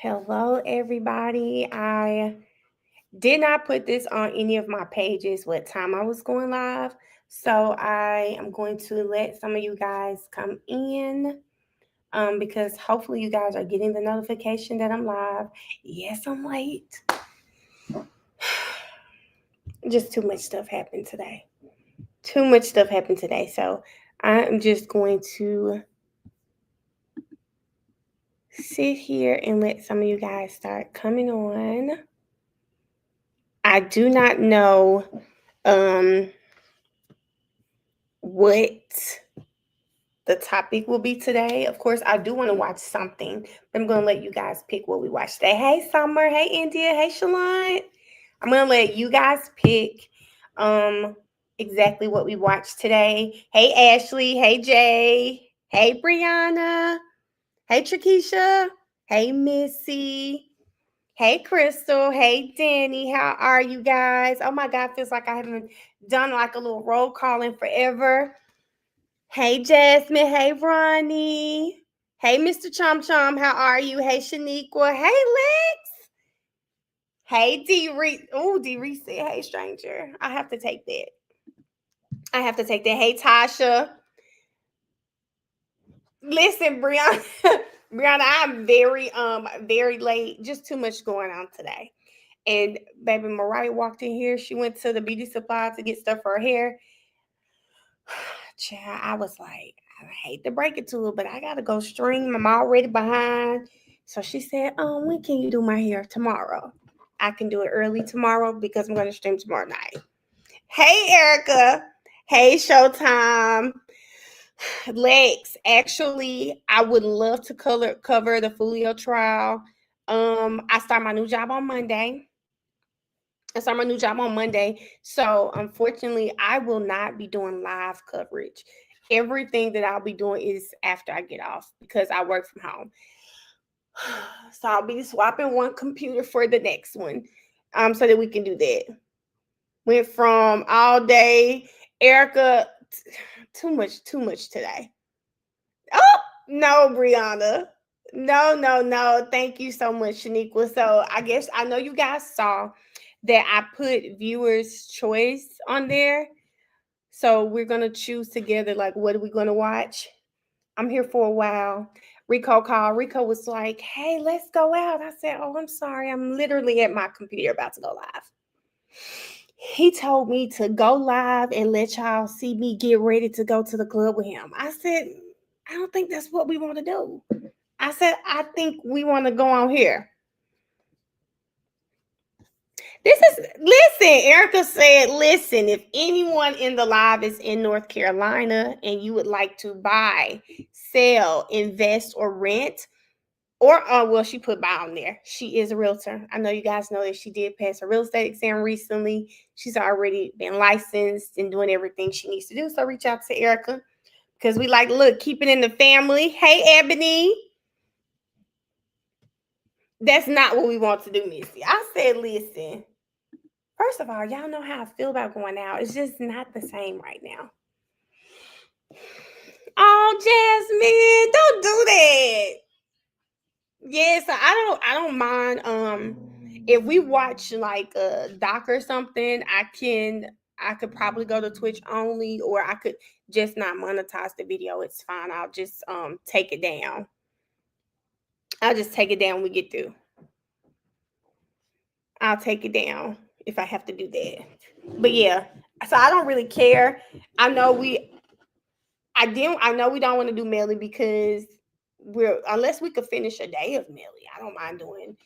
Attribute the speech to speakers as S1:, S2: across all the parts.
S1: Hello, everybody. I did not put this on any of my pages what time I was going live. So I am going to let some of you guys come in because hopefully you guys are getting the notification that I'm live. Yes, I'm late. Just too much stuff happened today. Too much stuff happened today. So I am just going to sit here and let some of you guys start coming on. I do not know what the topic will be today. Of course, I do want to watch something, but I'm going to let you guys pick what we watch today. Hey, Summer. Hey, India. Hey, Shalon. I'm going to let you guys pick um, exactly what we watch today. Hey, Ashley. Hey, Jay. Hey, Brianna. Hey, Trakisha. Hey, Missy. Hey, Crystal. Hey, Danny. How are you guys? Oh, my God. Feels like I haven't done like a little roll call in forever. Hey, Jasmine. Hey, Ronnie. Hey, Mr. Chom Chom. How are you? Hey, Shaniqua. Hey, Lex. Hey, D Reese. Oh, D Reese said, hey, stranger. I have to take that. I have to take that. Hey, Tasha. Listen, Brianna. Brianna, I'm very late. Just too much going on today. And baby Mariah walked in here. She went to the beauty supply to get stuff for her hair. Child, I was like, I hate to break it to her, but I gotta go stream. I'm already behind. So she said, when can you do my hair? Tomorrow. I can do it early tomorrow because I'm gonna stream tomorrow night. Hey Erica. Hey Showtime. Lex. Actually, I would love to cover the Folio trial. I start my new job on Monday. So unfortunately, I will not be doing live coverage. Everything that I'll be doing is after I get off because I work from home. So I'll be swapping one computer for the next one, so that we can do that. Went from all day, Erica, too much today. Oh no, Brianna. No, no, no. Thank you so much, Shaniqua. So I guess I know you guys saw that I put viewers' choice on there. So we're gonna choose together like what are we gonna watch? I'm here for a while. Rico called. Rico was like, hey, let's go out. I said, oh, I'm sorry. I'm literally at my computer about to go live. He told me to go live and let y'all see me get ready to go to the club with him. I said, I don't think that's what we want to do. I said, I think we want to go on here. Listen, Erica said, listen, if anyone in the live is in North Carolina and you would like to buy, sell, invest, or rent, or well, she put buy on there. She is a realtor. I know you guys know that she did pass her real estate exam recently. She's already been licensed and doing everything she needs to do. So reach out to Erica because we like, look, keep it in the family. Hey, Ebony. That's not what we want to do, Missy. I said, listen. First of all, y'all know how I feel about going out. It's just not the same right now. Oh, Jasmine, don't do that. Yeah, so I don't mind if we watch like a doc or something, I could probably go to Twitch only, or I could just not monetize the video. It's fine. I'll just take it down. I'll just take it down when we get through. I'll take it down if I have to do that. But yeah, so I don't really care. I know we don't want to do Melly because unless we could finish a day of Melly. I don't mind doing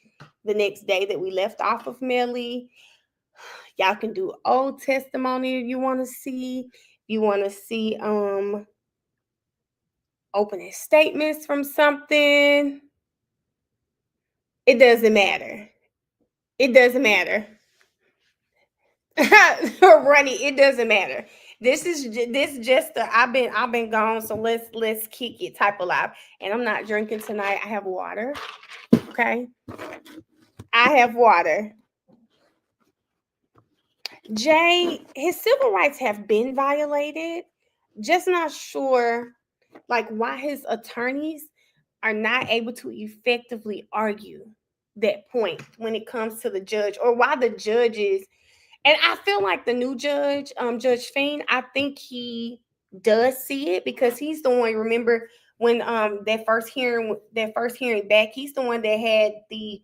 S1: the next day that we left off of Melly. Y'all can do old testimony if you want to see. If you want to see opening statements from something. It doesn't matter. It doesn't matter. Runny, it doesn't matter. This just I've been gone, so let's kick it type of live. And I'm not drinking tonight. I have water. Okay. I have water. Jay, his civil rights have been violated. Just not sure like why his attorneys are not able to effectively argue that point when it comes to the judge, or why the judges. And I feel like the new judge, Judge Fiend, I think he does see it, because he's the one. Remember when that first hearing back, he's the one that had the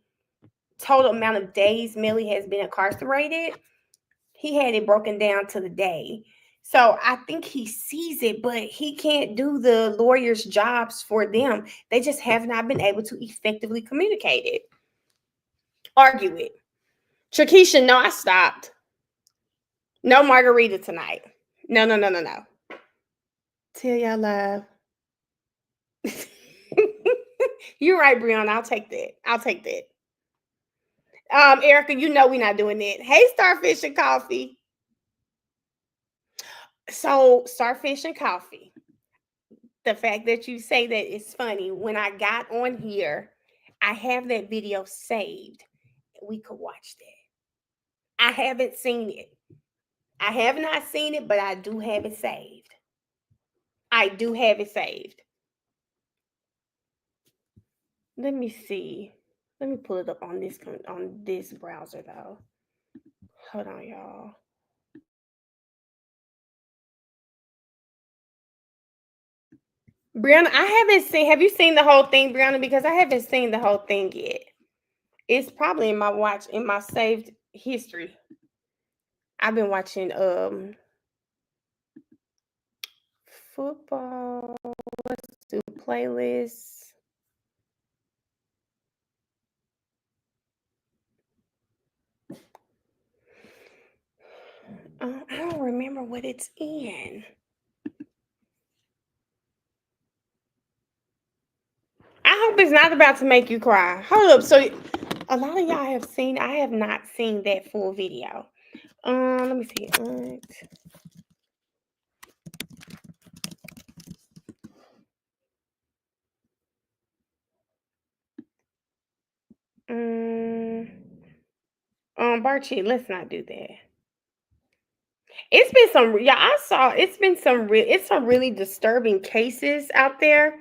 S1: total amount of days Millie has been incarcerated. He had it broken down to the day. So I think he sees it, but he can't do the lawyers' jobs for them. They just have not been able to effectively communicate it, argue it. Shakisha, no, I stopped. No margarita tonight. No. Tell y'all love. You're right, Brianna. I'll take that. Erica, you know we're not doing that. Hey, Starfish and Coffee. So, Starfish and Coffee. The fact that you say that is funny. When I got on here, I have that video saved. We could watch that. I haven't seen it. I have not seen it, but I do have it saved. Let me see. Let me pull it up on this browser though. Hold on, y'all. Brianna, I haven't seen. Have you seen the whole thing, Brianna? Because I haven't seen the whole thing yet. It's probably in my saved history. I've been watching football. Let's do playlists. I don't remember what it's in. I hope it's not about to make you cry. Hold up. So a lot of y'all have seen. I have not seen that full video. Let me see. Barchi, let's not do that. It's been some. Yeah, I saw. It's been some. It's some really disturbing cases out there.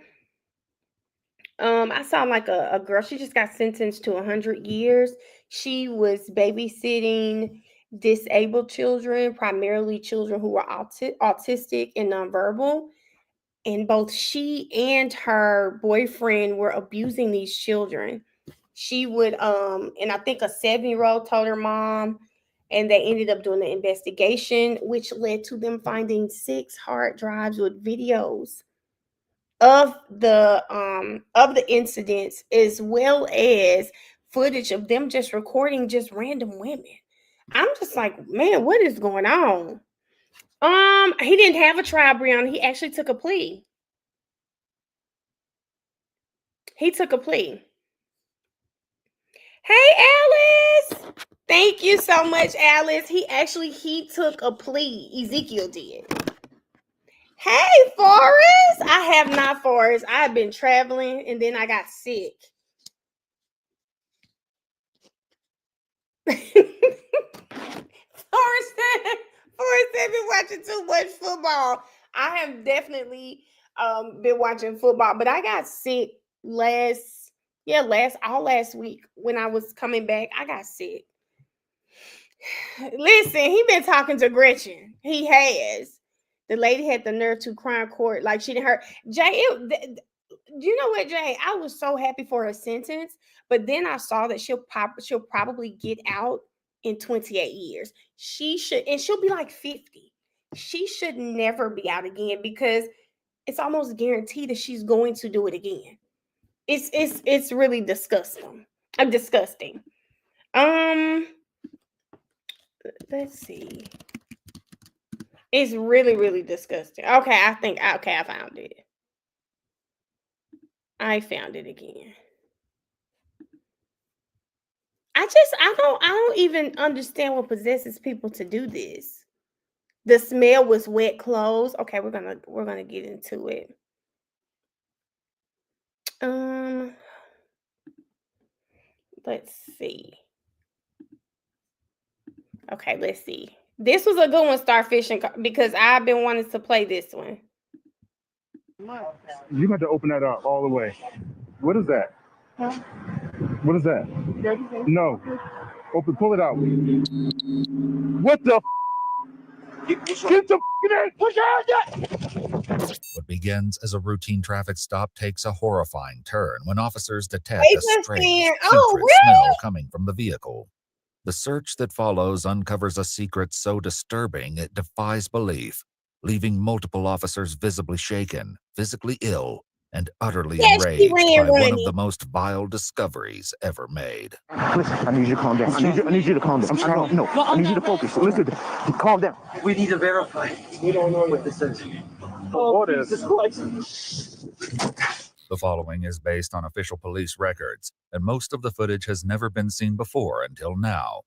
S1: I saw like a girl. She just got sentenced to 100 years. She was babysitting disabled children, primarily children who were autistic and nonverbal. And both she and her boyfriend were abusing these children. She would, and I think a 7-year-old told her mom, and they ended up doing an investigation, which led to them finding 6 hard drives with videos of the incidents, as well as footage of them just recording just random women. I'm just like, man, what is going on? He didn't have a trial, Brianna. He actually took a plea. Hey, Alice. Thank you so much, Alice. He took a plea. Ezekiel did. Hey, Forrest. I have not, Forrest. I have been traveling and then I got sick. Forrest said been watching too much football. I have definitely been watching football, but I got sick last week when I was coming back. I got sick. Listen, he been talking to Gretchen. He has. The lady had the nerve to cry in court like she didn't hurt. Jay, you know what, Jay? I was so happy for her sentence, but then I saw that she'll probably get out in 28 years. She'll be like 50. She should never be out again, because it's almost guaranteed that she's going to do it again. It's really disgusting. Disgusting. Let's see. It's really, really disgusting. Okay, I found it. I found it again. I don't even understand what possesses people to do this. The smell was wet clothes. Okay, we're gonna get into it. Let's see. Okay, let's see. This was a good one, Starfish, because I've been wanting to play this one.
S2: You got to open that up all the way. What is that?
S3: Huh?
S2: What is that? No. Open, pull it out. What the? Get the in! Push out!
S3: What begins as a routine traffic stop takes a horrifying turn when officers detect a strange, putrid smell coming from the vehicle. The search that follows uncovers a secret so disturbing it defies belief, leaving multiple officers visibly shaken, physically ill, and utterly enraged by one of the most vile discoveries ever made.
S2: Listen, I need you to calm down. I need you to calm down. I need you to focus. Listen, calm down.
S4: We need to verify. We don't know what this is.
S2: What is
S4: this?
S3: The following is based on official police records, and most of the footage has never been seen before until now.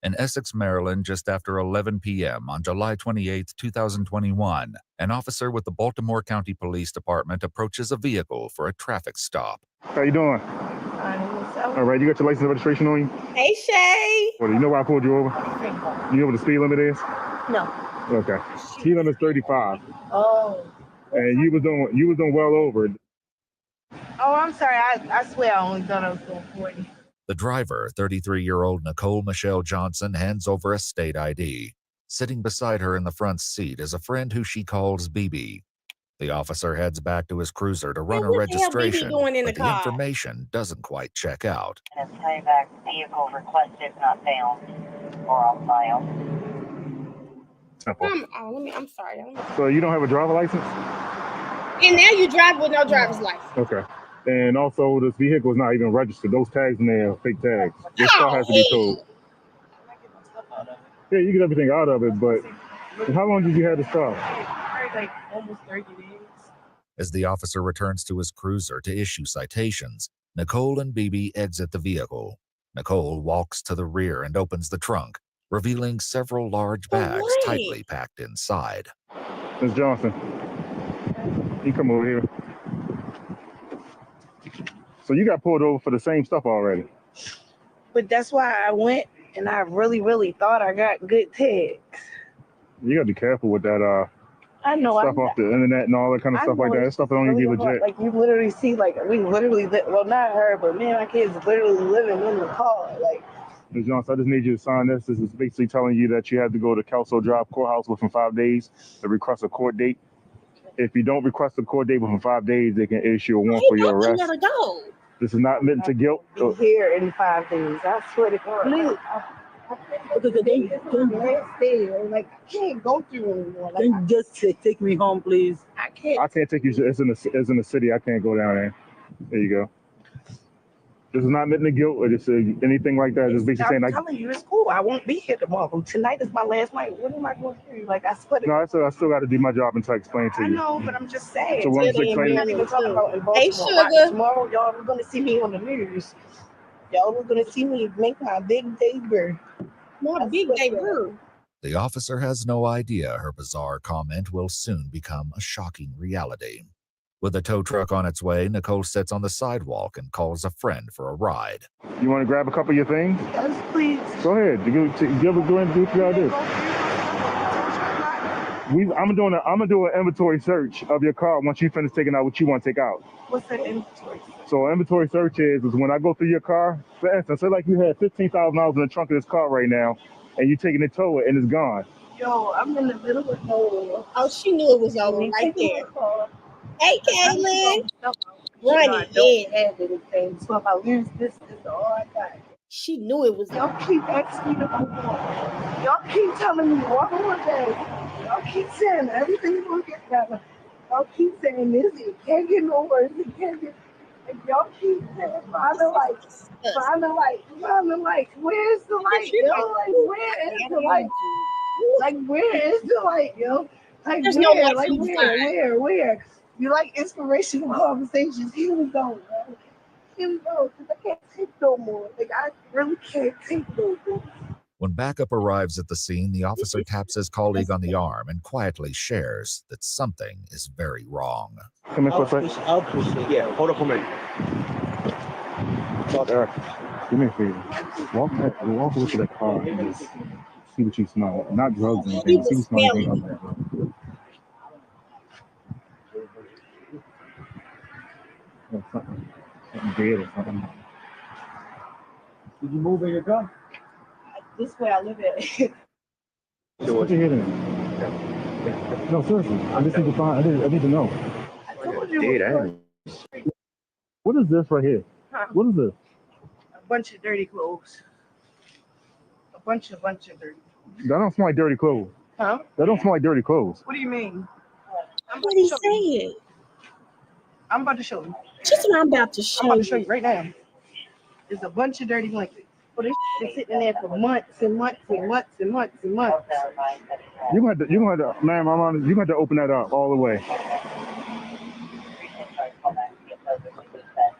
S3: In Essex, Maryland, just after 11 p.m. on July 28, 2021, an officer with the Baltimore County Police Department approaches a vehicle for a traffic stop.
S2: How you doing? All right, you got your license and registration on you?
S1: Hey, Shay.
S2: Well, you know why I pulled you over? You know what the speed limit is?
S5: No.
S2: Okay. Speed limit is 35.
S5: Oh.
S2: And you was doing well over it.
S5: Oh, I'm sorry. I swear I only thought I was going 40.
S3: The driver, 33-year-old Nicole Michelle Johnson, hands over a state ID. Sitting beside her in the front seat is a friend who she calls BB. The officer heads back to his cruiser to run her registration, but the information doesn't quite check out.
S6: Playback vehicle requested not found or on file.
S1: I'm sorry.
S2: So you don't have a driver license?
S1: And now you drive with no driver's license.
S2: Okay. And also, this vehicle is not even registered. Those tags in there are fake tags. This car has to be towed. Yeah, you get everything out of it, but how long did you have this car?
S5: Like almost 30 days.
S3: As the officer returns to his cruiser to issue citations, Nicole and BB exit the vehicle. Nicole walks to the rear and opens the trunk, revealing several large bags tightly packed inside.
S2: Ms. Johnson, you come over here. So you got pulled over for the same stuff already.
S5: But that's why I went, and I really, really thought I got good tags.
S2: You got to be careful with that
S5: I know,
S2: stuff off the internet and all that kind of stuff like that. That stuff that don't even be legit.
S5: Like you literally see, like we literally, well, not her, but me and my kids literally living in the car. Like,
S2: Ms. Johnson, I just need you to sign this. This is basically telling you that you have to go to Kelso Drive Courthouse within 5 days to request a court date. If you don't request a court date within 5 days, they can issue a warrant for your arrest.
S1: Go.
S2: This is not meant to guilt.
S5: Be here in 5 days. I swear to God. Please. Like, I can't go through anymore. Like,
S4: just take me home, please.
S5: I can't.
S2: I can't take you. It's in the city. I can't go down there. There you go. This is not meant to guilt or just anything like that. Just basically saying,
S5: I'm telling you, it's cool. I won't be here tomorrow. Tonight is my last night. What am I going to do? Like, I swear to God.
S2: No, I still got to do my job and try to explain to you.
S5: I know, but I'm just saying.
S2: So what I'm explaining.
S1: Hey, sugar.
S5: Tomorrow, y'all are going to see me on the news. Y'all are going to see me make my big debut.
S1: My big debut.
S3: The officer has no idea her bizarre comment will soon become a shocking reality. With a tow truck on its way, Nicole sits on the sidewalk and calls a friend for a ride.
S2: You want to grab a couple of your things?
S5: Yes, please.
S2: Go ahead. Go ahead and do what you gotta do. I'm gonna do an inventory search of your car once you finish taking out what you want to take out.
S5: What's that inventory?
S2: So inventory search is when I go through your car, for instance, say like you had $15,000 in the trunk of this car right now, and you're taking it to tow it and it's gone.
S5: Yo, I'm in the middle of nowhere.
S1: Oh, she knew it was over right there. Hey, Caitlin.
S5: I don't have anything, so if I lose this is all I got.
S1: She knew it was.
S5: Y'all keep asking me to go on. Y'all keep telling me one more day. Y'all keep saying everything's gonna get better. Y'all keep saying this. It can't get no worse. It can't get. And y'all keep saying find the light. Where's the light, yo? Like, where is the light? Like, where is the light, yo? Like,
S1: there's
S5: where?
S1: No light.
S5: Like, where? You like inspirational conversations? Here we go, man. Here we go. Because I can't take no more. Like, I really can't take no more.
S3: When backup arrives at the scene, the officer taps his colleague on the arm and quietly shares that something is very wrong.
S2: Come in for a second.
S4: I'll push it. Yeah, hold up a minute.
S2: Do me a favor. Walk over to that car and just see what you smell. Not drugs or anything. See what you smell. Something dead or something.
S4: Did you move in your car?
S5: This way I live at.
S2: What you hitting? No, seriously. I just need to find. I need to know.
S5: I told you.
S2: What is this right here?
S5: Huh?
S2: What is this?
S5: A bunch of dirty clothes. A bunch of dirty clothes.
S2: That don't smell like dirty clothes.
S5: Huh?
S2: That don't smell like dirty clothes.
S5: What do you mean?
S1: What he saying?
S5: I'm about to show you.
S1: Just what I'm about to show
S5: I'm about to show you right now. There's a bunch of dirty blankets. But this been sitting there for months and months and months and months and months.
S2: You gonna have to, ma'am, you gonna have to open that up all the way.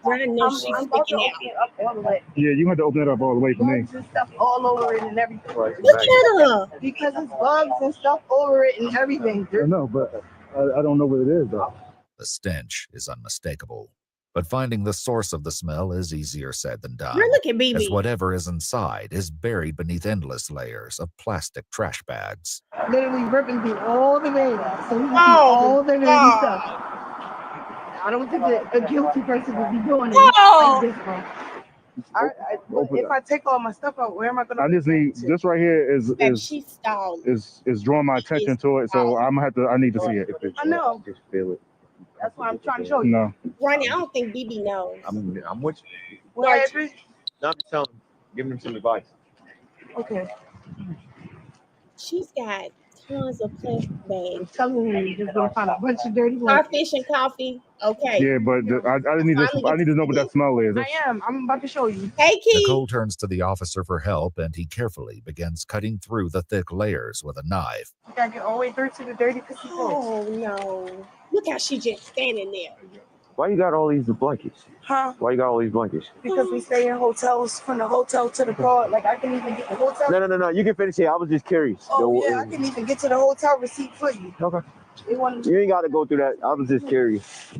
S1: I know she's sticking out.
S5: All the way.
S2: Yeah, you gonna have to open it up all the way for me.
S5: Bugs and stuff all over it and everything.
S1: Look at her.
S5: Because it's bugs and stuff over it and everything.
S2: I know, but I don't know what it is though.
S3: The stench is unmistakable, but finding the source of the smell is easier said than done.
S1: Look at BB.
S3: As whatever is inside is buried beneath endless layers of plastic trash bags.
S5: Literally ripping through all the nails. So we can see all the dirty stuff. I don't think that a guilty person would be doing it like this, bro. If I take all my stuff out, where am I gonna?
S2: I just need this right here is drawing my attention to it, so I'm gonna have to. I need to see it.
S5: I know.
S2: Just feel it.
S5: That's why I'm trying to show you.
S2: No.
S1: Ronnie, I don't think BB knows.
S4: I'm with you.
S5: What happened?
S4: No, I'm just telling him, giving him some advice.
S5: Okay.
S1: She's got tons of plastic bags.
S5: I'm telling you, you're just gonna find a bunch of dirty ones.
S1: Starfish and coffee. Okay.
S2: Yeah, but I need to. I need to know what that smell is.
S5: I am. I'm about to show you.
S1: Hey, Key.
S3: Nicole turns to the officer for help, and he carefully begins cutting through the thick layers with a knife.
S5: You gotta get all the way through to the dirty pissy clothes.
S1: Oh no! Look how she just standing there.
S4: Why you got all these blankets?
S5: Huh?
S4: Why you got all these blankets?
S5: Because we stay in hotels, from the hotel to the car. Like I can even get the hotel.
S4: No. You can finish here. I was just curious.
S5: Oh yeah, I can even get to the hotel receipt for you.
S4: Okay.
S5: They want
S4: You ain't got to go through that. I was just curious.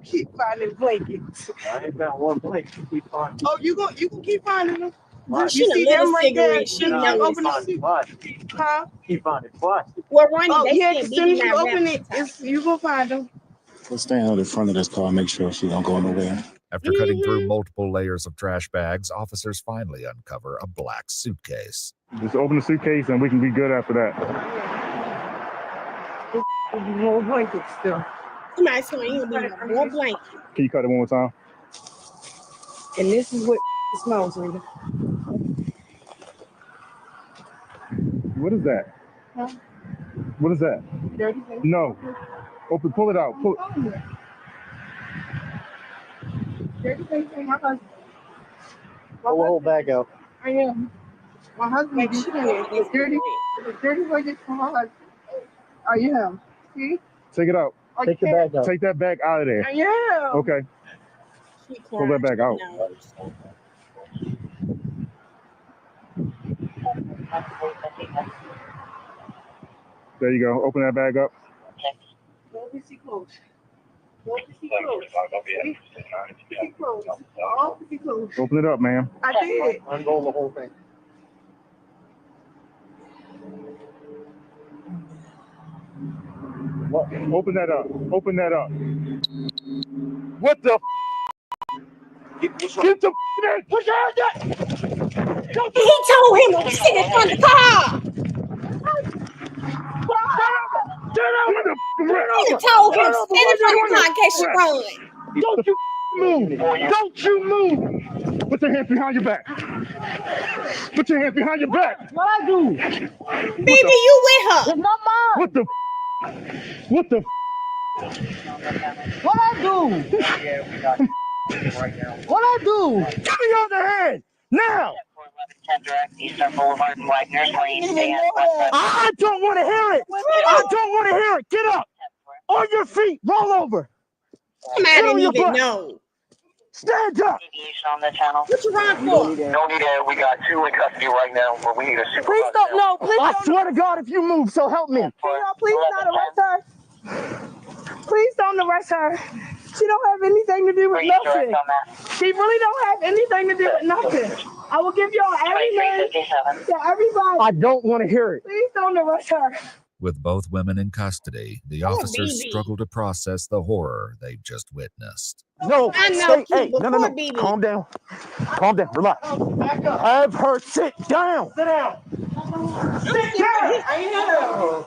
S5: keep finding blankets.
S4: I ain't got one blanket. Keep finding.
S5: Oh, you can keep finding them.
S1: She
S5: You
S1: done
S5: see
S1: lit a
S5: them right there?
S1: cigarette. She knows.
S5: Open the huh?
S4: Keep finding plastic.
S1: Well, Ronnie,
S5: Oh
S1: they
S5: yeah,
S1: said
S5: as soon as
S1: BB
S5: you
S1: not
S5: open
S1: wrapped.
S5: it, you gonna find them.
S7: We'll stand out in front of this car and make sure she don't go nowhere.
S3: After cutting through multiple layers of trash bags, officers finally uncover a black suitcase.
S2: Just open the suitcase and we can be good after that.
S5: There's more blankets still.
S1: Somebody you need more blankets.
S2: Can you cut it one more time?
S5: And this is what it smells, Rita.
S2: What is that?
S5: Huh?
S2: What is that?
S5: Dirty thing.
S2: No. Pull it out. Pull.
S5: Dirty thing from my husband.
S4: Pull the whole bag out.
S5: I am. My husband
S1: Like,
S5: is
S1: she done lit this
S5: dirty.
S1: cigarette.
S5: Dirty blankets from my husband. I am. See?
S2: Take it out.
S5: I
S4: Take the
S5: can't.
S4: bag out.
S2: Take that bag out of there.
S5: I am.
S2: Okay.
S1: She
S2: Pull that back out.
S1: knows.
S2: There you go. Open that bag up.
S5: Go see clothes. Go see clothes. See clothes. All see clothes.
S2: Open it up, ma'am.
S5: I did.
S4: Unroll the whole thing.
S2: Open that up. Open that up. What the? Get the in. Put your hands up.
S1: He told him to sit in front of the car. He told him to sit in front of the car in case she run.
S2: Don't you move. Don't you move. Put your hands behind your back. Put your hands behind your back.
S5: What I do?
S1: Baby, you with her.
S5: It's not mine.
S2: What the? What the?
S5: What I do?
S4: Yeah, we got right now.
S5: What I do?
S2: Give me your other hand now.
S6: 10 direct Eastern Boulevard, Wagner's Lane, and
S2: I don't want to hear it. I don't want to hear it. Get up. On your feet. Roll over.
S1: I didn't even know.
S2: Stand up.
S6: deviation on the channel.
S1: What you run for?
S6: No need to. We got 2 in custody right now, but we need a super.
S5: Please don't. No, please
S2: I
S5: don't.
S2: swear to God, if you move, so help me.
S5: Please not arrest her. Please don't arrest her. She don't have anything to do with nothing. She really don't have anything to do with nothing. I will give y'all every name to everybody.
S2: I don't want to hear it.
S5: Please don't arrest her.
S3: With both women in custody, the officers
S1: baby.
S3: struggle to process the horror they've just witnessed.
S2: No,
S1: I know,
S2: hey,
S1: poor
S2: no.
S1: baby.
S2: Calm down.
S8: Calm down. Relax. Have her sit down.
S5: Sit down. Sit down.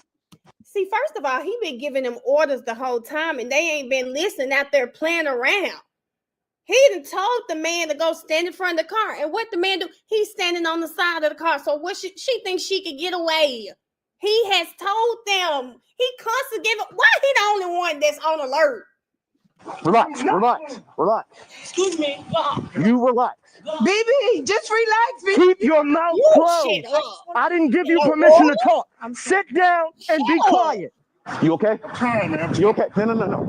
S1: See, first of all, he been giving them orders the whole time, and they ain't been listening out there playing around. He done told the man to go stand in front of the car, and what the man do? He's standing on the side of the car. So what she thinks she could get away? He has told them. He constantly giving. Why he the only one that's on alert?
S8: Relax.
S5: Excuse me.
S8: You relax.
S5: BB, just relax. BB.
S8: Keep your mouth closed. I didn't give you permission to talk. Sit down and be quiet. You okay?
S7: I'm trying, man.
S8: You okay? No.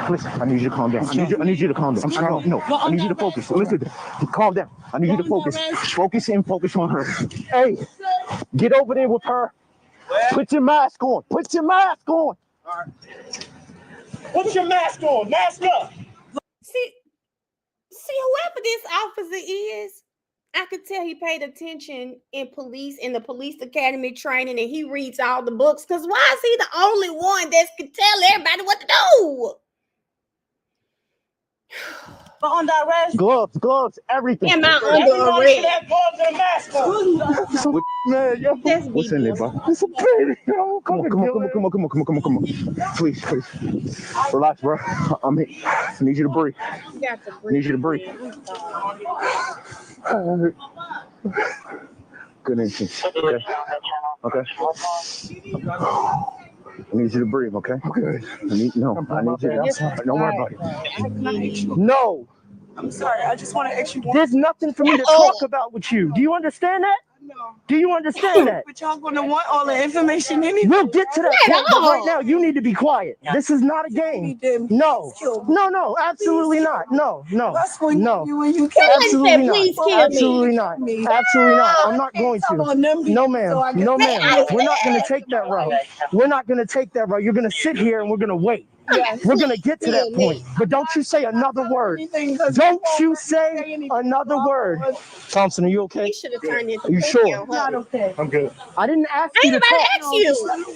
S8: Listen, I need you to calm down. I need you to calm down. I need you to focus. Listen, calm down. I need you to focus. Focus on her. Hey, get over there with her. Put your mask on.
S5: Put your mask on. Mask up.
S1: See, whoever this officer is, I could tell he paid attention in the police academy training, and he reads all the books. Because why is he the only one that can tell everybody what to do?
S5: But under arrest.
S8: Gloves, everything.
S1: Am I under arrest?
S5: That gloves and a mask on.
S8: Man, yo, what's in there, bro? It's a baby. Yo, come on. Please. Relax, bro. I'm here. I need you to breathe. Good instinct. Okay. I need you to breathe, okay?
S7: Okay.
S8: I need you. Don't worry about it. No.
S5: I'm sorry. I just want to ask you one.
S8: There's nothing for me to talk about with you. Do you understand that?
S5: No.
S8: Do you understand that?
S5: But y'all gonna want all the information anyway.
S8: We'll get to that point, but right now you need to be quiet. This is not a game. No, absolutely not. No. Absolutely not. I'm not going to. No, ma'am. We're not going to take that route. You're going to sit here and we're going to wait. Yes. We're going to get to that point. But don't you say another word. Don't you say another word. Thompson, are you okay?
S1: He should have turned into.
S8: Are you sure?
S5: Not okay.
S7: I'm good.
S8: I didn't ask you to talk.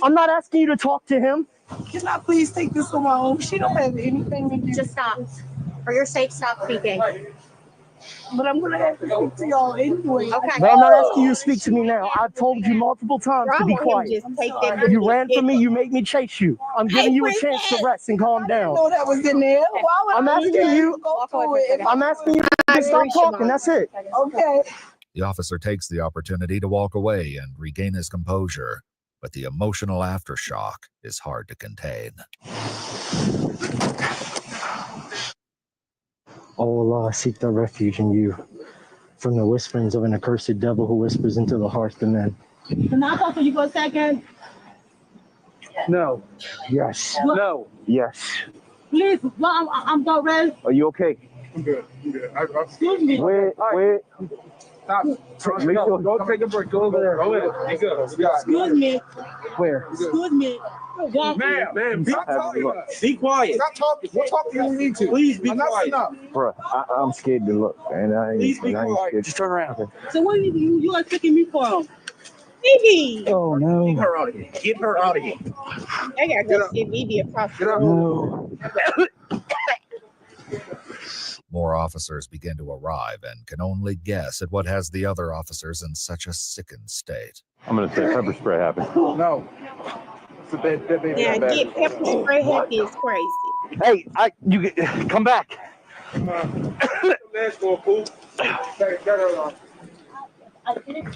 S8: I'm not asking you to talk to him.
S5: Can I please take this on my own? She don't have anything to do.
S9: Just stop. For your sake, stop speaking.
S5: But I'm going to have to speak to y'all anyway.
S9: Okay.
S8: But I'm not asking you to speak to me now. I've told you multiple times to be quiet. You ran from me. You made me chase you. I'm giving you a chance to rest and calm down.
S5: I didn't know that was in there. Why would
S8: I'm asking you to stop talking. That's it.
S5: Okay.
S3: The officer takes the opportunity to walk away and regain his composure, but the emotional aftershock is hard to contain.
S8: Oh Allah, seek the refuge in you from the whisperings of an accursed devil who whispers into the hearts of men.
S9: Can I talk to you for a second?
S8: No. Yes. No. Yes.
S9: Please, I'm not ready.
S8: Are you okay?
S7: I'm good.
S9: Excuse me.
S8: Wait.
S7: Stop. Go take a break. Go over there. Go in. Be good.
S9: Excuse me.
S8: Where?
S9: Excuse me.
S7: Ma'am, be quiet. Stop talking. We'll talk to you when we need to. Please be quiet.
S8: Bro, I'm scared to look, and I ain't scared.
S7: Just turn around.
S8: Okay.
S9: So what you are taking me for? Bibi.
S8: Oh no.
S7: Get her out of here. Get her out of here.
S1: I gotta go see Bibi across the
S8: No.
S3: More officers begin to arrive and can only guess at what has the other officers in such a sickened state.
S8: I'm gonna say pepper spray happened.
S7: No.
S1: Yeah, get pepper spray happy is crazy.
S8: Hey, you come back.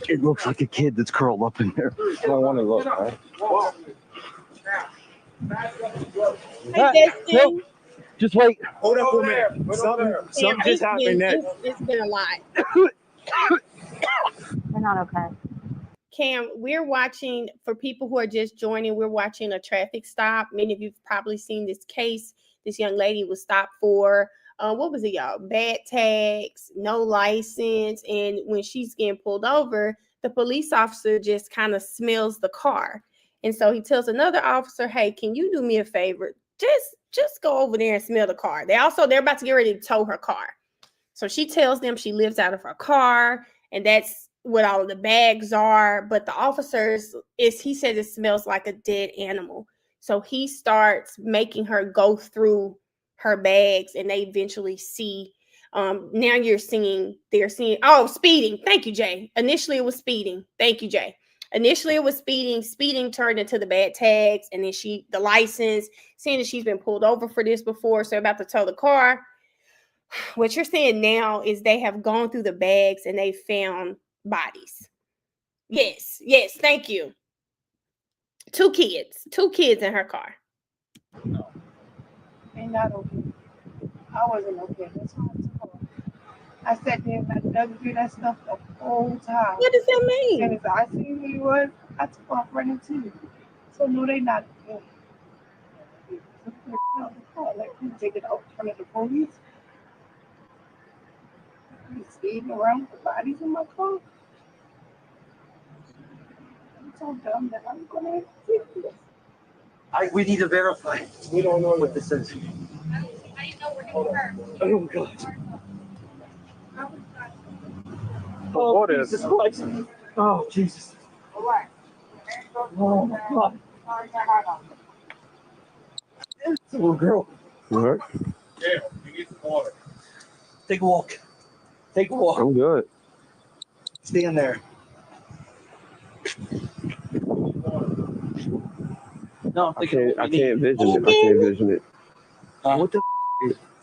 S8: It looks like a kid that's curled up in there. I don't want to look, right?
S1: Hey,
S8: Nope. Just wait.
S7: Hold up for a minute. Something just happened next.
S1: It's been a lot.
S9: We're not okay.
S1: Cam, we're watching, for people who are just joining, we're watching a traffic stop. Many of you have probably seen this case. This young lady was stopped for, what was it, y'all? Bad tags, no license. And when she's getting pulled over, the police officer just kind of smells the car. And so he tells another officer, hey, can you do me a favor? Just go over there and smell the car. They're about to get ready to tow her car. So she tells them she lives out of her car, and that's what all of the bags are. But the officers, he said it smells like a dead animal. So he starts making her go through her bags, and they eventually see Now they're seeing, oh, speeding. Thank you, Jay. Initially it was speeding. Thank you, Jay. Initially it was speeding turned into the bad tags, and then the license, saying that she's been pulled over for this before, so about to tow the car. What you're saying now is they have gone through the bags and they found bodies. Yes, thank you. Two kids in her car.
S5: No. Ain't not okay. I wasn't okay. That's why I sat there and I dug through that stuff the whole time.
S1: What does that mean?
S5: And as I seen who he was, I took off running too. So no, they not good. Like you take it out in front of the police. You speeding around with the bodies in my car. I'm so dumb that I'm gonna take this.
S4: We need to verify. We don't know what this is.
S6: How you know we're confirmed?
S4: Oh God.
S7: Oh, what is?
S4: Jesus Christ. Oh Jesus. Oh my God. It's a little girl.
S10: What?
S7: Yeah, you get some water.
S4: Take a walk. Take a walk.
S10: I'm good.
S4: Stand there. No,
S10: I can't vision it. I can't vision it.
S4: What the?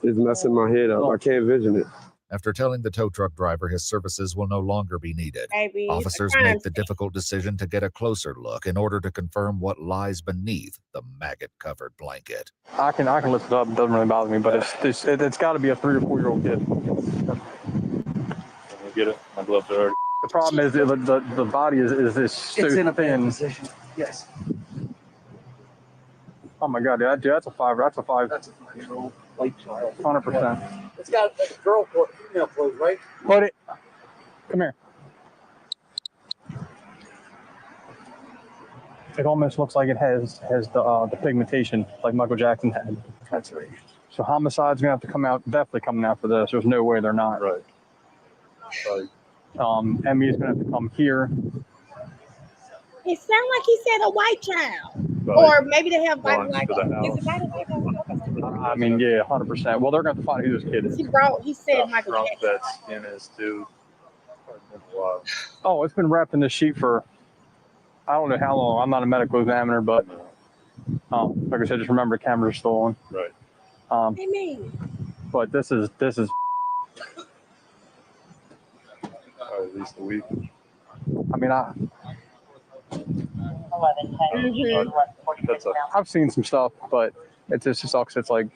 S10: It's messing my head up. I can't vision it.
S3: After telling the tow truck driver his services will no longer be needed,
S1: Baby,
S3: officers make the difficult decision to get a closer look in order to confirm what lies beneath the maggot-covered blanket.
S11: I can lift it up. It doesn't really bother me, but it's got to be a 3 or 4 year old kid.
S7: Get it? My gloves are already.
S11: The problem is the body is
S4: It's in a bad position. Yes.
S11: Oh my God, dude, that's a 5. That's a 5.
S4: That's a 5-year-old white child.
S11: 100%.
S4: It's got like a girl clothes, female clothes, right?
S11: Put it. Come here. It almost looks like it has the pigmentation like Michael Jackson had.
S4: That's right.
S11: So homicide's gonna have to come out, definitely coming out for this. There's no way they're not.
S7: Right.
S11: Emmy's gonna have to come here.
S1: It sounds like he said a white child.
S7: Right.
S1: Or maybe they have
S7: Gone
S1: white.
S7: to the
S1: Is it
S7: house.
S1: white?
S11: I mean, yeah, 100%. Well, they're gonna have to find who this kid is.
S1: He said Michael
S7: Drunk
S1: Jackson.
S7: that skin is too. Wow.
S11: Oh, it's been wrapped in this sheet for I don't know how long. I'm not a medical examiner, but like I said, just remember the cameras are still on.
S7: Right.
S1: Amen.
S11: But this is
S7: At least a week.
S11: I mean,
S6: 11:10.
S7: That's a.
S11: I've seen some stuff, but it just sucks. It's like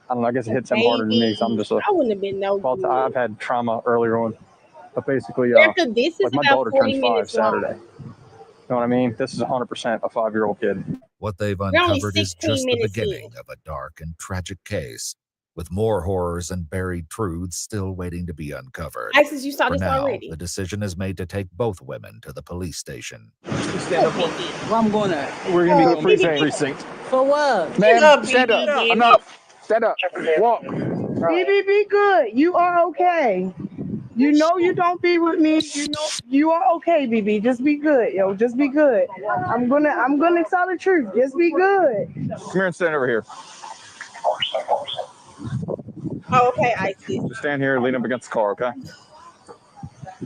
S11: I don't know. I guess it hits him harder than me. So I'm just
S1: I wouldn't have been no.
S11: well, I've had trauma earlier on, but basically,
S1: Erica, this is
S11: like my
S1: about
S11: daughter
S1: 40
S11: turns 5
S1: minutes long.
S11: Saturday. You know what I mean? This is 100% a 5-year-old kid.
S3: What they've
S1: only
S3: uncovered is
S1: 16
S3: just the
S1: minutes
S3: beginning of a dark and tragic case, with more horrors and buried truths still waiting to be uncovered.
S1: Isis, you saw
S3: For
S1: this
S3: now,
S1: already.
S3: the decision is made to take both women to the police station.
S9: Stand up. Where I'm going at?
S11: We're gonna be the precinct.
S9: For what?
S11: Man, stand up. Enough. Stand up. Walk.
S5: BB, be good. You are okay. You know you don't be with me. You know you are okay, BB. Just be good, yo. Just be good. I'm gonna tell the truth. Just be good.
S11: Come here and stand over here.
S1: Oh, okay, Isis.
S11: Just stand here, lean up against the car, okay?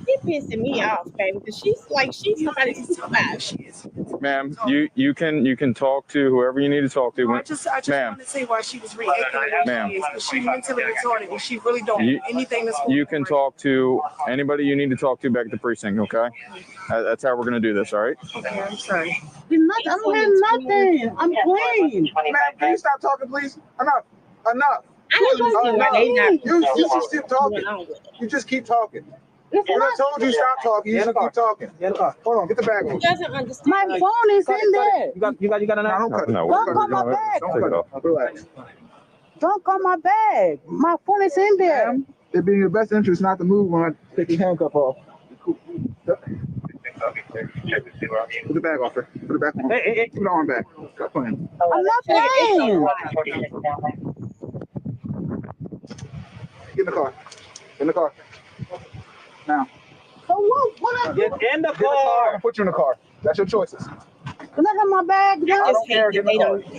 S1: She's pissing me off, baby, because she's somebody's supervisor.
S11: Ma'am, you can talk to whoever you need to talk to.
S5: I just
S11: Ma'am,
S5: want to say why she was reacting the way
S11: Ma'am.
S5: she is, because she's mentally retarded and she really don't do anything that's
S11: you can talk to anybody you need to talk to back at the precinct, okay? That's how we're gonna do this, all right?
S5: Okay, I'm sorry.
S9: I don't have nothing. I'm clean.
S7: Man, can you stop talking, please? Enough.
S1: I don't understand why they not.
S7: You just keep talking. You just keep talking. When I told you stop talking, you should keep talking. Hold on, get the bag
S1: He
S7: on.
S1: doesn't understand.
S9: My phone is in there.
S7: You got a knife? Don't cut it.
S10: No,
S9: Don't call my bag.
S7: Don't cut it. Relax.
S9: Don't call my bag. My phone is in there.
S7: It'd be in your best interest not to move when I take your handcuff off. Put the bag off there. Put it back on. Hey. Put the arm back. Stop playing.
S9: I'm not playing.
S7: Get in the car. Get in the car. Now.
S9: So what?
S7: Get in the car. I'll put you in the car. That's your choices.
S9: Can I have my bag?
S1: I just hate that they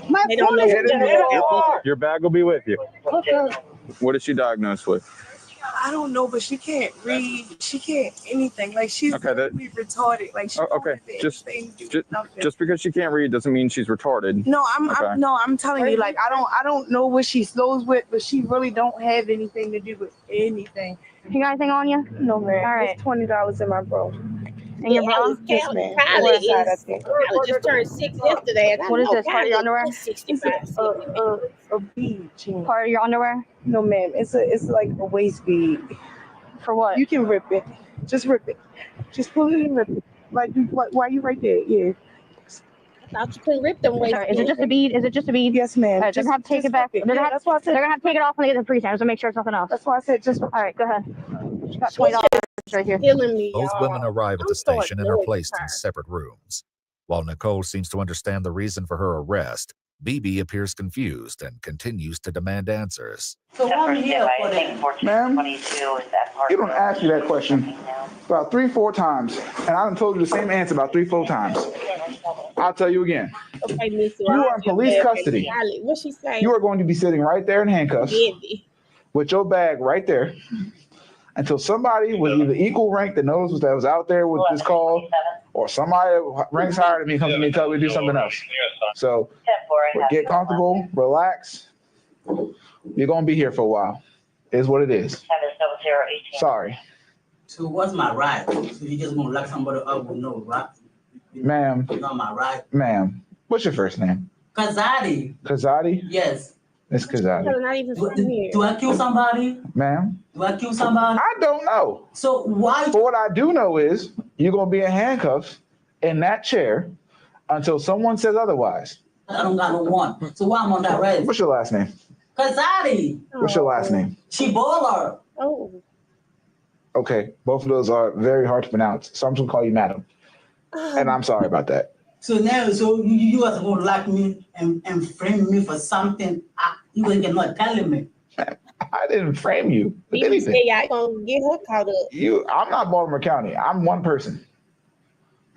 S9: My
S1: don't
S9: phone
S1: know
S9: is
S1: what
S9: in there.
S11: Your bag will be with you.
S9: Okay.
S11: What is she diagnosed with?
S5: I don't know, but she can't read. She can't anything. Like she's really retarded. Like she
S11: just because she can't read doesn't mean she's retarded.
S5: No, I'm telling you, like I don't know what she slows with, but she really don't have anything to do with anything.
S12: You got anything on you?
S5: No, man.
S12: All right.
S5: It's $20 in my bra.
S12: In your bra?
S5: Yes, man.
S1: Kylie just turned 6 yesterday. And
S12: what is this? Part of your underwear?
S1: 65.
S5: A bead chain.
S12: Part of your underwear?
S5: No, ma'am. It's like a waist bead.
S12: For what?
S5: You can rip it. Just rip it. Just pull it and rip it. Like why are you right there? Yeah.
S1: I thought you couldn't rip them waist.
S12: Sorry, is it just a bead? Is it just a bead?
S5: Yes, ma'am.
S12: They're gonna have to take it back.
S5: That's why I said
S12: they're gonna have to take it off when they get the free time, so make sure it's nothing else.
S5: That's why I said just.
S12: All right, go ahead. You got $20 right here.
S3: Both women arrive at the station and are placed in separate rooms. While Nicole seems to understand the reason for her arrest, BB appears confused and continues to demand answers.
S4: So why are you here for that?
S7: Ma'am, you don't ask me that question about 3-4 times, and I done told you the same answer about 3-4 times. I'll tell you again.
S1: Okay, Miss.
S7: You are in police custody.
S1: What she saying?
S7: You are going to be sitting right there in handcuffs with your bag right there until somebody with either equal rank that knows that was out there with this call, or somebody ranks higher than me comes to me and tells me to do something else. So get comfortable, relax. You're going to be here for a while. It is what it is. Sorry.
S4: So what's my right? So you just gonna lock somebody up with no right?
S7: Ma'am.
S4: Not my right.
S7: Ma'am. What's your first name?
S4: Kazadi.
S7: Kazadi?
S4: Yes.
S7: It's Kazadi.
S4: Do I kill somebody?
S7: Ma'am?
S4: Do I kill somebody?
S7: I don't know.
S4: So why?
S7: But what I do know is you're going to be in handcuffs in that chair until someone says otherwise.
S4: I don't got no one. So why I'm on that red?
S7: What's your last name?
S4: Kazadi.
S7: What's your last name?
S4: Chibola.
S1: Oh.
S7: Okay, both of those are very hard to pronounce. So I'm just going to call you madam. And I'm sorry about that.
S4: So now, so you guys are going to lock me and frame me for something you guys cannot tell me.
S7: I didn't frame you with anything.
S1: Yeah, I'm going to get her caught up.
S7: I'm not Baltimore County. I'm one person.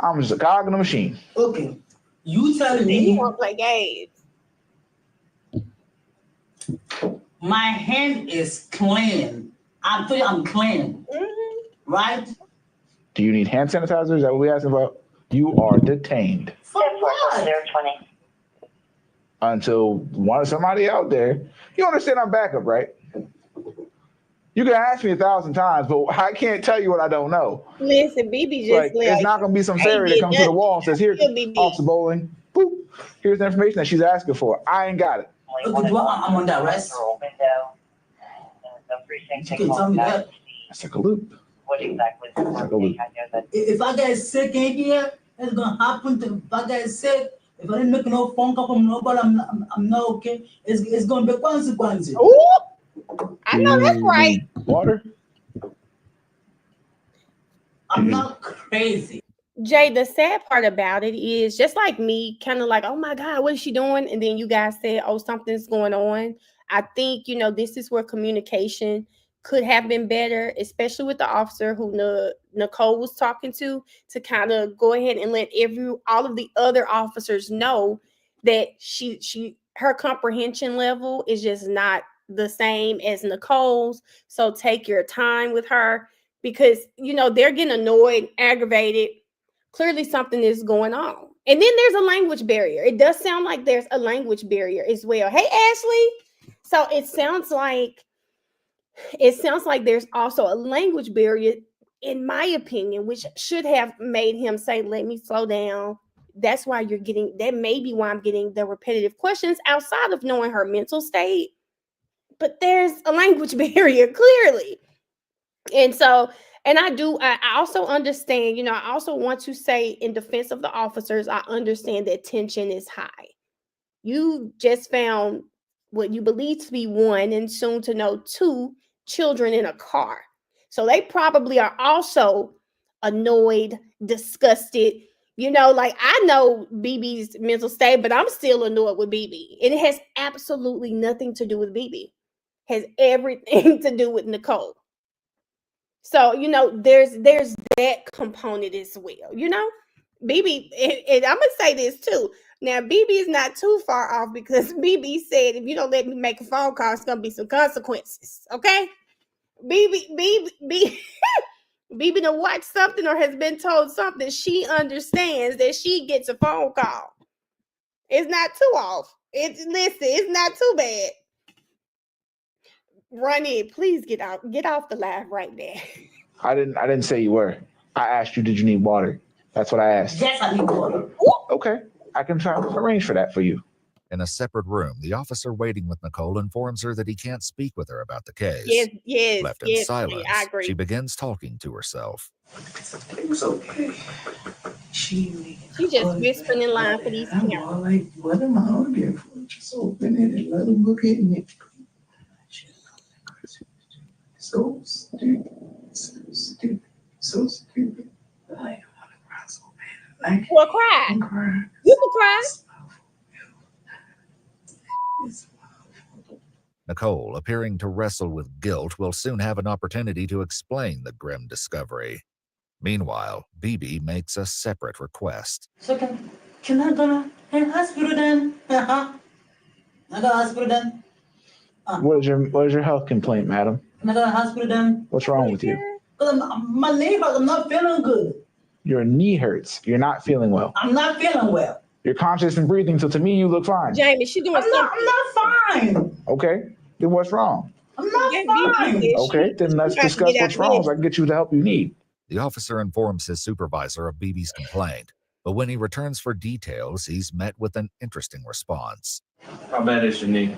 S7: I'm just a cog in the machine.
S4: Okay. You telling me
S1: you want to play games.
S4: My hand is clean. I'm telling you I'm clean. Mm-hmm. Right?
S7: Do you need hand sanitizer? Is that what we're asking about? You are detained.
S4: For what?
S7: Until somebody out there. You understand I'm backup, right? You can ask me 1,000 times, but I can't tell you what I don't know.
S1: Listen, BB just
S7: it's not going to be some Sarah that comes to the wall and says, "Here, Officer Bowling, boop, here's the information that she's asking for." I ain't got it.
S4: I'm on that rest. You can tell me that.
S7: That's like a loop.
S6: What exactly?
S4: If I get sick in here, it's gonna happen. If I get sick, if I didn't make no phone call from nobody, I'm not okay. It's gonna be consequences.
S1: Ooh, I know that's right.
S7: Water.
S4: I'm not crazy.
S1: Jay, the sad part about it is just like me, kind of like, oh my God, what is she doing? And then you guys said, oh, something's going on. I think, this is where communication could have been better, especially with the officer who Nicole was talking to kind of go ahead and let all of the other officers know that her comprehension level is just not the same as Nicole's. So take your time with her because, they're getting annoyed, aggravated. Clearly something is going on. And then there's a language barrier. It does sound like there's a language barrier as well. Hey, Ashley. So it sounds like there's also a language barrier, in my opinion, which should have made him say, let me slow down. That may be why I'm getting the repetitive questions outside of knowing her mental state. But there's a language barrier, clearly. And so, I also understand, I also want to say in defense of the officers, I understand that tension is high. You just found what you believe to be 1 and soon to know 2 children in a car. So they probably are also annoyed, disgusted. I know BB's mental state, but I'm still annoyed with BB. And it has absolutely nothing to do with BB. It has everything to do with Nicole. So, there's that component as well. BB, and I'm going to say this too. Now, BB is not too far off because BB said, if you don't let me make a phone call, it's going to be some consequences. Okay? BB to watch something or has been told something. She understands that she gets a phone call. It's not too off. It's not too bad. Run in, please get off the live right there.
S7: I didn't say you were. I asked you, did you need water? That's what I asked.
S4: Yes, I need water.
S7: Okay, I can try to arrange for that for you.
S3: In a separate room, the officer waiting with Nicole informs her that he can't speak with her about the case.
S1: Yes.
S3: Left in silence,
S1: I agree.
S3: she begins talking to herself.
S4: It was okay. She
S1: just whispering in line for these cameras.
S4: I'm like, what am I on there for? Just open it and let them look at me. So stupid. So stupid. I want to cry so bad.
S1: Well, cry.
S4: I'm crying.
S1: You can cry.
S3: Nicole, appearing to wrestle with guilt, will soon have an opportunity to explain the grim discovery. Meanwhile, BB makes a separate request.
S4: So can I go to hospital then? I go to hospital then.
S7: What is your health complaint, madam?
S4: Can I go to hospital then?
S7: What's wrong with you?
S4: My knee hurts. I'm not feeling good.
S7: Your knee hurts. You're not feeling well.
S4: I'm not feeling well.
S7: You're conscious and breathing, so to me, you look fine.
S1: Jamie, she doing something.
S4: I'm not fine.
S7: Okay, then what's wrong?
S4: I'm not fine.
S7: Okay, then let's discuss what's wrong so I can get you the help you need.
S3: The officer informs his supervisor of BB's complaint, but when he returns for details, he's met with an interesting response.
S13: How bad is your knee?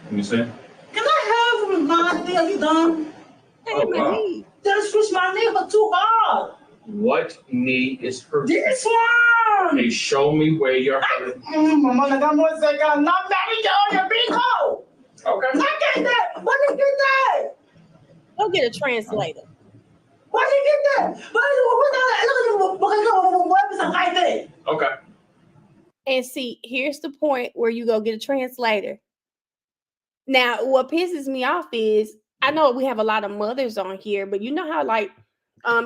S13: Let me see.
S4: Can I have my knee? Are you done?
S13: Oh, wow.
S4: Knee. Just switch my knee for too hard.
S13: What knee is hurting?
S4: This one.
S13: Hey, show me where you're hurting.
S4: Mama, not your big hole.
S13: Okay.
S4: Not get that. What did you get that?
S1: Go get a translator.
S4: Why did you get that?
S13: Okay.
S1: And see, here's the point where you go get a translator. Now, what pisses me off is, I know we have a lot of mothers on here, but you know how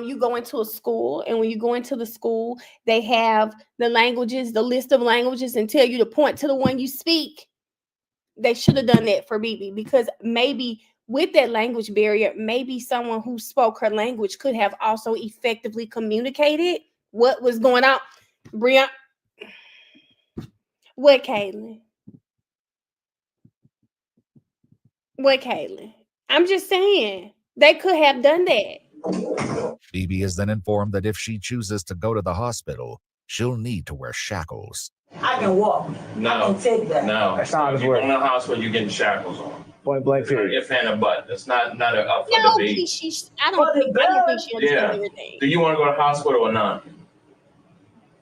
S1: you go into a school, and when you go into the school, they have the languages, the list of languages, and tell you to point to the one you speak. They should have done that for BB, because maybe with that language barrier, maybe someone who spoke her language could have also effectively communicated what was going on. Brianna, what, Caitlin? What, Caitlin? I'm just saying, they could have done that.
S3: BB is then informed that if she chooses to go to the hospital, she'll need to wear shackles.
S4: I can walk.
S13: No.
S4: I can take that.
S13: No.
S7: That's not his
S13: You're
S7: word.
S13: in the hospital, you're getting shackles on.
S7: Point blank period.
S13: If and a butt. That's not a up for
S1: No,
S13: debate.
S1: I don't think she understands everything.
S13: Do you want to go to the hospital or not?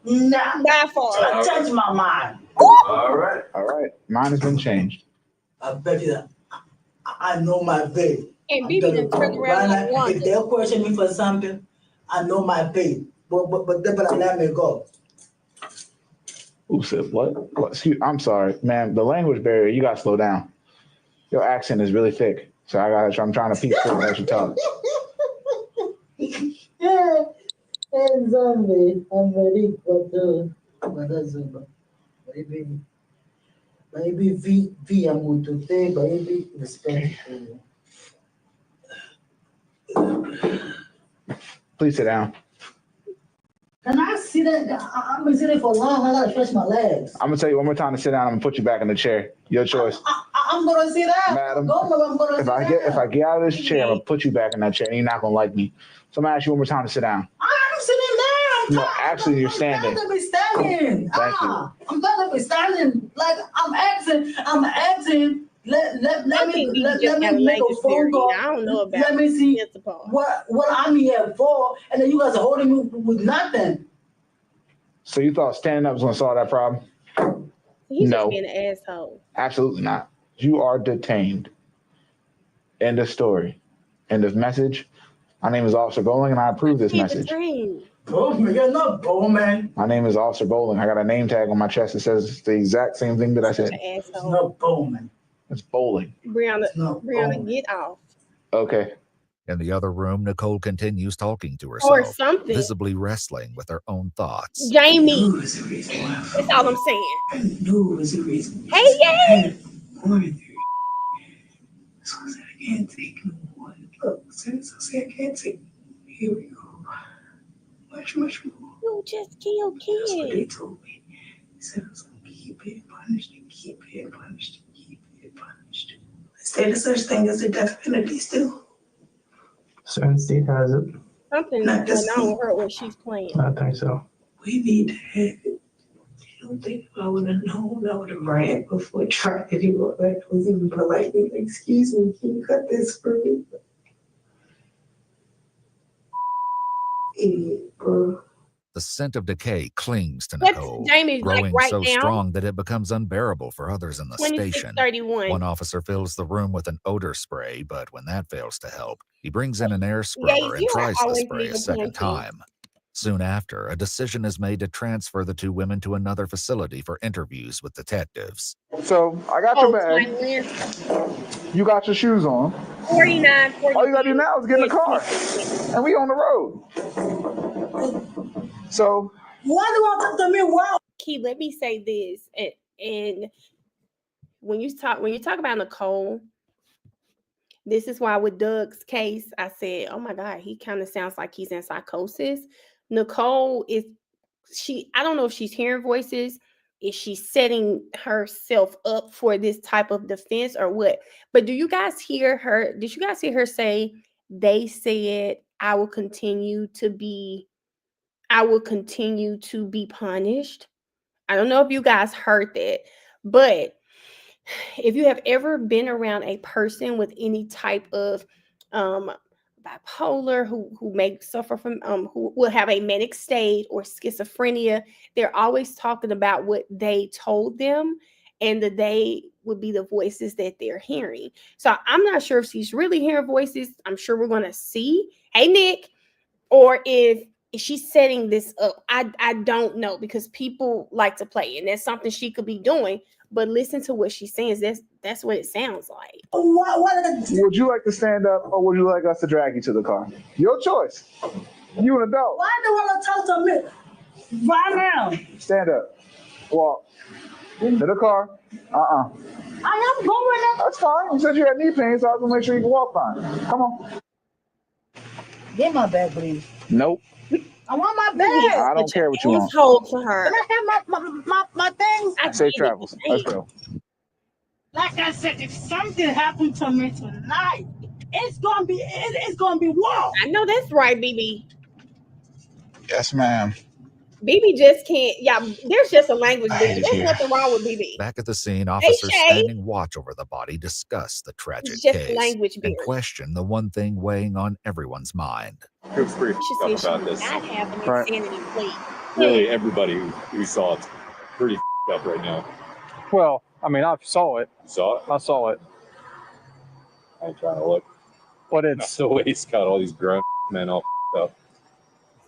S4: Nah.
S1: Not for her.
S4: I changed my mind.
S13: All right.
S7: All right. Mine has been changed.
S4: I bet you that I know my babe.
S1: And BB done turned around like one.
S4: If they'll question me for something, I know my babe. But they better let me go.
S7: Who said what? Excuse, I'm sorry, man. The language barrier, you gotta slow down. Your accent is really thick, so I'm trying to piece through as you talk.
S4: Yeah, exactly. I'm ready for the maybe V I'm going to say, baby, respect.
S7: Please sit down.
S4: Can I sit that? I've been sitting for long. I gotta stretch my legs.
S7: I'm gonna tell you one more time to sit down. I'm gonna put you back in the chair. Your choice.
S4: I'm gonna sit down.
S7: Madam,
S4: I'm gonna
S7: if I get out of this chair, I'm gonna put you back in that chair, and you're not gonna like me. So I'm gonna ask you one more time to sit down.
S4: I'm sitting down.
S7: No, actually, you're standing.
S4: I'm glad to be standing.
S7: Thank you.
S4: I'm glad to be standing. Like I'm asking. Let me make a phone call.
S1: I don't know about.
S4: Let me see what I'm here for, and then you guys are holding me with nothing.
S7: So you thought standing up was gonna solve that problem?
S1: He's
S7: No.
S1: just being an asshole.
S7: Absolutely not. You are detained. End of story. End of message. My name is Officer Bowling, and I approve this message.
S4: Bowman, you're not Bowman.
S7: My name is Officer Bowling. I got a name tag on my chest that says the exact same thing that I said.
S4: It's not Bowman.
S7: It's Bowling.
S1: Brianna, get off.
S7: Okay.
S3: In the other room, Nicole continues talking to
S1: Or
S3: herself,
S1: something.
S3: visibly wrestling with her own thoughts.
S1: Jamie. That's all I'm saying.
S4: No, it's the reason.
S1: Hey, yeah.
S4: I can't take no more.
S5: Look, since I say I can't take, here we go. Much more.
S1: You just kill kids.
S5: That's what they told me. They said I was going to keep it punished and keep it punished and keep it punished. Is there such thing as a death penalty still?
S8: Certain state has it.
S1: Something's
S5: Not
S1: going
S5: this
S1: on
S5: one.
S1: with her when she's playing.
S8: I think so.
S5: We need to have it. I don't think if I would have known, I would have ran before I tried to do all that. I was even politely like, excuse me, can you cut this for me? Idiot, bro.
S3: The scent of decay clings to
S1: What's
S3: Nicole,
S1: Jamie's like
S3: growing
S1: right
S3: so
S1: now?
S3: strong that it becomes unbearable for others in the station.
S1: 26:31.
S3: One officer fills the room with an odor spray, but when that fails to help, he brings in an air
S1: Yeah,
S3: scrubber and
S1: you are
S3: tries the
S1: always
S3: spray a
S1: leaving
S3: second
S1: plenty.
S3: time. Soon after, a decision is made to transfer the two women to another facility for interviews with detectives.
S7: So I got your bag. You got your shoes on.
S1: 49, 40.
S7: All you gotta do now is get in the car, and we on the road. So
S4: why do I talk to me? Wow.
S1: Key, let me say this, and when you talk about Nicole, this is why with Doug's case, I said, oh my God, he kind of sounds like he's in psychosis. Nicole I don't know if she's hearing voices, is she setting herself up for this type of defense or what? But did you guys hear her say, they said, I will continue to be punished? I don't know if you guys heard that, but if you have ever been around a person with any type of bipolar who may suffer from who will have a manic state or schizophrenia, they're always talking about what they told them, and the they would be the voices that they're hearing. So I'm not sure if she's really hearing voices. I'm sure we're gonna see. Hey Nick, or if she's setting this up. I don't know, because people like to play, and that's something she could be doing. But listen to what she's saying. That's what it sounds like.
S7: would you like to stand up, or would you like us to drag you to the car? Your choice. You an adult.
S4: Why do you want to talk to me? Right now.
S7: Stand up. Walk. To the car.
S4: I am going.
S7: That's fine. You said you had knee pain, so I was gonna make sure you can walk fine. Come on.
S4: Get my bag, please.
S7: Nope.
S4: I want my bag.
S7: I don't care what you want.
S1: Hold for her.
S4: Can I have my things?
S7: Safe travels. Let's go.
S4: Like I said, if something happened to me tonight, it's gonna be war.
S1: I know that's right, BB.
S7: Yes, ma'am.
S1: BB just can't. Yeah, there's just a language barrier. There's nothing wrong with BB.
S3: Back at the scene, officers standing watch over the body discuss the tragic case and question the one thing weighing on everyone's mind.
S14: Who's pretty f***ed up about this?
S1: Not have an insanity plea.
S14: Really, everybody who saw it's pretty f***ed up right now.
S11: Well, I mean, I saw it.
S14: You saw it?
S11: I saw it.
S14: I ain't trying to look.
S11: But it's
S14: the way he's got all these grown men all f***ed up.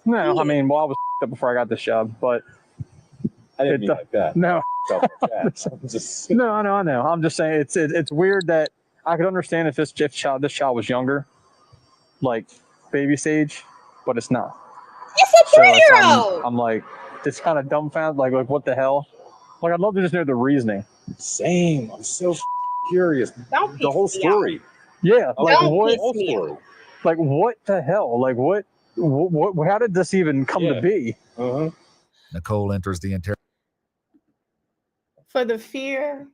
S11: No, I mean, well, I was f***ed up before I got this job, but
S14: I didn't mean like that.
S11: No.
S14: Just...
S11: No, I know. I'm just saying it's weird that I could understand if this child was younger, like baby stage, but it's not.
S1: It's a 3-year-old.
S11: I'm like, it's kind of dumbfounded. Like what the hell? Like, I'd love to just know the reasoning.
S14: Same. I'm so curious. The whole story.
S11: Yeah. Like
S14: Don't
S11: what?
S14: whole story.
S11: Like what the hell? Like what? How did this even come to be?
S3: Nicole enters the interrogation.
S1: For the fear,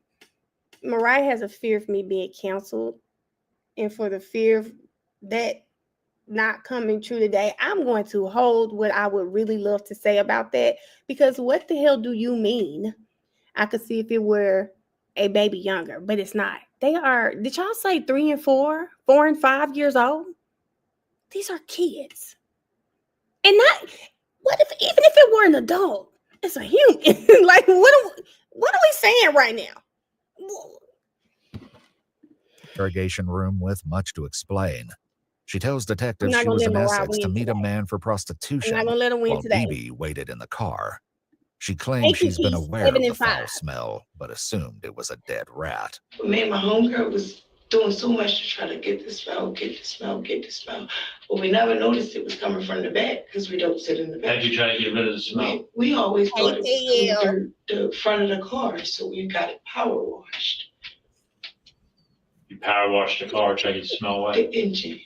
S1: Mariah has a fear of me being canceled, and for the fear of that not coming true today, I'm going to hold what I would really love to say about that, because what the hell do you mean? I could see if it were a baby younger, but it's not. They are, did y'all say 3 and 4 and 5 years old? These are kids. And not, even if it were an adult, it's a human. Like, what are we saying right now?
S3: Interrogation room with much to explain. She tells detectives
S1: I'm
S3: she
S1: not
S3: was in
S1: gonna let Mariah
S3: Essex to
S1: win
S3: meet a
S1: today.
S3: man for prostitution,
S1: I'm not gonna let him win
S3: while
S1: today.
S3: BB waited in the car. She claims
S1: Thank you,
S3: she's been
S1: Keith.
S3: aware of
S1: 7
S3: the
S1: and
S3: foul
S1: 5.
S3: smell, but assumed it was a dead rat.
S5: Me and my homegirl was doing so much to try to get the smell. But we never noticed it was coming from the back, because we don't sit in the back.
S13: How'd you try to get rid of the smell?
S5: We always thought it was coming through the front of the car, so we got it power washed.
S13: You power washed the car, try to get the smell away?
S5: The engine.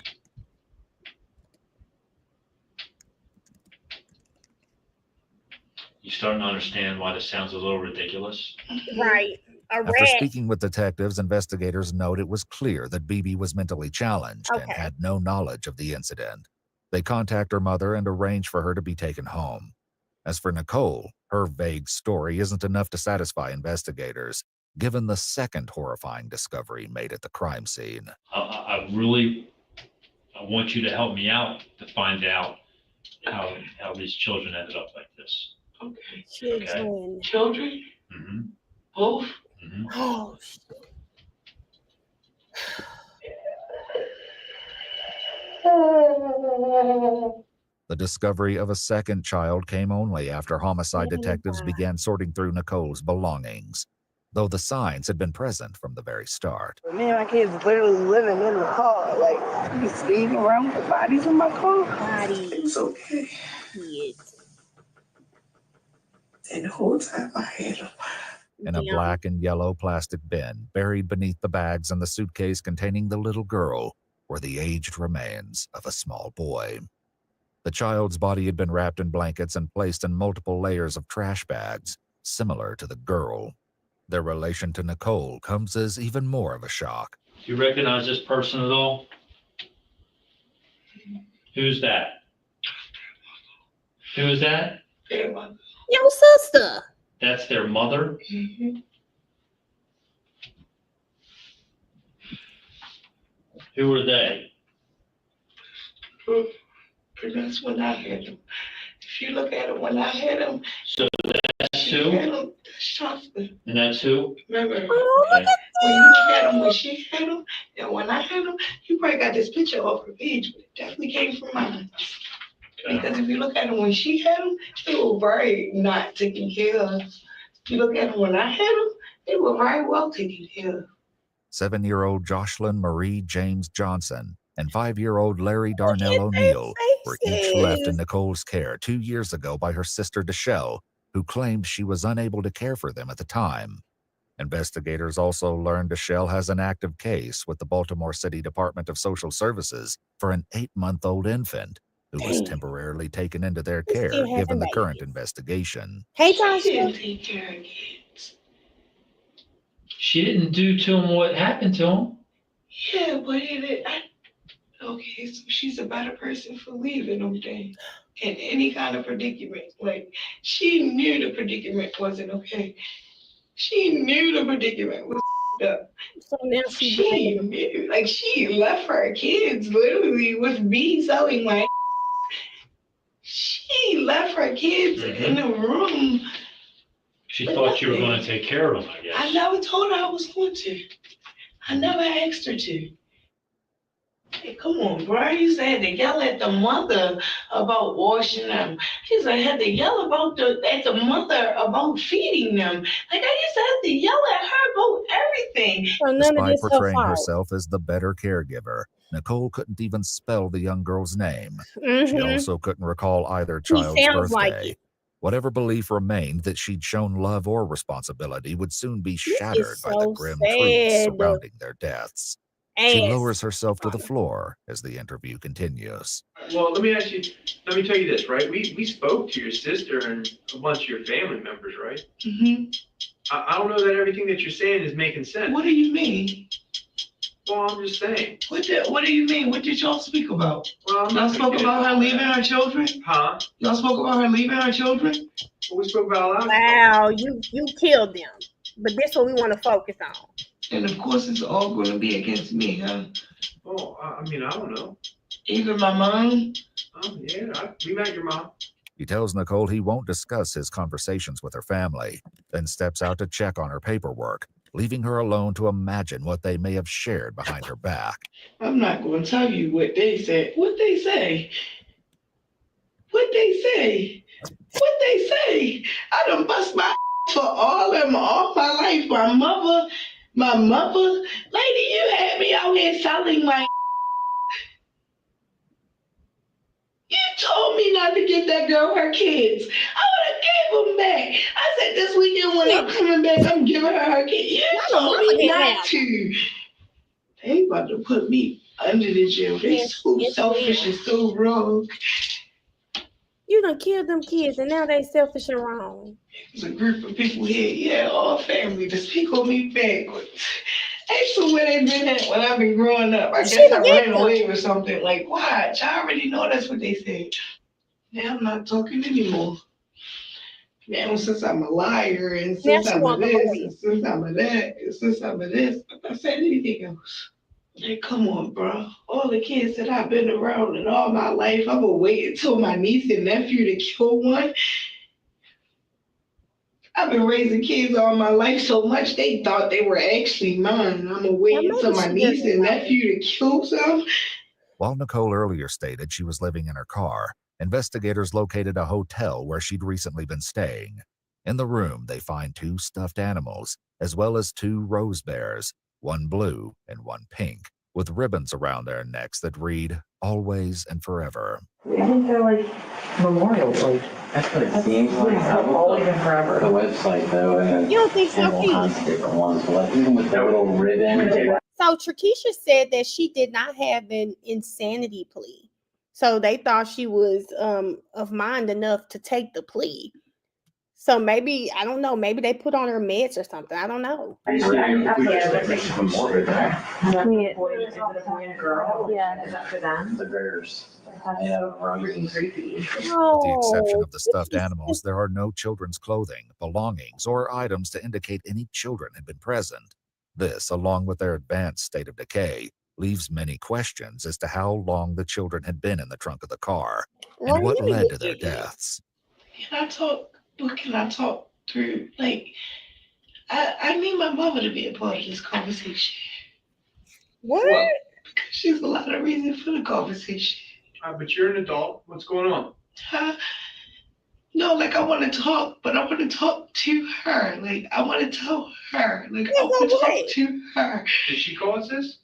S15: You starting to understand why this sounds a little ridiculous?
S1: Right.
S3: After speaking with detectives, investigators note it was clear that BB was mentally challenged and had no knowledge of the incident. They contact her mother and arrange for her to be taken home. As for Nicole, her vague story isn't enough to satisfy investigators, given the second horrifying discovery made at the crime scene.
S15: I want you to help me out to find out how these children ended up like this.
S1: Okay. Children.
S5: Children?
S15: Mm-hmm.
S5: Both?
S15: Mm-hmm.
S1: Oh,
S3: The discovery of a second child came only after homicide detectives began sorting through Nicole's belongings, though the signs had been present from the very start.
S5: Me and my kids literally living in the car, like we speeding around with the bodies in my car. It's okay.
S1: Kids.
S5: And the whole time I had them.
S3: In a black and yellow plastic bin, buried beneath the bags and the suitcase containing the little girl, were the aged remains of a small boy. The child's body had been wrapped in blankets and placed in multiple layers of trash bags, similar to the girl. Their relation to Nicole comes as even more of a shock.
S15: Do you recognize this person at all? Who's that? Who is that?
S1: Your sister.
S15: That's their mother?
S5: Mm-hmm.
S15: Who are they?
S5: That's when I had them. If you look at them when I had them.
S15: So that's who?
S5: That's Shasta.
S15: And that's who?
S5: Remember?
S15: Okay.
S5: When you look at them when she had them and when I had them, you probably got this picture off her page, but it definitely came from mine. Okay. Because if you look at them when she had them, they were very not taken care of. If you look at them when I had them, they were very well taken care of.
S3: 7-year-old Jocelyn Marie James Johnson and 5-year-old Larry Darnell O'Neill were each left in Nicole's care 2 years ago by her sister Deshelle, who claimed she was unable to care for them at the time. Investigators also learned Deshelle has an active case with the Baltimore City Department of Social Services for an 8-month-old infant who was temporarily taken into their care given the current investigation.
S1: Hey, Joshua.
S15: She didn't do to him what happened to him.
S5: Yeah, but okay, so she's a better person for leaving them then. In any kind of predicament. Like, she knew the predicament wasn't okay. She knew the predicament was up.
S1: So now
S5: she knew. Like, she left her kids literally with me selling my. She left her kids in the room.
S15: She thought you were going to take care of them, I guess.
S5: I never told her I was going to. I never asked her to. Hey, come on, bro. You used to have to yell at the mother about washing them. You used to have to yell at the mother about feeding them. Like, I used to have to yell at her about everything.
S3: Despite portraying herself as the better caregiver, Nicole couldn't even spell the young girl's name. She also couldn't recall either child's birthday. Whatever belief remained that she'd shown love or responsibility would soon be shattered by the grim truth surrounding their deaths. She lowers herself to the floor as the interview continues.
S13: Well, let me tell you this, right? We spoke to your sister and a bunch of your family members, right?
S5: Mm-hmm.
S13: I don't know that everything that you're saying is making sense.
S5: What do you mean?
S13: Well, I'm just saying.
S5: What do you mean? What did y'all speak about?
S13: Well,
S5: y'all spoke about her leaving her children?
S13: Huh?
S5: Y'all spoke about her leaving her children?
S13: Well, we spoke about a lot.
S1: Wow, you killed them. But that's what we want to focus on.
S5: And of course, it's all going to be against me, huh?
S13: Oh, I mean, I don't know.
S5: Even my mom?
S13: Oh, yeah, we met your mom.
S3: He tells Nicole he won't discuss his conversations with her family, then steps out to check on her paperwork, leaving her alone to imagine what they may have shared behind her back.
S5: I'm not going to tell you what they said. What they say? What they say? What they say? I done bust my for all my life. My mother. Lady, you had me out here selling my. You told me not to get that girl her kids. I would have gave them back. I said this weekend when I'm coming back, I'm giving her her kids. You told me not to. They about to put me under the jail. They so selfish and so wrong.
S1: You done killed them kids, and now they selfish and wrong.
S5: There's a group of people here, yeah, all family, to speak on me backwards. Actually, where they been at when I've been growing up. I guess I ran away with something. Like, watch, I already know that's what they said. Now I'm not talking anymore. Now, since I'm a liar, and since I'm a this, and since I'm a that, and since I'm a this, I'm not saying anything else. Like, come on, bro. All the kids that I've been around in all my life, I'm gonna wait until my niece and nephew to kill one. I've been raising kids all my life so much they thought they were actually mine. I'm gonna wait until my niece and nephew to kill some.
S3: While Nicole earlier stated she was living in her car, investigators located a hotel where she'd recently been staying. In the room, they find 2 stuffed animals, as well as 2 rose bears, one blue and one pink, with ribbons around their necks that read, "Always and Forever."
S16: I think they're like memorials, like that's what it seems like. Always and forever. The website though, and
S1: you don't think so,
S16: different ones, but even with that little ribbon.
S1: So Trakisha said that she did not have an insanity plea, so they thought she was of mind enough to take the plea. So maybe, I don't know, maybe they put on her meds or something. I don't know.
S12: Yeah.
S16: The bears.
S3: With the exception of the stuffed animals, there are no children's clothing, belongings, or items to indicate any children had been present. This, along with their advanced state of decay, leaves many questions as to how long the children had been in the trunk of the car and what led to their deaths.
S5: Can I talk? What can I talk through? Like, I need my mother to be a part of this conversation.
S1: What?
S5: Well, because she's a lot of reason for the conversation.
S13: But you're an adult. What's going on?
S5: No, like I want to talk, but I want to talk to her. Like I want to tell her. Like I want to talk to her.
S13: Did she cause this?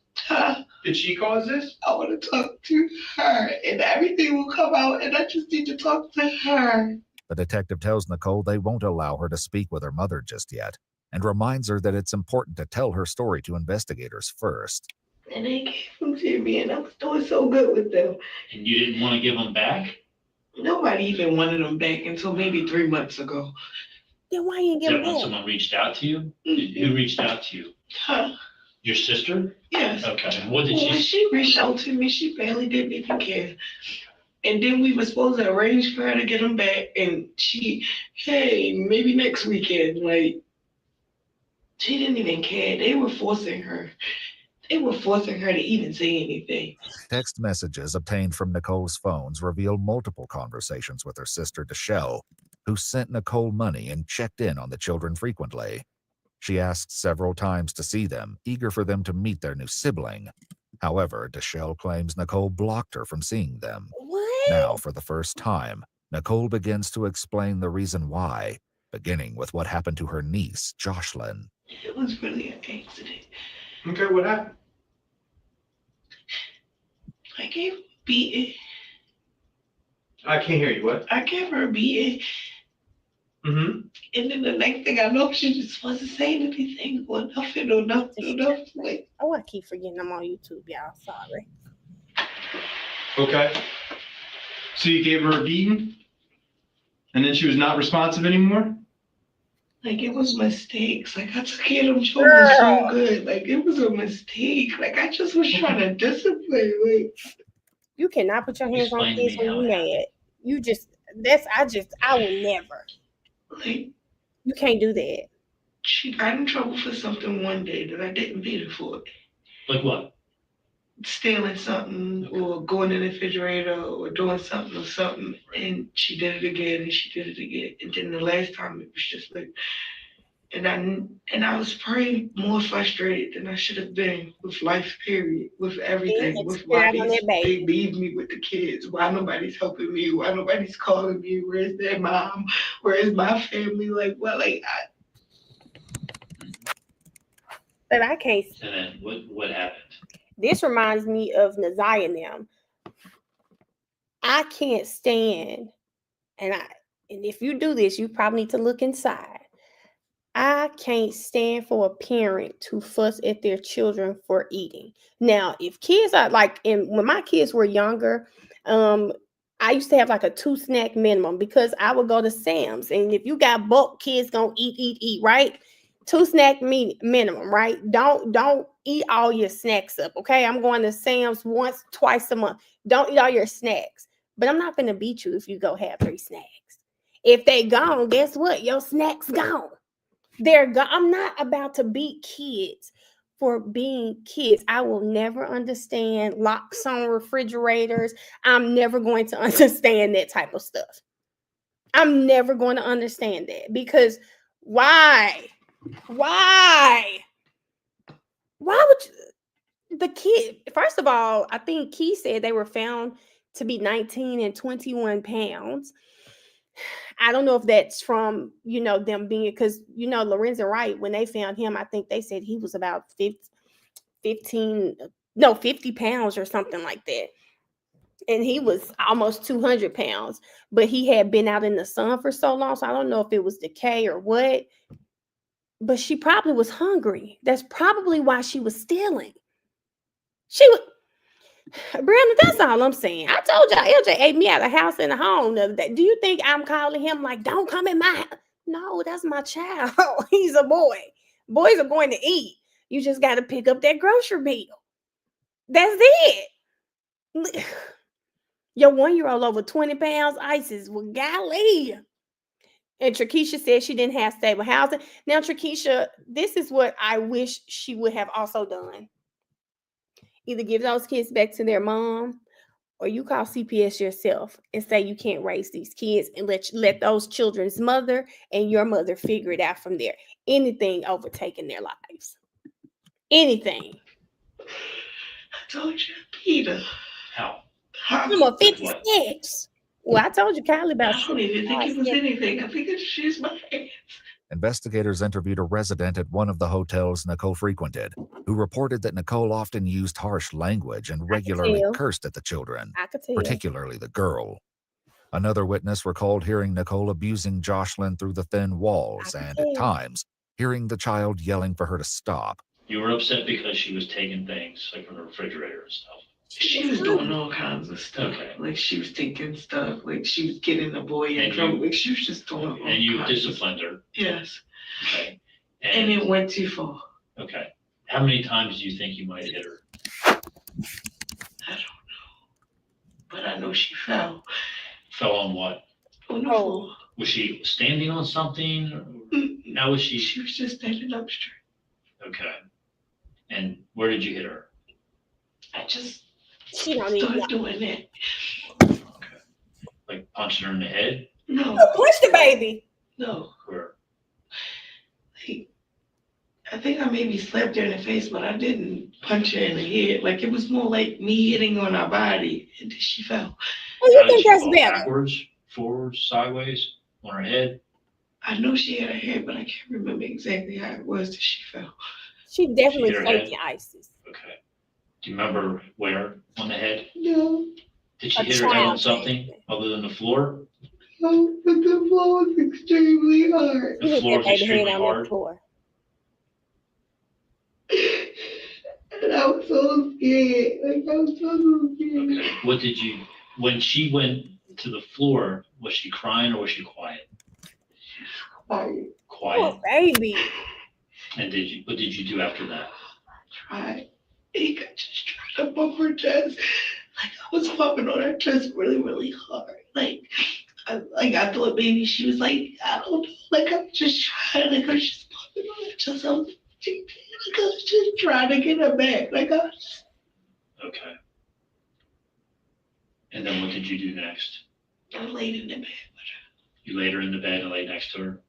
S13: Did she cause this?
S5: I want to talk to her, and everything will come out, and I just need to talk to her.
S3: The detective tells Nicole they won't allow her to speak with her mother just yet, and reminds her that it's important to tell her story to investigators first.
S5: And they gave them to me, and I was doing so good with them.
S15: And you didn't want to give them back?
S5: Nobody even wanted them back until maybe 3 months ago.
S1: Then why you give them
S15: when
S1: back?
S15: Someone reached out to you? Who reached out to you? Your sister?
S5: Yes.
S15: Okay. What did
S5: When she reached out to me, she barely didn't even care. And then we were supposed to arrange for her to get them back, and hey, maybe next weekend. Like, she didn't even care. They were forcing her. They were forcing her to even say anything.
S3: Text messages obtained from Nicole's phones reveal multiple conversations with her sister, Deshelle, who sent Nicole money and checked in on the children frequently. She asked several times to see them, eager for them to meet their new sibling. However, Deshelle claims Nicole blocked her from seeing them.
S1: What?
S3: Now, for the first time, Nicole begins to explain the reason why, beginning with what happened to her niece, Jocelyn.
S5: It was really an accident.
S13: Okay, what happened?
S5: I gave her a beating.
S13: I can't hear you. What?
S5: I gave her a beating.
S13: Mm-hmm.
S5: And then the next thing I know, she just wasn't saying anything or nothing or nothing. Like,
S1: oh, I keep forgetting I'm on YouTube, y'all. Sorry.
S13: Okay. So you gave her a beating? And then she was not responsive anymore?
S5: Like, it was mistakes. Like, I took care of them children so good. Like, it was a mistake. Like, I just was trying to discipline. Like,
S1: you cannot put your hands on kids when you're mad. I will never.
S5: Like,
S1: you can't do that.
S5: She got in trouble for something one day that I didn't beat her for.
S15: Like what?
S5: Stealing something or going in the refrigerator or doing something. And she did it again and she did it again. And then the last time it was just like, and I was probably more frustrated than I should have been with life, period, with everything, with why they leave me with the kids, why nobody's helping me, why nobody's calling me, where's their mom, where's my family, like, well, like,
S1: But I can't.
S15: And then what happened?
S1: This reminds me of Naziah and them. I can't stand, and if you do this, you probably need to look inside. I can't stand for a parent to fuss at their children for eating. Now, if kids are like, when my kids were younger, I used to have like a 2-snack minimum because I would go to Sam's, and if you got bulk, kids gonna eat, right? 2-snack minimum, right? Don't eat all your snacks up, okay? I'm going to Sam's once, twice a month. Don't eat all your snacks, but I'm not gonna beat you if you go have 3 snacks. If they gone, guess what? Your snacks gone. They're gone. I'm not about to beat kids for being kids. I will never understand locks on refrigerators. I'm never going to understand that type of stuff. I'm never going to understand that because why? Why would you, the kid? First of all, I think Key said they were found to be 19 and 21 pounds. I don't know if that's from, them being, because, Lorenzo Wright, when they found him, I think they said he was about 50 pounds or something like that. And he was almost 200 pounds, but he had been out in the sun for so long. So I don't know if it was decay or what, but she probably was hungry. That's probably why she was stealing. Brandon, that's all I'm saying. I told y'all LJ ate me out of house and a home the other day. Do you think I'm calling him like, don't come in my house? No, that's my child. He's a boy. Boys are going to eat. You just got to pick up that grocery bill. That's it. Your 1-year-old over 20 pounds, ISIS. Well, golly. And Trakisha said she didn't have stable housing. Now, Trakisha, this is what I wish she would have also done. Either give those kids back to their mom, or you call CPS yourself and say you can't raise these kids, and let those children's mother and your mother figure it out from there. Anything overtaking their lives. Anything.
S5: I told you, Peter.
S15: How?
S1: I'm a 56. Well, I told you, Kylie, about.
S5: I don't even think it was anything. I think it's she's my aunt.
S3: Investigators interviewed a resident at one of the hotels Nicole frequented, who reported that Nicole often used harsh language and regularly cursed at the children, particularly the girl. Another witness recalled hearing Nicole abusing Jocelyn through the thin walls and, at times, hearing the child yelling for her to stop.
S15: You were upset because she was taking things like from the refrigerator and stuff.
S5: She was doing all kinds of stuff. Okay. Like she was thinking stuff. Like she was getting the boy in trouble. Like she was just doing all kinds.
S15: And you disciplined her.
S5: Yes.
S15: Okay.
S5: And it went too far.
S15: Okay. How many times do you think you might have hit her?
S5: I don't know. But I know she fell.
S15: Fell on what?
S5: On the floor.
S15: Was she standing on something? How was she?
S5: She was just standing up straight.
S15: Okay. And where did you hit her?
S5: I just started doing that.
S15: Okay. Like punching her in the head?
S5: No.
S1: Push the baby.
S5: No.
S15: Where?
S5: Like, I think I maybe slapped her in the face, but I didn't punch her in the head. Like it was more like me hitting on her body, and then she fell.
S1: Oh, you think that's better?
S15: Backwards, forwards, sideways, on her head?
S5: I know she had a head, but I can't remember exactly how it was that she fell.
S1: She definitely faked ISIS.
S15: Okay. Do you remember where on the head?
S5: No.
S15: Did she hit her head on something other than the floor?
S5: No, but the floor was extremely hard.
S15: The floor was extremely hard.
S5: And I was so scared. Like I was so scared.
S15: Okay. What did you, when she went to the floor, was she crying or was she quiet?
S5: She was quiet.
S15: Quiet.
S1: Oh, baby.
S15: And what did you do after that?
S5: I tried. He just tried to bump her chest. Like I was bumping on her chest really, really hard. Like I thought maybe she was like, I don't know. Like I was just trying. Like I was just bumping on her chest. I was just trying to get her back. Like I was just...
S15: Okay. And then what did you do next?
S5: I laid in the bed with her.
S15: You laid her in the bed and laid next to her?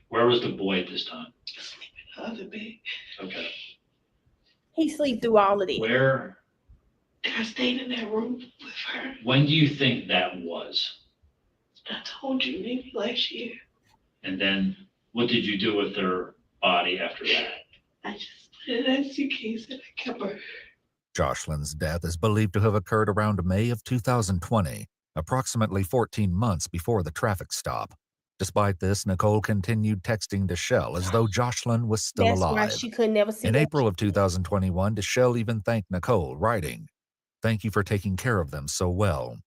S15: Where was the boy at this time?
S5: Sleeping in the other bed.
S15: Okay.
S1: He sleep through all of this.
S15: Where?
S5: I stayed in that room with her.
S15: When do you think that was?
S5: I told you, maybe last year.
S15: And then what did you do with her body after that?
S5: I just put it in a suitcase and I kept her.
S3: Jocelyn's death is believed to have occurred around May of 2020, approximately 14 months before the traffic stop. Despite this, Nicole continued texting Deshelle as though Jocelyn was still alive.
S1: That's why she could never see
S3: In
S1: that.
S3: April of 2021, Deshelle even thanked Nicole, writing, "Thank you for taking care of them so well."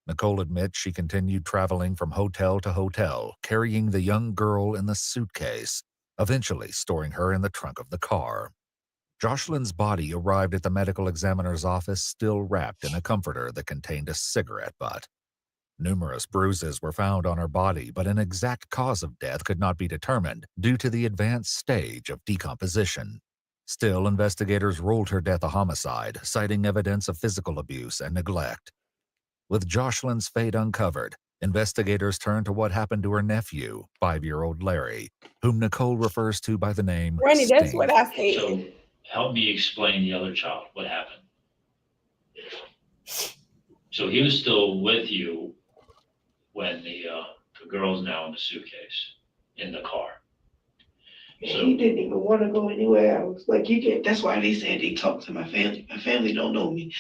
S3: Nicole admits she continued traveling from hotel to hotel, carrying the young girl in the suitcase, eventually storing her in the trunk of the car. Jocelyn's body arrived at the medical examiner's office still wrapped in a comforter that contained a cigarette butt. Numerous bruises were found on her body, but an exact cause of death could not be determined due to the advanced stage of decomposition. Still, investigators ruled her death a homicide, citing evidence of physical abuse and neglect. With Jocelyn's fate uncovered, investigators turned to what happened to her nephew, 5-year-old Larry, whom Nicole refers to by the name
S1: Randy, that's
S3: Sting.
S1: what I said.
S15: So help me explain the other child. What happened? So he was still with you when the girl's now in the suitcase in the car.
S5: So, he didn't even want to go anywhere else. Like you get, that's why they said they talk to my family. My family don't know me.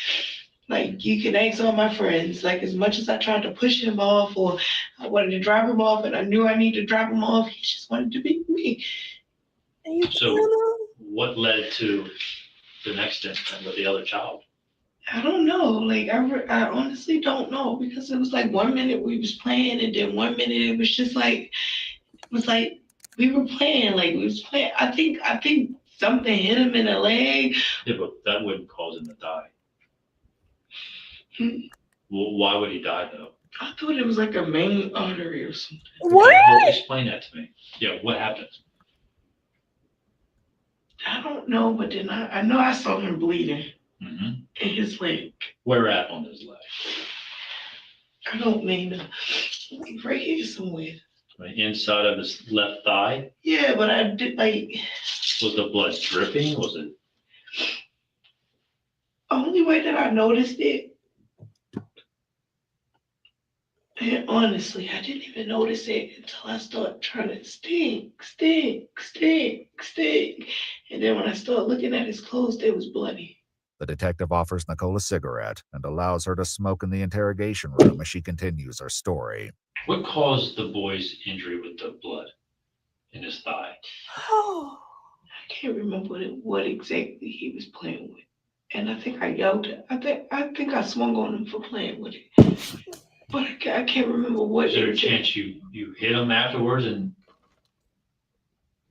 S5: Like you can ask all my friends. Like as much as I tried to push him off, or I wanted to drop him off, and I knew I needed to drop him off, he just wanted to be with me.
S15: So what led to the next incident with the other child?
S5: I don't know. Like I honestly don't know, because it was like 1 minute we was playing, and then 1 minute it was just like we were playing. Like we was playing. I think something hit him in the leg.
S15: Yeah, but that wouldn't cause him to die. Well, why would he die though?
S5: I thought it was like a main artery or something.
S1: What?
S15: Well, explain that to me. Yeah, what happened?
S5: I don't know, but then I know I saw him bleeding in his leg.
S15: Where at on his leg?
S5: I don't mean to. Like right here somewhere.
S15: Right inside of his left thigh?
S5: Yeah, but I did like.
S15: Was the blood dripping? Was it?
S5: Only way that I noticed it. And honestly, I didn't even notice it until I started trying to stink. And then when I started looking at his clothes, they was bloody.
S3: The detective offers Nicole a cigarette and allows her to smoke in the interrogation room as she continues her story.
S15: What caused the boy's injury with the blood in his thigh?
S5: Oh, I can't remember what exactly he was playing with. And I think I yelled it. I think I swung on him for playing with it. But I can't remember what.
S15: Is there a chance you hit him afterwards? And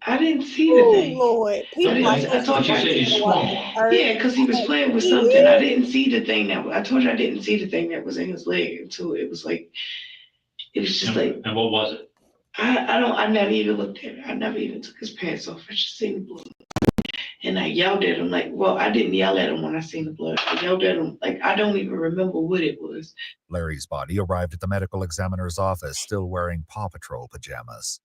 S5: I didn't see the thing.
S1: Lord.
S5: I told you I said you swung. Yeah, because he was playing with something. I didn't see the thing I told you I didn't see the thing that was in his leg until it was like, it was just like.
S15: And what was it?
S5: I never even looked at it. I never even took his pants off. I just seen the blood. And I yelled at him like, well, I didn't yell at him when I seen the blood. I yelled at him like, I don't even remember what it was.
S3: Larry's body arrived at the medical examiner's office still wearing Paw Patrol pajamas.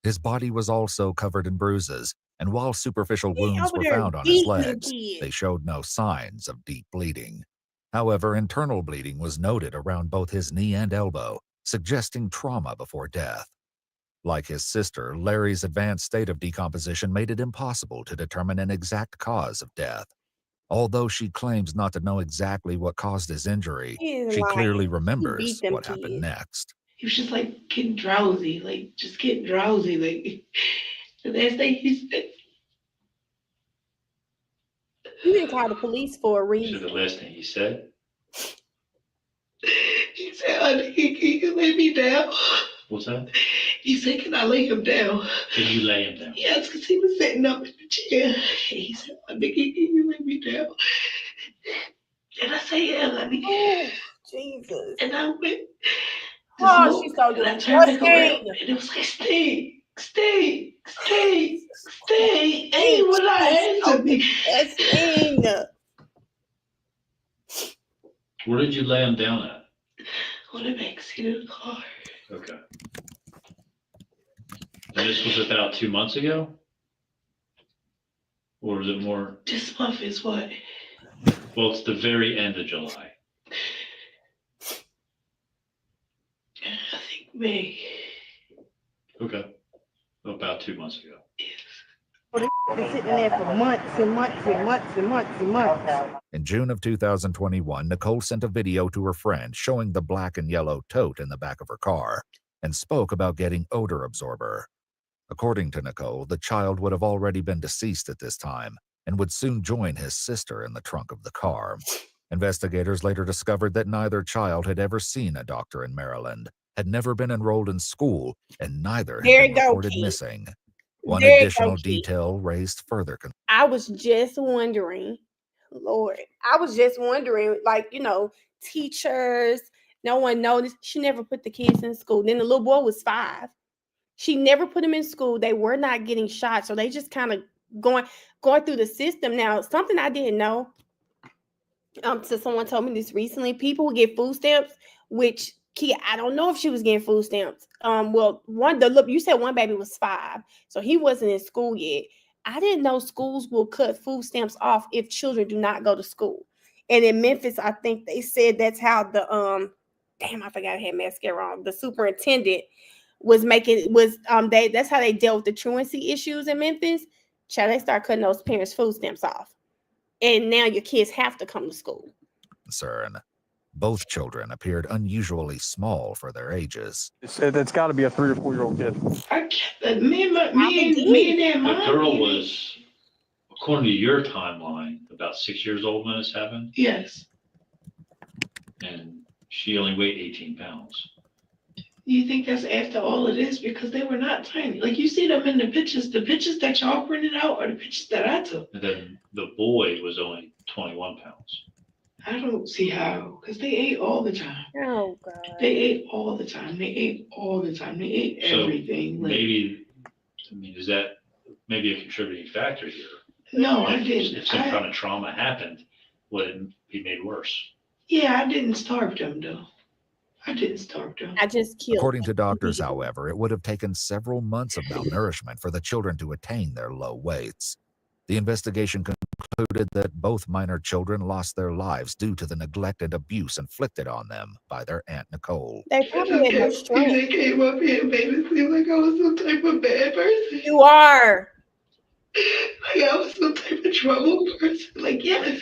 S3: His body was also covered in bruises, and while superficial wounds were found on his legs, they showed no signs of deep bleeding. However, internal bleeding was noted around both his knee and elbow, suggesting trauma before death. Like his sister, Larry's advanced state of decomposition made it impossible to determine an exact cause of death. Although she claims not to know exactly what caused his injury, she clearly remembers what happened next.
S5: He was just like getting drowsy, like just getting drowsy. Like the last thing he said.
S1: You didn't call the police for a reason.
S15: So the last thing he said?
S5: He said, honey, can you lay me down?
S15: What's that?
S5: He said, can I lay him down?
S15: Can you lay him down?
S5: Yes, because he was sitting up in the chair. He said, honey, can you lay me down? And I said, yeah, honey.
S1: Oh, Jesus.
S5: And I went.
S1: Oh, she's so
S5: good. And I turned back around, and it was like, stay. Hey, what I answered me.
S1: Sting.
S15: Where did you lay him down at?
S5: On the back seat of the car.
S15: Okay. And this was about 2 months ago? Or was it more?
S5: This month is what?
S15: Well, it's the very end of July.
S5: I think May.
S15: Okay. About 2 months ago.
S8: Been sitting there for months and months and months and months and months.
S3: In June of 2021, Nicole sent a video to her friend showing the black and yellow tote in the back of her car and spoke about getting odor absorber. According to Nicole, the child would have already been deceased at this time and would soon join his sister in the trunk of the car. Investigators later discovered that neither child had ever seen a doctor in Maryland, had never been enrolled in school, and neither had been reported missing. One additional detail raised further concern.
S1: I was just wondering, Lord, like, teachers, no one noticed. She never put the kids in school. Then the little boy was 5. She never put him in school. They were not getting shot. So they just kind of going through the system. Now, something I didn't know, so someone told me this recently, people will get food stamps, which I don't know if she was getting food stamps. Well, you said one baby was 5, so he wasn't in school yet. I didn't know schools will cut food stamps off if children do not go to school. And in Memphis, I think they said that's how the I forgot I had mascara on. The superintendent was that's how they dealt with the truancy issues in Memphis. Child, they start cutting those parents' food stamps off. And now your kids have to come to school.
S3: Both children appeared unusually small for their ages.
S11: It's got to be a 3 or 4 year old kid.
S9: Me and that mom.
S15: The girl was, according to your timeline, about 6 years old when this happened.
S9: Yes.
S15: And she only weighed 18 pounds.
S9: You think that's after all of this? Because they were not tiny. Like, you see them in the pictures that y'all printed out are the pictures that I took.
S15: And then the boy was only 21 pounds.
S9: I don't see how, because they ate all the time.
S1: Oh, God.
S9: They ate all the time. They ate everything.
S15: Maybe, is that maybe a contributing factor here?
S9: No, I didn't.
S15: If some kind of trauma happened, would it be made worse?
S9: Yeah, I didn't starve them, though. I didn't starve them.
S1: I just killed
S3: According to doctors, however, it would have taken several months of malnourishment for the children to attain their low weights. The investigation concluded that both minor children lost their lives due to the neglect and abuse inflicted on them by their Aunt Nicole.
S1: They probably had no strength.
S9: They came up here and made me feel like I was some type of bad person.
S1: You are.
S9: Like I was some type of trouble person. Like, yes,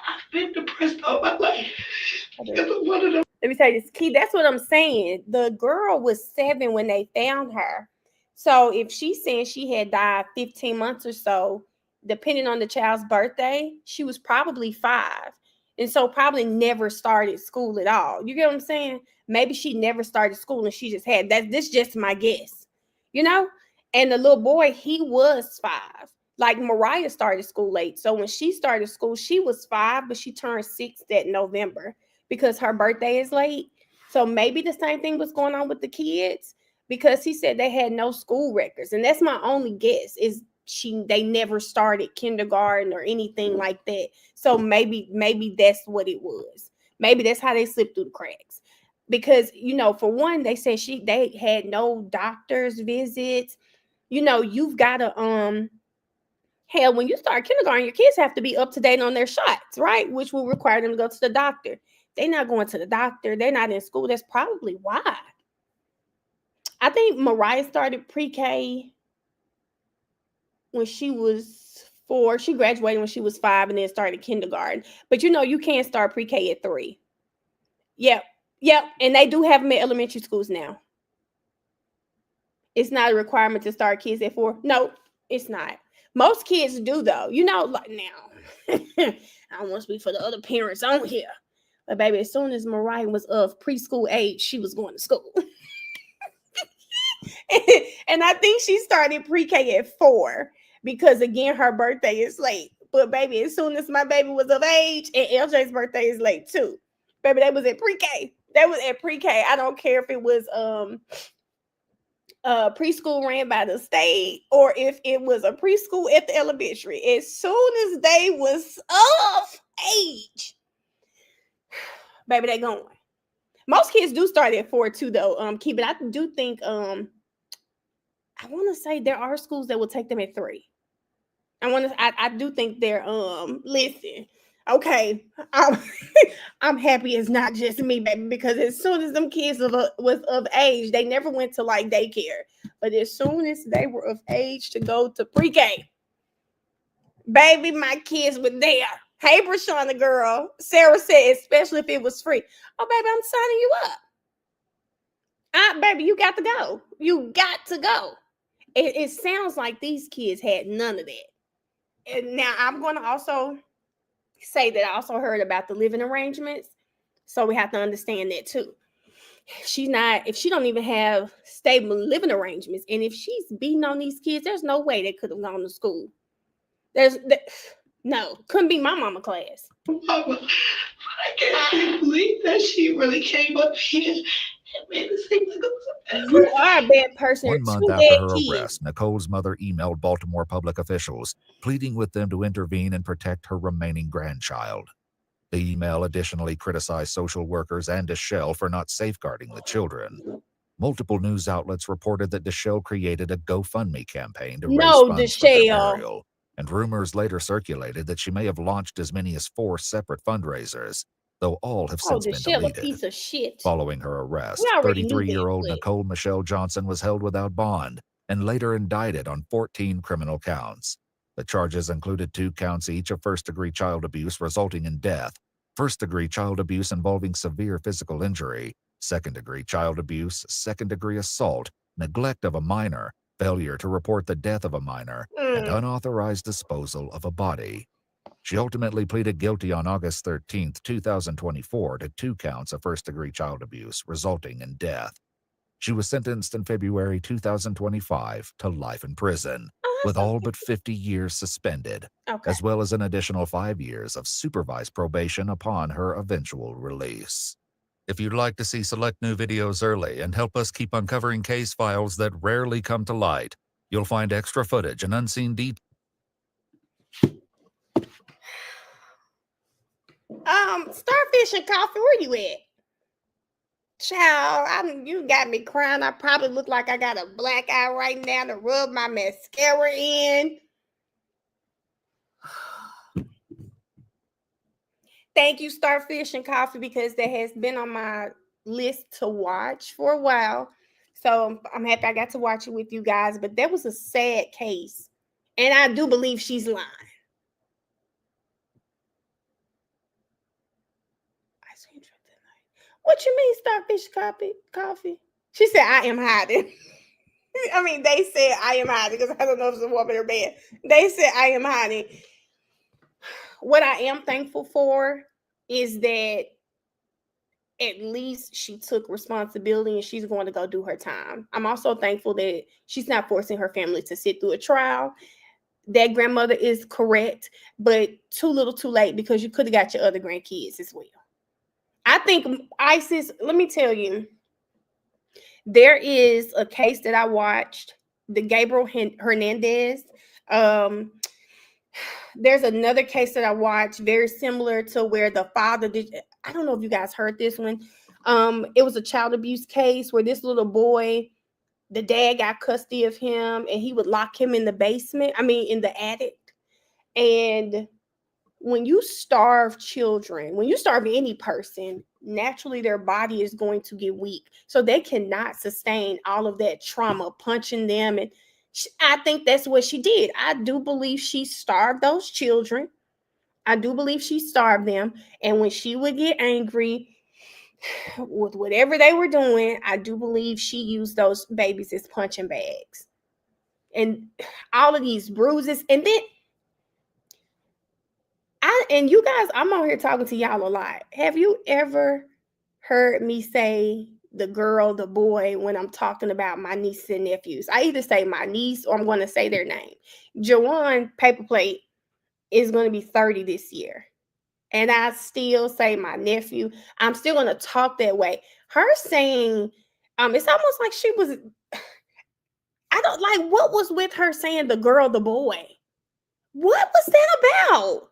S9: I've been depressed all my life. Because of one of them.
S1: Let me tell you this, Key. That's what I'm saying. The girl was 7 when they found her. So if she's saying she had died 15 months or so, depending on the child's birthday, she was probably 5. And so probably never started school at all. You get what I'm saying? Maybe she never started school and she just had that. This is just my guess, And the little boy, he was 5. Like Mariah started school late. So when she started school, she was 5, but she turned 6 that November because her birthday is late. So maybe the same thing was going on with the kids because he said they had no school records. And that's my only guess is they never started kindergarten or anything like that. So maybe that's what it was. Maybe that's how they slipped through the cracks. Because, for one, they said they had no doctor's visits. You've got to, hell, when you start kindergarten, your kids have to be up to date on their shots, right? Which will require them to go to the doctor. They're not going to the doctor. They're not in school. That's probably why. I think Mariah started pre-K when she was 4. She graduated when she was 5 and then started kindergarten. But you can't start pre-K at 3. Yep. And they do have them in elementary schools now. It's not a requirement to start kids at 4. No, it's not. Most kids do though. Like now. I don't want to speak for the other parents on here. But baby, as soon as Mariah was of preschool age, she was going to school. And I think she started pre-K at 4 because again, her birthday is late. But baby, as soon as my baby was of age, and LJ's birthday is late too. Baby, they was at pre-K. I don't care if it was preschool ran by the state or if it was a preschool at the elementary. As soon as they was of age, baby, they going. Most kids do start at 4 too, though. But I do think I want to say there are schools that will take them at 3. I do think they're listen. Okay, I'm happy it's not just me, baby, because as soon as them kids was of age, they never went to like daycare. But as soon as they were of age to go to pre-K, baby, my kids were there. Hey, Brashana girl. Sarah said, especially if it was free. Oh, baby, I'm signing you up. Baby, you got to go. You got to go. It sounds like these kids had none of that. And now I'm going to also say that I also heard about the living arrangements. So we have to understand that too. If she don't even have stable living arrangements, and if she's beating on these kids, there's no way they could have gone to school. No, couldn't be my mama class.
S9: Mama, I can't believe that she really came up here and made it seem like it was a bad
S1: You are a bad person.
S3: 1 month after her arrest, Nicole's mother emailed Baltimore public officials, pleading with them to intervene and protect her remaining grandchild. The email additionally criticized social workers and Deschelle for not safeguarding the children. Multiple news outlets reported that Deschelle created a GoFundMe campaign to raise funds for their burial, and rumors later circulated that she may have launched as many as 4 separate fundraisers, though all have since been deleted.
S1: A piece of shit.
S3: Following her arrest, 33-year-old Nicole Michelle Johnson was held without bond and later indicted on 14 criminal counts. The charges included 2 counts each of first-degree child abuse resulting in death, first-degree child abuse involving severe physical injury, second-degree child abuse, second-degree assault, neglect of a minor, failure to report the death of a minor, and unauthorized disposal of a body. She ultimately pleaded guilty on August 13, 2024 to 2 counts of first-degree child abuse resulting in death. She was sentenced in February 2025 to life in prison, with all but 50 years suspended, as well as an additional 5 years of supervised probation upon her eventual release. If you'd like to see select new videos early and help us keep uncovering case files that rarely come to light, you'll find extra footage and unseen details.
S1: Starfish and Coffee, where you at? Child, you got me crying. I probably look like I got a black eye right now to rub my mascara in. Thank you, Starfish and Coffee, because that has been on my list to watch for a while. So I'm happy I got to watch it with you guys. But that was a sad case. And I do believe she's lying. What you mean, Starfish Coffee? She said, I am hiding. I mean, they said I am hiding because I don't know if it's a woman or man. They said I am hiding. What I am thankful for is that at least she took responsibility and she's going to go do her time. I'm also thankful that she's not forcing her family to sit through a trial. That grandmother is correct, but too little too late, because you could have got your other grandkids as well. I think ISIS, let me tell you, there is a case that I watched, the Gabriel Hernandez. There's another case that I watched very similar to where the father did. I don't know if you guys heard this one. It was a child abuse case where this little boy, the dad got custody of him and he would lock him in the basement. In the attic. And when you starve children, when you starve any person, naturally their body is going to get weak. So they cannot sustain all of that trauma, punching them. And I think that's what she did. I do believe she starved those children. I do believe she starved them. And when she would get angry with whatever they were doing, I do believe she used those babies as punching bags. And all of these bruises. And then and you guys, I'm on here talking to y'all a lot. Have you ever heard me say the girl, the boy, when I'm talking about my nieces and nephews? I either say my niece or I'm going to say their name. Jawan Paperplate is going to be 30 this year. And I still say my nephew. I'm still going to talk that way. Her saying, it's almost like she was, I don't like, what was with her saying the girl, the boy? What was that about?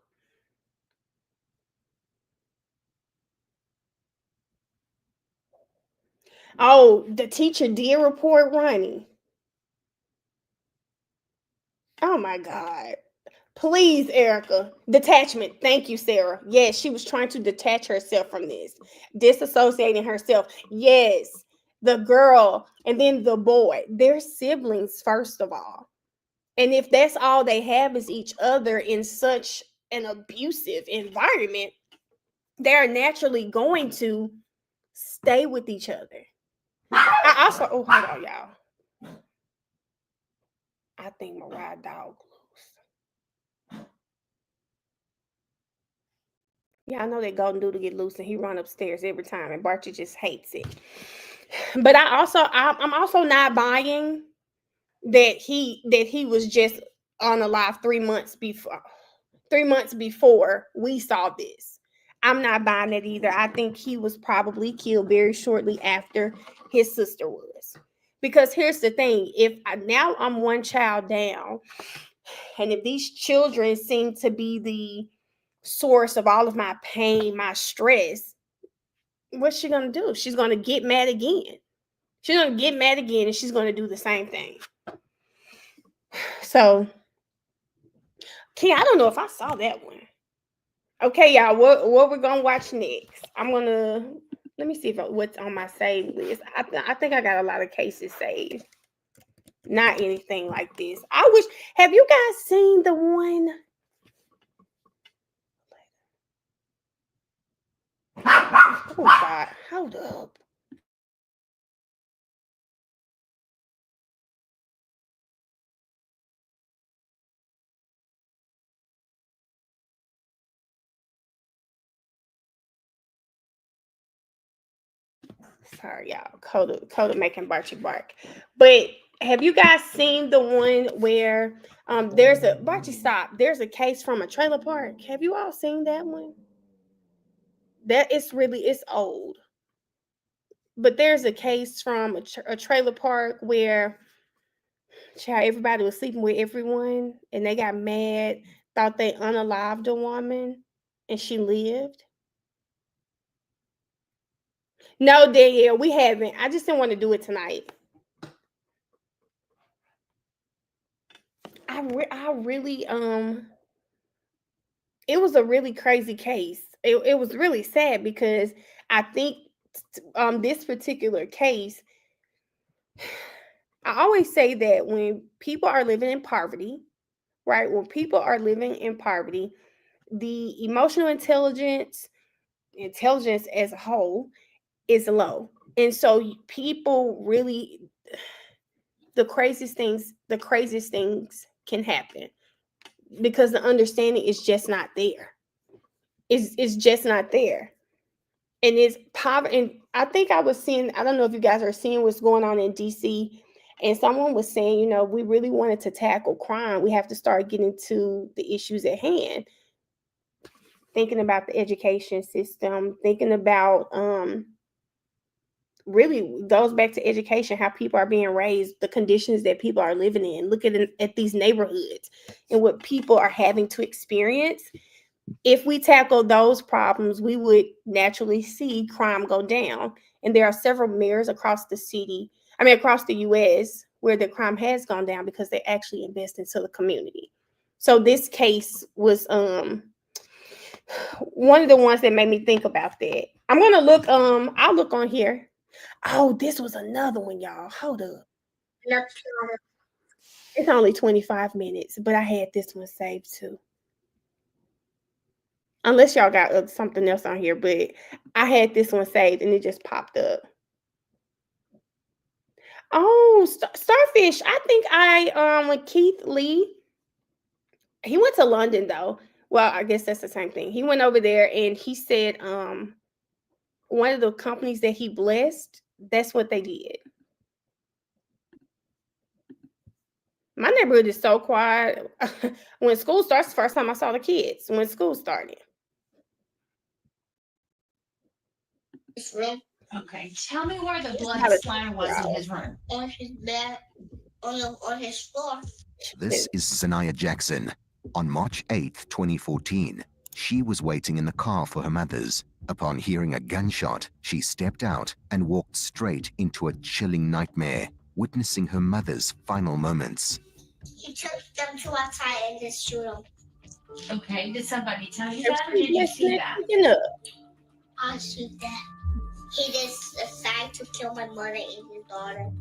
S1: Oh, the teacher did report Ronnie. Oh my God. Please, Erica. Detachment. Thank you, Sarah. Yes, she was trying to detach herself from this. Disassociating herself. Yes. The girl and then the boy. They're siblings, first of all. And if that's all they have is each other in such an abusive environment, they're naturally going to stay with each other. I also, hold on, y'all. I think Mariah dog loose. Yeah, I know that golden doodle get loose and he run upstairs every time, and Barty just hates it. But I'm also not buying that he was just unalive 3 months before. 3 months before we saw this. I'm not buying it either. I think he was probably killed very shortly after his sister was. Because here's the thing, now I'm one child down, and if these children seem to be the source of all of my pain, my stress, what's she gonna do? She's gonna get mad again. She's gonna get mad again, and she's gonna do the same thing. So, I don't know if I saw that one. Okay, y'all, what we're gonna watch next? Let me see what's on my save list. I think I got a lot of cases saved. Not anything like this. Have you guys seen the one? Oh God, hold up. Sorry, y'all. Coda making Barty bark. But have you guys seen the one where there's a Barty stop? There's a case from a trailer park. Have you all seen that one? It's old. But there's a case from a trailer park where everybody was sleeping with everyone, and they got mad, thought they unalived a woman, and she lived. No, Danielle, we haven't. I just didn't want to do it tonight. I really it was a really crazy case. It was really sad because I think this particular case, I always say that when people are living in poverty, right? When people are living in poverty, the emotional intelligence as a whole is low. And so people really, the craziest things can happen because the understanding is just not there. It's just not there. And it's poverty. And I think I don't know if you guys are seeing what's going on in DC. And someone was saying, we really wanted to tackle crime. We have to start getting to the issues at hand. Thinking about the education system, thinking about really goes back to education, how people are being raised, the conditions that people are living in. Look at these neighborhoods and what people are having to experience. If we tackle those problems, we would naturally see crime go down. And there are several mayors across the US where the crime has gone down because they actually invest into the community. So this case was one of the ones that made me think about that. I'm gonna look, I'll look on here. Oh, this was another one, y'all. Hold up. It's only 25 minutes, but I had this one saved too. Unless y'all got something else on here, but I had this one saved and it just popped up. Oh, Starfish. I think with Keith Lee. He went to London though. Well, I guess that's the same thing. He went over there and he said one of the companies that he blessed, that's what they did. My neighborhood is so quiet. When school starts, the first time I saw the kids, when school started.
S17: Okay, tell me where the blood splatter was in his room. On his bed, on his floor.
S18: This is Sanaya Jackson. On March 8th, 2014, she was waiting in the car for her mother's. Upon hearing a gunshot, she stepped out and walked straight into a chilling nightmare, witnessing her mother's final moments.
S17: He took them to outside and just shoot them. Okay, did somebody tell you that, or did you see that? I see that. He just decided to kill my mother and his daughter.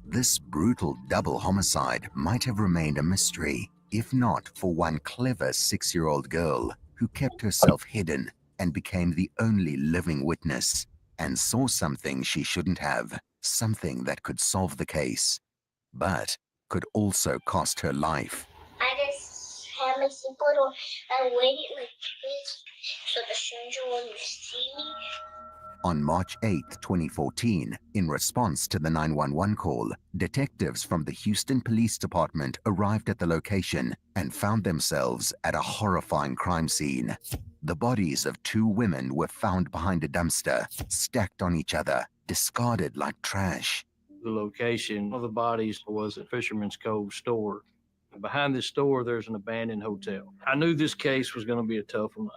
S18: This brutal double homicide might have remained a mystery, if not for one clever 6-year-old girl who kept herself hidden and became the only living witness and saw something she shouldn't have, something that could solve the case, but could also cost her life.
S17: I just had I waited like this so the stranger wouldn't see me.
S18: On March 8, 2014, in response to the 911 call, detectives from the Houston Police Department arrived at the location and found themselves at a horrifying crime scene. The bodies of 2 women were found behind a dumpster, stacked on each other, discarded like trash.
S19: The location of the bodies was at Fisherman's Cove store. Behind this store, there's an abandoned hotel. I knew this case was going to be a tough one.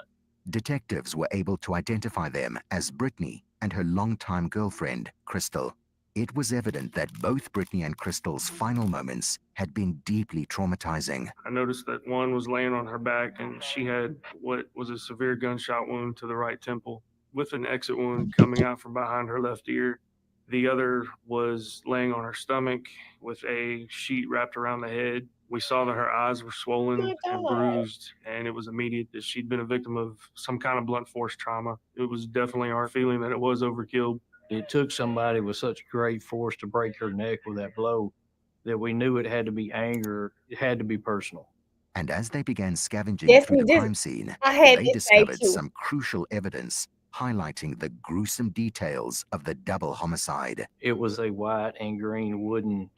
S18: Detectives were able to identify them as Brittany and her longtime girlfriend, Crystal. It was evident that both Brittany and Crystal's final moments had been deeply traumatizing.
S20: I noticed that one was laying on her back and she had what was a severe gunshot wound to the right temple with an exit wound coming out from behind her left ear. The other was laying on her stomach with a sheet wrapped around the head. We saw that her eyes were swollen and bruised, and it was immediate that she'd been a victim of some kind of blunt force trauma. It was definitely our feeling that it was overkill.
S19: It took somebody with such great force to break her neck with that blow that we knew it had to be anger. It had to be personal.
S18: And as they began scavenging through the crime scene, they discovered some crucial evidence highlighting the gruesome details of the double homicide.
S19: It was a white and green wooden,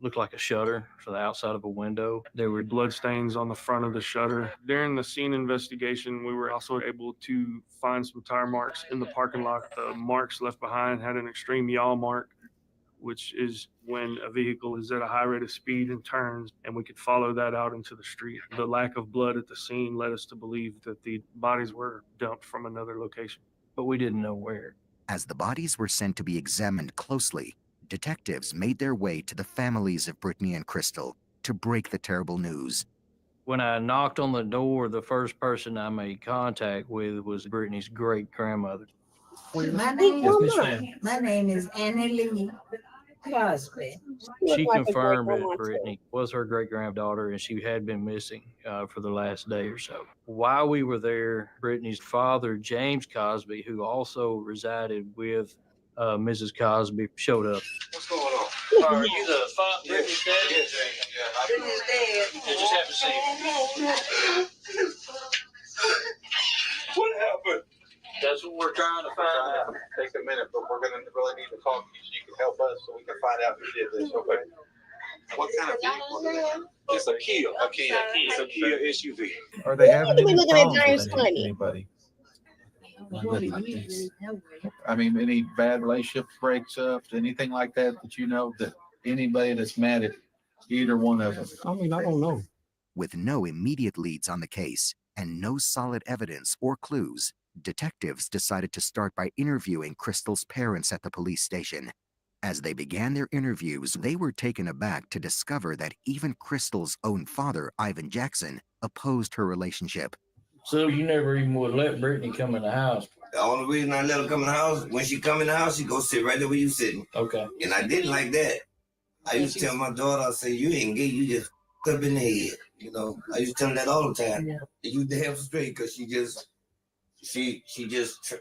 S19: looked like a shutter for the outside of a window.
S20: There were blood stains on the front of the shutter. During the scene investigation, we were also able to find some tire marks in the parking lot. The marks left behind had an extreme yall mark, which is when a vehicle is at a high rate of speed and turns, and we could follow that out into the street. The lack of blood at the scene led us to believe that the bodies were dumped from another location.
S19: But we didn't know where.
S18: As the bodies were sent to be examined closely, detectives made their way to the families of Brittany and Crystal to break the terrible news.
S19: When I knocked on the door, the first person I made contact with was Brittany's great-grandmother.
S21: My name is Annie Lee Cosby.
S19: She confirmed that Brittany was her great-granddaughter, and she had been missing for the last day or so. While we were there, Brittany's father, James Cosby, who also resided with Mrs. Cosby, showed up.
S22: What's going on?
S19: Are you the Brittany's dad?
S22: Yeah.
S21: Brittany's dad.
S19: I just haven't seen him.
S22: What happened?
S19: That's what we're trying to find out.
S22: Take a minute, but we're gonna really need to talk to you so you can help us so we can find out who did this, okay? What kind of vehicle is it? It's a Kia. It's a Kia SUV.
S23: Are they having any
S1: looking at
S23: problems
S1: James
S23: with anybody? I mean, any bad relationship breaks up, anything like that you know that anybody that's mad at either one of them?
S8: I mean, I don't know.
S18: With no immediate leads on the case and no solid evidence or clues, detectives decided to start by interviewing Crystal's parents at the police station. As they began their interviews, they were taken aback to discover that even Crystal's own father, Ivan Jackson, opposed her relationship.
S19: So you never even would let Brittany come in the house?
S24: The only reason I let her come in the house, when she come in the house, she go sit right there where you sitting.
S19: Okay.
S24: And I didn't like that. I used to tell my daughter, I say, you ain't gay, you just clip in the head. You know, I used to tell her that all the time. Yeah. You damn straight, because she just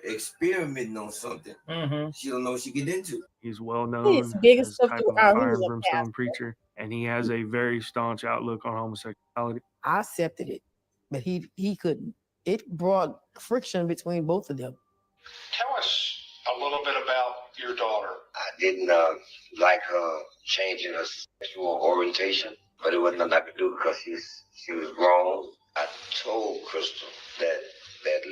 S24: experimenting on something.
S19: Mm-hmm.
S24: She don't know what she get into.
S20: He's well known as a type of fire and brimstone preacher, and he has a very staunch outlook on homosexuality.
S25: I accepted it, but he couldn't. It brought friction between both of them.
S22: Tell us a little bit about your daughter.
S26: I didn't like her changing her sexual orientation, but it wasn't nothing I could do because she was grown. I told Crystal that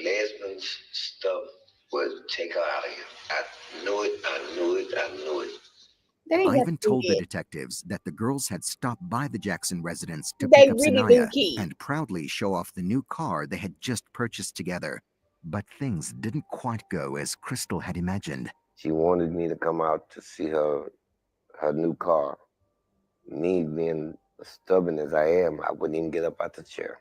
S26: lesbian stuff would take her out of here. I knew it.
S18: Ivan told the detectives that the girls had stopped by the Jackson residence to pick up Sanaya and proudly show off the new car they had just purchased together. But things didn't quite go as Crystal had imagined.
S26: She wanted me to come out to see her new car. Me being as stubborn as I am, I wouldn't even get up out the chair.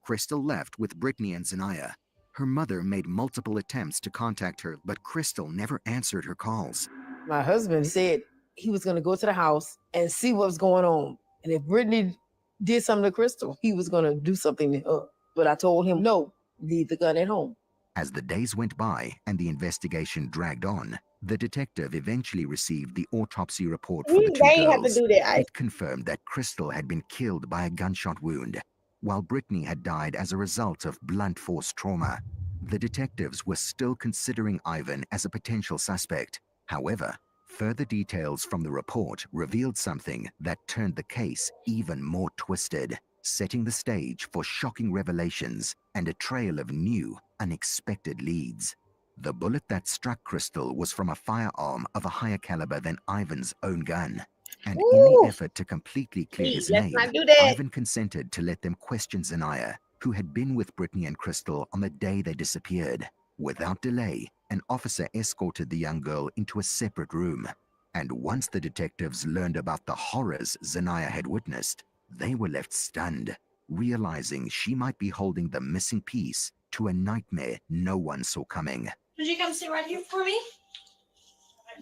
S18: Crystal left with Brittany and Sanaya. Her mother made multiple attempts to contact her, but Crystal never answered her calls.
S25: My husband said he was going to go to the house and see what was going on. And if Brittany did something to Crystal, he was going to do something to her. But I told him, no, leave the gun at home.
S18: As the days went by and the investigation dragged on, the detective eventually received the autopsy report for the two girls. It confirmed that Crystal had been killed by a gunshot wound. While Brittany had died as a result of blunt force trauma, the detectives were still considering Ivan as a potential suspect. However, further details from the report revealed something that turned the case even more twisted, setting the stage for shocking revelations and a trail of new, unexpected leads. The bullet that struck Crystal was from a firearm of a higher caliber than Ivan's own gun. And in the effort to completely clear his name, Ivan consented to let them question Zanaya, who had been with Brittany and Crystal on the day they disappeared. Without delay, an officer escorted the young girl into a separate room. And once the detectives learned about the horrors Zanaya had witnessed, they were left stunned, realizing she might be holding the missing piece to a nightmare no one saw coming.
S2: Would you come sit right here for me?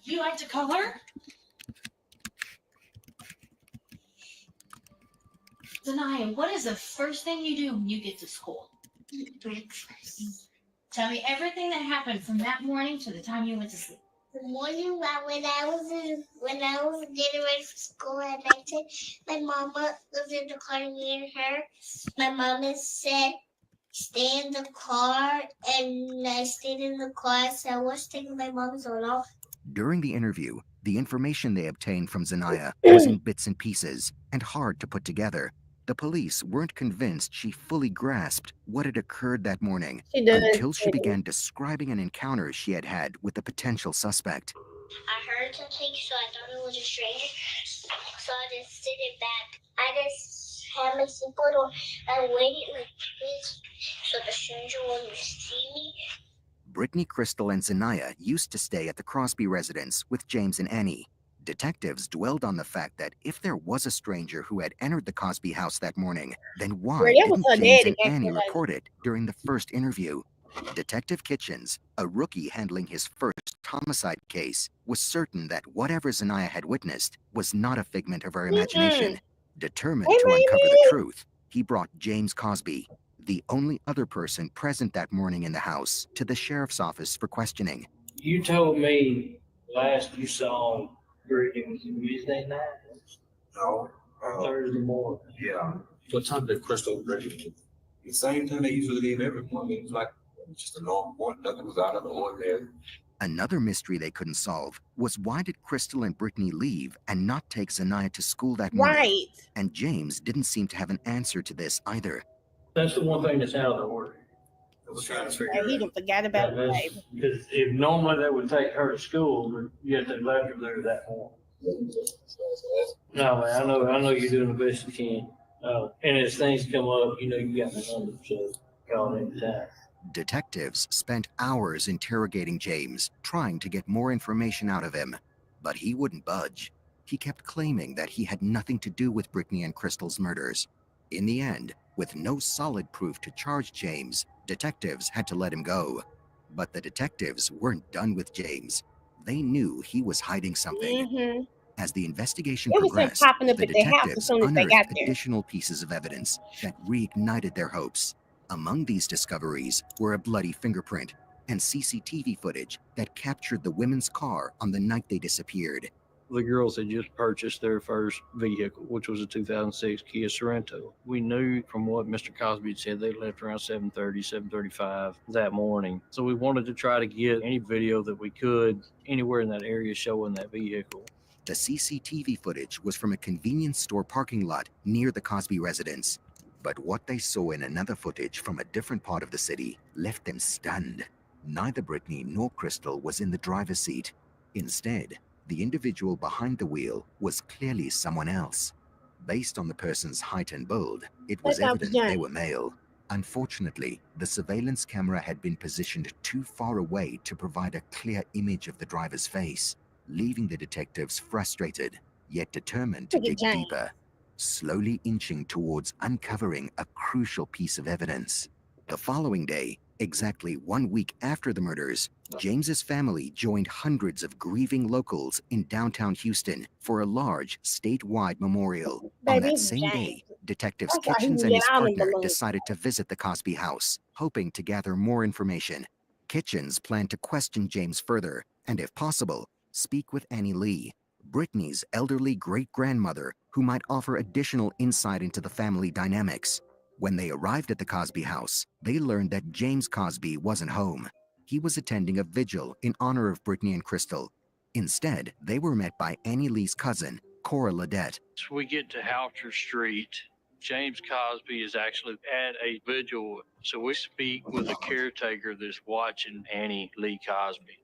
S2: Do you like to color? Zanaya, what is the first thing you do when you get to school?
S17: Eat breakfast.
S2: Tell me everything that happened from that morning to the time you went to sleep.
S17: The morning when I was getting ready for school at night, my mama was in the car, me and her. My mama said, "Stay in the car," and I stayed in the car. So I was taking my mom's own off.
S18: During the interview, the information they obtained from Zanaya was in bits and pieces and hard to put together. The police weren't convinced she fully grasped what had occurred that morning until she began describing an encounter she had had with a potential suspect.
S17: I heard something, so I thought it was a stranger. So I just sit it back. I just had my seatbelt on. I waited like this so the stranger wouldn't see me.
S18: Brittany, Crystal, and Zanaya used to stay at the Crosby residence with James and Annie. Detectives dwelled on the fact that if there was a stranger who had entered the Cosby house that morning, then why didn't James and Annie report it during the first interview? Detective Kitchens, a rookie handling his first homicide case, was certain that whatever Zanaya had witnessed was not a figment of her imagination. Determined to uncover the truth, he brought James Cosby, the only other person present that morning in the house, to the sheriff's office for questioning.
S19: You told me last you saw Brittany was Wednesday night?
S22: No.
S19: Thursday morning.
S22: Yeah. What time did Crystal leave? The same time they usually leave every morning. It was like just a normal morning. Nothing was out of the ordinary.
S18: Another mystery they couldn't solve was why did Crystal and Brittany leave and not take Zanaya to school that morning?
S1: Right.
S18: And James didn't seem to have an answer to this either.
S19: That's the one thing that's out of the order.
S1: He done forgot about it.
S19: Because if normally they would take her to school, yet they left her there that morning. No, man, I know you're doing the best you can. And as things come up, you know you got my number, so call it anytime.
S18: Detectives spent hours interrogating James, trying to get more information out of him, but he wouldn't budge. He kept claiming that he had nothing to do with Brittany and Crystal's murders. In the end, with no solid proof to charge James, detectives had to let him go. But the detectives weren't done with James. They knew he was hiding something. As the investigation progressed, the detectives unearthed additional pieces of evidence that reignited their hopes. Among these discoveries were a bloody fingerprint and CCTV footage that captured the women's car on the night they disappeared.
S19: The girls had just purchased their first vehicle, which was a 2006 Kia Sorento. We knew from what Mr. Cosby said they left around 7:30, 7:35 that morning. So we wanted to try to get any video that we could anywhere in that area showing that vehicle.
S18: The CCTV footage was from a convenience store parking lot near the Cosby residence. But what they saw in another footage from a different part of the city left them stunned. Neither Brittany nor Crystal was in the driver's seat. Instead, the individual behind the wheel was clearly someone else. Based on the person's height and build, it was evident they were male. Unfortunately, the surveillance camera had been positioned too far away to provide a clear image of the driver's face, leaving the detectives frustrated, yet determined to dig deeper, slowly inching towards uncovering a crucial piece of evidence. The following day, exactly 1 week after the murders, James's family joined hundreds of grieving locals in downtown Houston for a large statewide memorial. On that same day, Detectives Kitchens and his partner decided to visit the Cosby house, hoping to gather more information. Kitchens planned to question James further, and if possible, speak with Annie Lee, Brittany's elderly great-grandmother, who might offer additional insight into the family dynamics. When they arrived at the Cosby house, they learned that James Cosby wasn't home. He was attending a vigil in honor of Brittany and Crystal. Instead, they were met by Annie Lee's cousin, Cora Ledette.
S19: We get to Houcher Street. James Cosby is actually at a vigil, so we speak with the caretaker that's watching Annie Lee Cosby.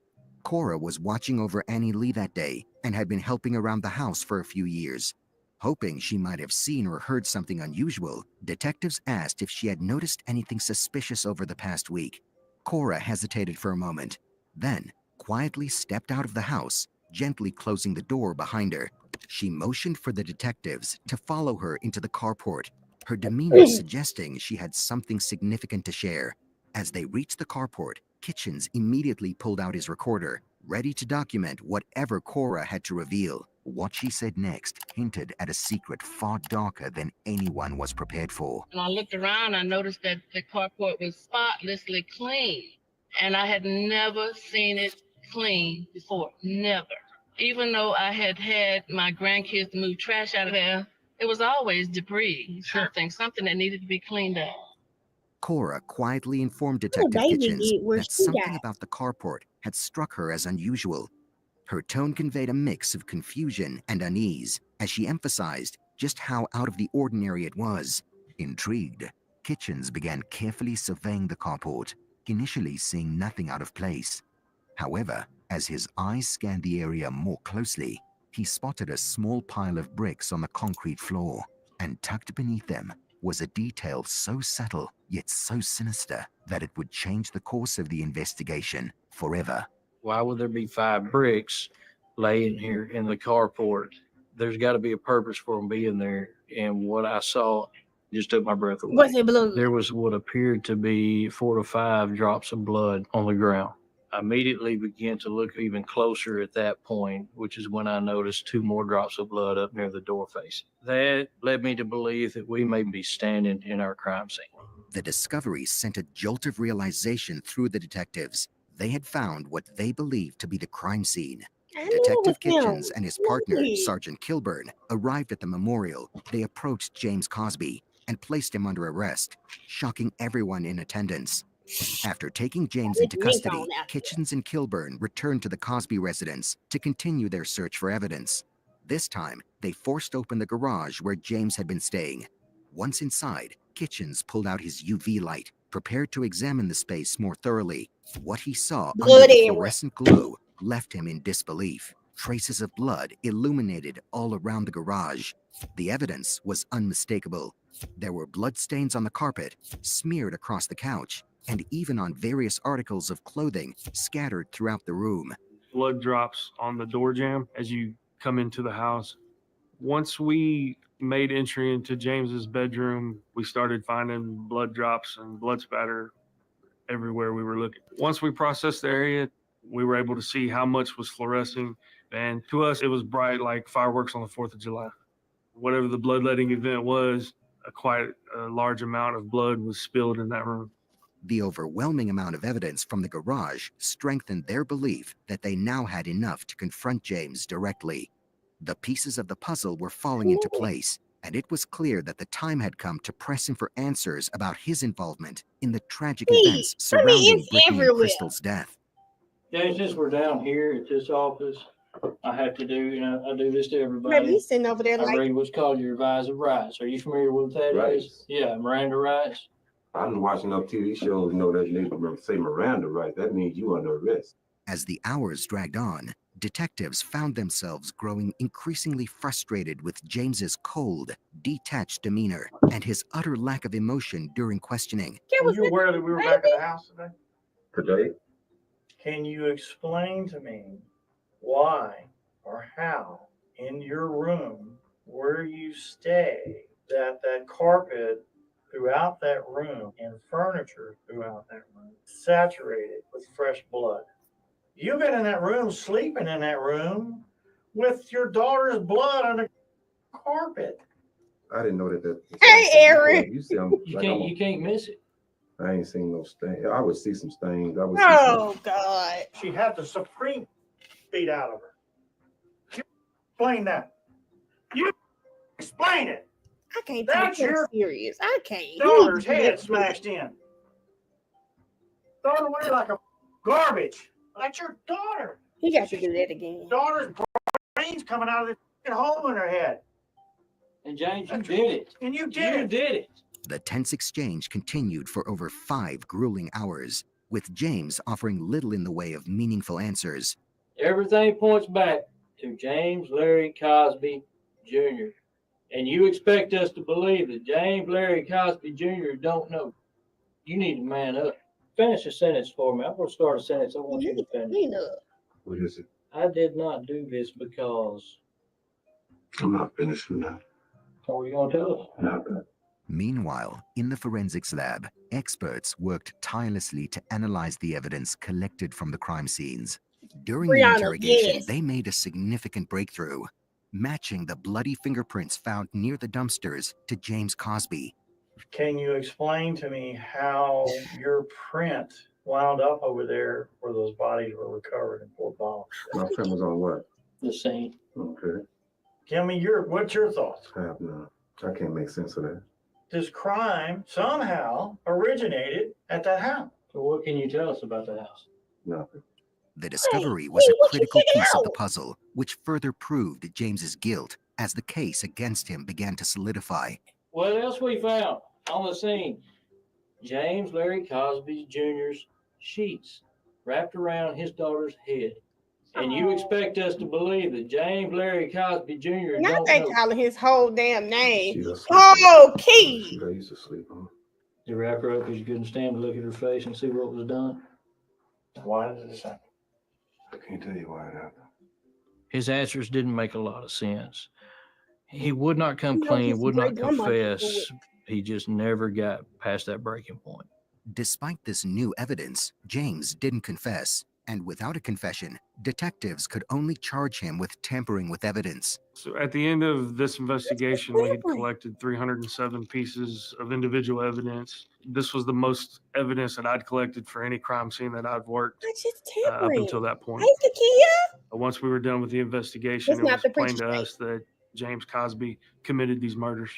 S18: Cora was watching over Annie Lee that day and had been helping around the house for a few years. Hoping she might have seen or heard something unusual, detectives asked if she had noticed anything suspicious over the past week. Cora hesitated for a moment, then quietly stepped out of the house, gently closing the door behind her. She motioned for the detectives to follow her into the carport, her demeanor suggesting she had something significant to share. As they reached the carport, Kitchens immediately pulled out his recorder, ready to document whatever Cora had to reveal. What she said next hinted at a secret far darker than anyone was prepared for.
S4: When I looked around, I noticed that the carport was spotlessly clean, and I had never seen it clean before, never. Even though I had my grandkids move trash out of there, it was always debris, something that needed to be cleaned up.
S18: Cora quietly informed Detective Kitchens that something about the carport had struck her as unusual. Her tone conveyed a mix of confusion and unease as she emphasized just how out of the ordinary it was. Intrigued, Kitchens began carefully surveying the carport, initially seeing nothing out of place. However, as his eyes scanned the area more closely, he spotted a small pile of bricks on the concrete floor, and tucked beneath them was a detail so subtle yet so sinister that it would change the course of the investigation forever.
S19: Why would there be 5 bricks laying here in the carport? There's got to be a purpose for them being there. And what I saw just took my breath away.
S1: Was it blood?
S19: There was what appeared to be 4 to 5 drops of blood on the ground. I immediately began to look even closer at that point, which is when I noticed 2 more drops of blood up near the door face. That led me to believe that we may be standing in our crime scene.
S18: The discovery sent a jolt of realization through the detectives. They had found what they believed to be the crime scene. Detective Kitchens and his partner, Sergeant Kilburn, arrived at the memorial. They approached James Cosby and placed him under arrest, shocking everyone in attendance. After taking James into custody, Kitchens and Kilburn returned to the Cosby residence to continue their search for evidence. This time, they forced open the garage where James had been staying. Once inside, Kitchens pulled out his UV light, prepared to examine the space more thoroughly. What he saw under the fluorescent glow left him in disbelief. Traces of blood illuminated all around the garage. The evidence was unmistakable. There were bloodstains on the carpet, smeared across the couch, and even on various articles of clothing scattered throughout the room.
S20: Blood drops on the door jamb as you come into the house. Once we made entry into James's bedroom, we started finding blood drops and blood spatter everywhere we were looking. Once we processed the area, we were able to see how much was fluorescing, and to us, it was bright like fireworks on the 4th of July. Whatever the bloodletting event was, quite a large amount of blood was spilled in that room.
S18: The overwhelming amount of evidence from the garage strengthened their belief that they now had enough to confront James directly. The pieces of the puzzle were falling into place, and it was clear that the time had come to press him for answers about his involvement in the tragic events surrounding Brittany and Crystal's death.
S19: Yeah, since we're down here at this office, I have to do, I do this to everybody.
S1: Maybe he's sitting over there
S19: I read what's called your advice of rights. Are you familiar with what that is? Yeah, Miranda rights.
S6: I've been watching enough TV shows to know that they say Miranda rights. That means you under arrest.
S18: As the hours dragged on, detectives found themselves growing increasingly frustrated with James's cold, detached demeanor and his utter lack of emotion during questioning.
S7: Were you aware that we were back at the house today?
S6: Today?
S7: Can you explain to me why or how in your room where you stay that carpet throughout that room and furniture throughout that room saturated with fresh blood? You've been in that room, sleeping in that room with your daughter's blood on the carpet.
S6: I didn't know that.
S1: Hey, Eric.
S7: You can't miss it.
S6: I ain't seen no stain. I would see some stains.
S1: Oh, God.
S7: She had the supreme beat out of her. You explain that. You explain it.
S1: I can't take it serious. I can't.
S7: Daughter's head smashed in. Thrown away like a garbage. That's your daughter.
S1: He got to do that again.
S7: Daughter's brains coming out of the hole in her head.
S19: And James, you did it.
S7: And you did it.
S18: The tense exchange continued for over 5 grueling hours, with James offering little in the way of meaningful answers.
S19: Everything points back to James Larry Cosby Jr. And you expect us to believe that James Larry Cosby Jr. don't know. You need to man up. Finish a sentence for me. I'm going to start a sentence. I want you to finish.
S6: What is it?
S19: I did not do this because...
S6: I'm not finishing that.
S19: What are you going to tell us?
S6: Nothing.
S18: Meanwhile, in the forensics lab, experts worked tirelessly to analyze the evidence collected from the crime scenes. During the interrogation, they made a significant breakthrough, matching the bloody fingerprints found near the dumpsters to James Cosby.
S7: Can you explain to me how your print wound up over there where those bodies were recovered in Fort Ball?
S6: My print was on what?
S19: The scene.
S6: Okay.
S7: Tell me what's your thoughts?
S6: I have none. I can't make sense of that.
S7: This crime somehow originated at that house.
S19: So what can you tell us about the house?
S6: Nothing.
S18: The discovery was a critical piece of the puzzle, which further proved James's guilt as the case against him began to solidify.
S19: What else we found on the scene? James Larry Cosby Jr.'s sheets wrapped around his daughter's head. And you expect us to believe that James Larry Cosby Jr.
S1: Not
S19: don't
S1: they
S19: know.
S1: calling his whole damn name. Oh, Key.
S6: I used to sleep on.
S19: You wrap her up because you couldn't stand to look at her face and see what was done?
S7: Why did this happen?
S6: I can't tell you why it happened.
S19: His answers didn't make a lot of sense. He would not come clean, would not confess. He just never got past that breaking point.
S18: Despite this new evidence, James didn't confess, and without a confession, detectives could only charge him with tampering with evidence.
S20: So at the end of this investigation, we had collected 307 pieces of individual evidence. This was the most evidence that I'd collected for any crime scene that I'd worked up until that point. Once we were done with the investigation, it was plain to us that James Cosby committed these murders.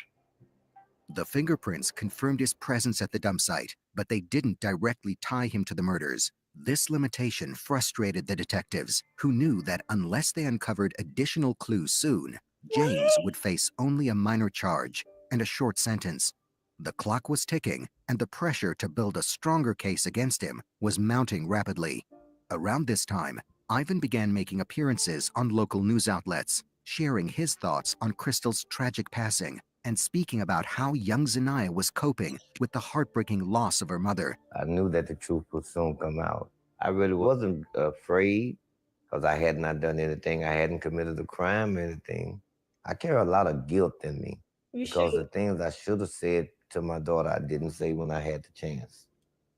S18: The fingerprints confirmed his presence at the dump site, but they didn't directly tie him to the murders. This limitation frustrated the detectives, who knew that unless they uncovered additional clues soon, James would face only a minor charge and a short sentence. The clock was ticking, and the pressure to build a stronger case against him was mounting rapidly. Around this time, Ivan began making appearances on local news outlets, sharing his thoughts on Crystal's tragic passing and speaking about how young Zanaya was coping with the heartbreaking loss of her mother.
S26: I knew that the truth would soon come out. I really wasn't afraid because I had not done anything. I hadn't committed a crime or anything. I carry a lot of guilt in me because the things I should have said to my daughter, I didn't say when I had the chance.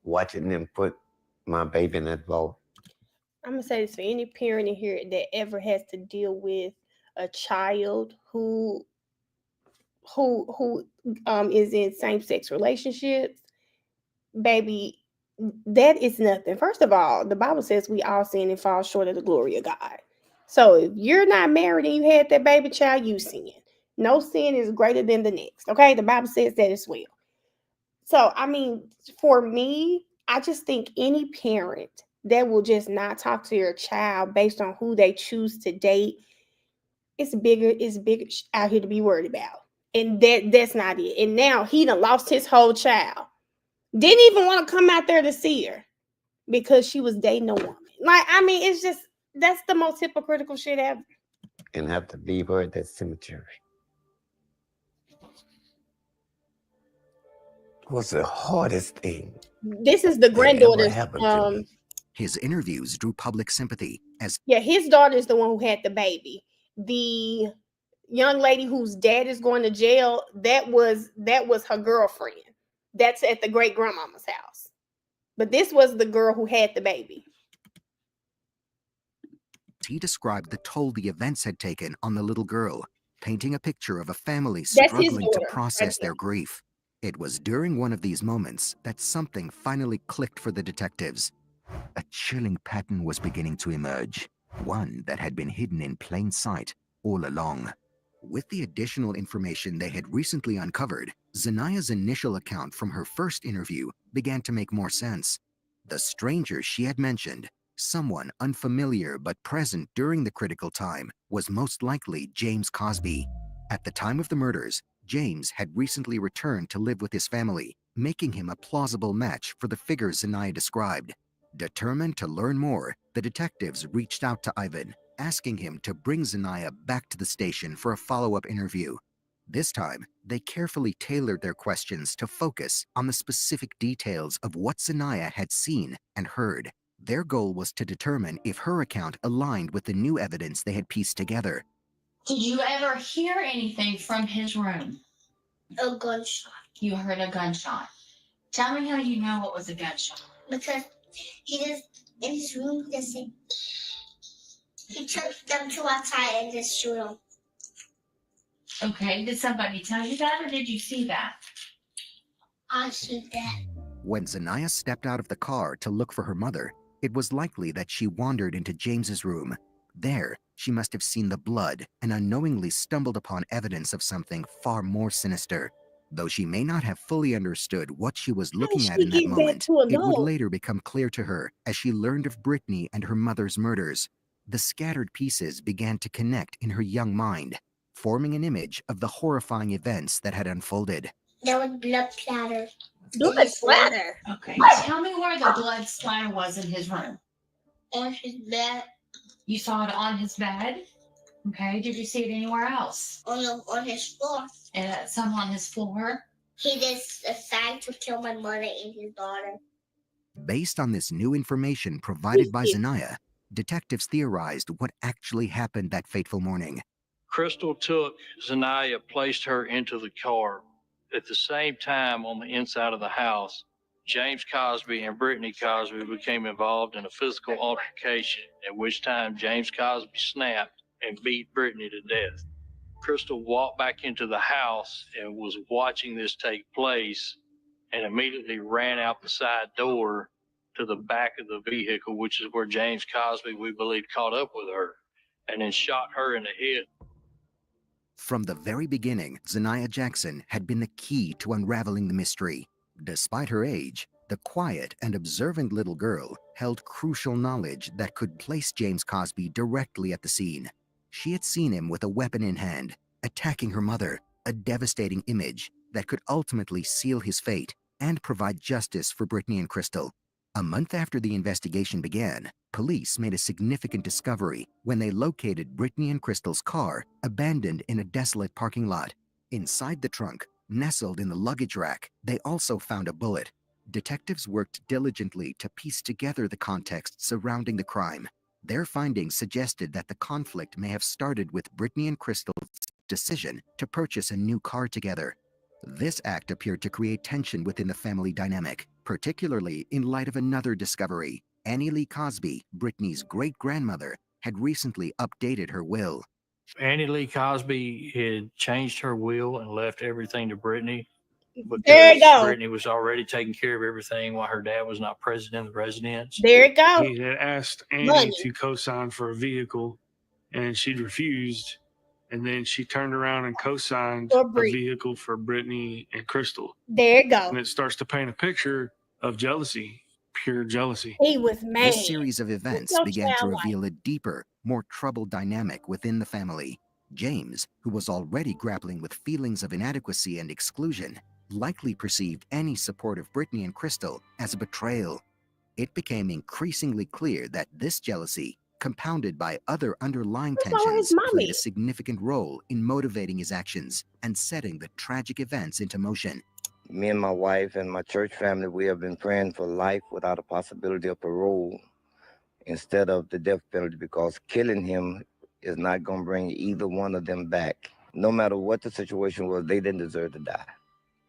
S26: Watching them put my baby in that vault.
S1: I'm going to say this for any parent in here that ever has to deal with a child who is in same-sex relationships, baby, that is nothing. First of all, the Bible says we all sin and fall short of the glory of God. So if you're not married and you had that baby child, you sin. No sin is greater than the next. Okay, the Bible says that as well. So I mean, for me, I just think any parent that will just not talk to your child based on who they choose to date, it's bigger out here to be worried about. And that's not it. And now he done lost his whole child. Didn't even want to come out there to see her because she was dating a woman. Like, I mean, it's just, that's the most hypocritical shit ever.
S26: And have to leave her at that cemetery. What's the hardest thing?
S1: This is the granddaughter's.
S18: His interviews drew public sympathy as
S1: his daughter is the one who had the baby. The young lady whose dad is going to jail, that was her girlfriend. That's at the great grandmama's house. But this was the girl who had the baby.
S18: He described the toll the events had taken on the little girl, painting a picture of a family struggling to process their grief. It was during one of these moments that something finally clicked for the detectives. A chilling pattern was beginning to emerge, one that had been hidden in plain sight all along. With the additional information they had recently uncovered, Zanaya's initial account from her first interview began to make more sense. The stranger she had mentioned, someone unfamiliar but present during the critical time, was most likely James Cosby. At the time of the murders, James had recently returned to live with his family, making him a plausible match for the figure Zanaya described. Determined to learn more, the detectives reached out to Ivan, asking him to bring Zanaya back to the station for a follow-up interview. This time, they carefully tailored their questions to focus on the specific details of what Zanaya had seen and heard. Their goal was to determine if her account aligned with the new evidence they had pieced together.
S2: Did you ever hear anything from his room?
S17: A gunshot.
S2: You heard a gunshot. Tell me how you know it was a gunshot.
S17: Because he just, in his room, he just said, he took them to outside and just shoot them.
S2: Okay, did somebody tell you that or did you see that?
S17: I see that.
S18: When Zanaya stepped out of the car to look for her mother, it was likely that she wandered into James's room. There, she must have seen the blood and unknowingly stumbled upon evidence of something far more sinister. Though she may not have fully understood what she was looking at in that moment, it would later become clear to her as she learned of Brittany and her mother's murders. The scattered pieces began to connect in her young mind, forming an image of the horrifying events that had unfolded.
S17: There was blood splatter.
S1: Blood splatter?
S2: Okay, tell me where the blood splatter was in his room.
S17: On his bed.
S2: You saw it on his bed? Okay, did you see it anywhere else?
S17: On his floor.
S2: Some on his floor?
S17: He just decided to kill my mother and his daughter.
S18: Based on this new information provided by Zanaya, detectives theorized what actually happened that fateful morning.
S19: Crystal took Zanaya, placed her into the car. At the same time, on the inside of the house, James Cosby and Brittany Cosby became involved in a physical altercation, at which time James Cosby snapped and beat Brittany to death. Crystal walked back into the house and was watching this take place and immediately ran out the side door to the back of the vehicle, which is where James Cosby, we believe, caught up with her and then shot her in the head.
S18: From the very beginning, Zanaya Jackson had been the key to unraveling the mystery. Despite her age, the quiet and observant little girl held crucial knowledge that could place James Cosby directly at the scene. She had seen him with a weapon in hand, attacking her mother, a devastating image that could ultimately seal his fate and provide justice for Brittany and Crystal. A month after the investigation began, police made a significant discovery when they located Brittany and Crystal's car abandoned in a desolate parking lot. Inside the trunk, nestled in the luggage rack, they also found a bullet. Detectives worked diligently to piece together the context surrounding the crime. Their findings suggested that the conflict may have started with Brittany and Crystal's decision to purchase a new car together. This act appeared to create tension within the family dynamic, particularly in light of another discovery. Annie Lee Cosby, Brittany's great-grandmother, had recently updated her will.
S19: Annie Lee Cosby had changed her will and left everything to Brittany because
S1: There you go.
S19: Brittany was already taking care of everything while her dad was not present in the residence.
S1: There you go.
S20: He had asked Annie
S1: Money.
S20: to co-sign for a vehicle, and she'd refused. And then she turned around and co-signed a vehicle for Brittany and Crystal.
S1: There you go.
S20: And it starts to paint a picture of jealousy, pure jealousy.
S1: He was mad.
S18: This series of events began to reveal a deeper, more troubled dynamic within the family. James, who was already grappling with feelings of inadequacy and exclusion, likely perceived any support of Brittany and Crystal as a betrayal. It became increasingly clear that this jealousy, compounded by other underlying tensions, played a significant role in motivating his actions and setting the tragic events into motion.
S26: Me and my wife and my church family, we have been praying for life without a possibility of parole instead of the death penalty, because killing him is not going to bring either one of them back. No matter what the situation was, they didn't deserve to die.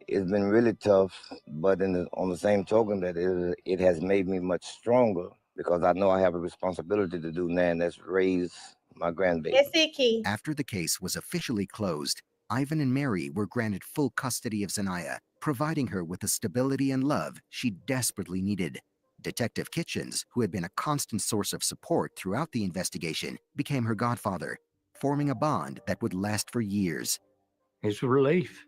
S26: It's been really tough, but on the same token, that it has made me much stronger, because I know I have a responsibility to do now, and that's raise my grandbaby.
S1: That's it, Key.
S18: After the case was officially closed, Ivan and Mary were granted full custody of Zanaya, providing her with the stability and love she desperately needed. Detective Kitchens, who had been a constant source of support throughout the investigation, became her godfather. forming a bond that would last for years.
S19: It's a relief.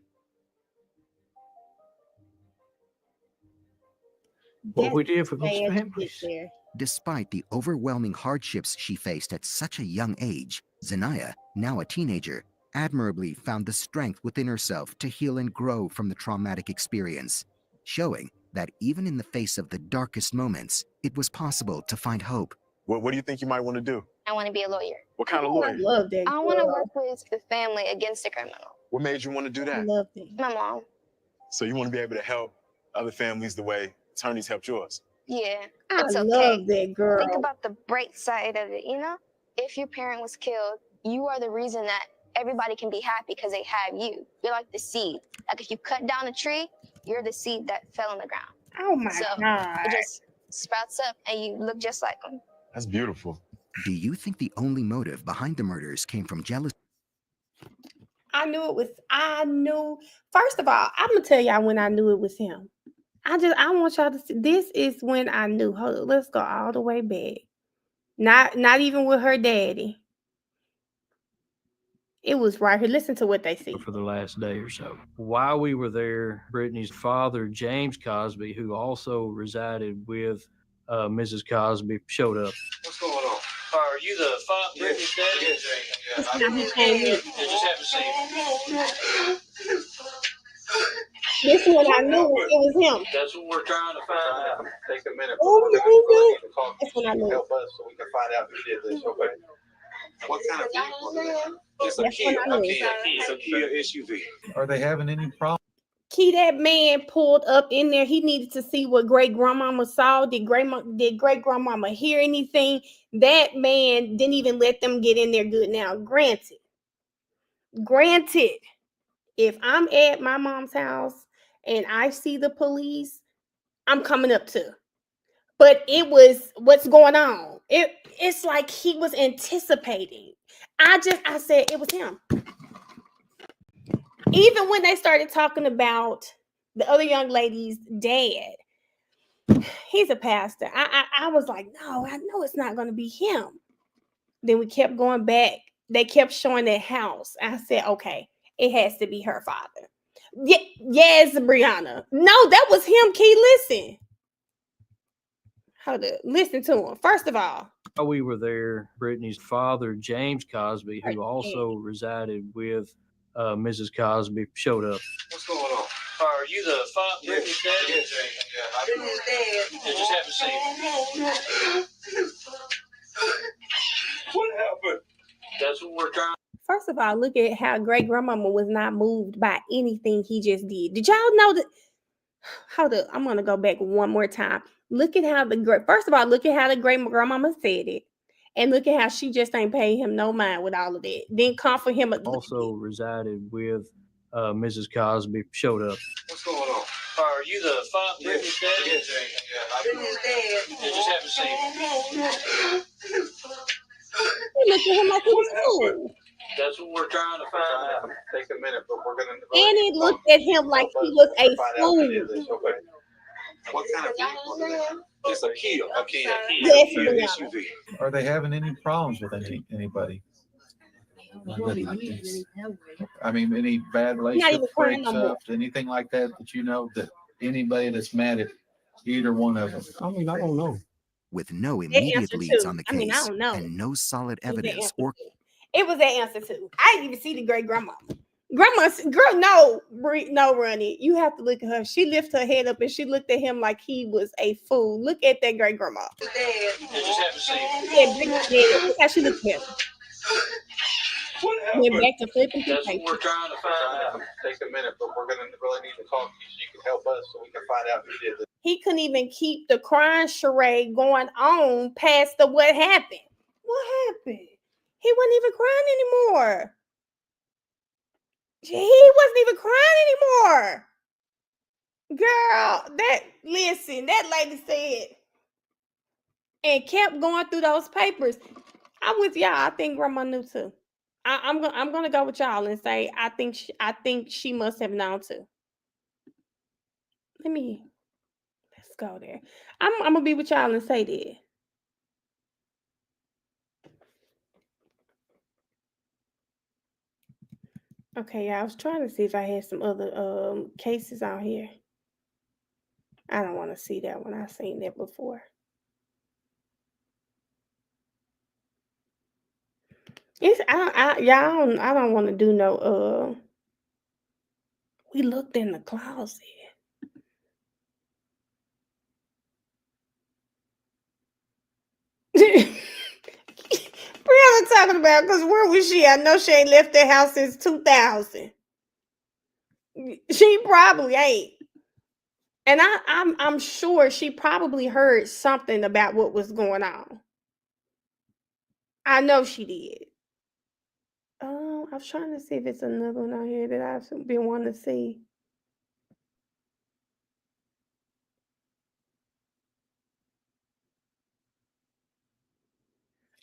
S19: What we did for those families.
S18: Despite the overwhelming hardships she faced at such a young age, Zanaya, now a teenager, admirably found the strength within herself to heal and grow from the traumatic experience, showing that even in the face of the darkest moments, it was possible to find hope.
S5: What do you think you might want to do?
S10: I want to be a lawyer.
S5: What kind of lawyer?
S1: I love that.
S10: I want to work with the family against the criminal.
S5: What made you want to do that?
S1: I love that.
S10: My mom.
S5: So you want to be able to help other families the way attorneys helped yours?
S10: Yeah,
S1: I
S10: it's okay.
S1: love that, girl.
S10: Think about the bright side of it, you know? If your parent was killed, you are the reason that everybody can be happy because they have you. You're like the seed. Like if you cut down a tree, you're the seed that fell on the ground.
S1: Oh my God.
S10: It just sprouts up and you look just like them.
S5: That's beautiful.
S18: Do you think the only motive behind the murders came from jealousy?
S1: I knew. First of all, I'm going to tell y'all when I knew it was him. I want y'all to see. This is when I knew. Hold on, let's go all the way back. Not even with her daddy. It was right here. Listen to what they see.
S19: For the last day or so. While we were there, Brittany's father, James Cosby, who also resided with Mrs. Cosby, showed up.
S22: What's going on?
S19: Are you the father, Brittany's daddy?
S22: Yes.
S19: They just haven't seen him.
S1: This is when I knew it was him.
S19: That's what we're trying to find out.
S22: Take a minute.
S1: Oh,
S22: We're gonna need to call
S1: that's when I knew.
S22: help us so we can find out who did this, okay? What kind of vehicle is it? It's a
S1: That's
S22: Kia.
S1: when I knew.
S22: It's a Kia SUV.
S23: Are they having any problems?
S1: Key, that man pulled up in there. He needed to see what great grandmama saw. Did great grandmama hear anything? That man didn't even let them get in there good. Now, granted, if I'm at my mom's house and I see the police, I'm coming up too. But it was what's going on. It's like he was anticipating. I said it was him. Even when they started talking about the other young lady's dad, he's a pastor. I was like, no, I know it's not going to be him. Then we kept going back. They kept showing that house. I said, okay, it has to be her father. Yes, Brianna. No, that was him, Key. Listen. Hold up. Listen to him. First of all.
S19: While we were there, Brittany's father, James Cosby, who also resided with Mrs. Cosby, showed up.
S22: What's going on?
S19: Are you the father, Brittany's daddy?
S22: Yes.
S21: Brittany's dad.
S19: They just haven't seen him.
S22: What happened?
S19: That's what we're trying.
S1: First of all, look at how great grandmama was not moved by anything he just did. Did y'all know that? Hold up. I'm going to go back one more time. Look at how first of all, look at how the great grandmama said it. And look at how she just ain't pay him no mind with all of that. Didn't comfort him.
S19: Also resided with Mrs. Cosby, showed up.
S22: What's going on?
S19: Are you the father, Brittany's daddy?
S22: Yes.
S21: Brittany's dad.
S19: They just haven't seen him.
S1: He looked at him like he was cool.
S19: That's what we're trying to find out.
S22: Take a minute, but we're gonna.
S1: And it looked at him like he was a fool.
S22: Okay. What kind of vehicle is it? It's a Kia.
S1: Yes,
S22: SUV.
S23: Are they having any problems with anybody? I mean, any bad relationship breaks up, anything like that you know, that anybody that's mad at either one of them? I mean, I don't know.
S18: With no immediate leads on the case and no solid
S1: It was
S18: evidence
S1: that answer too. I didn't even see the great grandma. Girl, no, Ronnie. You have to look at her. She lifted her head up and she looked at him like he was a fool. Look at that great grandma.
S19: They just haven't seen him.
S1: Look how she looked at him. Went back to flipping.
S19: That's what we're trying to find out.
S22: Take a minute, but we're gonna really need to call you so you can help us so we can find out who did this.
S1: He couldn't even keep the crying charade going on past the what happened. What happened? He wasn't even crying anymore. He wasn't even crying anymore. Girl, that lady said and kept going through those papers. I'm with y'all. I think grandma knew too. I'm gonna go with y'all and say I think she must have known too. Let's go there. I'm gonna be with y'all and say that. Okay, yeah, I was trying to see if I had some other cases out here. I don't want to see that one. I've seen that before. I don't want to do no we looked in the closet. Brianna talking about, because where was she? I know she ain't left that house since 2000. She probably ain't. And I'm sure she probably heard something about what was going on. I know she did. Oh, I was trying to see if it's another one out here that I've been wanting to see.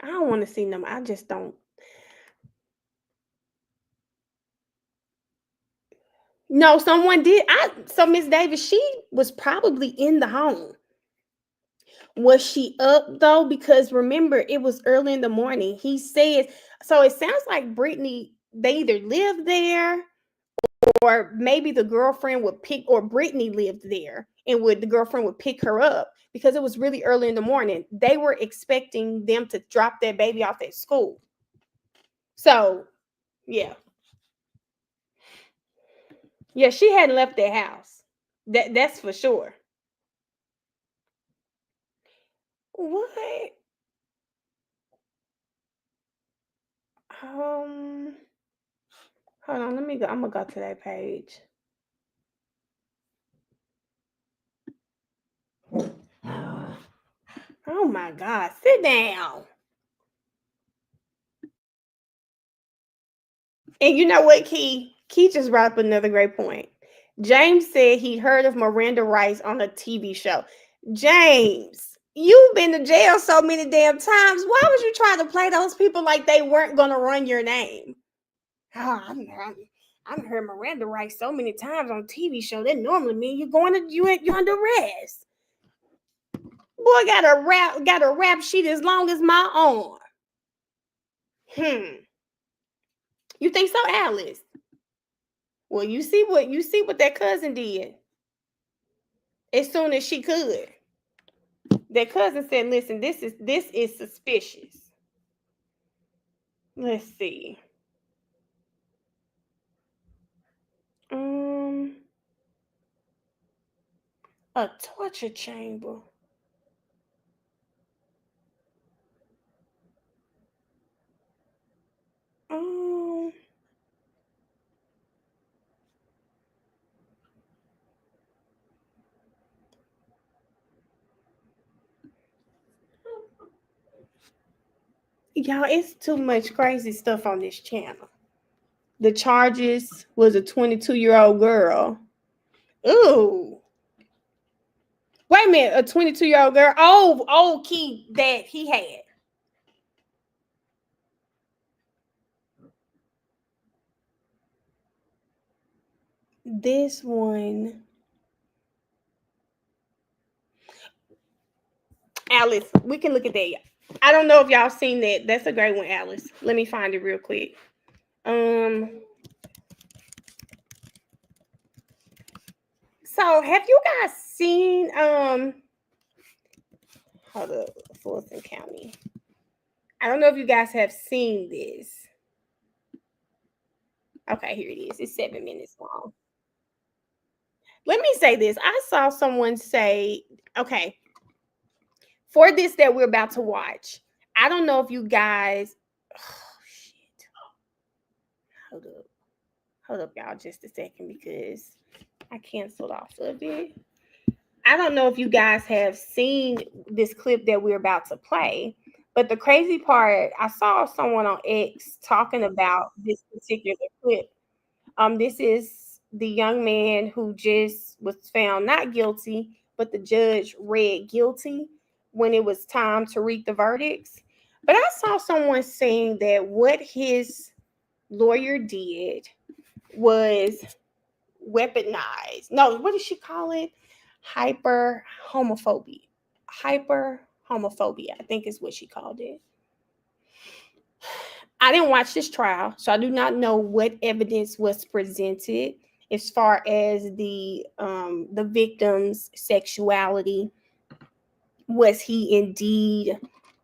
S1: I don't want to see them. I just don't. No, someone did. So Miss Davis, she was probably in the home. Was she up though? Because remember, it was early in the morning. He said, so it sounds like Brittany, they either lived there or maybe the girlfriend would pick, or Brittany lived there and the girlfriend would pick her up because it was really early in the morning. They were expecting them to drop their baby off at school. So, yeah. Yeah, she hadn't left their house. That's for sure. What? Hold on, let me go. I'm gonna go to that page. Oh my God, sit down. And you know what, Key just brought up another great point. James said he heard of Miranda Rice on a TV show. James, you've been to jail so many damn times. Why would you try to play those people like they weren't gonna run your name? Oh, I've heard Miranda Rice so many times on TV show. That normally mean you're under arrest. Boy got a rap sheet as long as my arm. You think so, Alice? Well, you see what that cousin did. As soon as she could, that cousin said, "Listen, this is suspicious." Let's see. A torture chamber. Y'all, it's too much crazy stuff on this channel. The charges was a 22-year-old girl. Ooh. Wait a minute, a 22-year-old girl. Oh, key that he had. This one. Alice, we can look at that. I don't know if y'all seen that. That's a great one, Alice. Let me find it real quick. So have you guys seen hold up, Fulton County? I don't know if you guys have seen this. Okay, here it is. It's 7 minutes long. Let me say this. I saw someone say, okay, for this that we're about to watch, I don't know if you guys, oh shit. Hold up, y'all, just a second, because I canceled off of it. I don't know if you guys have seen this clip that we're about to play, but the crazy part, I saw someone on X talking about this particular clip. This is the young man who just was found not guilty, but the judge read guilty when it was time to read the verdicts. But I saw someone saying that what his lawyer did was weaponized. No, what did she call it? Hyper homophobia. I think is what she called it. I didn't watch this trial, so I do not know what evidence was presented as far as the victim's sexuality. Was he indeed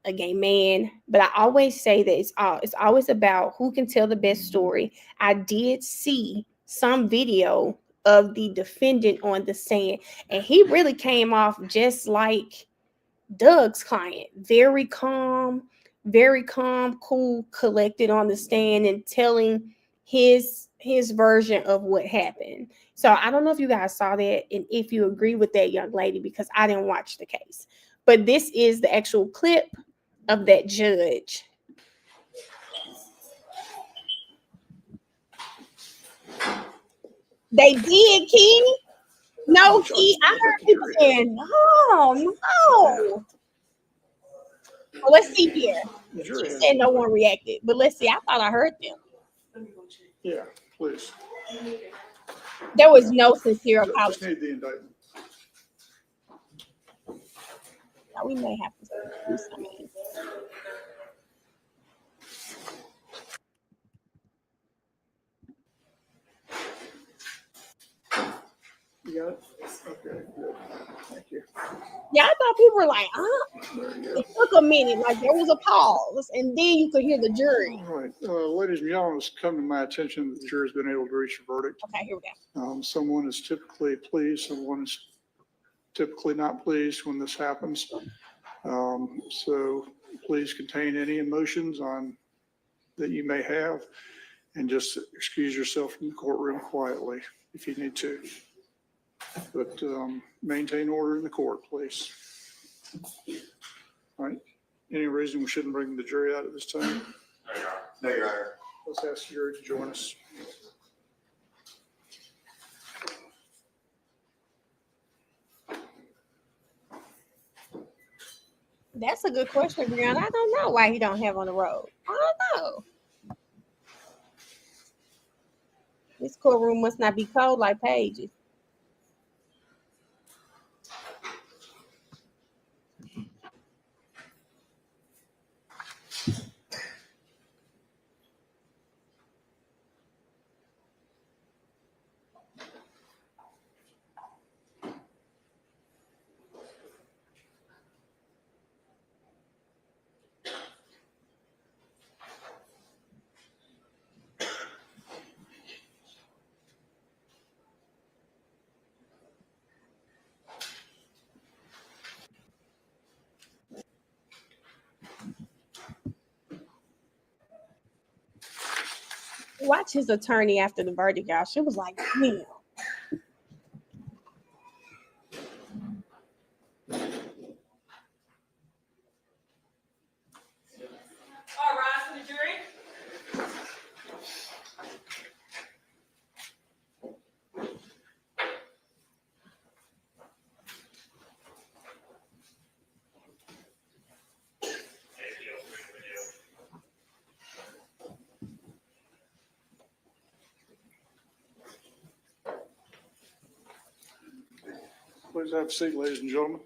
S1: a gay man? But I always say that it's always about who can tell the best story. I did see some video of the defendant on the stand, and he really came off just like Doug's client. Very calm, cool, collected on the stand and telling his version of what happened. So I don't know if you guys saw that and if you agree with that young lady, because I didn't watch the case. But this is the actual clip of that judge. They did, Kenny. No, Key. I heard people saying, no. Well, let's see here. She said no one reacted, but let's see. I thought I heard them.
S11: Yeah, please.
S1: There was no sincere apology.
S11: Just need the indictment.
S1: Now, we may have to do something.
S11: You got it? Okay, good. Thank you.
S1: Yeah, I thought people were like, It took a minute, like there was a pause, and then you could hear the jury.
S11: All right, ladies and gentlemen, it's come to my attention that the jury's been able to reach a verdict.
S1: Okay, here we go.
S11: Someone is typically pleased, someone is typically not pleased when this happens. So please contain any emotions that you may have, and just excuse yourself from the courtroom quietly if you need to. But maintain order in the court, please. All right. Any reason we shouldn't bring the jury out at this time?
S22: No, Your Honor.
S11: Let's ask the jury to join us.
S1: That's a good question, Brianna. I don't know why he don't have on the road. I don't know. This courtroom must not be cold like Paige's. Watch his attorney after the verdict, y'all. She was like, damn.
S12: All rise for the jury.
S11: Please have a seat, ladies and gentlemen.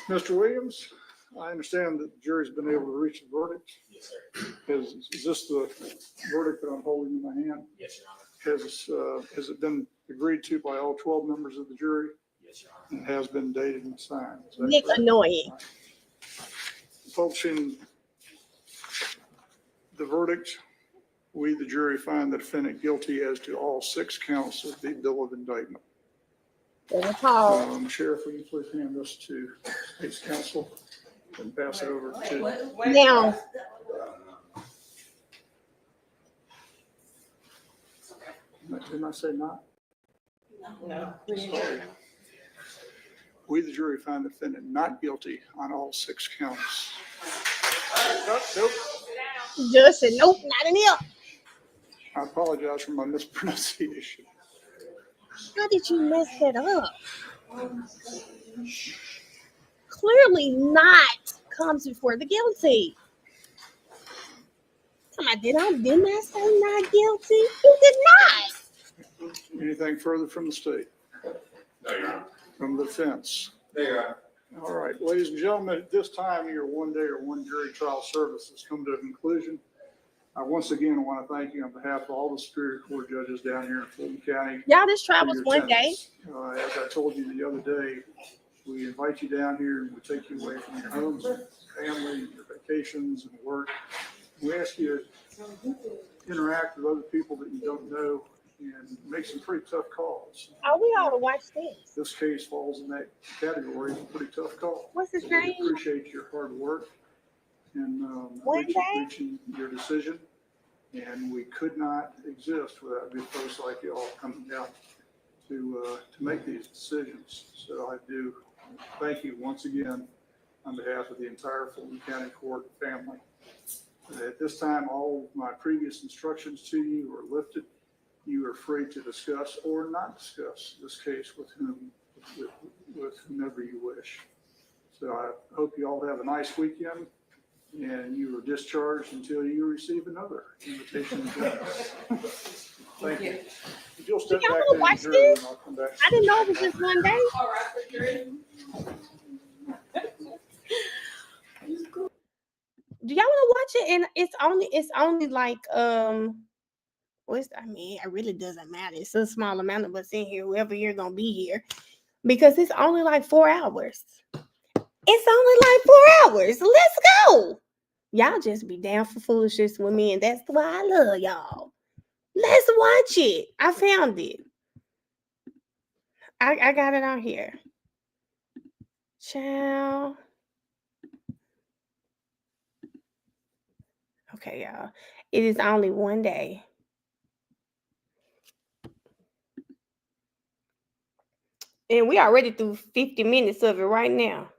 S11: Mr. Williams, I understand that the jury's been able to reach a verdict.
S22: Yes, sir.
S11: Is this the verdict that I'm holding in my hand?
S22: Yes, Your Honor.
S11: Has it been agreed to by all 12 members of the jury?
S22: Yes, Your Honor.
S11: And has been dated and signed?
S1: Nick annoying.
S11: Publishing the verdict, we, the jury, find the defendant guilty as to all 6 counts of the bill of indictment. Sheriff, will you please hand this to State's counsel and pass it over to...
S1: Now,
S11: didn't I say not?
S12: No.
S11: We, the jury, find the defendant not guilty on all 6 counts.
S1: Nope. Judge said, nope, not in here.
S11: I apologize for my mispronunciation.
S1: How did you mess that up? Clearly not comes before the guilty. Didn't I say not guilty? You did not.
S11: Anything further from the state?
S22: No, Your Honor.
S11: From the defense?
S22: No, Your Honor.
S11: All right, ladies and gentlemen, at this time, your one day or one jury trial service has come to a conclusion. I once again want to thank you on behalf of all the Superior Court judges down here in Fulton County.
S1: Y'all, this trial
S11: for
S1: was
S11: your
S1: one day.
S11: attendance. As I told you the other day, we invite you down here and we take you away from your homes, your family, your vacations and work. We ask you to interact with other people that you don't know and make some pretty tough calls.
S1: Oh, we ought to watch this.
S11: This case falls in that category. It's a pretty tough call.
S1: What's his
S11: So
S1: name?
S11: We appreciate your hard work and
S1: One day?
S11: reaching your decision. And we could not exist without good folks like you all coming down to make these decisions. So I do thank you once again on behalf of the entire Fulton County Court family. At this time, all of my previous instructions to you are lifted. You are free to discuss or not discuss this case with whomever you wish. So I hope you all have a nice weekend, and you are discharged until you receive another invitation to join us. Thank you. If you'll step back there and adjourn, and I'll come back.
S1: I didn't know it was just one day.
S12: All right,
S1: Do y'all want to watch it? And it's only like it really doesn't matter. It's a small amount of us in here, whoever you're gonna be here, because it's only like 4 hours. It's only like 4 hours. Let's go. Y'all just be down for foolishness with me, and that's why I love y'all. Let's watch it. I found it. I got it on here. Ciao. Okay, y'all. It is only one day. And we already through 50 minutes of it right now.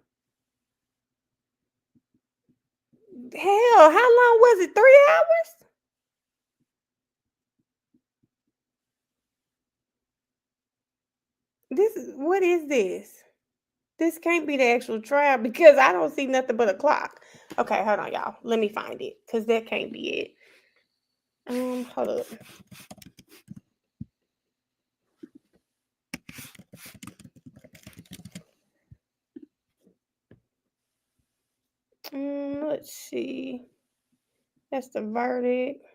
S1: Hell, how long was it? 3 hours? What is this? This can't be the actual trial because I don't see nothing but a clock. Okay, hold on, y'all. Let me find it because that can't be it. Hold up. Let's see. That's the verdict.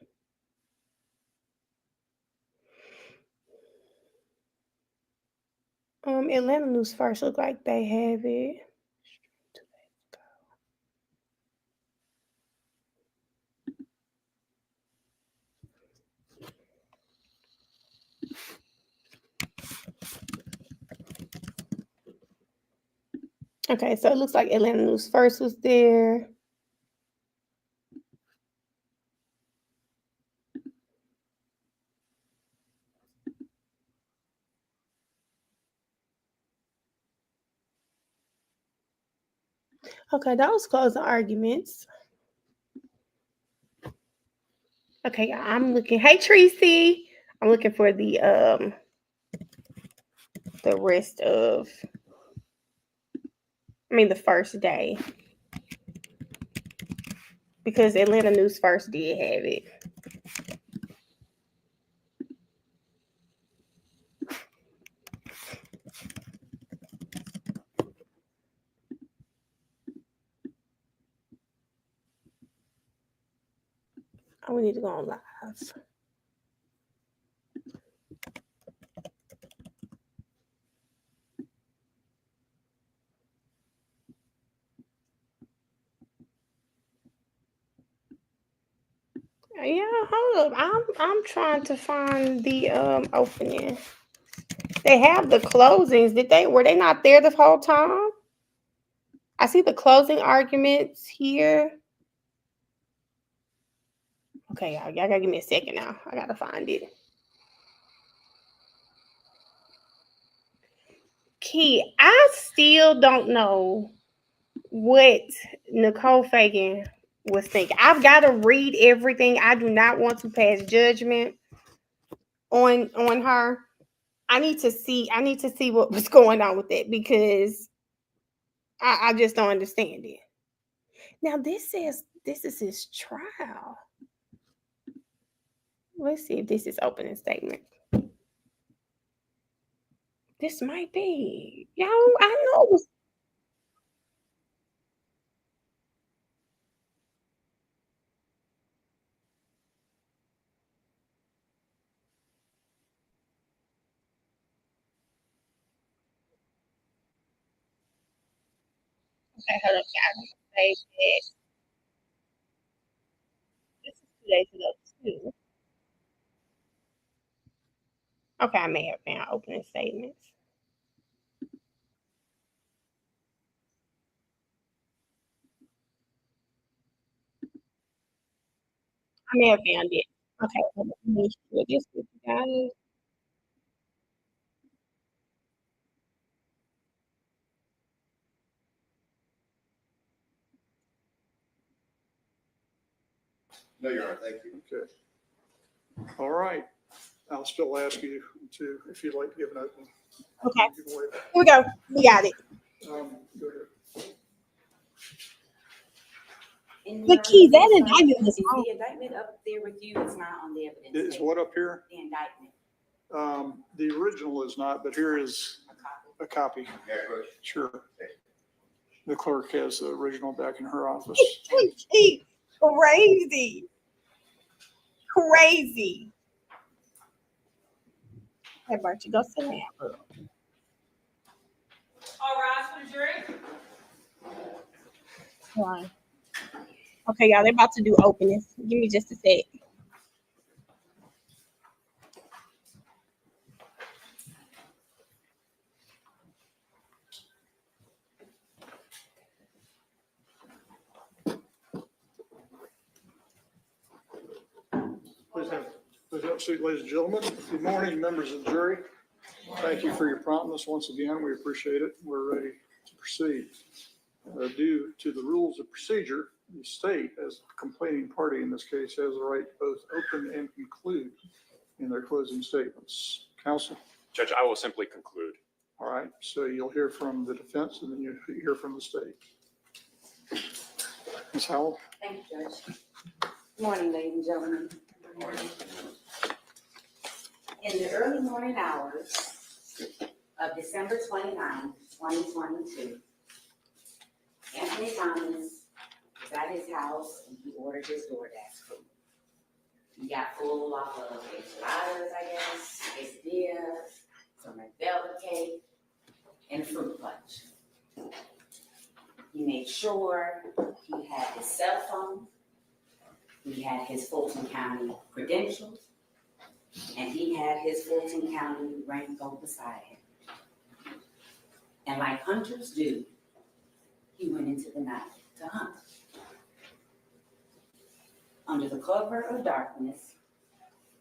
S1: Atlanta News First look like they have it. Okay, so it looks like Atlanta News First was there. Okay, those closing arguments. Okay, I'm looking. Hey, Tracy. I'm looking for the rest of. The first day, because Atlanta News First did have it. Oh, we need to go on live. Yeah, hold up. I'm trying to find the opening. They have the closings. Were they not there the whole time? I see the closing arguments here. Okay, y'all gotta give me a second now. I gotta find it. Key, I still don't know what Nicole Fagan was thinking. I've got to read everything. I do not want to pass judgment on her. I need to see what was going on with it, because I just don't understand it. Now this says this is his trial. Let's see if this is opening statement. This might be. Y'all, I know it was. Okay, hold up, guys. Say that. This is 2 days ago, too. Okay, I may have found opening statements. I may have found it. Okay, let me share this with you guys.
S11: No, you're right. Thank you. Okay. All right. I'll still ask you to, if you'd like to give an opening.
S1: Okay. Here we go. We got it.
S11: Go ahead.
S1: The key, that indictment was wrong.
S3: The indictment up there with you is not on the evidence.
S11: Is what up here?
S3: The indictment.
S11: The original is not, but here is a copy. Sure. The clerk has the original back in her office.
S1: Crazy. Crazy. Hey, Barty, go sit down.
S12: All rise for the jury.
S1: Fine. Okay, y'all, they're about to do openings. Give me just a sec.
S11: Please have a seat, ladies and gentlemen. Good morning, members of the jury. Thank you for your promptness once again. We appreciate it. We're ready to proceed. Due to the rules of procedure, the state, as the complaining party in this case, has the right to both open and conclude in their closing statements. Counsel?
S9: Judge, I will simply conclude.
S11: All right, so you'll hear from the defense and then you hear from the state. Ms. Howell?
S3: Thank you, Judge. Good morning, ladies and gentlemen. Good morning. In the early morning hours of December 29, 2022, Anthony Thomas was at his house and he ordered his DoorDash food. He got full off of enchiladas, I guess, quesadillas, some red velvet cake, and fruit punch. He made sure he had his cell phone, he had his Fulton County credentials, and he had his Fulton County raincoat beside him. And like hunters do, he went into the night to hunt. Under the cover of darkness,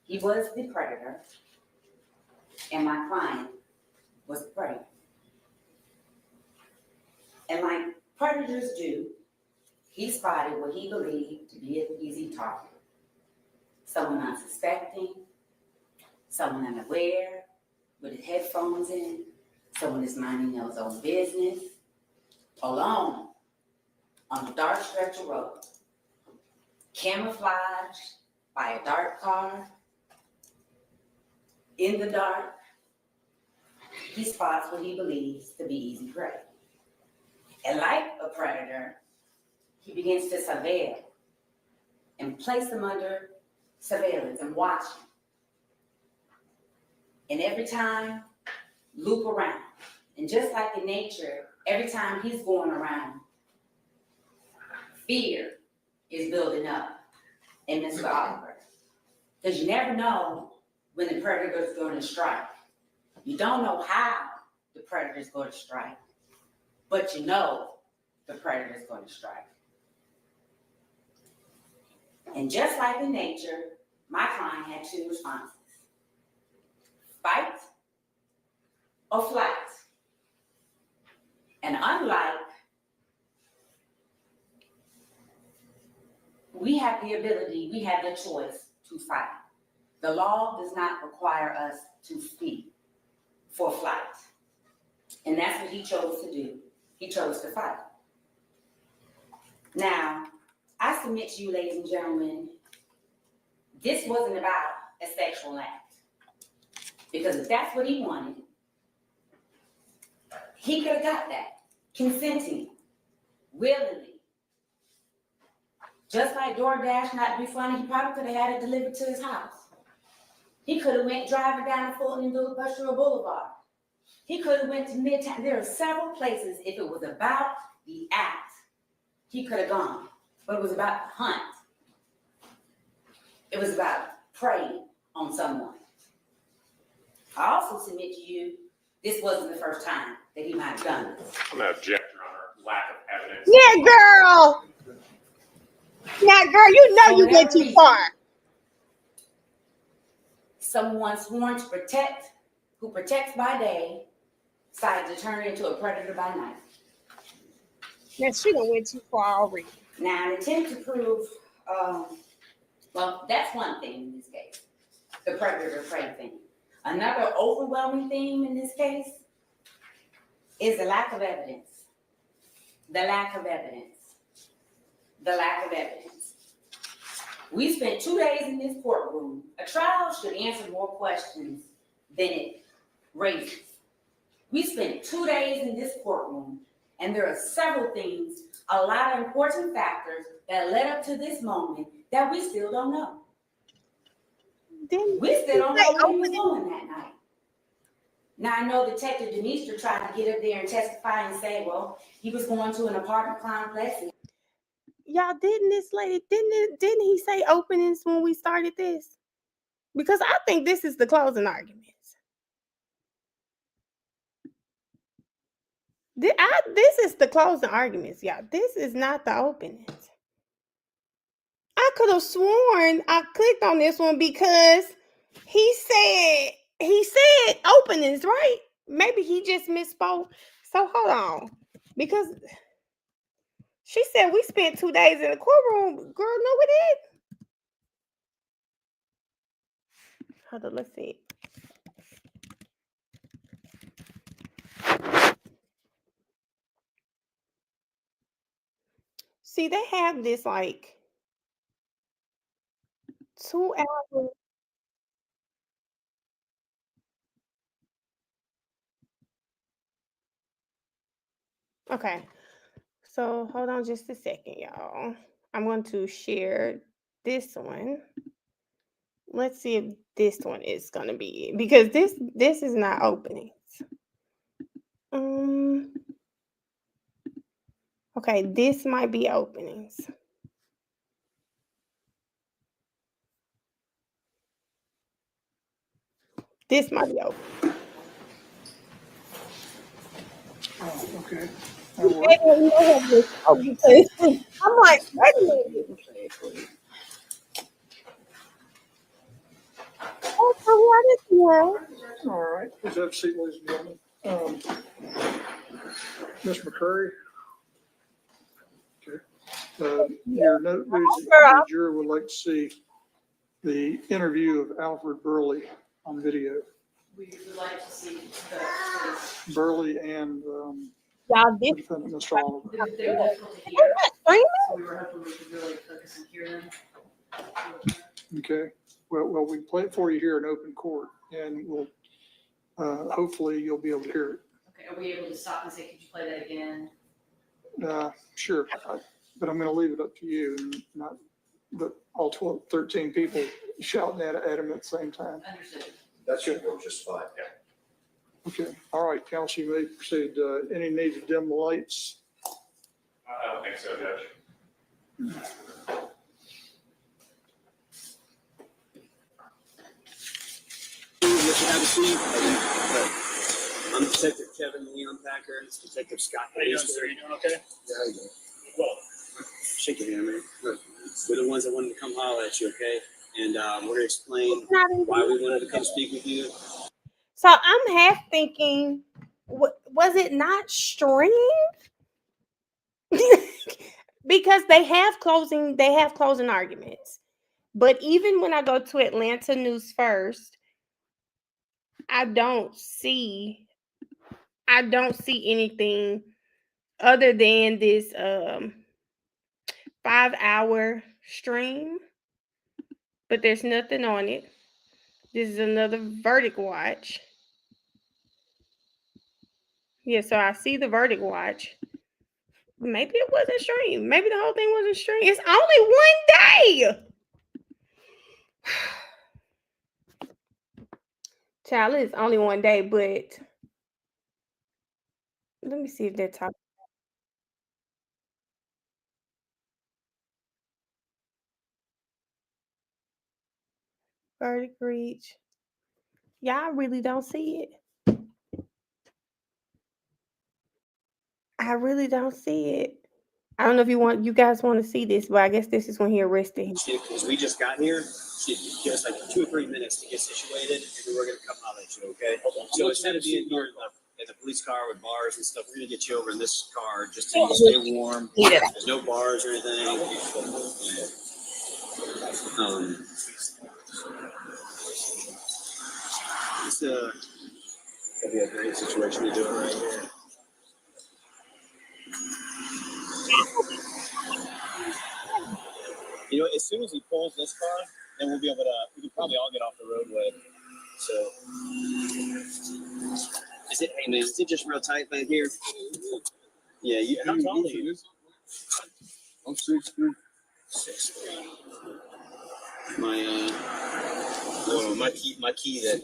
S3: he was the predator, and my client was the prey. And like predators do, he spotted what he believed to be an easy target. Someone unsuspecting, someone unaware, with his headphones in, someone that's minding their own business, alone on a dark stretch of road, camouflaged by a dark car. In the dark, he spots what he believes to be easy prey. And like a predator, he begins to surveil and place them under surveillance and watch them. And every time, loop around. And just like in nature, every time he's going around, fear is building up in Mr. Oliver. Because you never know when the predator is going to strike. You don't know how the predator is going to strike, but you know the predator is going to strike. And just like in nature, my client had two responses: fight or flight. And unlike, we have the ability, we have the choice to fight. The law does not require us to flee for flight. And that's what he chose to do. He chose to fight. Now, I submit to you, ladies and gentlemen, this wasn't about a sexual act. Because if that's what he wanted, he could have got that, consenting, willingly. Just like DoorDash, not to be funny, he probably could have had it delivered to his house. He could have went driving down Fulton and Industrial Boulevard. He could have went to Midtown. There are several places, if it was about the act, he could have gone. But it was about the hunt. It was about preying on someone. I also submit to you, this wasn't the first time that he might have done this.
S9: I'm going to object, Your Honor. Lack of evidence.
S1: Yeah, girl. Yeah, girl, you know you get too far.
S3: Someone sworn to protect, who protects by day, decided to turn into a predator by night.
S1: Now, she done went too far already.
S3: Now, an attempt to prove, well, that's one thing in this case, the predator prey thing. Another overwhelming theme in this case is the lack of evidence. The lack of evidence. The lack of evidence. We spent 2 days in this courtroom. A trial should answer more questions than it raises. We spent 2 days in this courtroom, and there are several things, a lot of important factors that led up to this moment that we still don't know. We still don't know what he was doing that night. Now, I know Detective Demeester tried to get up there and testify and say, well, he was going to an apartment complex.
S1: Y'all, didn't he say openings when we started this? Because I think this is the closing arguments. This is the closing arguments, y'all. This is not the openings. I could have sworn I clicked on this one because he said openings, right? Maybe he just misspoke. So hold on. Because she said we spent 2 days in the courtroom. Girl, no, we did. Hold on, let's see. See, they have this like 2 hours. Okay. So hold on just a second, y'all. I'm going to share this one. Let's see if this one is going to be it, because this is not openings. Okay, this might be openings. This might be open.
S11: Oh, okay.
S1: I'm like, wait a minute.
S11: All right, please have a seat, ladies and gentlemen. Ms. McCurry. Okay. Your note reads that the juror would like to see the interview of Alfred Burley on video.
S12: We would like to see the
S11: Burley and defendant, Mr. Oliver.
S12: They were difficult to hear, so we were hoping we could really focus and hear them.
S11: Okay. Well, we play it for you here in open court, and we'll hopefully you'll be able to hear it.
S12: Okay, are we able to stop and say, could you play that again?
S11: Sure, but I'm going to leave it up to you, and not all 13 people shouting at him at the same time.
S12: Understood.
S8: That should go just fine.
S11: Yeah. Okay. All right, counsel, you may proceed. Any need to dim the lights?
S9: I don't think so, Judge.
S13: Have a seat. I'm Detective Kevin Leon Packer. It's Detective Scott.
S14: How you doing, sir? You doing okay?
S13: Yeah, how you doing?
S14: Well,
S13: shake your hand, man. Good. We're the ones that wanted to come holler at you, okay? And we're going to explain why we wanted to come speak with you.
S1: So I'm half thinking, was it not streamed? Because they have closing arguments. But even when I go to Atlanta News First, I don't see anything other than this 5-hour stream, but there's nothing on it. This is another verdict watch. Yeah, so I see the verdict watch. Maybe it wasn't streamed. Maybe the whole thing wasn't streamed. It's only 1 day. Child, it's only 1 day, but let me see if they're talking. verdict reached. Y'all really don't see it. I really don't see it. I don't know if you guys want to see this, but I guess this is when he arrested him.
S13: Because we just got here, give us like 2 or 3 minutes to get situated, and we're gonna come holler at you, okay? So instead of being here in the police car with bars and stuff, we're gonna get you over in this car just so you stay warm. There's no bars or anything. It's gonna be a great situation to do it right here. You know, as soon as he pulls this car, then we'll be able to, we can probably all get off the roadway. So, hey man, is it just real tight back here? Yeah, how tall are you?
S22: I'm 6'3".
S13: 6'3". My key that,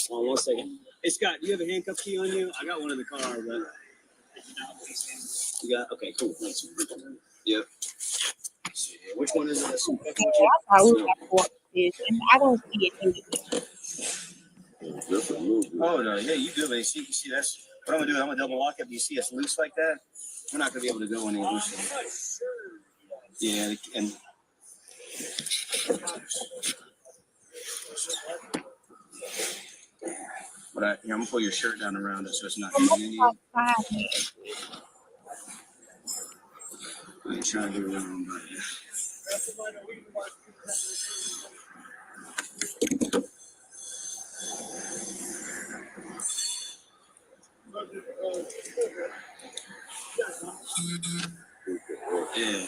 S13: hold on 1 second. Hey Scott, do you have a handcuff key on you? I got one in the car, but you got, okay, cool, thanks. Yep. Which one is this?
S1: I don't see it anywhere.
S13: Oh no, yeah, you do, man. See, that's what I'm gonna do. I'm gonna double lock it. You see us loose like that? We're not gonna be able to go any looser. Yeah, and but I'm gonna pull your shirt down around it so it's not hitting you. I ain't trying to do wrong, but yeah. Yeah.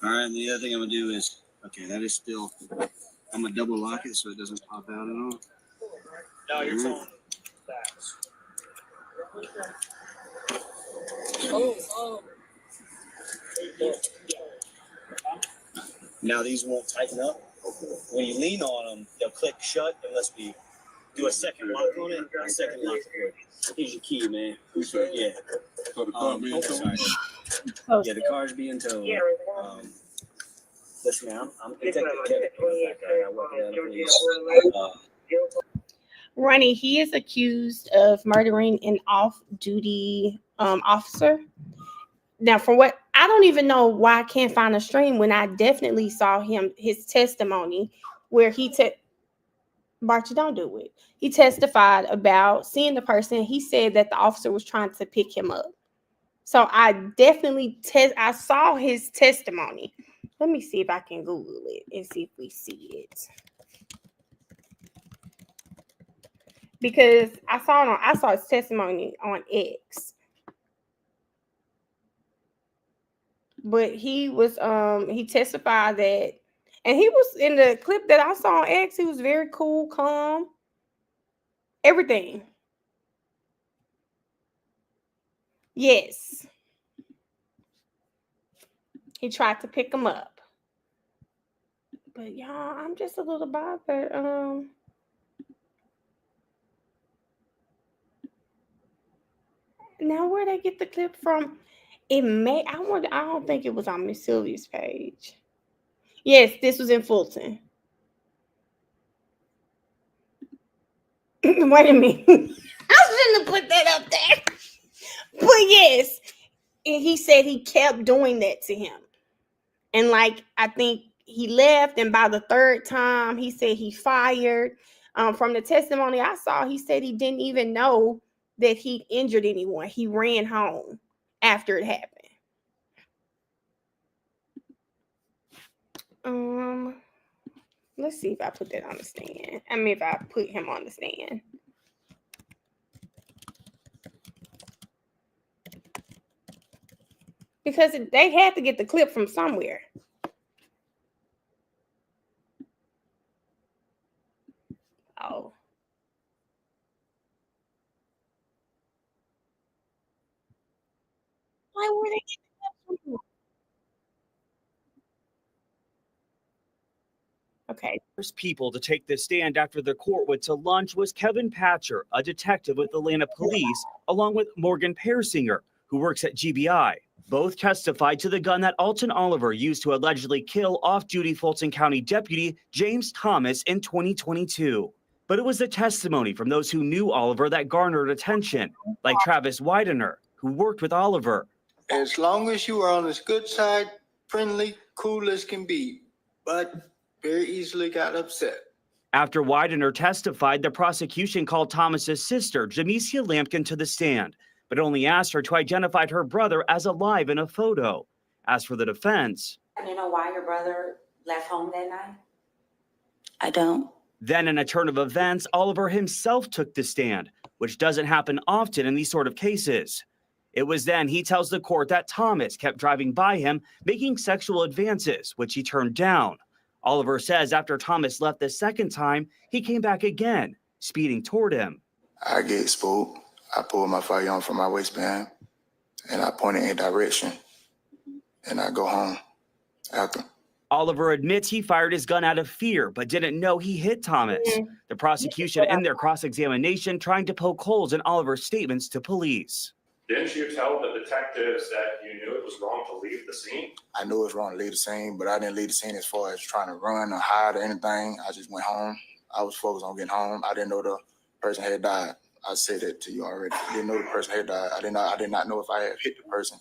S13: All right, and the other thing I'm gonna do is, okay, that is still, I'm gonna double lock it so it doesn't pop out at all. No, you're telling Now these won't tighten up. When you lean on them, they'll click shut unless we do a second lock on it. A second lock. Here's your key, man. Yeah. Sorry. Yeah, the car's being towed. Listen, man, I'm Detective Kevin. I work at the police.
S1: Ronnie, he is accused of murdering an off-duty officer. Now, from what I don't even know why I can't find a stream when I definitely saw his testimony where Barchi, don't do it. He testified about seeing the person. He said that the officer was trying to pick him up. So I definitely I saw his testimony. Let me see if I can Google it and see if we see it. Because I saw his testimony on X. But he was he testified that, and he was in the clip that I saw on X, he was very cool, calm, everything. Yes. He tried to pick him up. But y'all, I'm just a little bothered. Now where they get the clip from? I don't think it was on Miss Sylvia's page. Yes, this was in Fulton. Wait a minute. I shouldn't have put that up there. But yes, and he said he kept doing that to him. And like, I think he left, and by the third time, he said he fired. From the testimony I saw, he said he didn't even know that he injured anyone. He ran home after it happened. Let's see if I put that on the stand. I mean, if I put him on the stand. Because they had to get the clip from somewhere. Oh. Why were they getting the clip from? Okay.
S8: First people to take the stand after the court went to lunch was Kevin Patcher, a detective with Atlanta Police, along with Morgan Persinger, who works at GBI. Both testified to the gun that Alton Oliver used to allegedly kill off-duty Fulton County Deputy James Thomas in 2022. But it was the testimony from those who knew Oliver that garnered attention, like Travis Widener, who worked with Oliver.
S4: As long as you are on his good side, friendly, cool as can be, but very easily got upset.
S8: After Widener testified, the prosecution called Thomas's sister, Jamesia Lampkin, to the stand, but only asked her to identify her brother as alive in a photo. As for the defense,
S3: You know why your brother left home that night?
S14: I don't.
S8: Then in a turn of events, Oliver himself took the stand, which doesn't happen often in these sort of cases. It was then he tells the court that Thomas kept driving by him, making sexual advances, which he turned down. Oliver says after Thomas left the second time, he came back again, speeding toward him.
S15: I get spooked. I pull my firearm from my waistband and I point it in direction and I go home after.
S8: Oliver admits he fired his gun out of fear, but didn't know he hit Thomas. The prosecution in their cross-examination trying to poke holes in Oliver's statements to police.
S9: Didn't you tell the detectives that you knew it was wrong to leave the scene?
S15: I knew it was wrong to leave the scene, but I didn't leave the scene as far as trying to run or hide or anything. I just went home. I was focused on getting home. I didn't know the person had died. I said that to you already. I didn't know the person had died. I did not know if I had hit the person,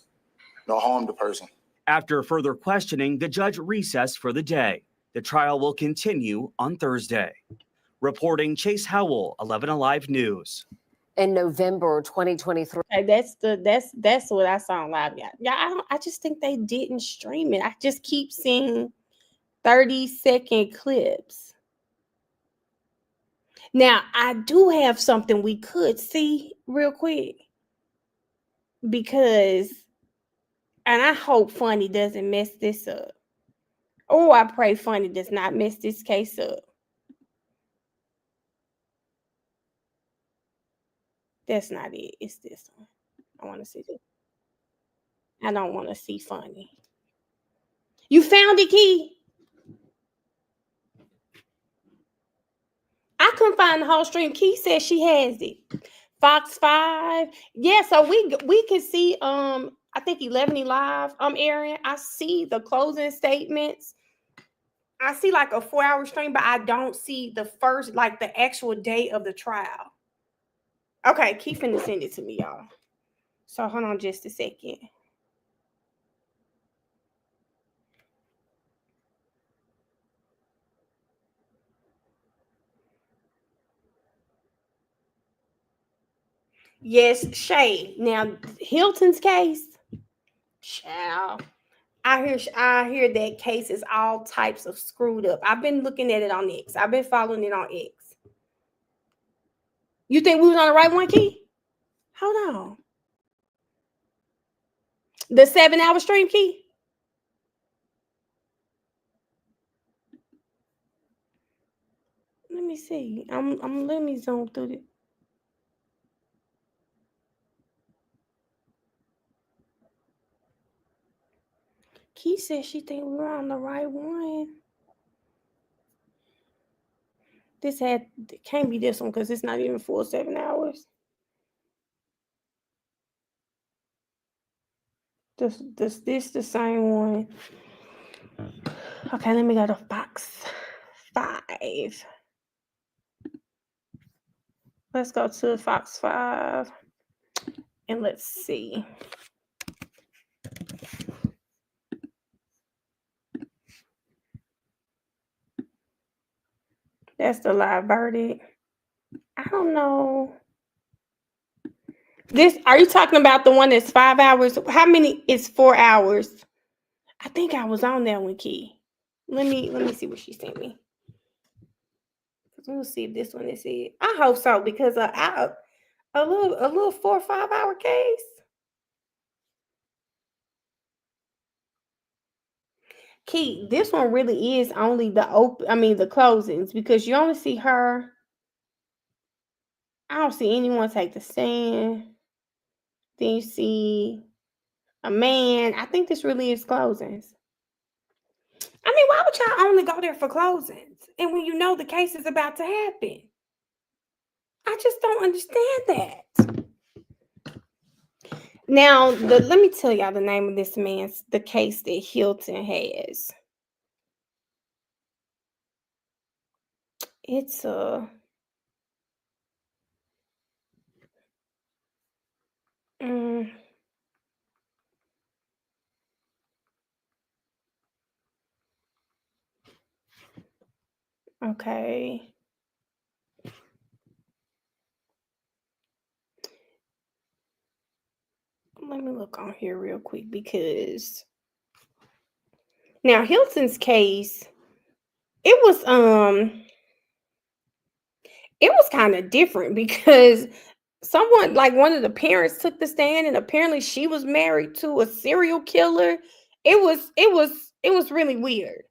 S15: nor harmed the person.
S8: After further questioning, the judge recessed for the day. The trial will continue on Thursday. Reporting, Chase Howell, 11 Alive News.
S16: In November 2023.
S1: Okay, that's what I saw on live. Yeah, I just think they didn't stream it. I just keep seeing 30-second clips. Now, I do have something we could see real quick because, and I hope Funny doesn't mess this up. Oh, I pray Funny does not mess this case up. That's not it. It's this one. I want to see this. I don't want to see Funny. You found it, Key? I couldn't find the whole stream. Key says she has it. Fox 5. Yeah, so we can see I think 11 Live airing. I see the closing statements. I see like a 4-hour stream, but I don't see the first, like the actual day of the trial. Okay, Key finna send it to me, y'all. So hold on just a second. Yes, Shay. Now Hilton's case, child. I hear that case is all types of screwed up. I've been looking at it on X. I've been following it on X. You think we was on the right one, Key? Hold on. The 7-hour stream, Key? Let me see. Let me zoom through it. Key says she think we're on the right one. It can't be this one because it's not even full 7 hours. This the same one. Okay, let me go to Fox 5. Let's go to Fox 5 and let's see. That's the live verdict. I don't know. Are you talking about the one that's 5 hours? How many is 4 hours? I think I was on that one, Key. Let me see what she sent me. We'll see if this one is it. I hope so, because a little 4 or 5 hour case. Key, this one really is only the closings, because you only see her. I don't see anyone take the stand. Then you see a man. I think this really is closings. I mean, why would y'all only go there for closings? And when you know the case is about to happen? I just don't understand that. Now, let me tell y'all the name of this man's, the case that Hilton has. It's okay. Let me look on here real quick because now Hilton's case, it was kind of different because someone, like one of the parents, took the stand, and apparently she was married to a serial killer. It was really weird.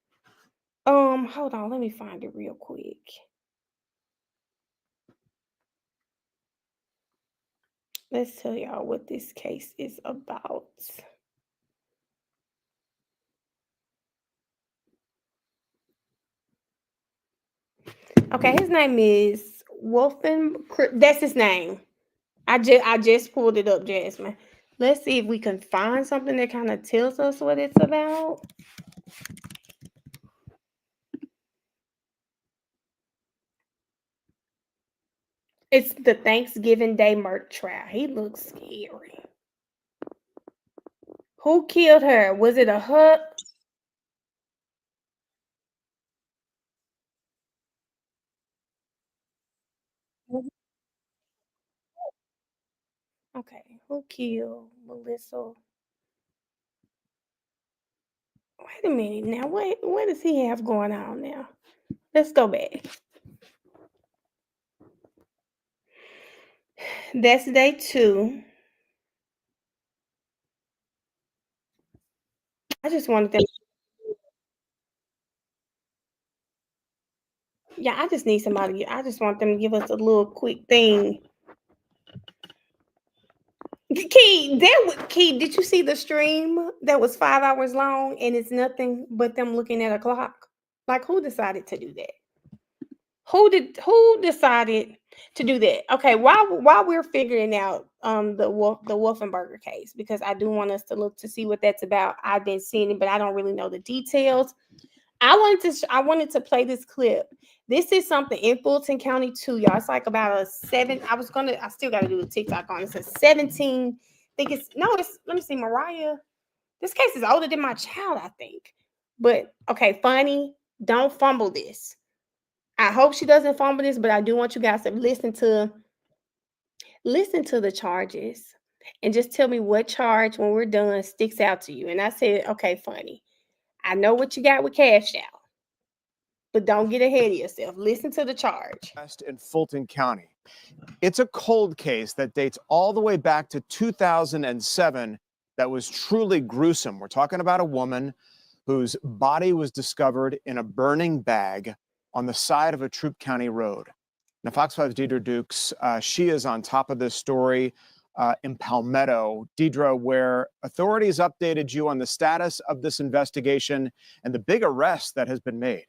S1: Hold on, let me find it real quick. Let's tell y'all what this case is about. Okay, his name is Wolfen. That's his name. I just pulled it up, Jasmine. Let's see if we can find something that kind of tells us what it's about. It's the Thanksgiving Day murder trial. He looks scary. Who killed her? Was it a hut? Okay, who killed Melissa? Wait a minute now. What does he have going on now? Let's go back. That's day 2. I just wanted them. Yeah, I just need somebody. I just want them to give us a little quick thing. Key, did you see the stream that was 5 hours long and it's nothing but them looking at a clock? Like, who decided to do that? Who decided to do that? Okay, while we're figuring out the Wolfenberger case, because I do want us to look to see what that's about. I've been seeing it, but I don't really know the details. I wanted to play this clip. This is something in Fulton County too, y'all. It's like about a 7. I still gotta do a TikTok on it. It's a 17. Let me see, Mariah. This case is older than my child, I think. But okay, funny. Don't fumble this. I hope she doesn't fumble this, but I do want you guys to listen to the charges and just tell me what charge when we're done sticks out to you. And I said, okay, funny. I know what you got with Cash Out, but don't get ahead of yourself. Listen to the charge.
S2: In Fulton County. It's a cold case that dates all the way back to 2007 that was truly gruesome. We're talking about a woman whose body was discovered in a burning bag on the side of a Troup County road. Now, Fox 5's Deidre Dukes, she is on top of this story in Palmetto. Deidre, where authorities updated you on the status of this investigation and the big arrest that has been made.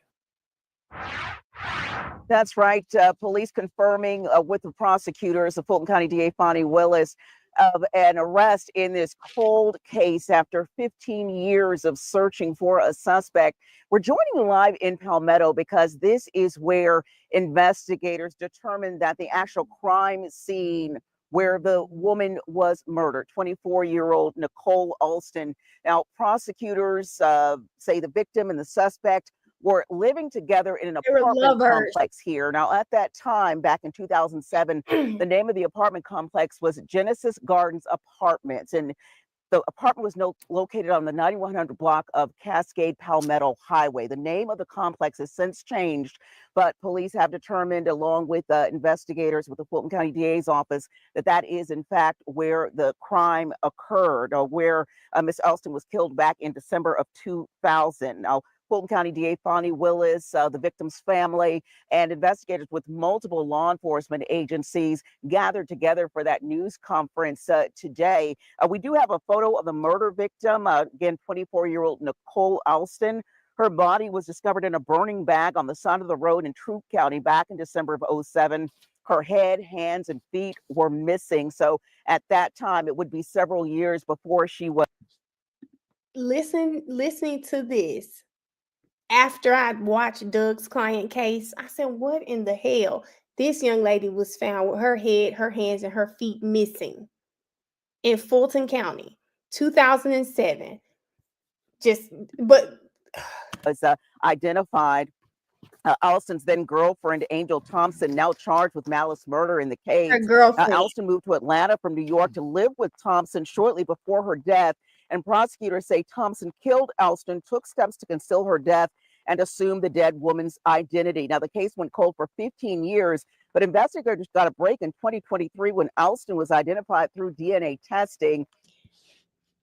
S6: That's right. Police confirming with the prosecutors, the Fulton County DA Fonnie Willis, of an arrest in this cold case after 15 years of searching for a suspect. We're joining you live in Palmetto because this is where investigators determined that the actual crime scene where the woman was murdered, 24-year-old Nicole Alston. Now, prosecutors say the victim and the suspect were living together in an apartment complex here. Now, at that time, back in 2007, the name of the apartment complex was Genesis Gardens Apartments. And the apartment was located on the 9100 block of Cascade Palmetto Highway. The name of the complex has since changed, but police have determined, along with investigators with the Fulton County DA's office, that that is, in fact, where the crime occurred, or where Miss Alston was killed back in December of 2000. Now, Fulton County DA Fonnie Willis, the victim's family, and investigators with multiple law enforcement agencies gathered together for that news conference today. We do have a photo of the murder victim, again, 24-year-old Nicole Alston. Her body was discovered in a burning bag on the side of the road in Troup County back in December of 2007. Her head, hands, and feet were missing. So at that time, it would be several years before she was.
S1: Listening to this, after I'd watched Doug's client case, I said, what in the hell? This young lady was found with her head, her hands, and her feet missing in Fulton County, 2007.
S6: Was identified. Alston's then girlfriend, Angel Thompson, now charged with malice murder in the case.
S1: Her girlfriend.
S6: Alston moved to Atlanta from New York to live with Thompson shortly before her death. And prosecutors say Thompson killed Alston, took steps to conceal her death, and assumed the dead woman's identity. Now, the case went cold for 15 years, but investigators got a break in 2023 when Alston was identified through DNA testing.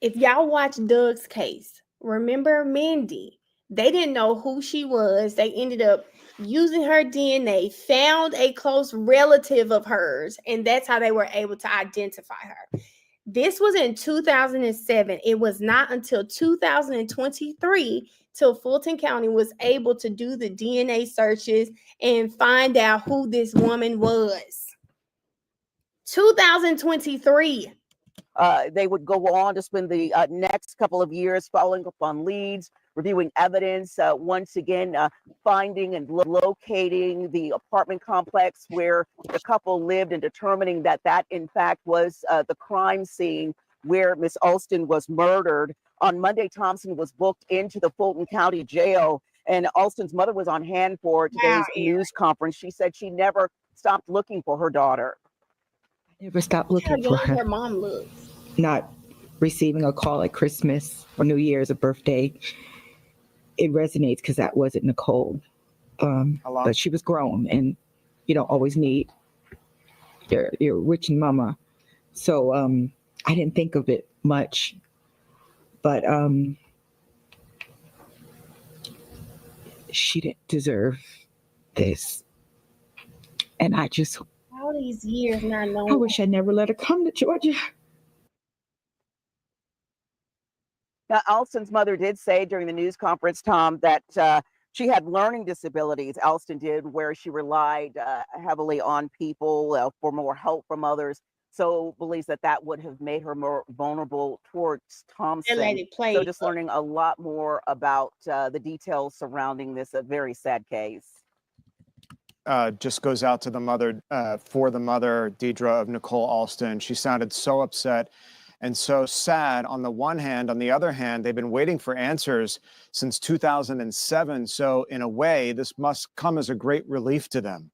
S1: If y'all watch Doug's case, remember Mandy? They didn't know who she was. They ended up using her DNA, found a close relative of hers, and that's how they were able to identify her. This was in 2007. It was not until 2023 till Fulton County was able to do the DNA searches and find out who this woman was. 2023.
S6: They would go on to spend the next couple of years following up on leads, reviewing evidence, once again finding and locating the apartment complex where the couple lived and determining that that in fact was the crime scene where Miss Alston was murdered. On Monday, Thompson was booked into the Fulton County Jail, and Alston's mother was on hand for today's news conference. She said she never stopped looking for her daughter.
S7: Never stopped looking for her.
S1: Her mom looks.
S7: Not receiving a call at Christmas or New Year's or birthday. It resonates because that wasn't Nicole. But she was grown, and you don't always need your witching mama. So I didn't think of it much, but she didn't deserve this. And I just
S1: all these years not knowing.
S7: I wish I never let her come to Georgia.
S6: Now, Alston's mother did say during the news conference, Tom, that she had learning disabilities. Alston did, where she relied heavily on people for more help from others. So believes that that would have made her more vulnerable towards Thompson. So just learning a lot more about the details surrounding this very sad case.
S2: Just goes out to the mother, for the mother, Deidre, of Nicole Alston. She sounded so upset and so sad on the one hand. On the other hand, they've been waiting for answers since 2007. So in a way, this must come as a great relief to them.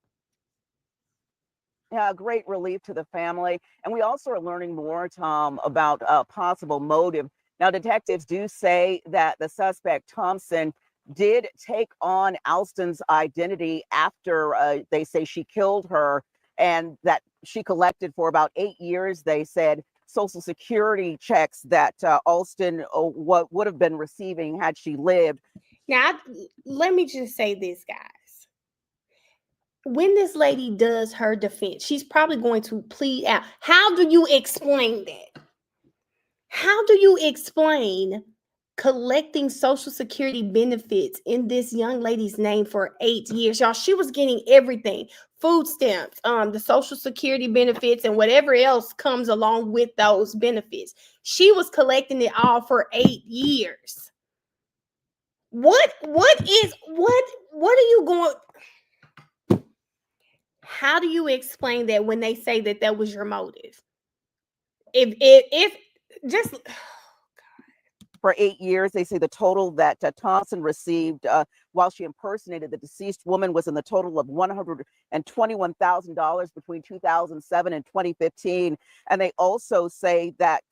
S6: Yeah, great relief to the family. And we also are learning more, Tom, about possible motive. Now, detectives do say that the suspect, Thompson, did take on Alston's identity after they say she killed her, and that she collected for about 8 years, they said, Social Security checks that Alston would have been receiving had she lived.
S1: Now, let me just say this, guys. When this lady does her defense, she's probably going to plead out. How do you explain that? How do you explain collecting Social Security benefits in this young lady's name for 8 years? Y'all, she was getting everything. Food stamps, the Social Security benefits, and whatever else comes along with those benefits. She was collecting it all for 8 years. What are you going? How do you explain that when they say that that was your motive? If just
S6: for 8 years, they say the total that Thompson received while she impersonated the deceased woman was in the total of $121,000 between 2007 and 2015. And they also say that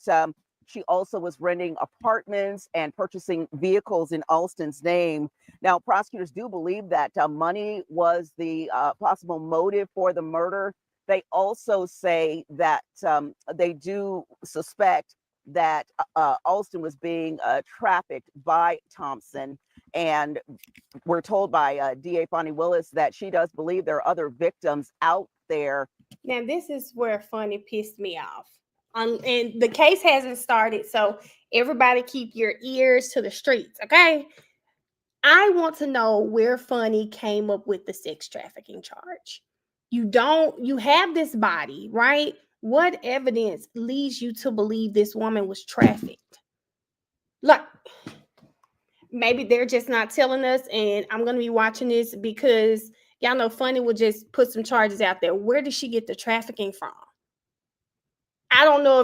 S6: she also was renting apartments and purchasing vehicles in Alston's name. Now, prosecutors do believe that money was the possible motive for the murder. They also say that they do suspect that Alston was being trafficked by Thompson. And we're told by DA Fonnie Willis that she does believe there are other victims out there.
S1: Now, this is where Fonnie pissed me off. And the case hasn't started, so everybody keep your ears to the streets, okay? I want to know where Fonnie came up with the sex trafficking charge. You have this body, right? What evidence leads you to believe this woman was trafficked? Like, maybe they're just not telling us, and I'm going to be watching this because y'all know Funny will just put some charges out there. Where did she get the trafficking from? I don't know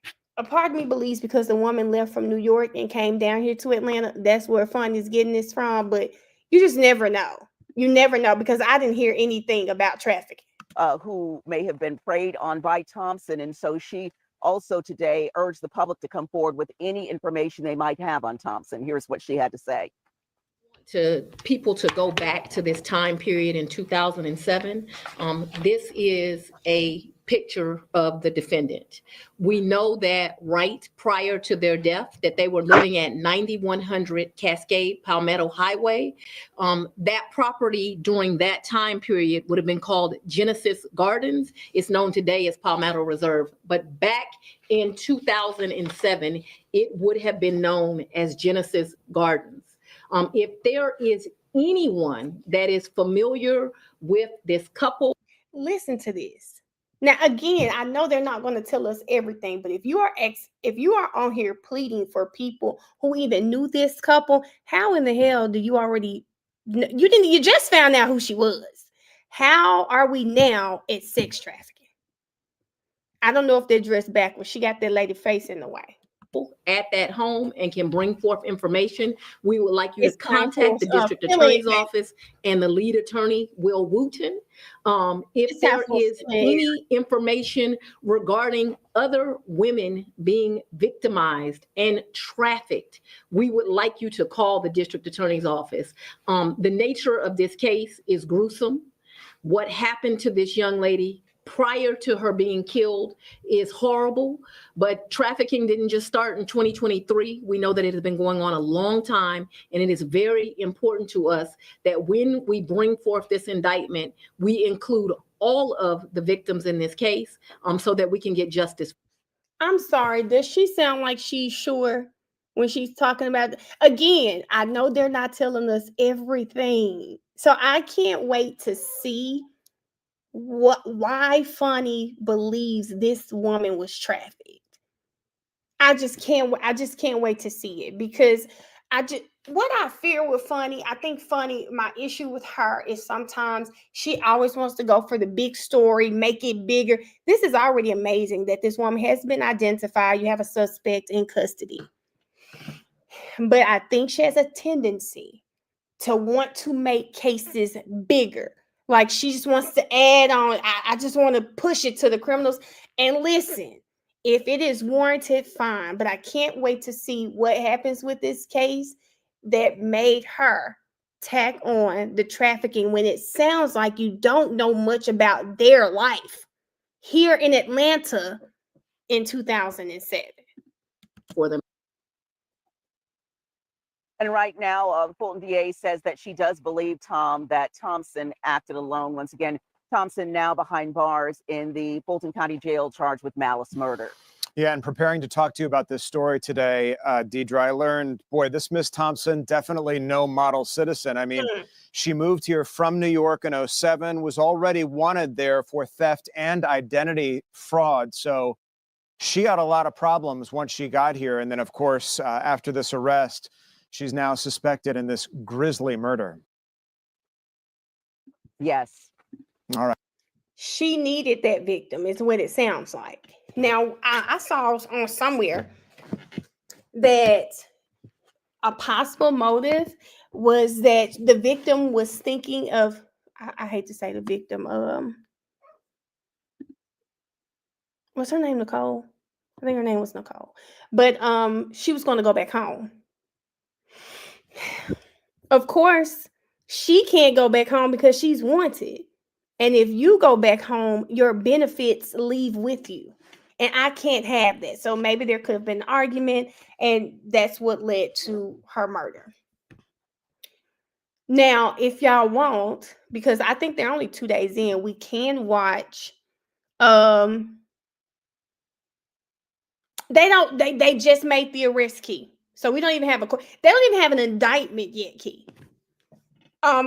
S1: if a part of me believes because the woman left from New York and came down here to Atlanta, that's where Funny's getting this from, but you just never know. You never know because I didn't hear anything about trafficking.
S6: Who may have been preyed on by Thompson. And so she also today urged the public to come forward with any information they might have on Thompson. Here's what she had to say.
S10: To people to go back to this time period in 2007. This is a picture of the defendant. We know that right prior to their death that they were living at 9100 Cascade Palmetto Highway. That property during that time period would have been called Genesis Gardens. It's known today as Palmetto Reserve, but back in 2007, it would have been known as Genesis Gardens. If there is anyone that is familiar with this couple,
S1: listen to this. Now, again, I know they're not going to tell us everything, but if you are on here pleading for people who even knew this couple, how in the hell do you already you just found out who she was? How are we now at sex trafficking? I don't know if they're dressed backwards. She got that lady face in the way.
S10: At that home and can bring forth information, we would like you to contact the district attorney's office and the lead attorney, Will Wooten. If there is any information regarding other women being victimized and trafficked, we would like you to call the district attorney's office. The nature of this case is gruesome. What happened to this young lady prior to her being killed is horrible, but trafficking didn't just start in 2023. We know that it has been going on a long time, and it is very important to us that when we bring forth this indictment, we include all of the victims in this case so that we can get justice.
S1: I'm sorry, does she sound like she's sure when she's talking about again, I know they're not telling us everything. So I can't wait to see why Funny believes this woman was trafficked. I just can't wait to see it because what I fear with Funny, I think Funny, my issue with her is sometimes she always wants to go for the big story, make it bigger. This is already amazing that this woman has been identified. You have a suspect in custody. But I think she has a tendency to want to make cases bigger. Like she just wants to add on. I just want to push it to the criminals. And listen, if it is warranted, fine. But I can't wait to see what happens with this case that made her tack on the trafficking when it sounds like you don't know much about their life here in Atlanta in 2007.
S10: For them.
S6: And right now, Fulton DA says that she does believe, Tom, that Thompson acted alone. Once again, Thompson now behind bars in the Fulton County Jail charged with malice murder.
S2: Yeah, and preparing to talk to you about this story today, Deidre, I learned, boy, this Miss Thompson, definitely no model citizen. I mean, she moved here from New York in 2007, was already wanted there for theft and identity fraud. So she had a lot of problems once she got here. And then, of course, after this arrest, she's now suspected in this grisly murder.
S6: Yes.
S2: All right.
S1: She needed that victim, is what it sounds like. Now, I saw on somewhere that a possible motive was that the victim was thinking of, I hate to say the victim, what's her name, Nicole? I think her name was Nicole. But she was going to go back home. Of course, she can't go back home because she's wanted. And if you go back home, your benefits leave with you. And I can't have that. So maybe there could have been an argument, and that's what led to her murder. Now, if y'all want, because I think they're only 2 days in, we can watch. They just made the arrest, Key. So we don't even have they don't even have an indictment yet, Key.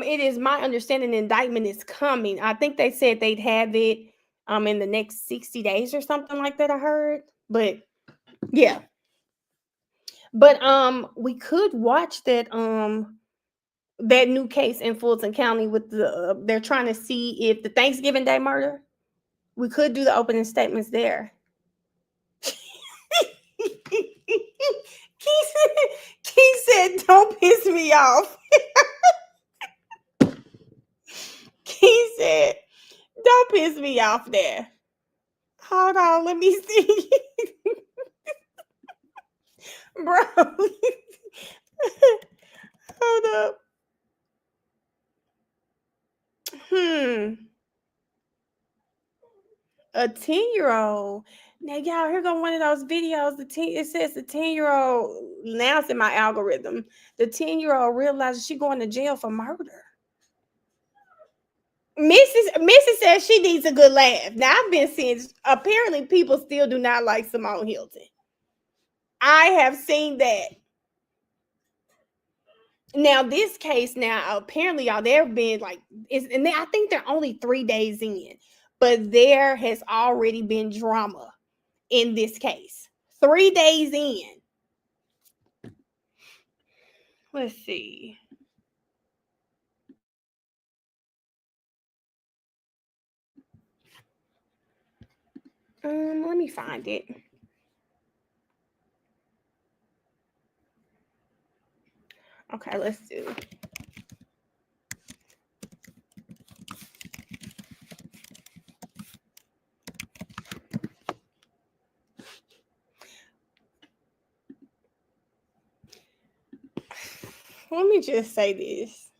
S1: It is my understanding the indictment is coming. I think they said they'd have it in the next 60 days or something like that, I heard. But yeah. But we could watch that that new case in Fulton County with the they're trying to see if the Thanksgiving Day murder. We could do the opening statements there. Keith said, "Don't piss me off." Keith said, "Don't piss me off there." Hold on, let me see. Bro. Hold up. A 10-year-old. Now, y'all, here go one of those videos. It says the 10-year-old, now it's in my algorithm. The 10-year-old realizes she's going to jail for murder. Mrs. says she needs a good laugh. Now, I've been seeing, apparently people still do not like Simone Hilton. I have seen that. Now, this case, apparently, y'all, there have been I think they're only 3 days in, but there has already been drama in this case. 3 days in. Let's see. Let me find it. Okay, let's do. Let me just say this.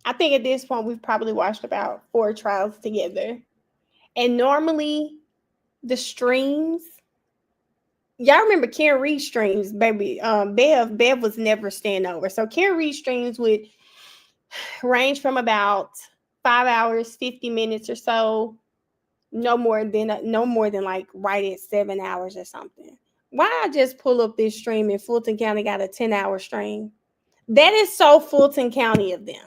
S1: I think at this point we've probably watched about 4 trials together. And normally the streams, y'all remember Karen Reed streams, baby. Bev was never staying over. So Karen Reed streams would range from about 5 hours, 50 minutes or so. No more than like right at 7 hours or something. Why I just pull up this stream in Fulton County got a 10-hour stream? That is so Fulton County of them.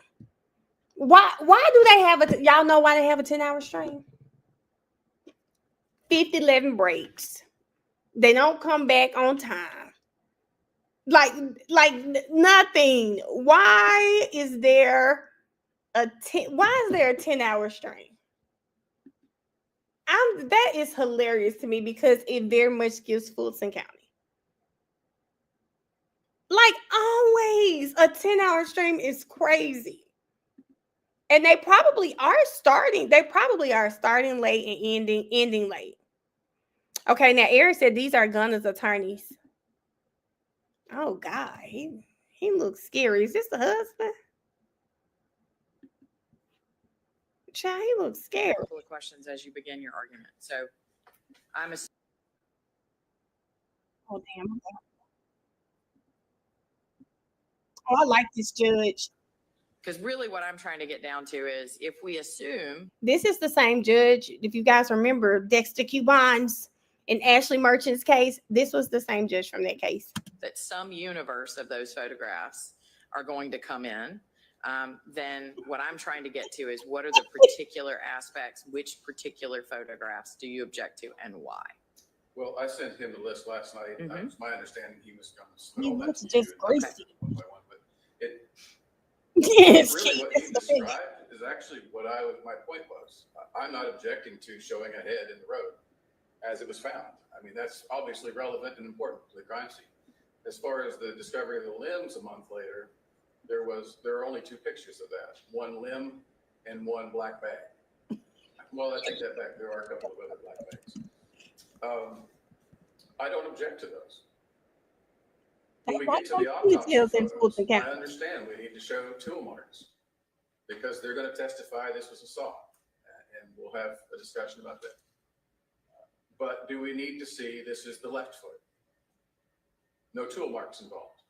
S1: Why do they have y'all know why they have a 10-hour stream? 50-11 breaks. They don't come back on time. Like nothing. Why is there a 10-hour stream? That is hilarious to me because it very much gives Fulton County. Like always, a 10-hour stream is crazy. And they probably are starting late and ending late. Okay, now Eric said these are Gunna's attorneys. Oh God, he looks scary. Is this the husband? Child, he looks scary.
S5: A couple of questions as you begin your argument. So I'm a
S1: Oh damn. Oh, I like this judge.
S5: Because really what I'm trying to get down to is if we assume
S1: this is the same judge, if you guys remember Dexter Cubans in Ashley Merchant's case, this was the same judge from that case.
S5: That some universe of those photographs are going to come in, then what I'm trying to get to is what are the particular aspects, which particular photographs do you object to and why?
S17: Well, I sent him the list last night.
S5: Mm-hmm.
S17: It's my understanding he was going to
S1: You
S17: all
S1: look
S17: that
S1: just crazy.
S17: one by one, but
S1: Yes,
S17: really what you described is actually what my point was. I'm not objecting to showing a head in the road as it was found. I mean, that's obviously relevant and important to the crime scene. As far as the discovery of the limbs a month later, there are only 2 pictures of that, one limb and one black bag. Well, I take that back. There are a couple of other black bags. I don't object to those. When we get to the autopsy photos, I understand we need to show tool marks because they're going to testify this was a saw, and we'll have a discussion about that. But do we need to see this is the left foot? No tool marks involved.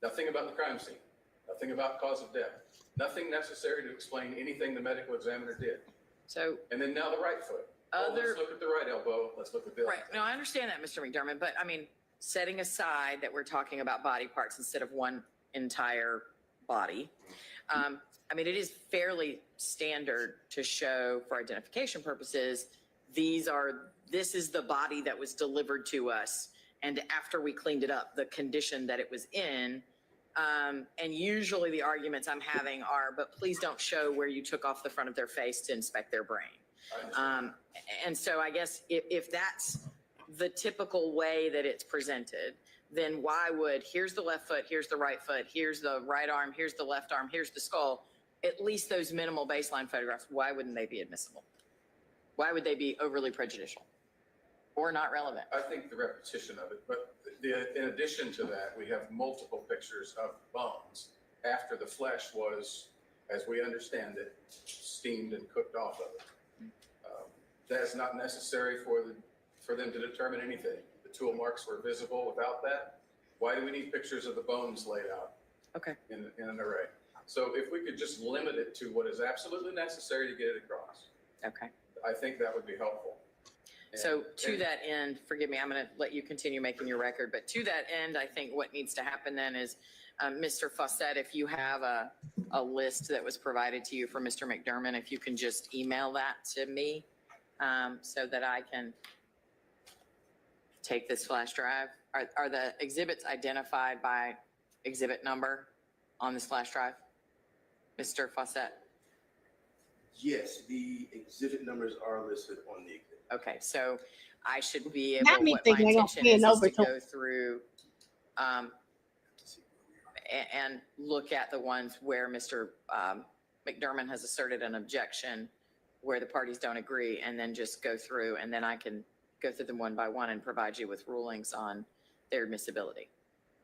S17: Nothing about the crime scene. Nothing about cause of death. Nothing necessary to explain anything the medical examiner did.
S5: So,
S27: and then now the right foot. Let's look at the right elbow. Let's look at the
S5: right. No, I understand that, Mr. McDermott, but I mean, setting aside that we're talking about body parts instead of one entire body, I mean, it is fairly standard to show for identification purposes, this is the body that was delivered to us. And after we cleaned it up, the condition that it was in. And usually the arguments I'm having are, but please don't show where you took off the front of their face to inspect their brain. And so I guess if that's the typical way that it's presented, then why would, here's the left foot, here's the right foot, here's the right arm, here's the left arm, here's the skull, at least those minimal baseline photographs, why wouldn't they be admissible? Why would they be overly prejudicial or not relevant?
S17: I think the repetition of it, but in addition to that, we have multiple pictures of bones after the flesh was, as we understand it, steamed and cooked off of it. That's not necessary for them to determine anything. The tool marks were visible without that. Why do we need pictures of the bones laid out?
S5: Okay.
S17: In an array. So if we could just limit it to what is absolutely necessary to get it across.
S5: Okay.
S17: I think that would be helpful.
S5: So to that end, forgive me, I'm going to let you continue making your record, but to that end, I think what needs to happen then is, Mr. Fawcett, if you have a list that was provided to you for Mr. McDermott, if you can just email that to me so that I can take this flash drive. Are the exhibits identified by exhibit number on this flash drive, Mr. Fawcett?
S20: Yes, the exhibit numbers are listed on the exhibit.
S5: Okay, so I should be able,
S1: Not me
S5: what my
S1: thinking they gonna
S5: intention is
S1: hand over
S5: to
S1: to-
S5: go through and look at the ones where Mr. McDermott has asserted an objection, where the parties don't agree, and then just go through, and then I can go through them one by one and provide you with rulings on their admissibility.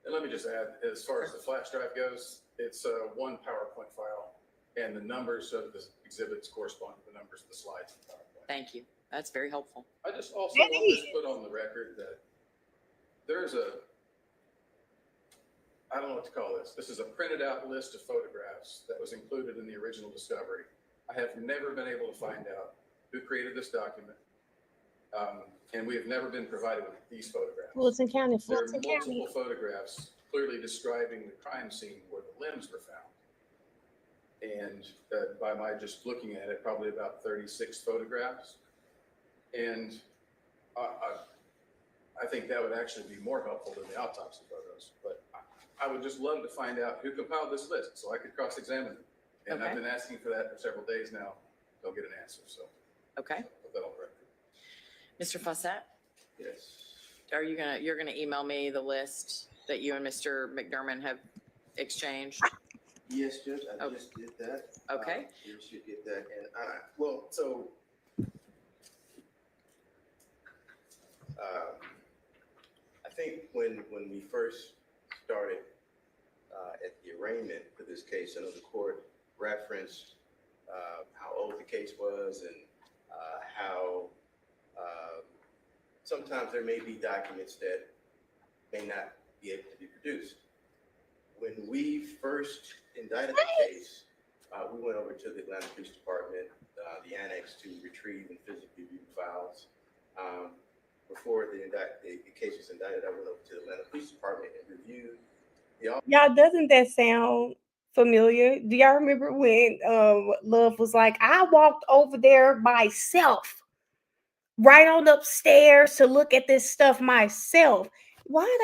S17: And let me just add, as far as the flash drive goes, it's one PowerPoint file, and the numbers of the exhibits correspond to the numbers of the slides in the PowerPoint.
S5: Thank you. That's very helpful.
S17: I just also want to put on the record that there's I don't know what to call this. This is a printed out list of photographs that was included in the original discovery. I have never been able to find out who created this document. And we have never been provided with these photographs.
S1: Fulton County,
S17: There are
S1: Fulton
S17: multiple
S1: County.
S17: photographs clearly describing the crime scene where the limbs were found. And by my just looking at it, probably about 36 photographs. And I think that would actually be more helpful than the autopsy photos. But I would just love to find out who compiled this list so I could cross-examine them. And I've been asking for that for several days now. Don't get an answer. So
S5: okay.
S17: Put that on record.
S5: Mr. Fawcett?
S20: Yes.
S5: You're gonna email me the list that you and Mr. McDermott have exchanged?
S20: Yes, Judge, I just did that.
S5: Okay.
S20: You should get that. And well, so I think when we first started at the arraignment for this case, I know the court referenced how old the case was and how sometimes there may be documents that may not be able to be produced. When we first indicted the case, we went over to the Atlanta Police Department, the annex, to retrieve and physically view files. Before the case was indicted, I went over to the Atlanta Police Department and reviewed the.
S1: Y'all, doesn't that sound familiar? Do y'all remember when Love was like, I walked over there myself, right on upstairs to look at this stuff myself? Why are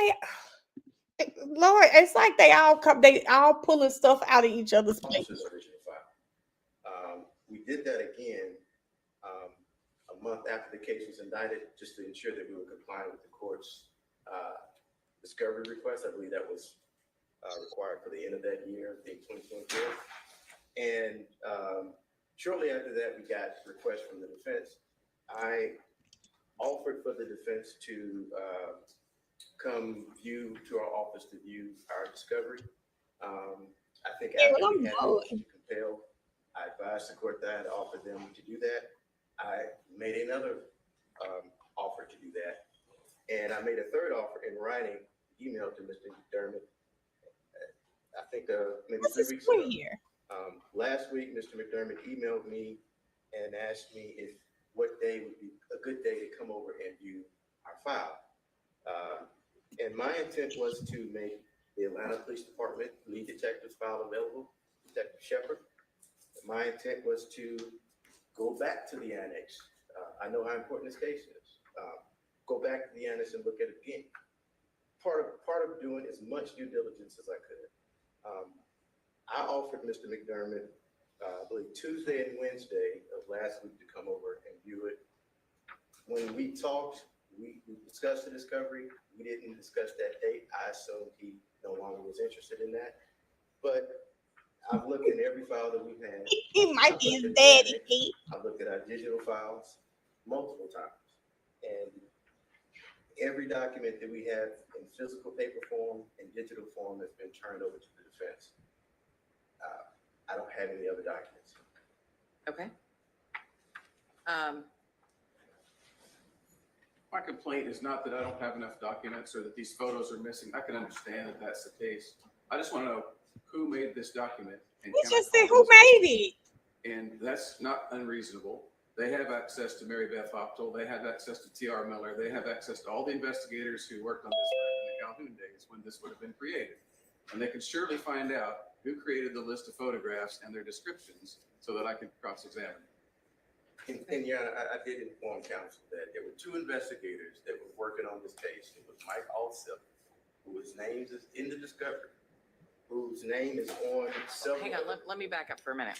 S1: they, Lord, it's like they all pulling stuff out of each other's places.
S20: Original file. We did that again a month after the case was indicted, just to ensure that we were complying with the court's discovery request. I believe that was required for the end of that year, I think 2024. And shortly after that, we got requests from the defense. I offered for the defense to come to our office to view our discovery. I think after we had to compel, I advised the court that I had offered them to do that. I made another offer to do that. And I made a third offer in writing, emailed to Mr. McDermott, I think maybe 3 weeks ago. Last week, Mr. McDermott emailed me and asked me what day would be a good day to come over and view our file. And my intent was to make the Atlanta Police Department lead detective's file available. Detective Shepard. My intent was to go back to the annex. I know how important this case is. Go back to the annex and look at it again. Part of doing as much due diligence as I could. I offered Mr. McDermott, I believe Tuesday and Wednesday of last week to come over and view it. When we talked, we discussed the discovery. We didn't discuss that date. I assumed he no longer was interested in that. But I've looked in every file that we've had.
S1: He might be his daddy.
S20: I've looked at our digital files multiple times. And every document that we have in physical paper form and digital form has been turned over to the defense. I don't have any other documents.
S5: Okay.
S17: My complaint is not that I don't have enough documents or that these photos are missing. I can understand that that's the case. I just want to know who made this document. And
S1: He just said who made it.
S17: And that's not unreasonable. They have access to Mary Beth Hoptel. They have access to T.R. Miller. They have access to all the investigators who worked on this back in the Calhoun days when this would have been created. And they can surely find out who created the list of photographs and their descriptions so that I can cross-examine.
S20: And yeah, I did inform counsel that there were two investigators that were working on this case. It was Mike Alsip, whose name is in the discovery, whose name is on several.
S5: Hang on, let me back up for a minute.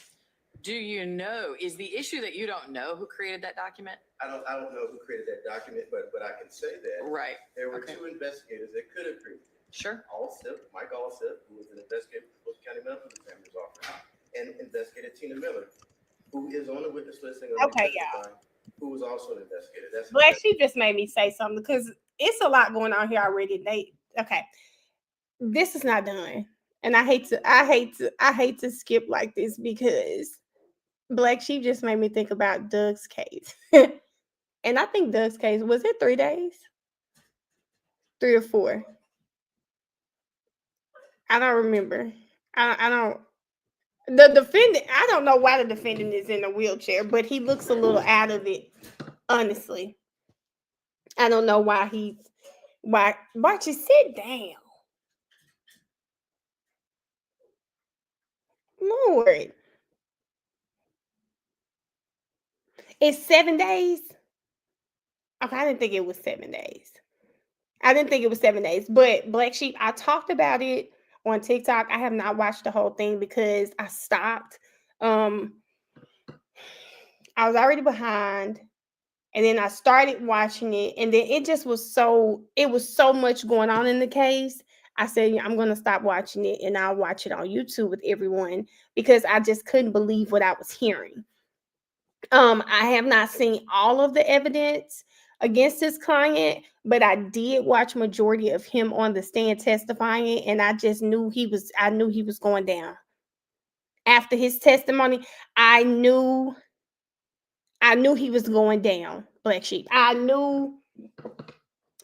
S5: Do you know, is the issue that you don't know who created that document?
S20: I don't know who created that document, but I can say that
S5: Right.
S20: There were two investigators that could have created it.
S5: Sure.
S20: Mike Alsip, who was an investigator for the Fulton County Medical Examiner's Office, and investigator Tina Miller, who is on the witness list.
S1: Okay, yeah.
S20: Who was also an investigator. That's
S1: Black Sheep just made me say something because it's a lot going on here already. This is not done, and I hate to skip like this because Black Sheep just made me think about Doug's case, and I think Doug's case was it 3 days, 3 or 4. I don't remember. I don't. The defendant, I don't know why the defendant is in a wheelchair, but he looks a little out of it, honestly. I don't know why Barchi, sit down. Lord. It's 7 days. Okay, I didn't think it was 7 days. But Black Sheep, I talked about it on TikTok. I have not watched the whole thing because I stopped. I was already behind, and then I started watching it, and then it was so much going on in the case. I said, I'm going to stop watching it, and I'll watch it on YouTube with everyone because I just couldn't believe what I was hearing. I have not seen all of the evidence against his client, but I did watch majority of him on the stand testifying, and I just knew he was going down. After his testimony, I knew he was going down, Black Sheep. I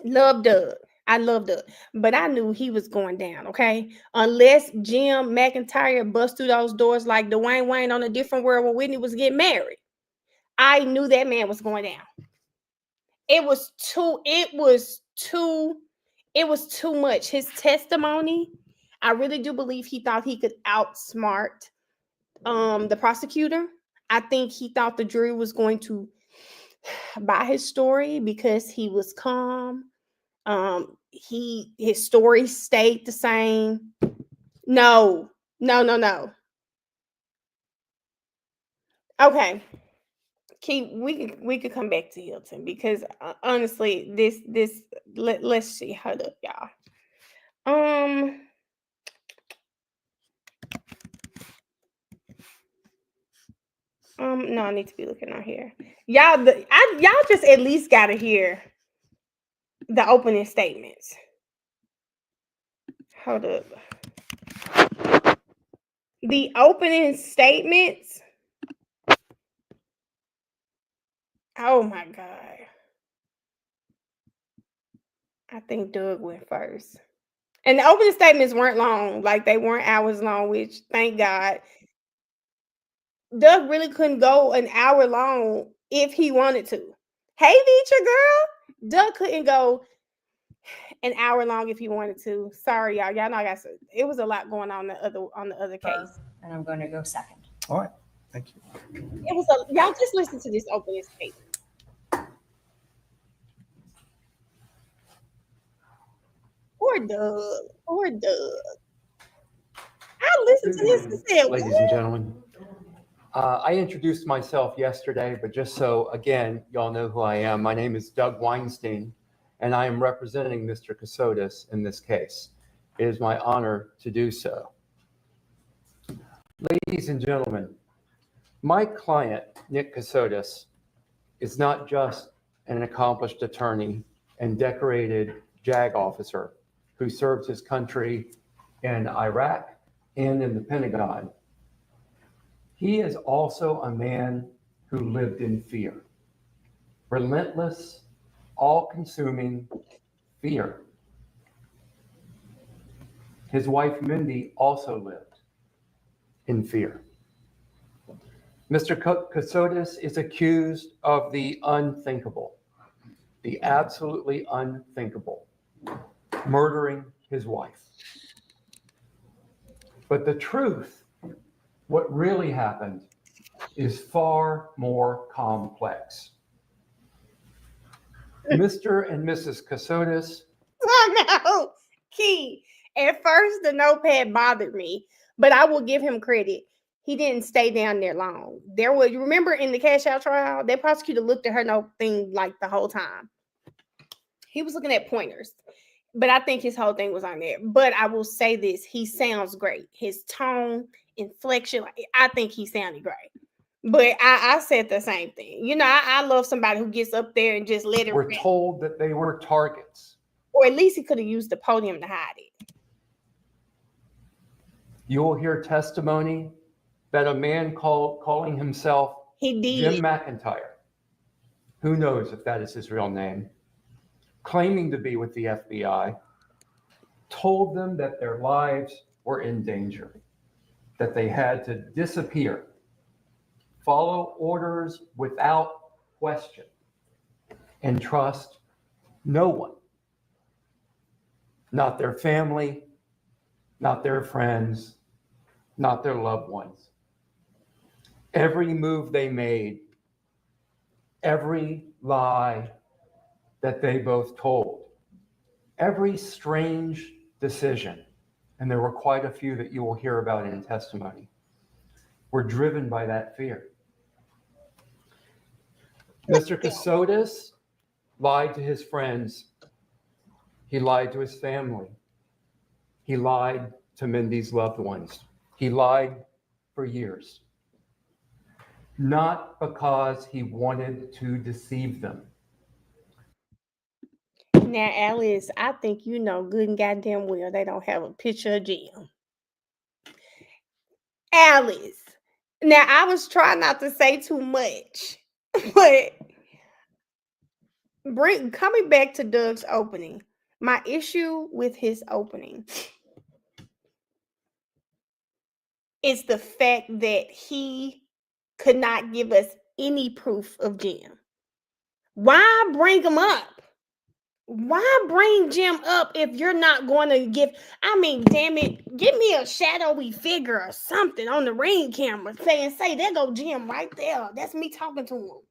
S1: love Doug, but I knew he was going down, okay? Unless Jim McIntyre bust through those doors like Dwayne Wayne on A Different World when Whitney was getting married. I knew that man was going down. It was too much. His testimony, I really do believe he thought he could outsmart the prosecutor. I think he thought the jury was going to buy his story because he was calm. His story stayed the same. No. Okay. We could come back to Hilton because honestly, let's see. Hold up, y'all. No, I need to be looking on here. Y'all just at least gotta hear the opening statements. Hold up. The opening statements. Oh my God. I think Doug went first. And the opening statements weren't long. Like they weren't hours long, which thank God. Doug really couldn't go an hour long if he wanted to. Hey, Veacher girl. Doug couldn't go an hour long if he wanted to. Sorry, y'all. Y'all know it was a lot going on the other case.
S18: and I'm going to go second.
S2: All right, thank you.
S1: It was y'all just listen to this opening statement. Poor Doug. I listened to this and said,
S21: Ladies and gentlemen, I introduced myself yesterday, but just so, again, y'all know who I am. My name is Doug Weinstein, and I am representing Mr. Casotis in this case. It is my honor to do so. Ladies and gentlemen, my client, Nick Casotis, is not just an accomplished attorney and decorated JAG officer who served his country in Iraq and in the Pentagon. He is also a man who lived in fear. Relentless, all-consuming fear. His wife, Mindy, also lived in fear. Mr. Casotis is accused of the unthinkable, the absolutely unthinkable, murdering his wife. But the truth, what really happened, is far more complex. Mr. and Mrs. Casotis.
S1: Oh no, Key. At first, the notepad bothered me, but I will give him credit. He didn't stay down there long. There was, you remember in the cash out trial, that prosecutor looked at her note thing like the whole time. He was looking at pointers, but I think his whole thing was on there. But I will say this, he sounds great. His tone, inflection, I think he sounded great. But I said the same thing. You know, I love somebody who gets up there and just let it
S21: We're told that they were targets.
S1: Or at least he could have used the podium to hide it.
S21: You will hear testimony that a man calling himself Jim McIntyre, who knows if that is his real name, claiming to be with the FBI, told them that their lives were in danger, that they had to disappear, follow orders without question, and trust no one. Not their family, not their friends, not their loved ones. Every move they made, every lie that they both told, every strange decision, and there were quite a few that you will hear about in testimony, were driven by that fear. Mr. Casotis lied to his friends. He lied to his family. He lied to Mindy's loved ones. He lied for years. Not because he wanted to deceive them.
S1: Now, Alice, I think you know good and goddamn well they don't have a picture of Jim. Alice. Now, I was trying not to say too much, but coming back to Doug's opening, my issue with his opening is the fact that he could not give us any proof of Jim. Why bring him up? Why bring Jim up if you're not going to give? I mean, damn it, give me a shadowy figure or something on the ring camera saying, say, there go Jim right there. That's me talking to him.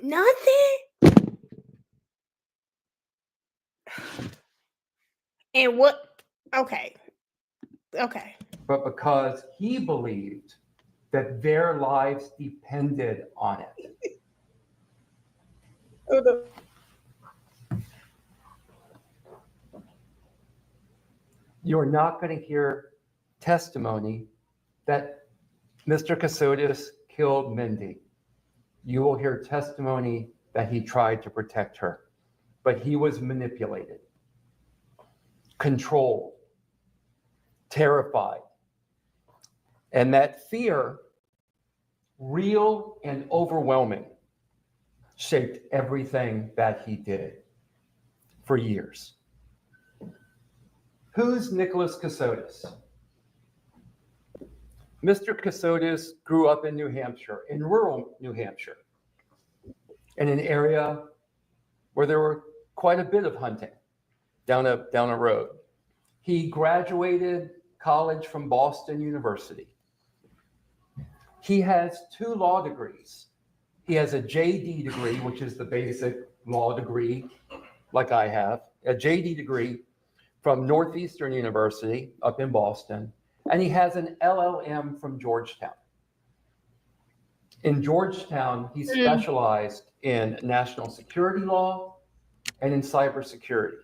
S1: Nothing. And what? Okay.
S21: But because he believed that their lives depended on it. You're not going to hear testimony that Mr. Casotis killed Mindy. You will hear testimony that he tried to protect her, but he was manipulated, controlled, terrified. And that fear, real and overwhelming, shaped everything that he did for years. Who's Nicholas Casotis? Mr. Casotis grew up in New Hampshire, in rural New Hampshire, in an area where there were quite a bit of hunting down a road. He graduated college from Boston University. He has 2 law degrees. He has a JD degree, which is the basic law degree, like I have, a JD degree from Northeastern University up in Boston, and he has an LLM from Georgetown. In Georgetown, he specialized in national security law and in cybersecurity.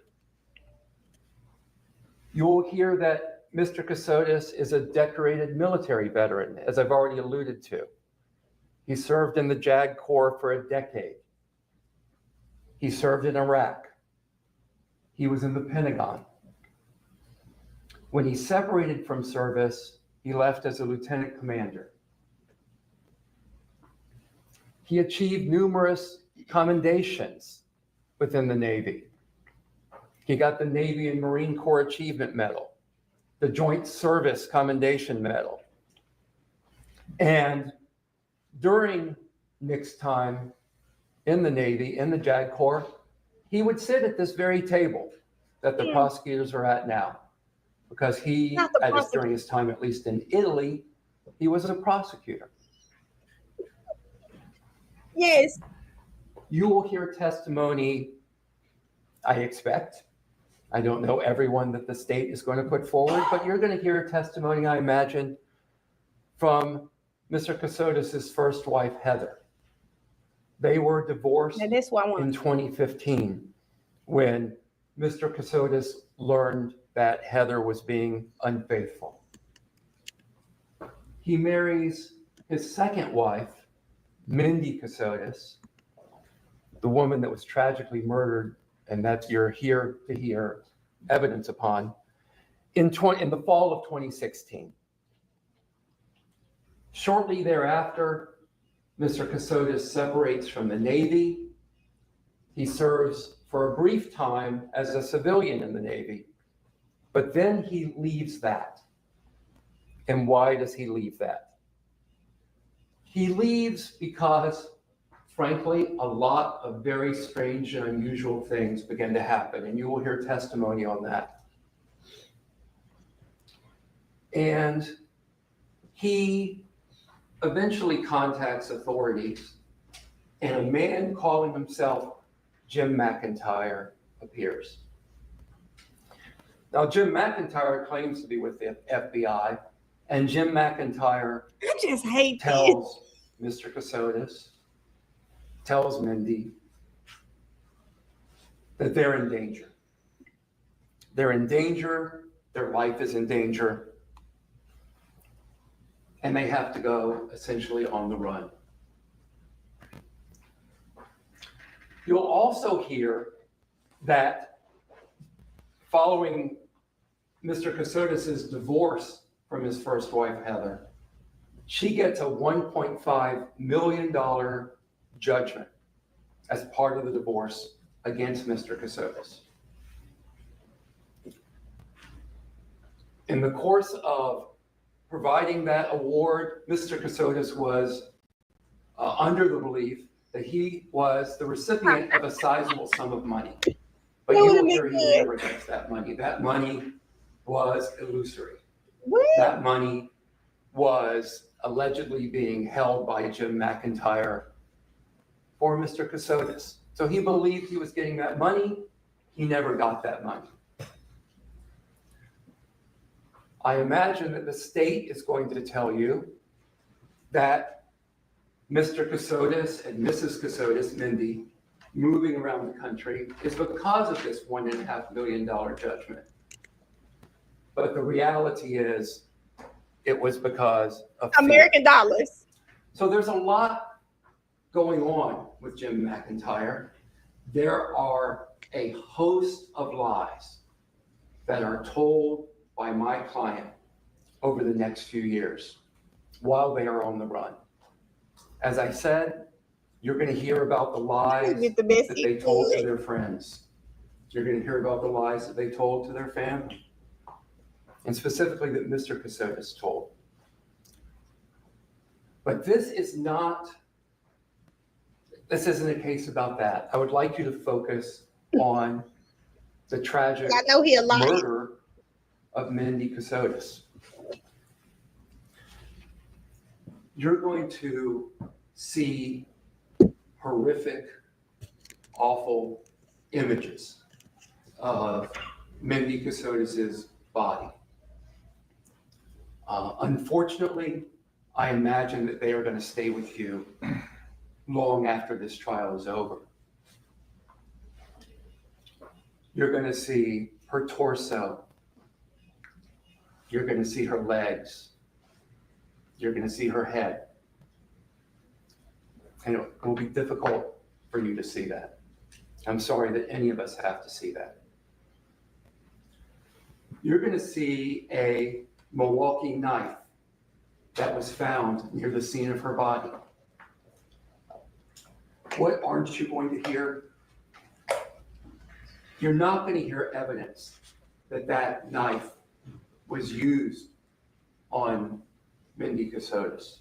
S21: You will hear that Mr. Casotis is a decorated military veteran, as I've already alluded to. He served in the JAG Corps for a decade. He served in Iraq. He was in the Pentagon. When he separated from service, he left as a lieutenant commander. He achieved numerous commendations within the Navy. He got the Navy and Marine Corps Achievement Medal, the Joint Service Commendation Medal. And during Nick's time in the Navy, in the JAG Corps, he would sit at this very table that the prosecutors are at now, because he, during his time, at least in Italy, he was a prosecutor.
S1: Yes.
S21: You will hear testimony, I expect. I don't know everyone that the state is going to put forward, but you're going to hear testimony, I imagine, from Mr. Casotis' first wife, Heather. They were divorced in 2015 when Mr. Casotis learned that Heather was being unfaithful. He marries his second wife, Mindy Casotis, the woman that was tragically murdered, and that you're here to hear evidence upon, in the fall of 2016. Shortly thereafter, Mr. Casotis separates from the Navy. He serves for a brief time as a civilian in the Navy, but then he leaves that. And why does he leave that? He leaves because, frankly, a lot of very strange and unusual things began to happen, and you will hear testimony on that. And he eventually contacts authorities, and a man calling himself Jim McIntyre appears. Now, Jim McIntyre claims to be with the FBI, and Jim McIntyre tells Mr. Casotis, tells Mindy that they're in danger. They're in danger, their life is in danger, and they have to go essentially on the run. You'll also hear that following Mr. Casotis' divorce from his first wife, Heather, she gets a $1.5 million judgment as part of the divorce against Mr. Casotis. In the course of providing that award, Mr. Casotis was under the belief that he was the recipient of a sizable sum of money. But you will hear he never gets that money. That money was illusory. That money was allegedly being held by Jim McIntyre for Mr. Casotis. So he believed he was getting that money. He never got that money. I imagine that the state is going to tell you that Mr. Casotis and Mrs. Casotis, Mindy, moving around the country is because of this $1.5 million judgment. But the reality is it was because of
S1: American dollars.
S21: So there's a lot going on with Jim McIntyre. There are a host of lies that are told by my client over the next few years while they are on the run. As I said, you're going to hear about the lies that they told to their friends. You're going to hear about the lies that they told to their family, and specifically that Mr. Casotis told. But this isn't a case about that. I would like you to focus on the tragic murder of Mindy Casotis. you're going to see horrific, awful images of Mindy Casotis's body. Unfortunately, I imagine that they are going to stay with you long after this trial is over. You're going to see her torso. You're going to see her legs. You're going to see her head. And it will be difficult for you to see that. I'm sorry that any of us have to see that. You're going to see a Milwaukee knife that was found near the scene of her body. What aren't you going to hear? You're not going to hear evidence that that knife was used on Mindy Casotis.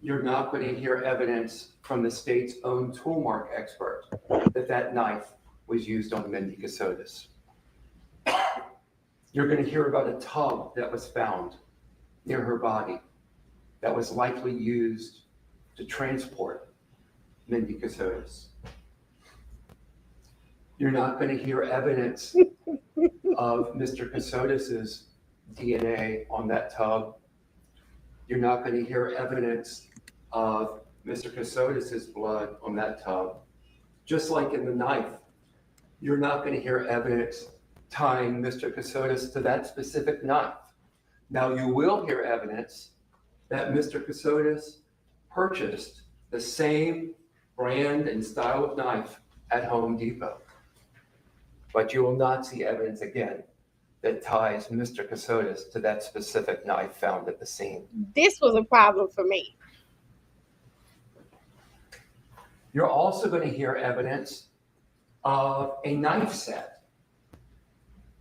S21: You're not going to hear evidence from the state's own toolmark expert that that knife was used on Mindy Casotis. You're going to hear about a tub that was found near her body that was likely used to transport Mindy Casotis. You're not going to hear evidence of Mr. Casotis's DNA on that tub. You're not going to hear evidence of Mr. Casotis's blood on that tub. Just like in the knife, you're not going to hear evidence tying Mr. Casotis to that specific knife. Now, you will hear evidence that Mr. Casotis purchased the same brand and style of knife at Home Depot. But you will not see evidence again that ties Mr. Casotis to that specific knife found at the scene.
S1: This was a problem for me.
S21: You're also going to hear evidence of a knife set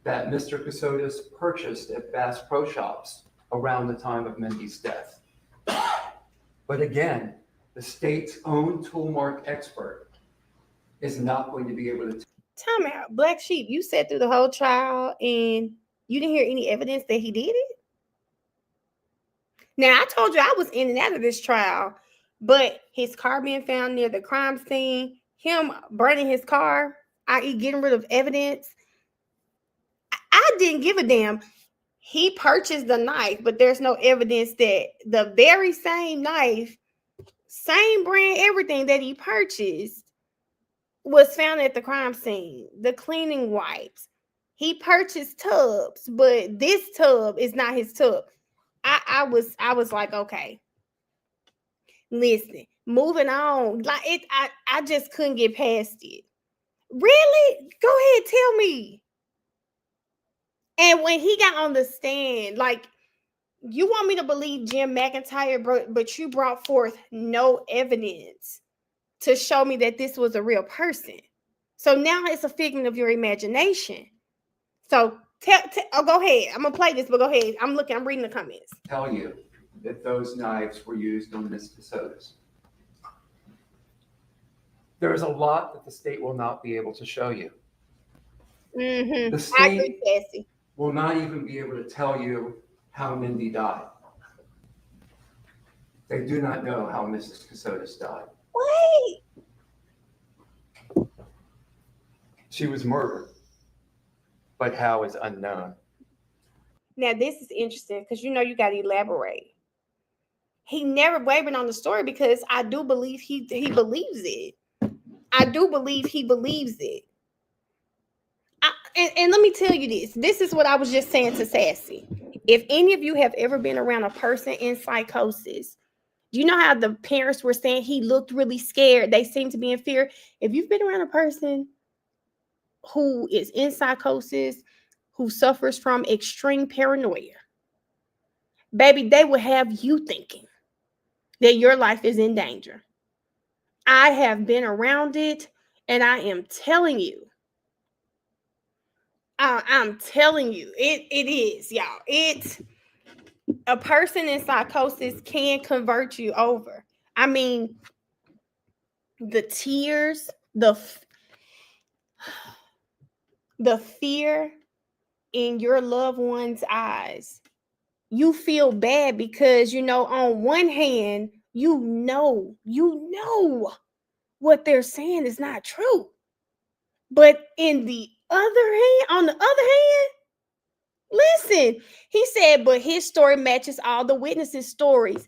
S21: that Mr. Casotis purchased at Bass Pro Shops around the time of Mindy's death. But again, the state's own toolmark expert is not going to be able to.
S1: Time out. Black Sheep, you sat through the whole trial and you didn't hear any evidence that he did it? Now, I told you I was in and out of this trial, but his car being found near the crime scene, him burning his car, i.e. getting rid of evidence, I didn't give a damn. He purchased the knife, but there's no evidence that the very same knife, same brand, everything that he purchased was found at the crime scene. The cleaning wipes. He purchased tubs, but this tub is not his tub. I was like, okay. Listen, moving on. Like it, I just couldn't get past it. Really? Go ahead, tell me. And when he got on the stand, like, you want me to believe Jim McIntyre, but you brought forth no evidence to show me that this was a real person. So now it's a figment of your imagination. So go ahead. I'm gonna play this, but go ahead. I'm reading the comments.
S21: Tell you that those knives were used on Miss Casotis. There is a lot that the state will not be able to show you.
S1: Mm-hmm.
S21: The state
S1: I agree, Cassie.
S21: will not even be able to tell you how Mindy died. They do not know how Mrs. Casotis died.
S1: Wait.
S21: She was murdered, but how is unknown.
S1: Now, this is interesting because you got to elaborate. He never wavered on the story because I do believe he believes it. I do believe he believes it. And let me tell you this. This is what I was just saying to Sassy. If any of you have ever been around a person in psychosis, you know how the parents were saying he looked really scared. They seemed to be in fear. If you've been around a person who is in psychosis, who suffers from extreme paranoia, baby, they will have you thinking that your life is in danger. I have been around it, and I am telling you, I'm telling you, it is, y'all. A person in psychosis can convert you over. I mean, the tears, the fear in your loved one's eyes you feel bad because, you know, on one hand, you know what they're saying is not true. But on the other hand, listen, he said, but his story matches all the witnesses' stories.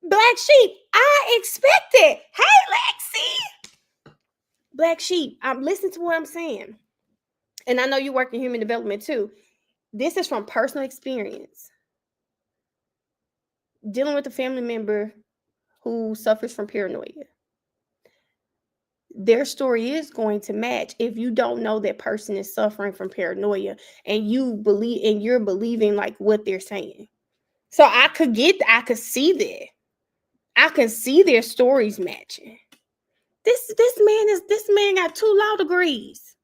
S1: Black Sheep, I expect it. Hey, Lexi. Black Sheep, I'm listening to what I'm saying. And I know you work in human development too. This is from personal experience. Dealing with a family member who suffers from paranoia. Their story is going to match if you don't know that person is suffering from paranoia and you're believing like what they're saying. So I could see that. I can see their stories matching. This man got 2 law degrees.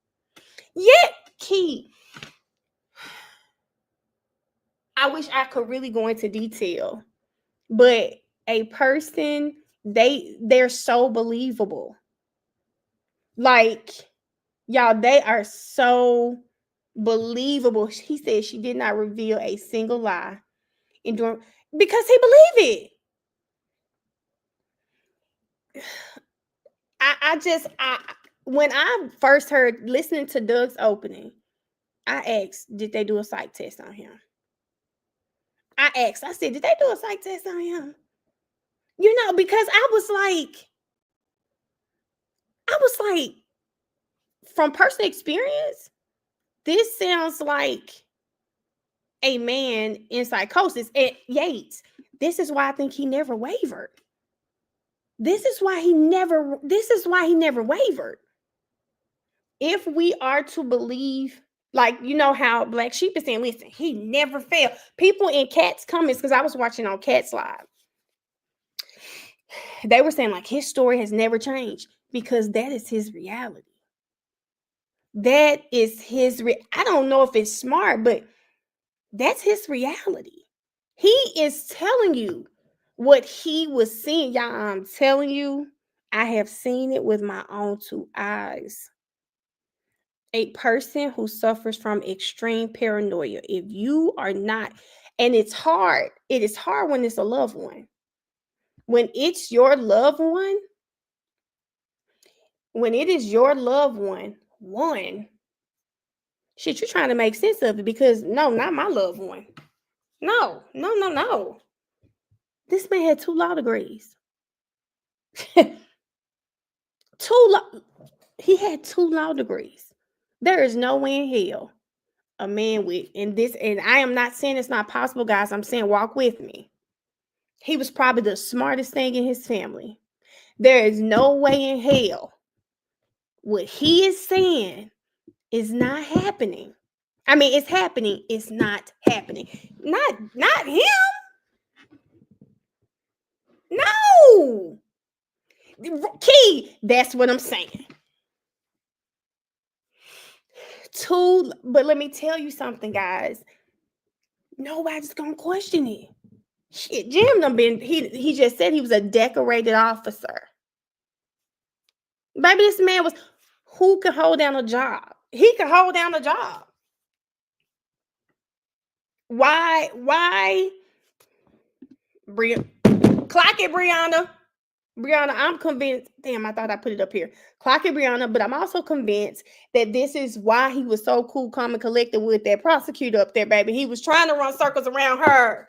S1: Yet, Key, I wish I could really go into detail, but a person, they're so believable. Like, y'all, they are so believable. He said she did not reveal a single lie because he believed it. When I first heard listening to Doug's opening, I asked, did they do a psych test on him? I said, did they do a psych test on him? You know, because I was like, from personal experience, this sounds like a man in psychosis. And Yates, this is why I think he never wavered. This is why he never wavered. If we are to believe, like, you know how Black Sheep is saying, listen, he never failed. People in Cat's comments, because I was watching on Cat's Live, they were saying like his story has never changed because that is his reality. That is I don't know if it's smart, but that's his reality. He is telling you what he was seeing. Y'all, I'm telling you, I have seen it with my own 2 eyes. A person who suffers from extreme paranoia, if you are not, and it is hard when it's a loved one. When it's your loved one, when it is your loved one, shit, you're trying to make sense of it because no, not my loved one. No. This man had 2 law degrees. He had 2 law degrees. There is no way in hell a man with, and I am not saying it's not possible, guys. I'm saying walk with me. He was probably the smartest thing in his family. There is no way in hell what he is saying is not happening. I mean, it's happening. It's not happening. Not him. No. Key, that's what I'm saying. But let me tell you something, guys. Nobody's gonna question it. Shit, Jim done been, he just said he was a decorated officer. Baby, this man was, who could hold down a job? He could hold down a job. Why? Clock it, Brianna. Brianna, I'm convinced. Damn, I thought I put it up here. Clock it, Brianna. But I'm also convinced that this is why he was so cool, calm, and collected with that prosecutor up there, baby. He was trying to run circles around her.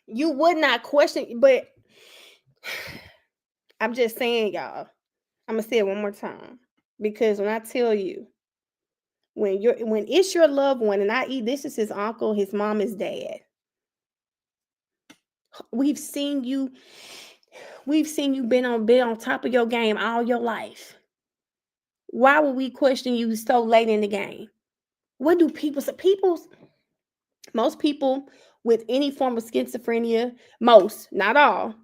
S1: You would not question, but I'm just saying, y'all. I'm gonna say it one more time because when I tell you, when it's your loved one, and this is his uncle, his mom, his dad. We've seen you been on top of your game all your life. Why would we question you so late in the game? What do most people with any form of schizophrenia, not all,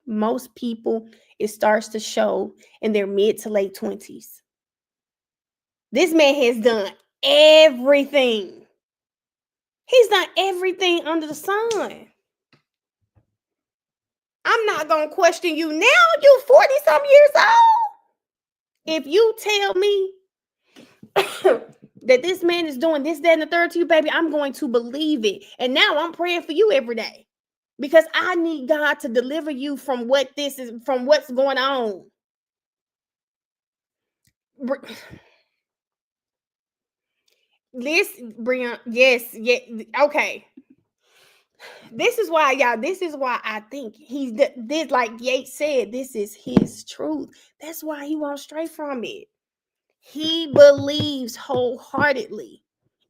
S1: most people, it starts to show in their mid to late 20s. This man has done everything. He's done everything under the sun. I'm not going to question you now. You 40-some years old. If you tell me that this man is doing this, that, and the third to you, baby, I'm going to believe it. And now I'm praying for you every day because I need God to deliver you from what this is, from what's going on. This, Brian, yes, okay. This is why, y'all, this is why I think he's this, like Yates said, this is his truth. That's why he won't stray from it. He believes wholeheartedly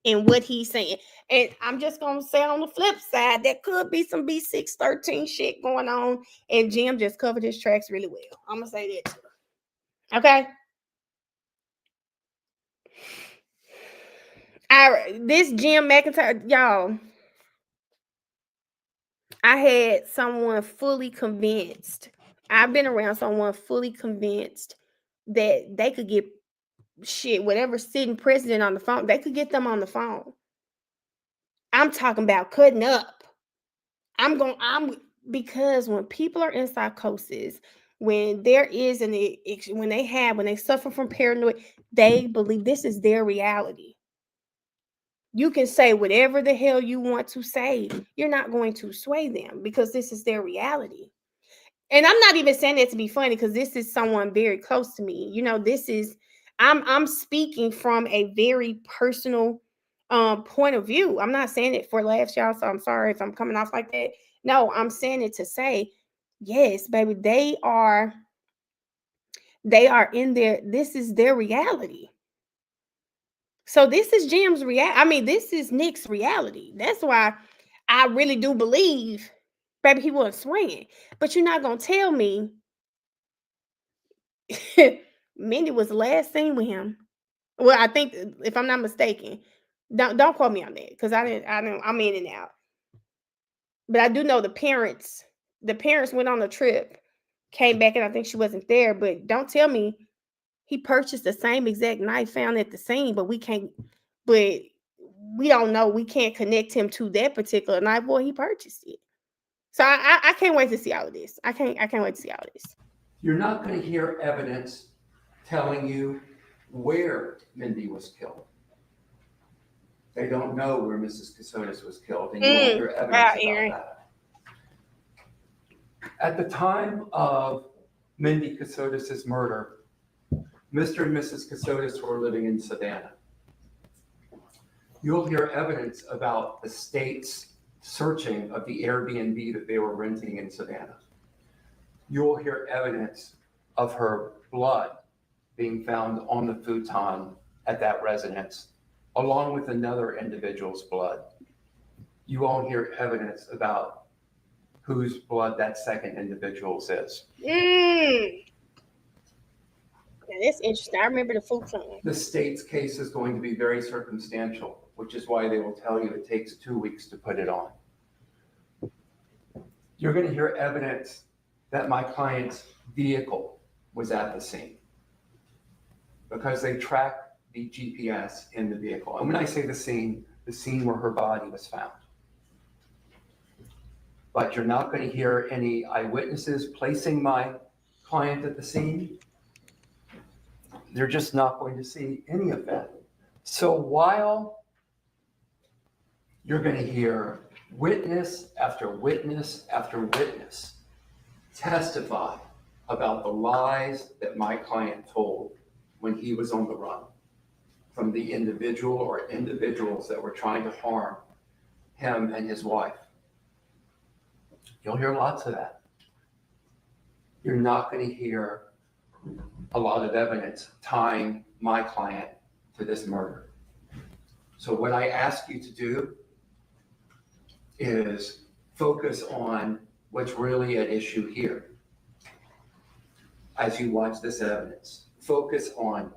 S1: in what he's saying. And I'm just going to say on the flip side, there could be some B613 shit going on, and Jim just covered his tracks really well. I'm going to say that too. Okay? This Jim McIntyre, y'all, I had someone fully convinced. I've been around someone fully convinced that they could get shit, whatever sitting president on the phone, they could get them on the phone. I'm talking about cutting up. Because when people are in psychosis, when there is when they suffer from paranoid, they believe this is their reality. You can say whatever the hell you want to say. You're not going to sway them because this is their reality. And I'm not even saying that to be funny because this is someone very close to me. You know, this is, I'm speaking from a very personal point of view. I'm not saying it for laughs, y'all. So I'm sorry if I'm coming off like that. No, I'm saying it to say, yes, baby, they are in there. This is their reality. So this is Jim's reality. I mean, this is Nick's reality. That's why I really do believe, baby, he wasn't swinging. But you're not gonna tell me Mindy was last seen with him. Well, I think if I'm not mistaken, don't quote me on that because I'm in and out. But I do know the parents went on a trip, came back, and I think she wasn't there. But don't tell me he purchased the same exact knife found at the scene, but we don't know. We can't connect him to that particular knife. Boy, he purchased it. So I can't wait to see all of this. I can't wait to see all of this.
S21: You're not going to hear evidence telling you where Mindy was killed. They don't know where Mrs. Casotis was killed, and you won't hear evidence about that. At the time of Mindy Casotis' murder, Mr. and Mrs. Casotis were living in Savannah. You'll hear evidence about the state's searching of the Airbnb that they were renting in Savannah. You'll hear evidence of her blood being found on the futon at that residence, along with another individual's blood. You won't hear evidence about whose blood that second individual's is.
S1: That's interesting. I remember the futon.
S21: The state's case is going to be very circumstantial, which is why they will tell you it takes 2 weeks to put it on. You're going to hear evidence that my client's vehicle was at the scene because they track the GPS in the vehicle. And when I say the scene where her body was found. But you're not going to hear any eyewitnesses placing my client at the scene. They're just not going to see any of that. So while you're going to hear witness after witness after witness testify about the lies that my client told when he was on the run from the individual or individuals that were trying to harm him and his wife. You'll hear lots of that. You're not going to hear a lot of evidence tying my client to this murder. So what I ask you to do is focus on what's really at issue here. As you watch this evidence, focus on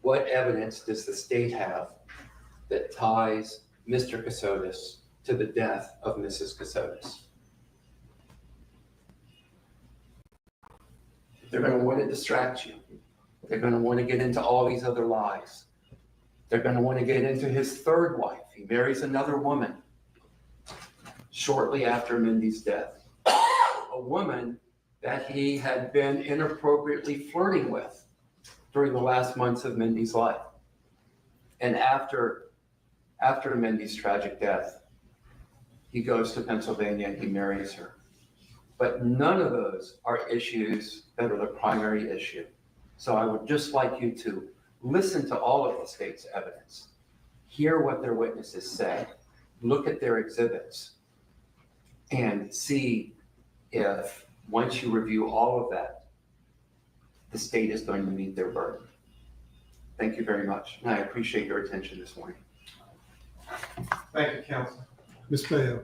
S21: what evidence does the state have that ties Mr. Casotis to the death of Mrs. Casotis. They're going to want to distract you. They're going to want to get into all these other lies. They're going to want to get into his third wife. He marries another woman shortly after Mindy's death. A woman that he had been inappropriately flirting with during the last months of Mindy's life. And after Mindy's tragic death, he goes to Pennsylvania and he marries her. But none of those are issues that are the primary issue. So I would just like you to listen to all of the state's evidence, hear what their witnesses say, look at their exhibits, and see if, once you review all of that, the state is going to meet their burden. Thank you very much, and I appreciate your attention this morning.
S18: Thank you, Counsel. Ms. Mayo.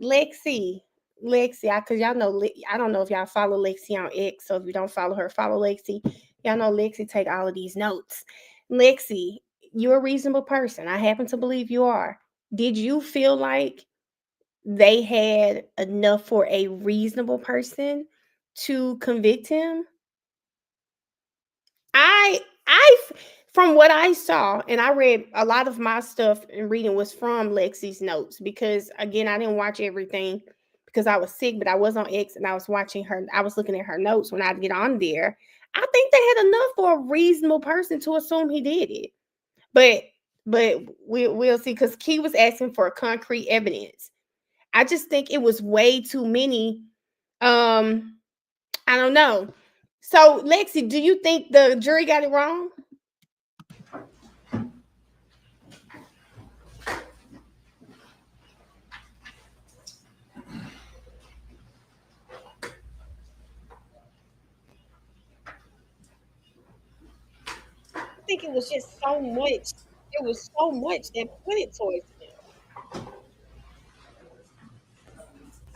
S1: Lexi, because y'all know, I don't know if y'all follow Lexi on X, so if you don't follow her, follow Lexi. Y'all know Lexi take all of these notes. Lexi, you're a reasonable person. I happen to believe you are. Did you feel like they had enough for a reasonable person to convict him? From what I saw, and I read a lot of my stuff and reading was from Lexi's notes, because again, I didn't watch everything because I was sick, but I was on X and I was watching her. I was looking at her notes when I get on there. I think they had enough for a reasonable person to assume he did it. But we'll see, because Key was asking for concrete evidence. I just think it was way too many. I don't know. So, Lexi, do you think the jury got it wrong? I think it was just so much. It was so much that pointed towards him.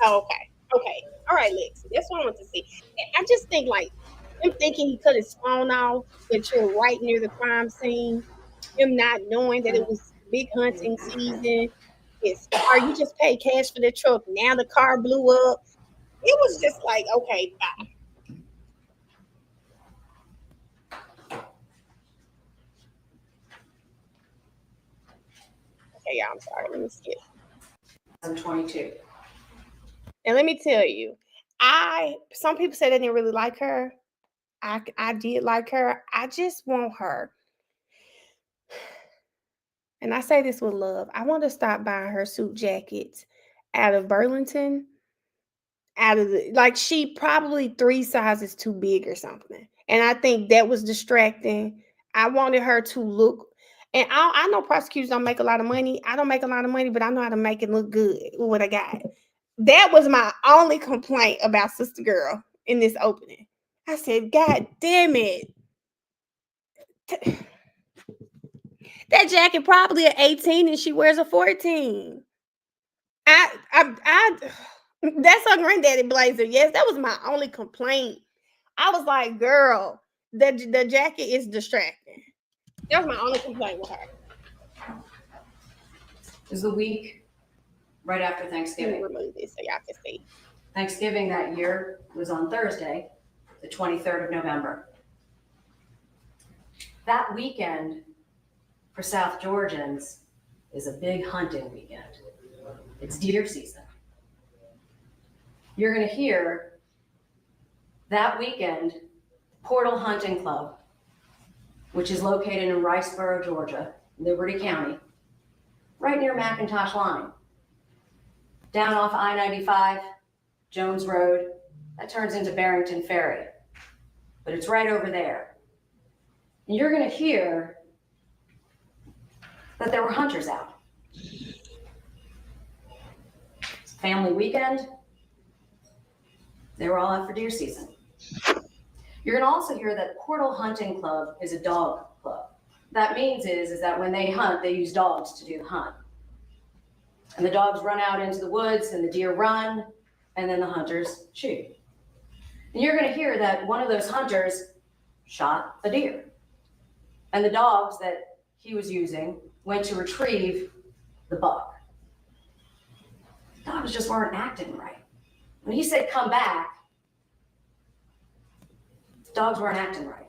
S1: Oh, okay. Okay. All right, Lexi. That's what I want to see. I just think, like, him thinking he cut his phone off, that you're right near the crime scene, him not knowing that it was big hunting season, his car, you just paid cash for the truck, now the car blew up. It was just like, okay, bye. Okay, yeah, I'm sorry. Let me skip.
S3: I'm 22.
S1: And let me tell you, some people said they didn't really like her. I did like her. I just want her. And I say this with love. I want to stop buying her suit jackets out of Burlington. Like, she probably 3 sizes too big or something. And I think that was distracting. I wanted her to look, and I know prosecutors don't make a lot of money. I don't make a lot of money, but I know how to make it look good with what I got. That was my only complaint about Sister Girl in this opening. I said, God damn it. That jacket probably an 18 and she wears a 14. That's her granddaddy blazer. Yes, that was my only complaint. I was like, girl, the jacket is distracting. That was my only complaint with her.
S3: It was the week right after Thanksgiving.
S1: Let me remove this so y'all can see.
S3: Thanksgiving that year was on Thursday, the 23rd of November. That weekend for South Georgians is a big hunting weekend. It's deer season. You're going to hear that weekend, Portal Hunting Club, which is located in Riceboro, Georgia, Liberty County, right near McIntosh Line. Down off I-95, Jones Road, that turns into Barrington Ferry. But it's right over there. And you're going to hear that there were hunters out. It's a family weekend. They were all out for deer season. You're going to also hear that Portal Hunting Club is a dog club. That means is that when they hunt, they use dogs to do the hunt. And the dogs run out into the woods and the deer run, and then the hunters shoot. And you're going to hear that one of those hunters shot a deer. And the dogs that he was using went to retrieve the buck. The dogs just weren't acting right. When he said, come back, dogs weren't acting right.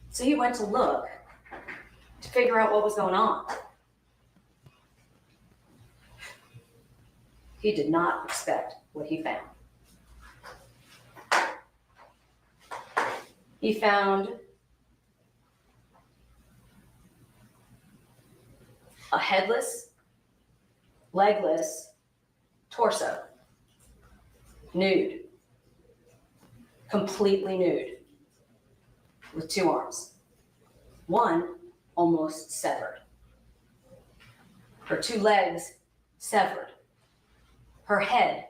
S3: So he went to look to figure out what was going on.
S12: He did not expect what he found. He found a headless, legless torso, nude, completely nude, with 2 arms. One almost severed. Her 2 legs severed. Her head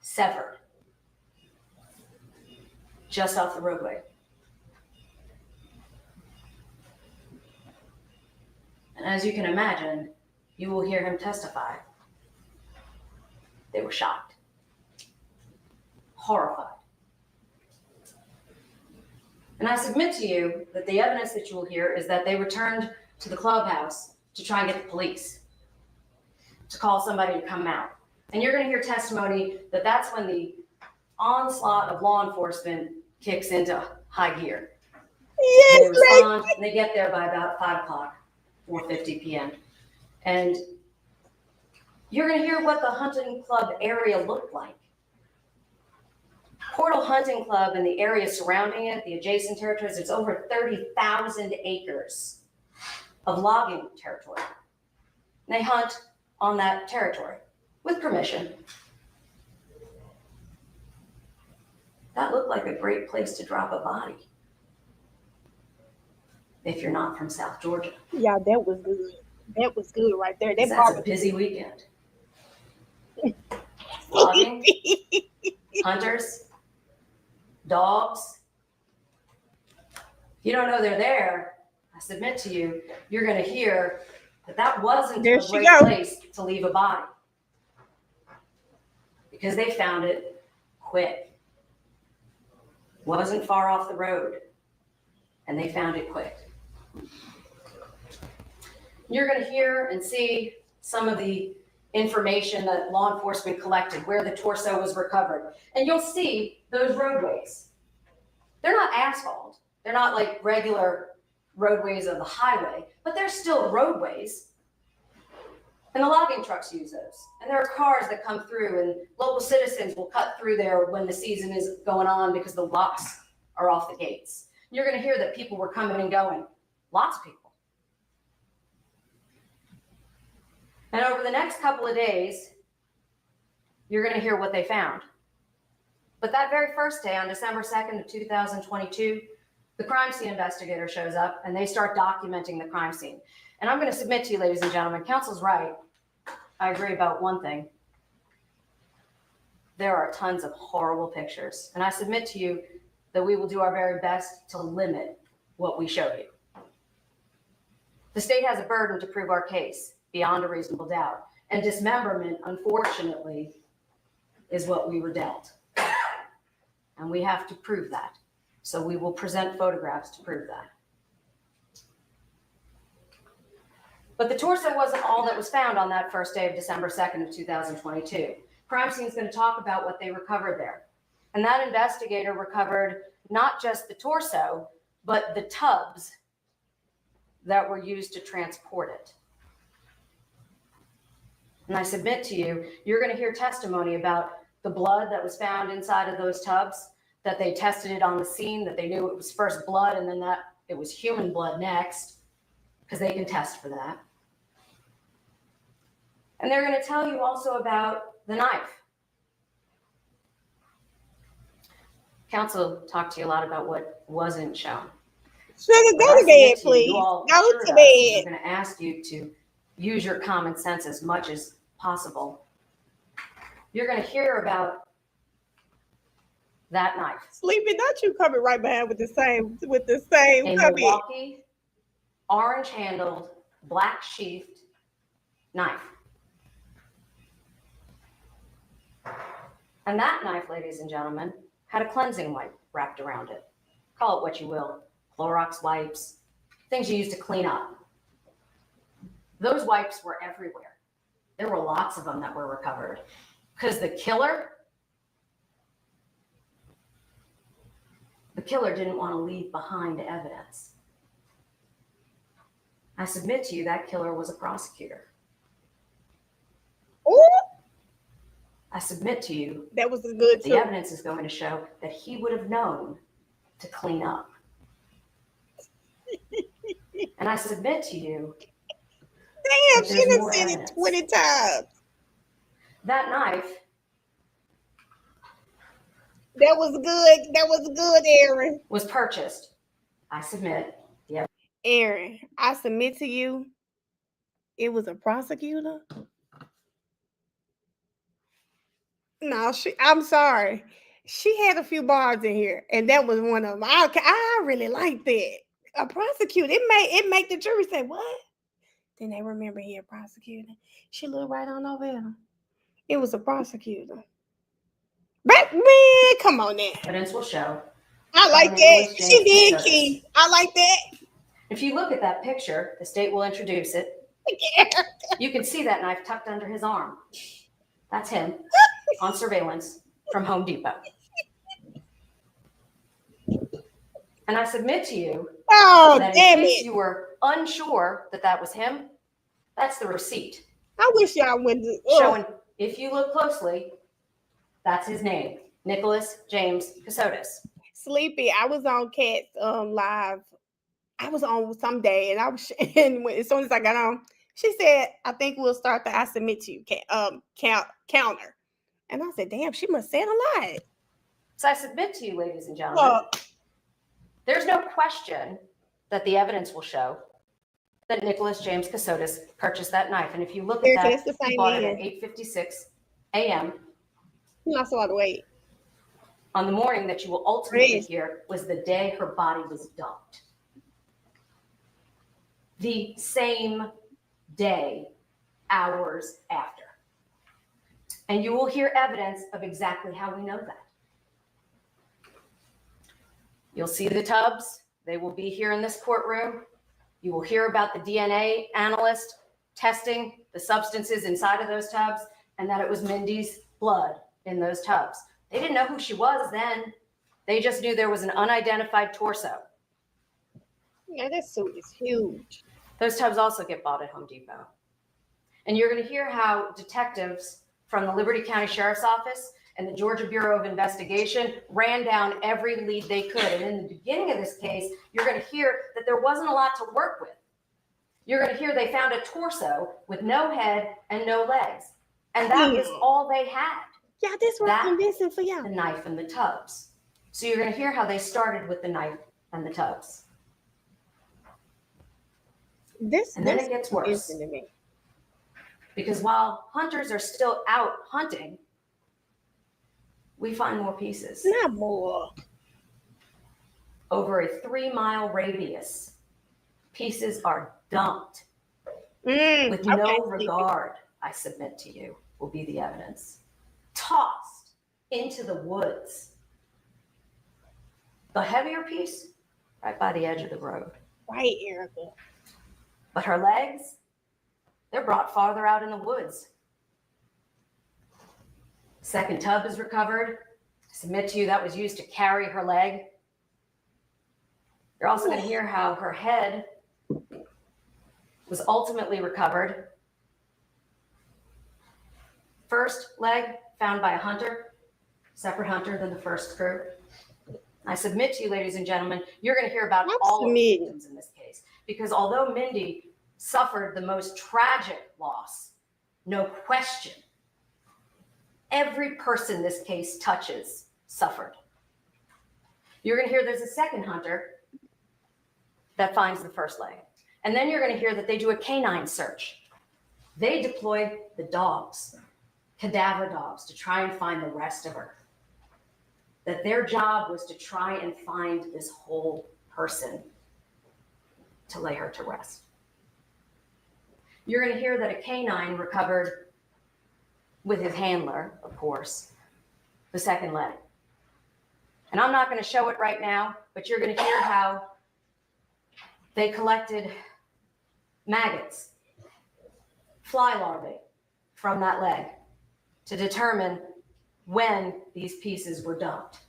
S12: severed. Just off the roadway. And as you can imagine, you will hear him testify. They were shocked, horrified. And I submit to you that the evidence that you will hear is that they returned to the clubhouse to try and get the police, to call somebody to come out. And you're going to hear testimony that that's when the onslaught of law enforcement kicks into high gear. Yes, they respond, and they get there by about 5 o'clock, 4:50 p.m. And you're going to hear what the hunting club area looked like. Portal Hunting Club and the area surrounding it, the adjacent territories, there's over 30,000 acres of logging territory. And they hunt on that territory with permission. That looked like a great place to drop a body if you're not from South Georgia.
S1: Yeah, that was good. That was good right there.
S12: That's a busy weekend. Logging, hunters, dogs. If you don't know they're there, I submit to you, you're going to hear that that wasn't a great place to leave a body, because they found it quick. Wasn't far off the road, and they found it quick. You're going to hear and see some of the information that law enforcement collected, where the torso was recovered. And you'll see those roadways. They're not asphalt. They're not like regular roadways of the highway, but they're still roadways. And the logging trucks use those. And there are cars that come through, and local citizens will cut through there when the season is going on because the locks are off the gates. And you're going to hear that people were coming and going. Lots of people. And over the next couple of days, you're going to hear what they found. But that very first day, on December 2nd of 2022, the crime scene investigator shows up and they start documenting the crime scene. And I'm going to submit to you, ladies and gentlemen, counsel's right. I agree about one thing. There are tons of horrible pictures. And I submit to you that we will do our very best to limit what we show you. The state has a burden to prove our case beyond a reasonable doubt. And dismemberment, unfortunately, is what we were dealt. And we have to prove that. So we will present photographs to prove that. But the torso wasn't all that was found on that first day of December 2nd of 2022. Crime scene is going to talk about what they recovered there. And that investigator recovered not just the torso, but the tubs that were used to transport it. And I submit to you, you're going to hear testimony about the blood that was found inside of those tubs, that they tested it on the scene, that they knew it was first blood and then that it was human blood next, because they can test for that. And they're going to tell you also about the knife. Counsel talked to you a lot about what wasn't shown.
S1: Sugar, go to bed, please. Go to bed.
S12: I'm going to ask you to use your common sense as much as possible. You're going to hear about that knife.
S1: Sleepy, don't you coming right behind with the same
S12: A
S1: comment.
S12: Milwaukee, orange-handled, black-sheathed knife. And that knife, ladies and gentlemen, had a cleansing wipe wrapped around it. Call it what you will. Clorox wipes, things you use to clean up. Those wipes were everywhere. There were lots of them that were recovered. Because the killer didn't want to leave behind evidence. I submit to you that killer was a prosecutor.
S1: Ooh.
S12: I submit to you,
S1: that was good
S12: the
S1: too.
S12: evidence is going to show that he would have known to clean up. And I submit to you,
S1: Damn,
S12: that
S1: she
S12: there's
S1: done
S12: more
S1: said it
S12: evidence.
S1: 20 times.
S12: That knife,
S1: That was good. That was good, Aaron.
S12: Was purchased. I submit. Yep.
S1: Aaron, I submit to you, it was a prosecutor. No, I'm sorry. She had a few bars in here, and that was one of them. I really like that. A prosecutor. It make the jury say, what? Then they remember he a prosecutor. She looked right on over there. It was a prosecutor. But man, come on now.
S12: Evidence will show.
S1: I like that. She did, Key. I like that.
S12: If you look at that picture, the state will introduce it. You can see that knife tucked under his arm. That's him on surveillance from Home Depot. And I submit to you that in case you were unsure that that was him, that's the receipt.
S1: I wish y'all went to
S12: showing, if you look closely, that's his name, Nicholas James Casotis.
S1: Sleepy. I was on Cat's live. I was on some day, and I was, and as soon as I got on, she said, "I think we'll start the I submit to you counter." And I said, "Damn, she must say it a lot."
S12: So I submit to you, ladies and gentlemen, there's no question that the evidence will show that Nicholas James Casotis purchased that knife. And if you look at that, he bought it at 8:56 a.m.
S1: He lost a lot of weight.
S12: On the morning that you will ultimately hear was the day her body was dumped. The same day, hours after. And you will hear evidence of exactly how we know that. You'll see the tubs. They will be here in this courtroom. You will hear about the DNA analyst testing the substances inside of those tubs and that it was Mindy's blood in those tubs. They didn't know who she was then. They just knew there was an unidentified torso.
S1: Yeah, that suit is huge.
S12: Those tubs also get bought at Home Depot. And you're going to hear how detectives from the Liberty County Sheriff's Office and the Georgia Bureau of Investigation ran down every lead they could. And in the beginning of this case, you're going to hear that there wasn't a lot to work with. You're going to hear they found a torso with no head and no legs. And that was all they had.
S1: Yeah, this was convincing for y'all.
S12: The knife and the tubs. So you're going to hear how they started with the knife and the tubs. And then it gets worse.
S1: To me.
S12: Because while hunters are still out hunting, we find more pieces.
S1: Not more.
S12: Over a 3-mile radius, pieces are dumped with no regard, I submit to you, will be the evidence. Tossed into the woods. The heavier piece, right by the edge of the road.
S1: Right, Erica.
S12: But her legs, they're brought farther out in the woods. Second tub is recovered. I submit to you that was used to carry her leg. You're also going to hear how her head was ultimately recovered. First leg found by a hunter, separate hunter than the first crew. I submit to you, ladies and gentlemen, you're going to hear about all of the victims in this case. Because although Mindy suffered the most tragic loss, no question, every person this case touches suffered. You're going to hear there's a second hunter that finds the first leg. And then you're going to hear that they do a canine search. They deploy the dogs, cadaver dogs, to try and find the rest of her. That their job was to try and find this whole person to lay her to rest. You're going to hear that a canine recovered with his handler, of course, the second leg. And I'm not going to show it right now, but you're going to hear how they collected maggots, fly larvae from that leg to determine when these pieces were dumped.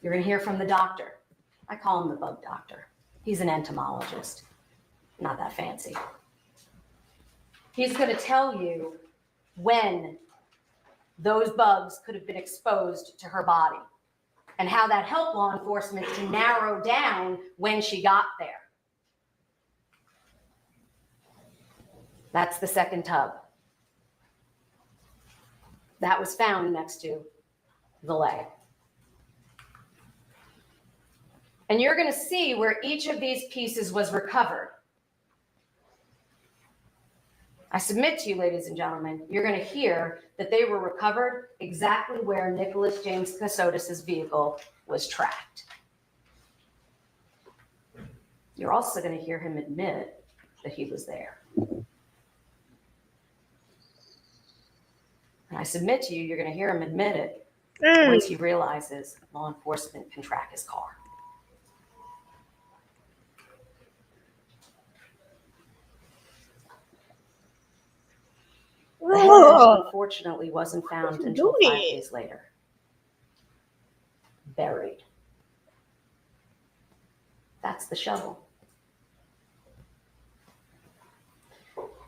S12: You're going to hear from the doctor. I call him the bug doctor. He's an entomologist, not that fancy. He's going to tell you when those bugs could have been exposed to her body and how that helped law enforcement to narrow down when she got there. That's the second tub. That was found next to the leg. And you're going to see where each of these pieces was recovered. I submit to you, ladies and gentlemen, you're going to hear that they were recovered exactly where Nicholas James Casodis' vehicle was tracked. You're also going to hear him admit that he was there. And I submit to you, you're going to hear him admit it once he realizes law enforcement can track his car. The head, unfortunately, wasn't found until 5 days later. Buried. That's the shovel.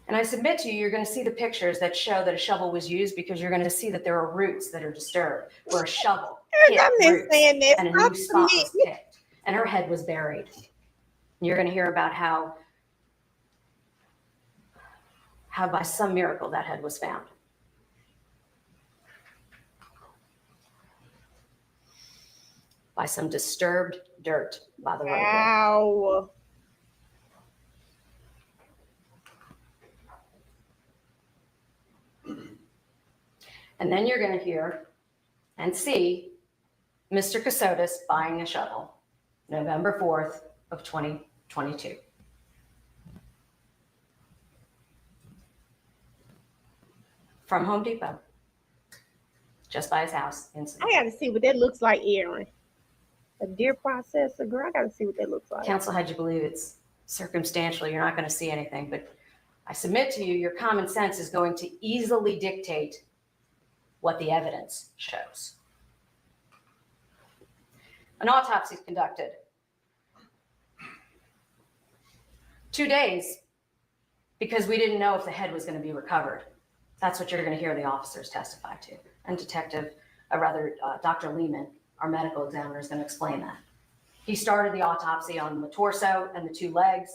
S12: And I submit to you, you're going to see the pictures that show that a shovel was used, because you're going to see that there are roots that are disturbed where a shovel hit roots and a new spot was picked, and her head was buried. And you're going to hear about how by some miracle that head was found. By some disturbed dirt by the roadway.
S1: Wow.
S12: And then you're going to hear and see Mr. Casodis buying a shovel, November 4th of 2022. From Home Depot, just by his house.
S1: I got to see what that looks like, Aaron. A deer processor, girl. I got to see what that looks like.
S12: Counsel had you believe it's circumstantial. You're not going to see anything, but I submit to you, your common sense is going to easily dictate what the evidence shows. An autopsy is conducted. 2 days, because we didn't know if the head was going to be recovered. That's what you're going to hear the officers testify to. And Dr. Lehman, our medical examiner, is going to explain that. He started the autopsy on the torso and the 2 legs.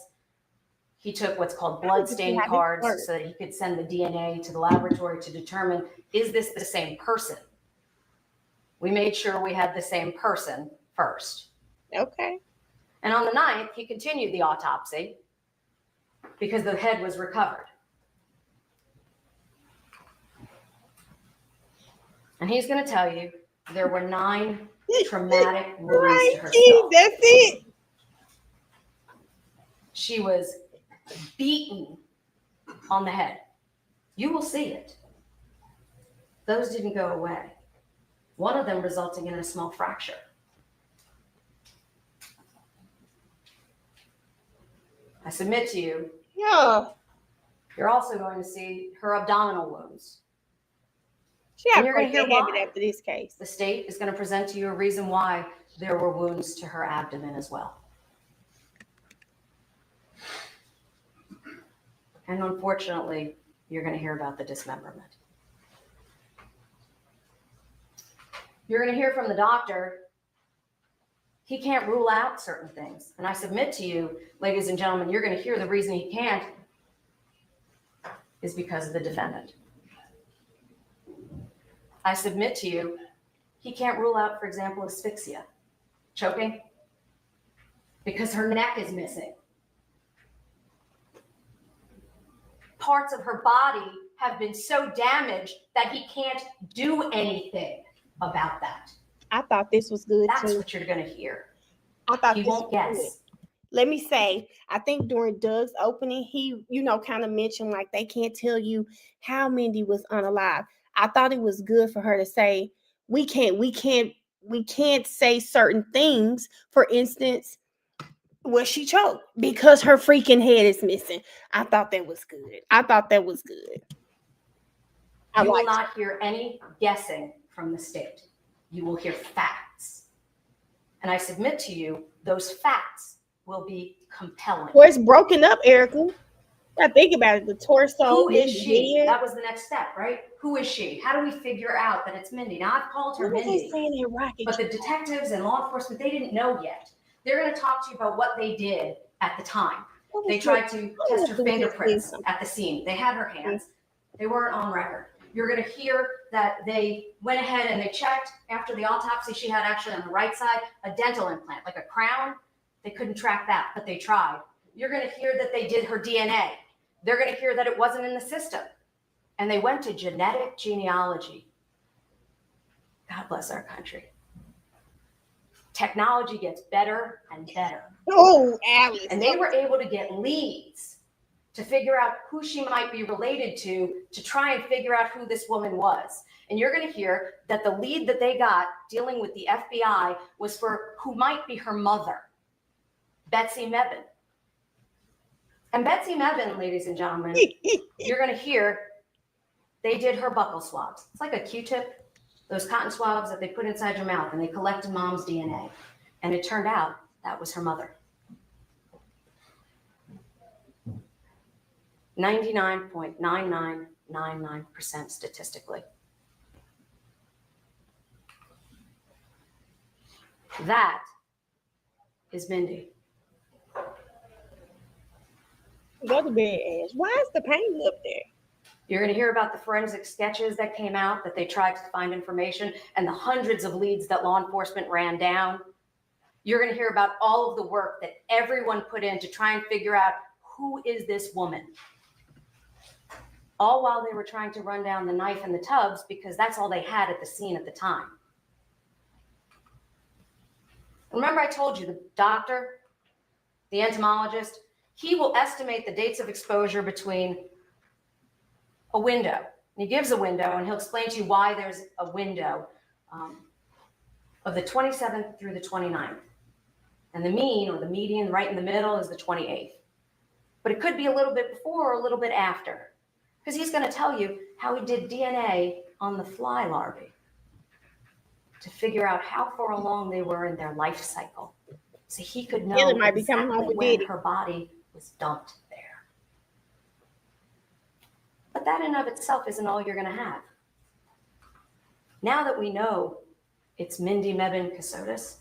S12: He took what's called blood stain cards so that he could send the DNA to the laboratory to determine, is this the same person? We made sure we had the same person first.
S1: Okay.
S12: And on the 9th, he continued the autopsy because the head was recovered. And he's going to tell you there were 9 traumatic wounds to her skull.
S1: That's it.
S12: She was beaten on the head. You will see it. Those didn't go away. One of them resulting in a small fracture. I submit to you, you're also going to see her abdominal wounds.
S1: She had to hear why. After this case.
S12: The state is going to present to you a reason why there were wounds to her abdomen as well. And unfortunately, you're going to hear about the dismemberment. You're going to hear from the doctor. He can't rule out certain things. And I submit to you, ladies and gentlemen, you're going to hear the reason he can't is because of the defendant. I submit to you, he can't rule out, for example, asphyxia, choking, because her neck is missing. Parts of her body have been so damaged that he can't do anything about that.
S1: I thought this was good.
S12: That's
S1: too.
S12: What you're going to hear.
S1: I thought
S12: he
S1: this
S12: won't guess.
S1: Good. Let me say, I think during Doug's opening, he, kind of mentioned like they can't tell you how Mindy was unalive. I thought it was good for her to say, we can't say certain things. For instance, well, she choked because her freaking head is missing. I thought that was good.
S12: You will not hear any guessing from the state. You will hear facts. And I submit to you, those facts will be compelling.
S1: Well, it's broken up, Erica. I think about it, the torso.
S12: Who is
S1: the
S12: she?
S1: head.
S12: That was the next step, right? Who is she? How do we figure out that it's Mindy? Now, I've called her Mindy, but the detectives and law enforcement, they didn't know yet. They're going to talk to you about what they did at the time. They tried to test her fingerprints at the scene. They had her hands. They weren't on record. You're going to hear that they went ahead and they checked after the autopsy. She had actually on the right side a dental implant, like a crown. They couldn't track that, but they tried. You're going to hear that they did her DNA. They're going to hear that it wasn't in the system. And they went to genetic genealogy. God bless our country. Technology gets better and better.
S1: Oh, Alice.
S12: And they were able to get leads to figure out who she might be related to try and figure out who this woman was. And you're going to hear that the lead that they got dealing with the FBI was for who might be her mother, Betsy Mebane. And Betsy Mebane, ladies and gentlemen, you're going to hear they did her buccal swabs. It's like a Q-tip, those cotton swabs that they put inside your mouth, and they collected mom's DNA. And it turned out that was her mother. 99.9999% statistically. That is Mindy.
S1: Go to bed, Ash. Why is the paint up there?
S12: You're going to hear about the forensic sketches that came out, that they tried to find information, and the hundreds of leads that law enforcement ran down. You're going to hear about all of the work that everyone put in to try and figure out who is this woman. All while they were trying to run down the knife and the tubs, because that's all they had at the scene at the time. Remember I told you the doctor, the entomologist, he will estimate the dates of exposure between a window. And he gives a window, and he'll explain to you why there's a window of the 27th through the 29th. And the mean, or the median, right in the middle is the 28th. But it could be a little bit before or a little bit after, because he's going to tell you how he did DNA on the fly larvae to figure out how far along they were in their life cycle. So he could know
S1: might be coming home
S12: exactly
S1: with
S12: when
S1: Diddy.
S12: her body was dumped there. But that in of itself isn't all you're going to have. Now that we know it's Mindy Mebane Casotis,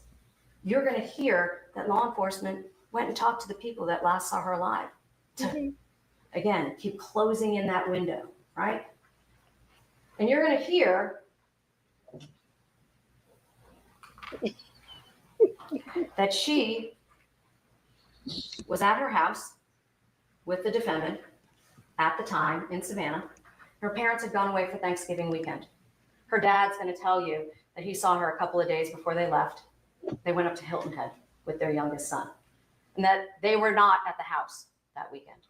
S12: you're going to hear that law enforcement went and talked to the people that last saw her alive. To, again, keep closing in that window, right? And you're going to hear that she was at her house with the defendant at the time in Savannah. Her parents had gone away for Thanksgiving weekend. Her dad's going to tell you that he saw her a couple of days before they left. They went up to Hilton Head with their youngest son, and that they were not at the house that weekend.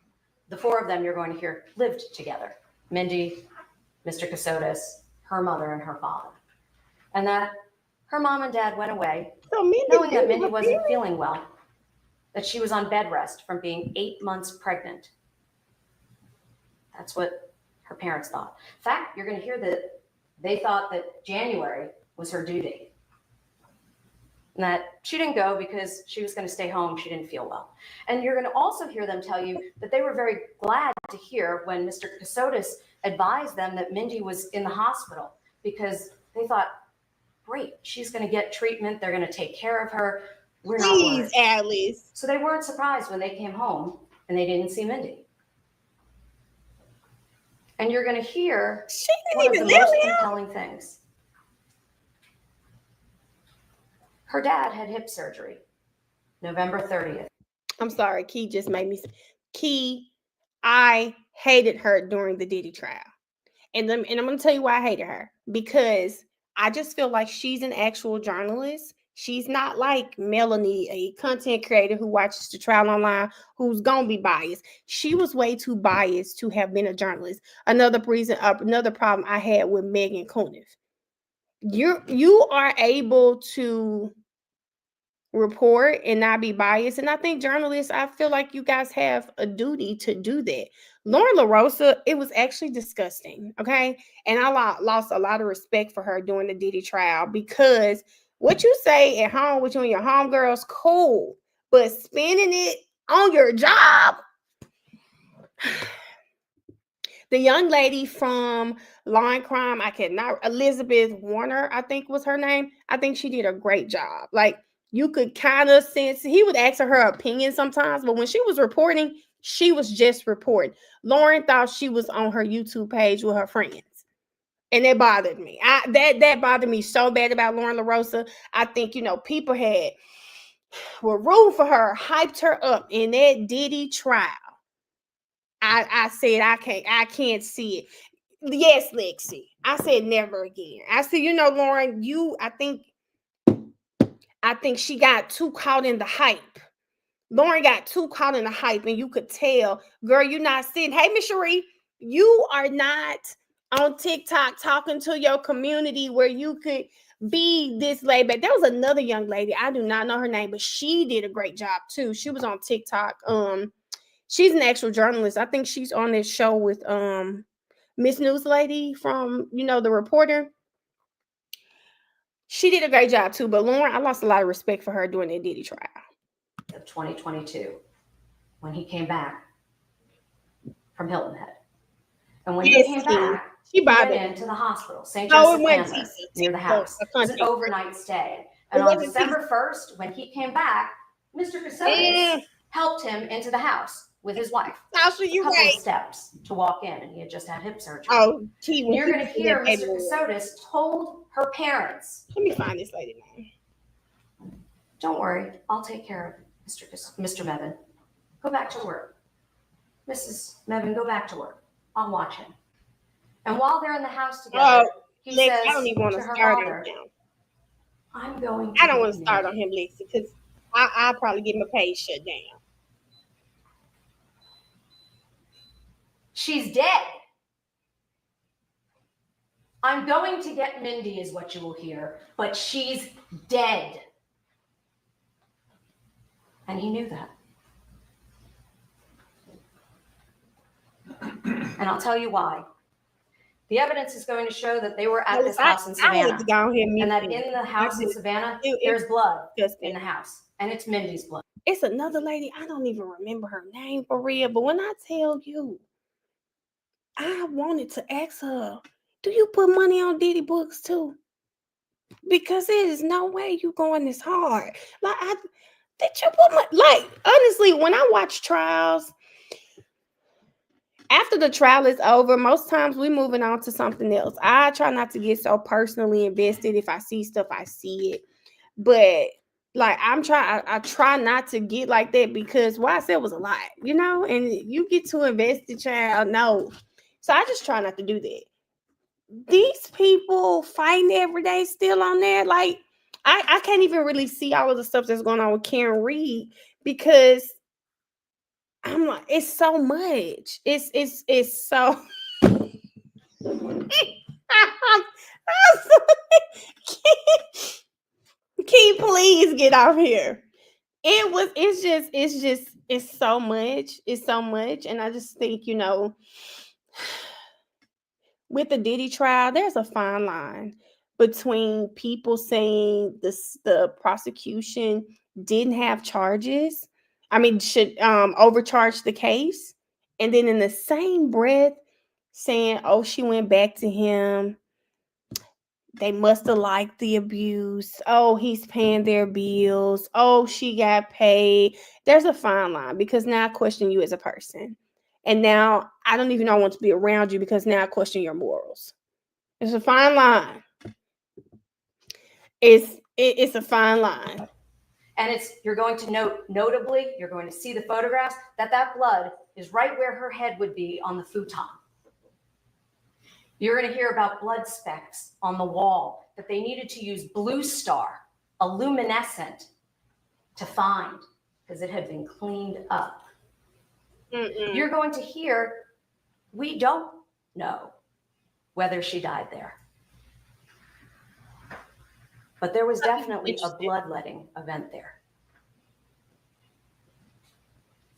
S12: The four of them you're going to hear lived together. Mindy, Mr. Casotis, her mother, and her father. And that her mom and dad went away knowing that Mindy wasn't feeling well, that she was on bed rest from being 8 months pregnant. That's what her parents thought. In fact, you're going to hear that they thought that January was her due date. And that she didn't go because she was going to stay home. She didn't feel well. And you're going to also hear them tell you that they were very glad to hear when Mr. Casotis advised them that Mindy was in the hospital, because they thought, great, she's going to get treatment. They're going to take care of her. We're not worried.
S1: Alice.
S12: So they weren't surprised when they came home and they didn't see Mindy. And you're going to hear one of the most compelling things. Her dad had hip surgery, November 30th.
S1: I'm sorry, Key just made me. Key, I hated her during the Diddy trial. And I'm going to tell you why I hated her. Because I just feel like she's an actual journalist. She's not like Melanie, a content creator who watches the trial online, who's going to be biased. She was way too biased to have been a journalist. Another problem I had with Megan Cuniff. You are able to report and not be biased. And I think journalists, I feel like you guys have a duty to do that. Lauren LaRosa, it was actually disgusting. Okay. And I lost a lot of respect for her during the Diddy trial, because what you say at home with you and your homegirls, cool. But spending it on your job, The young lady from Law and Crime, I cannot, Elizabeth Warner, I think was her name. I think she did a great job. Like, you could kind of sense, he would ask her opinion sometimes, but when she was reporting, she was just reporting. Lauren thought she was on her YouTube page with her friends. And it bothered me. That bothered me so bad about Lauren LaRosa. I think, people were rooting for her, hyped her up in that Diddy trial. I said I can't see it. Yes, Lexi. I said never again. I said, Lauren, I think she got too caught in the hype. Lauren got too caught in the hype, and you could tell, girl, you're not sitting. Hey, Miss Cherie, you are not on TikTok talking to your community where you could be this laid back. There was another young lady. I do not know her name, but she did a great job too. She was on TikTok. She's an actual journalist. I think she's on this show with Miss News Lady from, The Reporter. She did a great job too. But Lauren, I lost a lot of respect for her during that Diddy trial.
S12: Of 2022, when he came back from Hilton Head. And when he came back, he went into the hospital, St. Joseph, Kansas, near the house. It was an overnight stay. And on December 1st, when he came back, Mr. Casotis helped him into the house with his wife.
S1: Sasha, you
S12: a couple
S1: right.
S12: of steps to walk in, and he had just had hip surgery.
S1: Oh,
S12: you're going to hear Mr. Casotis told her parents.
S1: Let me find this lady name.
S12: Don't worry, I'll take care of Mr. Mevin. Go back to work. Mrs. Mevin, go back to work. I'll watch him. And while they're in the house together, he says
S1: I don't even want to start on him.
S12: I'm going.
S1: I don't want to start on him, Lexi, because I'll probably get my page shut down.
S12: She's dead. I'm going to get Mindy, is what you will hear, but she's dead. And he knew that. And I'll tell you why. The evidence is going to show that they were at this house in Savannah. And that in the house in Savannah, there's blood in the house. And it's Mindy's blood.
S1: It's another lady. I don't even remember her name for real. But when I tell you, I wanted to ask her, do you put money on Diddy books too? Because there is no way you going this hard. Did you put money? Honestly, when I watch trials, after the trial is over, most times we moving on to something else. I try not to get so personally invested. If I see stuff, I see it. But I try not to get like that, because what I said was a lot, and you get too invested, child. No. So I just try not to do that. These people fighting every day still on there. I can't even really see all of the stuff that's going on with Karen Reed, because I'm like, it's so much. It's so. Can you please get off here? It's so much. It's so much. And I just think, with the Diddy trial, there's a fine line between people saying the prosecution didn't have charges. I mean, should overcharge the case. And then in the same breath saying, oh, she went back to him. They must have liked the abuse. Oh, he's paying their bills. Oh, she got paid. There's a fine line, because now I question you as a person. And now I don't even want to be around you, because now I question your morals. It's a fine line. It's a fine line.
S12: And you're going to notably, you're going to see the photographs, that blood is right where her head would be on the futon. You're going to hear about blood specks on the wall that they needed to use Blue Star, a luminescent, to find, because it had been cleaned up. You're going to hear, we don't know whether she died there. But there was definitely a bloodletting event there.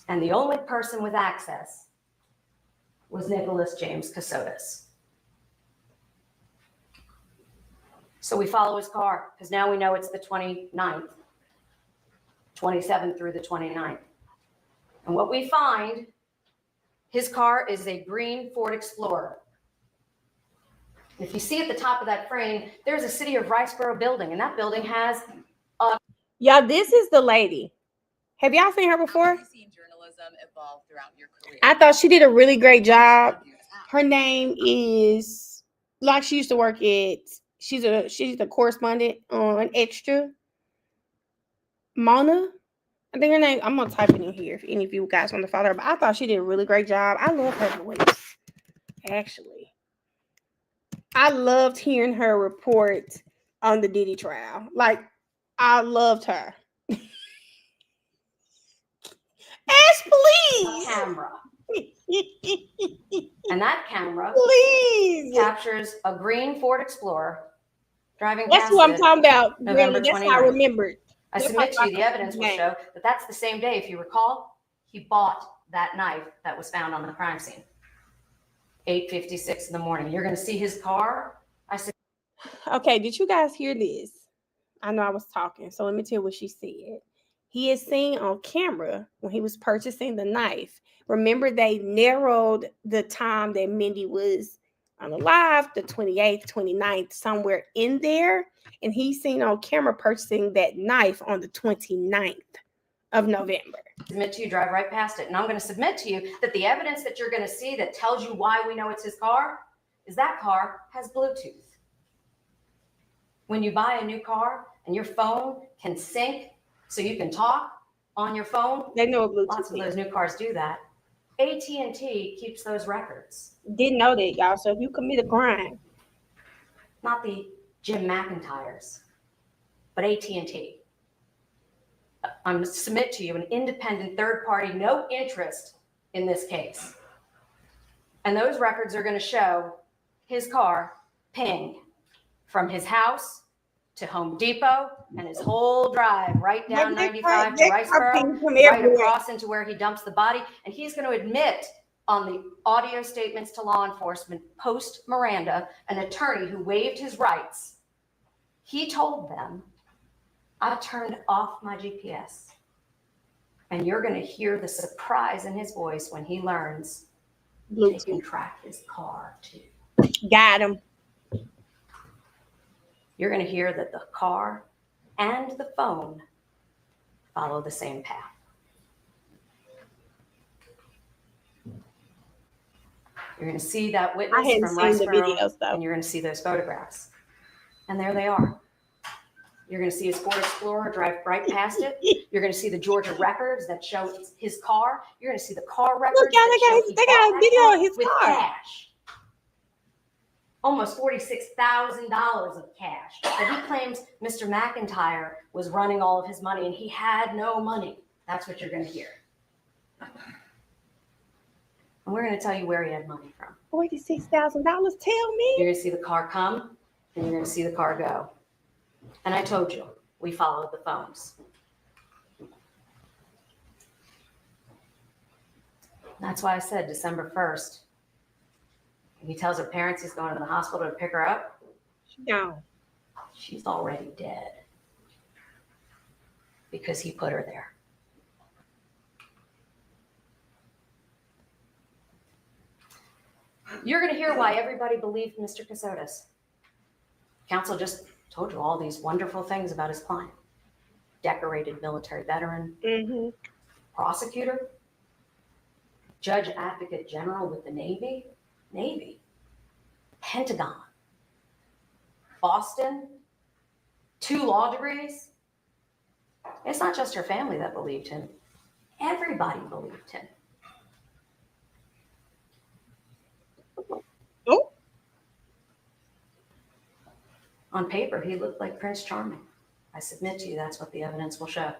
S12: And the only person with access was Nicholas James Casotis. So we follow his car, because now we know it's the 29th, 27th through the 29th. And what we find His car is a green Ford Explorer. If you see at the top of that frame, there's a City of Riceboro building, and that building has a...
S1: Y'all, this is the lady. Have y'all seen her before?
S11: How have you seen journalism evolve throughout your career?
S1: I thought she did a really great job. Her name is, like, she used to work at, she's a correspondent on Extra. Mona, I think her name, I'm gonna type it in here if any of you guys want to follow her, but I thought she did a really great job. I love her voice, actually. I loved hearing her report on the Diddy trial. Like, I loved her. Ash, please.
S12: Camera. And that camera
S1: please
S12: captures a green Ford Explorer driving
S1: That's
S12: past
S1: who I'm
S12: it
S1: talking about.
S12: November
S1: Really, that's how I
S12: 29th.
S1: remembered.
S12: I
S1: That's
S12: submit
S1: how
S12: to you the evidence will
S1: name.
S12: show that that's the same day, if you recall, he bought that knife that was found on the crime scene. 8:56 in the morning. You're going to see his car.
S1: Okay, did you guys hear this? I know I was talking, so let me tell you what she said. He is seen on camera when he was purchasing the knife. Remember, they narrowed the time that Mindy was on the live, the 28th, 29th, somewhere in there. And he's seen on camera purchasing that knife on the 29th of November.
S12: Submit to you, drive right past it. And I'm going to submit to you that the evidence that you're going to see that tells you why we know it's his car is that car has Bluetooth. When you buy a new car and your phone can sync so you can talk on your phone,
S1: they know Bluetooth.
S12: Lots of those new cars do that. AT&T keeps those records.
S1: Didn't know that, y'all. So if you commit a crime,
S12: not the Jim McIntyres, but AT&T. I'm going to submit to you an independent third party, no interest in this case. And those records are going to show his car ping from his house to Home Depot and his whole drive right down 95 to Riceboro, right across into where he dumps the body. And he's going to admit on the audio statements to law enforcement post Miranda, an attorney who waived his rights, he told them, I turned off my GPS. And you're going to hear the surprise in his voice when he learns they can track his car too.
S1: Got him.
S12: You're going to hear that the car and the phone follow the same path. You're going to see that witness from Riceboro, and you're going to see those photographs. And there they are. You're going to see his Ford Explorer drive right past it. You're going to see the Georgia records that show his car. You're going to see the car records.
S1: Look, they got a video of his car.
S12: Cash. Almost $46,000 of cash that he claims Mr. McIntyre was running all of his money and he had no money. That's what you're going to hear. And we're going to tell you where he had money from.
S1: $46,000, tell me.
S12: You're going to see the car come and you're going to see the car go. And I told you, we followed the phones. That's why I said December 1st. He tells her parents he's going to the hospital to pick her up.
S1: No.
S12: She's already dead. Because he put her there. You're going to hear why everybody believed Mr. Casotis. Counsel just told you all these wonderful things about his client. Decorated military veteran, prosecutor, judge advocate general with the Navy, Pentagon, Boston, 2 law degrees. It's not just her family that believed him. Everybody believed him.
S1: Oh.
S12: On paper, he looked like Prince Charming. I submit to you that's what the evidence will show.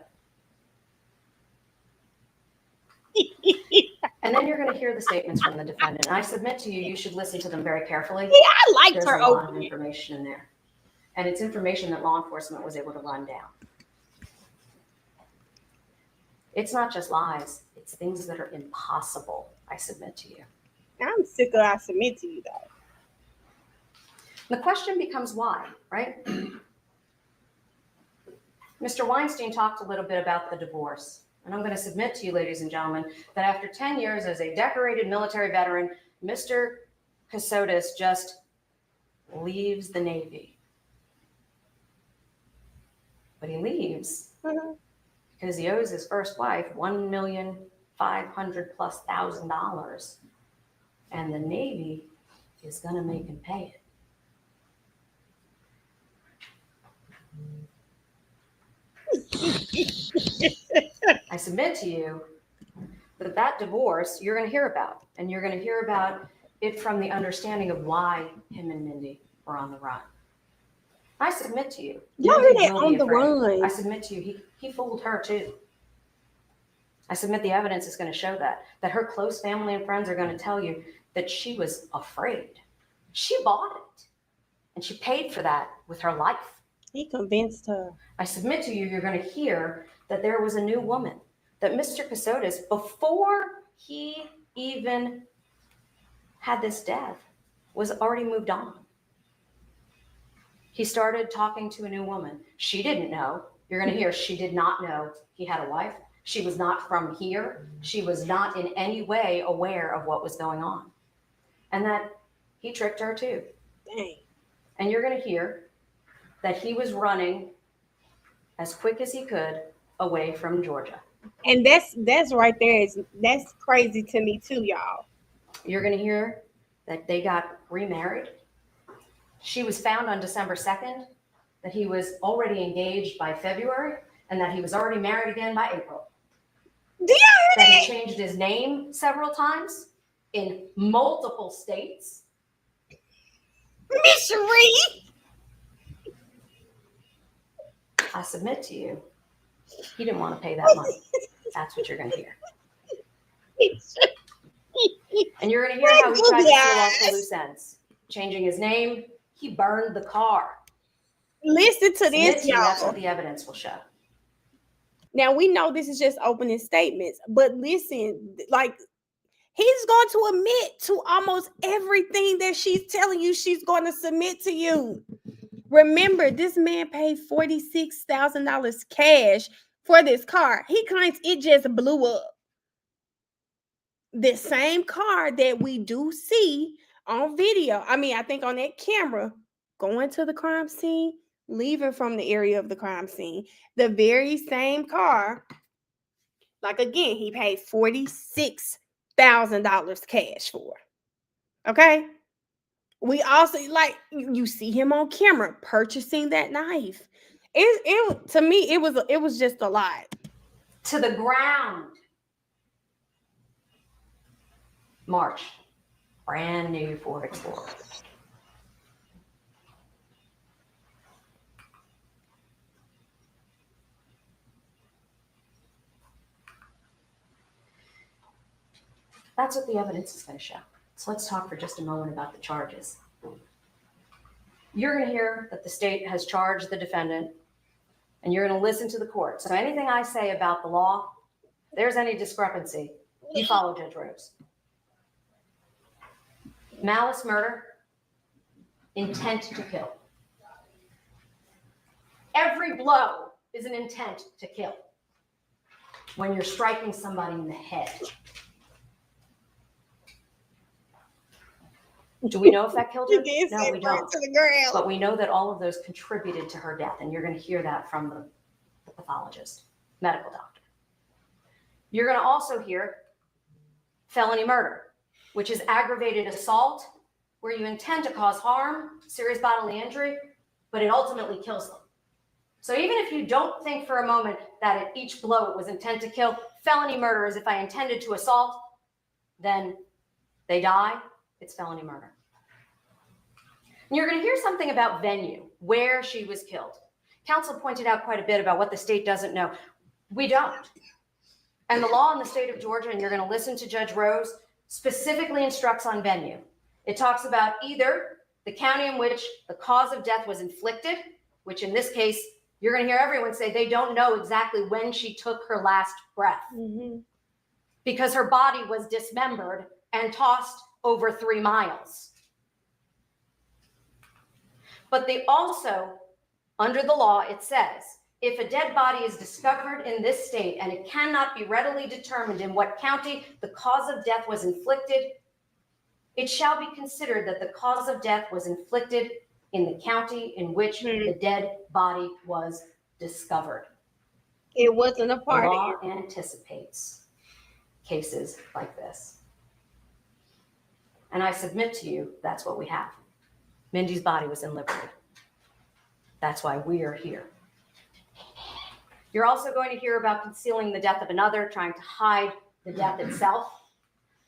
S12: And then you're going to hear the statements from the defendant. And I submit to you, you should listen to them very carefully.
S1: Yeah, I liked
S12: There's
S1: her
S12: a lot of
S1: opening.
S12: information in there. And it's information that law enforcement was able to run down. It's not just lies. It's things that are impossible, I submit to you.
S1: I'm sick of I submit to you, though.
S12: The question becomes why, right? Mr. Weinstein talked a little bit about the divorce. And I'm going to submit to you, ladies and gentlemen, that after 10 years as a decorated military veteran, Mr. Casotis just leaves the Navy. But he leaves because he owes his first wife $1,500,000+, and the Navy is going to make him pay it. I submit to you that that divorce you're going to hear about, and you're going to hear about it from the understanding of why him and Mindy were on the run. I submit to you.
S1: Y'all
S12: Mindy
S1: really
S12: will
S1: on
S12: be
S1: the
S12: afraid.
S1: run.
S12: I submit to you, he fooled her too. I submit the evidence is going to show that her close family and friends are going to tell you that she was afraid. She bought it, and she paid for that with her life.
S1: He convinced her.
S12: I submit to you, you're going to hear that there was a new woman, that Mr. Casotis, before he even had this death, was already moved on. He started talking to a new woman. She didn't know. You're going to hear she did not know he had a wife. She was not from here. She was not in any way aware of what was going on. And that he tricked her too.
S1: Dang.
S12: And you're going to hear that he was running as quick as he could away from Georgia.
S1: And that's right there. That's crazy to me too, y'all.
S12: You're going to hear that they got remarried. She was found on December 2nd, that he was already engaged by February, and that he was already married again by April. That he changed his name several times in multiple states.
S1: Misery.
S12: I submit to you, he didn't want to pay that money. That's what you're going to hear. And you're going to hear how he tried to seal off the loose ends. Changing his name, he burned the car.
S1: Listen to this, y'all.
S12: That's what the evidence will show.
S1: Now, we know this is just opening statements, but listen, like, he's going to admit to almost everything that she's telling you she's going to submit to you. Remember, this man paid $46,000 cash for this car. He claims it just blew up. The same car that we do see on video. I mean, I think on that camera, going to the crime scene, leaving from the area of the crime scene. The very same car. Like, again, he paid $46,000 cash for. Okay? We also, like, you see him on camera purchasing that knife. It to me, it was just a lot.
S12: To the ground. March. Brand new Ford Explorer. That's what the evidence is going to show. So let's talk for just a moment about the charges. You're going to hear that the state has charged the defendant, and you're going to listen to the court. So anything I say about the law, if there's any discrepancy, you follow Judge Rose. Malice murder, intent to kill. Every blow is an intent to kill when you're striking somebody in the head. Do we know if that killed her? No, we don't. But we know that all of those contributed to her death, and you're going to hear that from the pathologist, medical doctor. You're going to also hear felony murder, which is aggravated assault, where you intend to cause harm, serious bodily injury, but it ultimately kills them. So even if you don't think for a moment that at each blow it was intent to kill, felony murder is if I intended to assault, then they die. It's felony murder. And you're going to hear something about venue, where she was killed. Counsel pointed out quite a bit about what the state doesn't know. We don't. And the law in the state of Georgia, and you're going to listen to Judge Rose, specifically instructs on venue. It talks about either the county in which the cause of death was inflicted, which in this case, you're going to hear everyone say they don't know exactly when she took her last breath, because her body was dismembered and tossed over 3 miles. But they also, under the law, it says if a dead body is discovered in this state and it cannot be readily determined in what county the cause of death was inflicted, it shall be considered that the cause of death was inflicted in the county in which the dead body was discovered.
S1: It wasn't a
S12: The
S1: part
S12: law
S1: of it.
S12: anticipates cases like this. And I submit to you, that's what we have. Mindy's body was in Liberty. That's why we are here. You're also going to hear about concealing the death of another, trying to hide the death itself.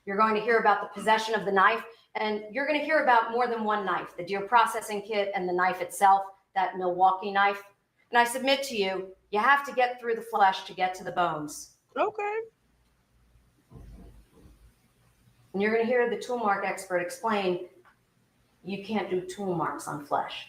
S12: You're going to hear about the possession of the knife, and you're going to hear about more than one knife, the deer processing kit and the knife itself, that Milwaukee knife. And I submit to you, you have to get through the flesh to get to the bones.
S1: Okay.
S12: And you're going to hear the tool mark expert explain you can't do tool marks on flesh.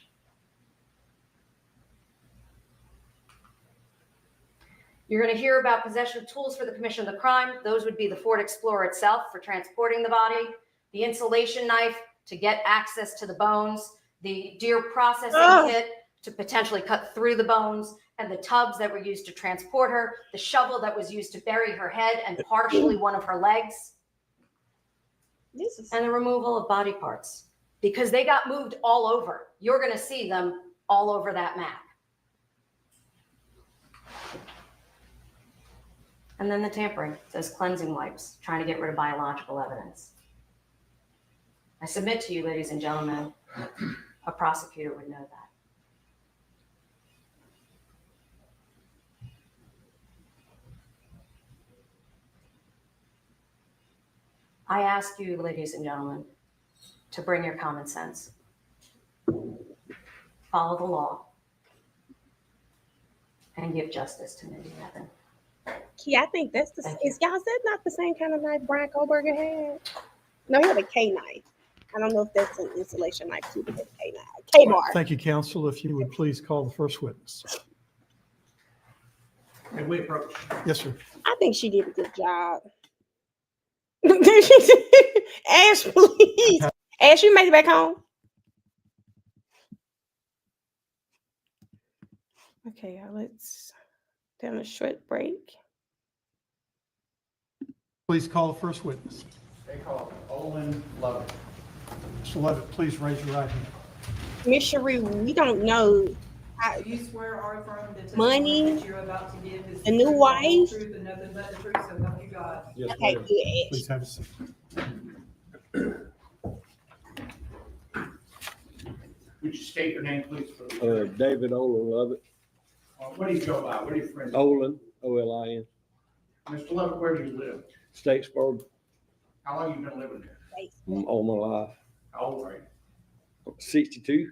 S12: You're going to hear about possession of tools for the commission of the crime. Those would be the Ford Explorer itself for transporting the body, the insulation knife to get access to the bones, the deer processing kit to potentially cut through the bones, and the tubs that were used to transport her, the shovel that was used to bury her head and partially one of her legs, and the removal of body parts, because they got moved all over. You're going to see them all over that map. And then the tampering, those cleansing wipes, trying to get rid of biological evidence. I submit to you, ladies and gentlemen, a prosecutor would know that. I ask you, ladies and gentlemen, to bring your common sense. Follow the law and give justice to Mindy Nevin.
S1: Yeah, I think that's the. Is y'all said not the same kind of knife Brian Kohlberger had? No, he had a K knife. I don't know if that's an insulation knife too, but it's a K knife. K-bar.
S18: Thank you, counsel. If you would please call the first witness.
S19: And we approach.
S18: Yes, sir.
S1: I think she did a good job. Ash, please. Ash, you made it back home. Okay, let's down a short break.
S18: Please call the first witness.
S19: They call Olin Lovett.
S18: Mr. Lovett, please raise your right hand.
S1: Miss Cherie, we don't know.
S22: Do you swear or affirm that the
S1: Money,
S22: testimony that you're about to give is
S1: the new
S22: truth,
S1: wife.
S22: the whole truth, and nothing but the truth, so help you God?
S18: Yes,
S1: Okay,
S18: ma'am.
S1: good, Ash.
S18: Please have a seat.
S19: Would you state your name, please?
S23: David Olin Lovett.
S19: What do you go by? What are your friends?
S23: Olin, O-L-I-N.
S19: Mr. Lovett, where do you live?
S23: Statesboro.
S19: How long have you been living there?
S23: All my life.
S19: How old are you?
S23: 62.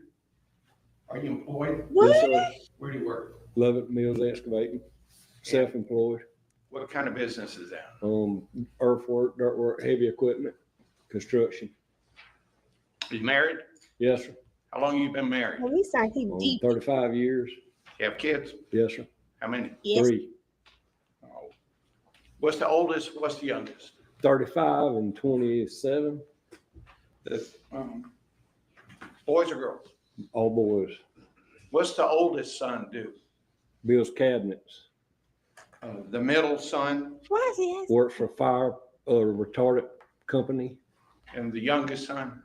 S19: Are you employed?
S23: Yes, sir.
S19: Where do you work?
S23: Lovett Mills Excavating. Self-employed.
S19: What kind of business is that?
S23: Earthwork, dirt work, heavy equipment, construction.
S19: Are you married?
S23: Yes, sir.
S19: How long have you been married?
S1: Well, we sound he deep.
S23: 35 years.
S19: You have kids?
S23: Yes, sir.
S19: How many?
S1: Yes.
S23: 3.
S19: What's the oldest? What's the youngest?
S23: 35 and 27.
S19: Boys or girls?
S23: All boys.
S19: What's the oldest son do?
S23: Builds cabinets.
S19: The middle son?
S1: Why is he asking?
S23: Works for a fire retardant company.
S19: And the youngest son?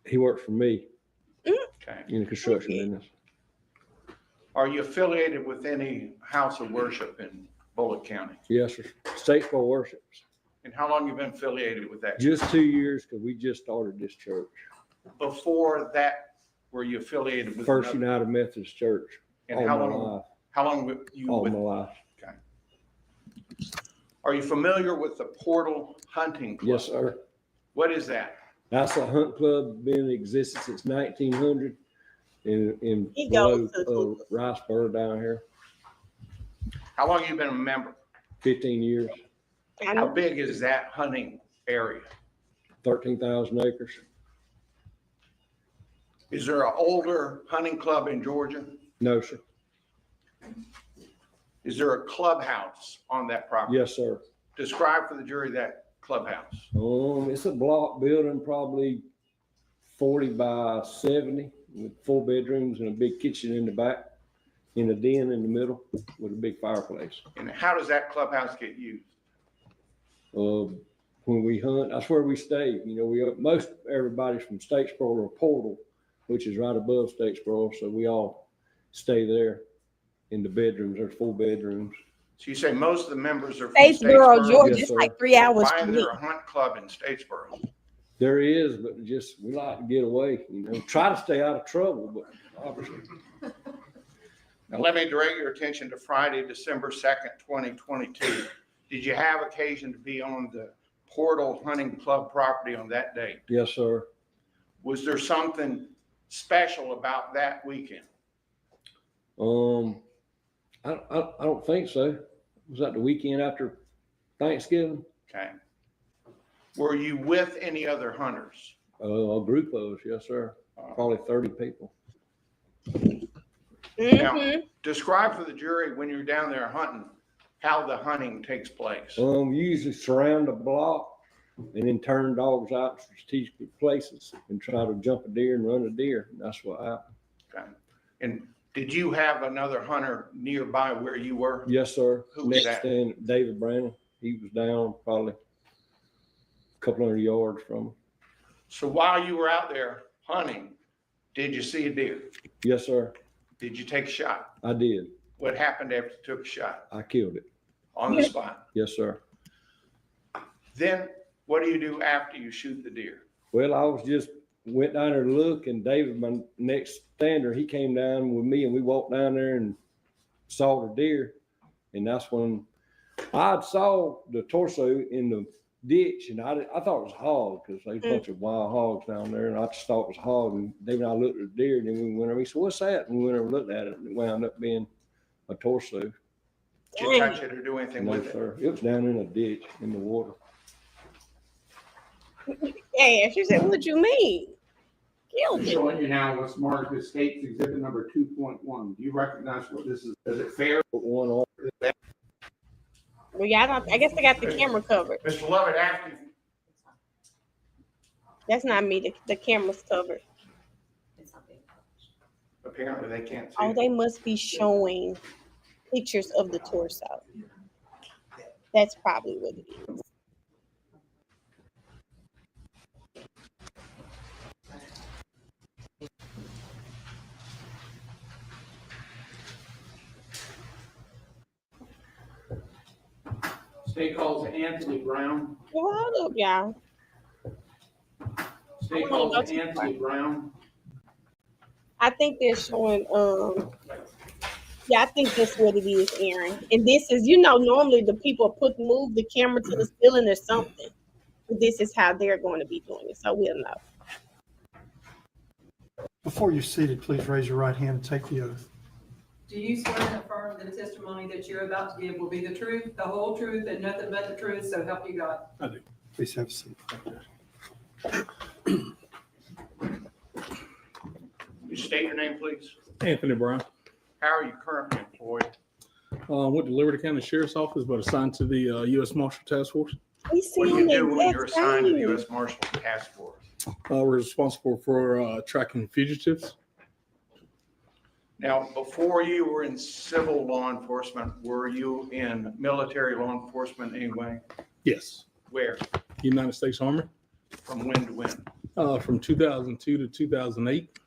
S23: He works for me
S19: Okay.
S23: in the construction business.
S19: Are you affiliated with any house of worship in Bullitt County?
S23: Yes, sir. Statesboro worships.
S19: And how long you been affiliated with that?
S23: Just 2 years because we just started this church.
S19: Before that, were you affiliated with
S23: First
S19: another?
S23: United Methodist Church.
S19: And
S23: all
S19: how
S23: my
S19: long?
S23: life.
S19: How long were you
S23: All
S19: with?
S23: my life.
S19: Okay. Are you familiar with the Portal Hunting Club?
S23: Yes, sir.
S19: What is that?
S23: That's a hunt club been in existence since 1900 in
S1: He
S23: below
S1: goes
S23: Riceboro down here.
S19: How long you been a member?
S23: 15 years,
S19: How big is that hunting area?
S23: 13,000 acres.
S19: Is there an older hunting club in Georgia?
S23: No, sir.
S19: Is there a clubhouse on that property?
S23: Yes, sir.
S19: Describe for the jury that clubhouse.
S23: It's a block building, probably 40 by 70 with 4 bedrooms and a big kitchen in the back. in a den in the middle with a big fireplace.
S19: And how does that clubhouse get used?
S23: When we hunt, that's where we stay. You know, most everybody's from Statesboro or Portal, which is right above Statesboro. So we all stay there in the bedrooms. There's 4 bedrooms.
S19: So you say most of the members are from
S1: Statesboro,
S19: Statesboro?
S1: Georgia.
S23: Yes,
S1: It's
S23: sir.
S1: like 3 hours
S19: Why
S1: from
S19: is
S1: me.
S19: there a hunt club in Statesboro?
S23: There is, but just we like to get away. You know, try to stay out of trouble, but obviously.
S19: Now, let me direct your attention to Friday, December 2nd, 2022. Did you have occasion to be on the Portal Hunting Club property on that date?
S23: Yes, sir.
S19: Was there something special about that weekend?
S23: I don't think so. Was that the weekend after Thanksgiving?
S19: Okay. Were you with any other hunters?
S23: A group of us, yes, sir. Probably 30 people.
S19: Now, describe for the jury when you're down there hunting, how the hunting takes place.
S23: Usually surround a block and then turn dogs out to strategic places and try to jump a deer and run a deer. And that's what happened.
S19: Okay. And did you have another hunter nearby where you were?
S23: Yes, sir.
S19: Who was that?
S23: Stand, David Brandon. He was down probably a couple hundred yards from him.
S19: So while you were out there hunting, did you see a deer?
S23: Yes, sir.
S19: Did you take a shot?
S23: I did.
S19: What happened after you took a shot?
S23: I killed it.
S19: On the spot?
S23: Yes, sir.
S19: Then what do you do after you shoot the deer?
S23: Well, I went down there to look, and David, my next stander, he came down with me, and we walked down there and saw the deer. And that's when I saw the torso in the ditch, and I thought it was a hog because there's a bunch of wild hogs down there, and I just thought it was a hog. And David and I looked at the deer, and then we went over. He said, "What's that?" And we went over and looked at it, and it wound up being a torso.
S19: Did you touch it or do anything
S23: No,
S19: with it?
S23: sir. It was down in a ditch in the water.
S1: Yeah, she said, "What you mean?" Killed it.
S4: Showing you now what's marked as State's Exhibit number 2.1. Do you recognize what this is? Is it fair?
S23: Put one on.
S1: Well, yeah, I guess they got the camera covered.
S19: Mr. Lovett, after you.
S1: That's not me. The camera's covered.
S19: Apparently they can't see.
S1: Oh, they must be showing pictures of the torso. That's probably what it is.
S4: State calls Anthony Brown.
S1: Well, hold up, y'all.
S4: State calls Anthony Brown.
S1: I think they're showing, yeah, I think that's what it is, Aaron. And this is, normally the people move the camera to the ceiling or something. This is how they're going to be doing it, so we'll know.
S18: Before you're seated, please raise your right hand and take the oath.
S22: Do you swear and affirm the testimony that you're about to give will be the truth, the whole truth, and nothing but the truth, so help you God?
S18: I do. Please have a seat.
S19: You state your name, please.
S13: Anthony Brown.
S19: How are you currently employed?
S13: Went to Liberty County Sheriff's Office, but assigned to the U.S. Marshal Task Force.
S1: We
S19: What do you do when you're assigned to the U.S. Marshal Task Force?
S13: We're responsible for tracking fugitives.
S19: Now, before you were in civil law enforcement, were you in military law enforcement anyway?
S13: Yes.
S19: Where?
S13: United States Army.
S19: From when to when?
S13: From 2002 to 2008.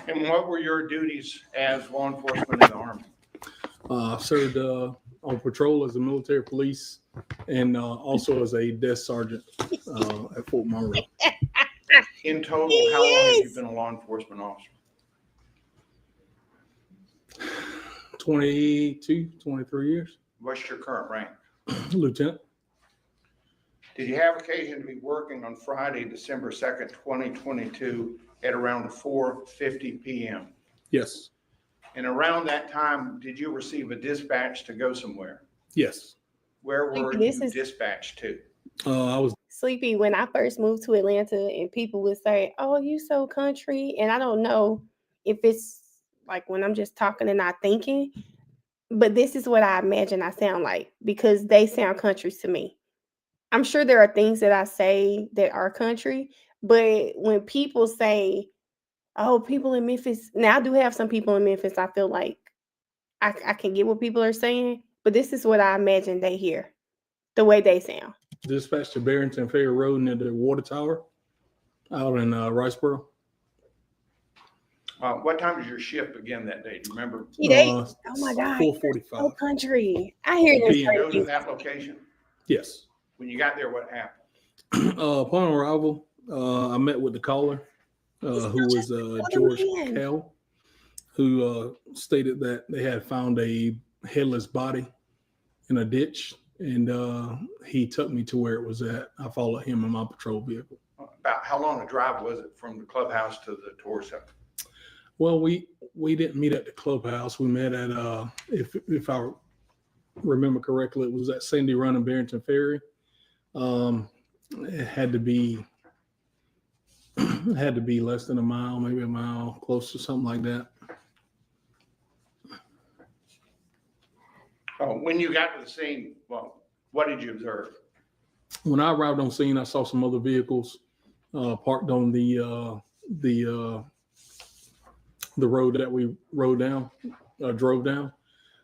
S19: And what were your duties as law enforcement in the Army?
S13: Served on patrol as a military police and also as a desk sergeant at Fort Monroe.
S19: In total, how long have you been a law enforcement officer?
S13: 22, 23 years.
S19: What's your current rank?
S13: Lieutenant.
S19: Did you have occasion to be working on Friday, December 2nd, 2022 at around 4:50 p.m.?
S13: Yes.
S19: And around that time, did you receive a dispatch to go somewhere?
S13: Yes.
S19: Where were
S1: This
S19: you
S1: is-
S19: dispatched to?
S13: I was
S1: Sleepy, when I first moved to Atlanta and people would say, "Oh, you so country," and I don't know if it's like when I'm just talking and not thinking, but this is what I imagine I sound like because they sound country to me. I'm sure there are things that I say that are country, but when people say, "Oh, people in Memphis," now I do have some people in Memphis I feel like I can get what people are saying, but this is what I imagine they hear, the way they sound.
S13: Dispatch to Barrington Ferry Road near the water tower out in Riceboro.
S19: What time does your shift begin that day? Do you remember?
S1: Oh my God.
S13: 4:45.
S1: Oh, country. I hear this.
S19: Did you go to that location?
S13: Yes.
S19: When you got there, what happened?
S13: Upon arrival, I met with the caller, who was George Kell, who stated that they had found a headless body in a ditch, and he took me to where it was at. I followed him in my patrol vehicle.
S19: About how long a drive was it from the clubhouse to the torso?
S13: Well, we didn't meet at the clubhouse. We met at if I remember correctly, it was at Sandy Run and Barrington Ferry. It had to be less than a mile, maybe a mile, close to something like that.
S19: When you got to the scene, well, what did you observe?
S13: When I arrived on scene, I saw some other vehicles parked on the road that we drove down.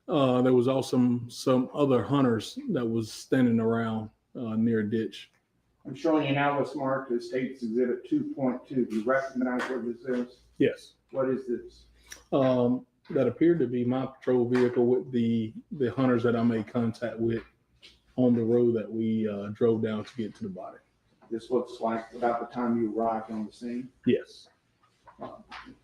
S13: There was also some other hunters that was standing around near a ditch.
S19: I'm showing you now what's marked as State's Exhibit 2.2. Do you recognize what this is?
S13: Yes.
S19: What is this?
S13: That appeared to be my patrol vehicle with the hunters that I made contact with on the road that we drove down to get to the body.
S19: This looks like about the time you arrived on the scene?
S13: Yes.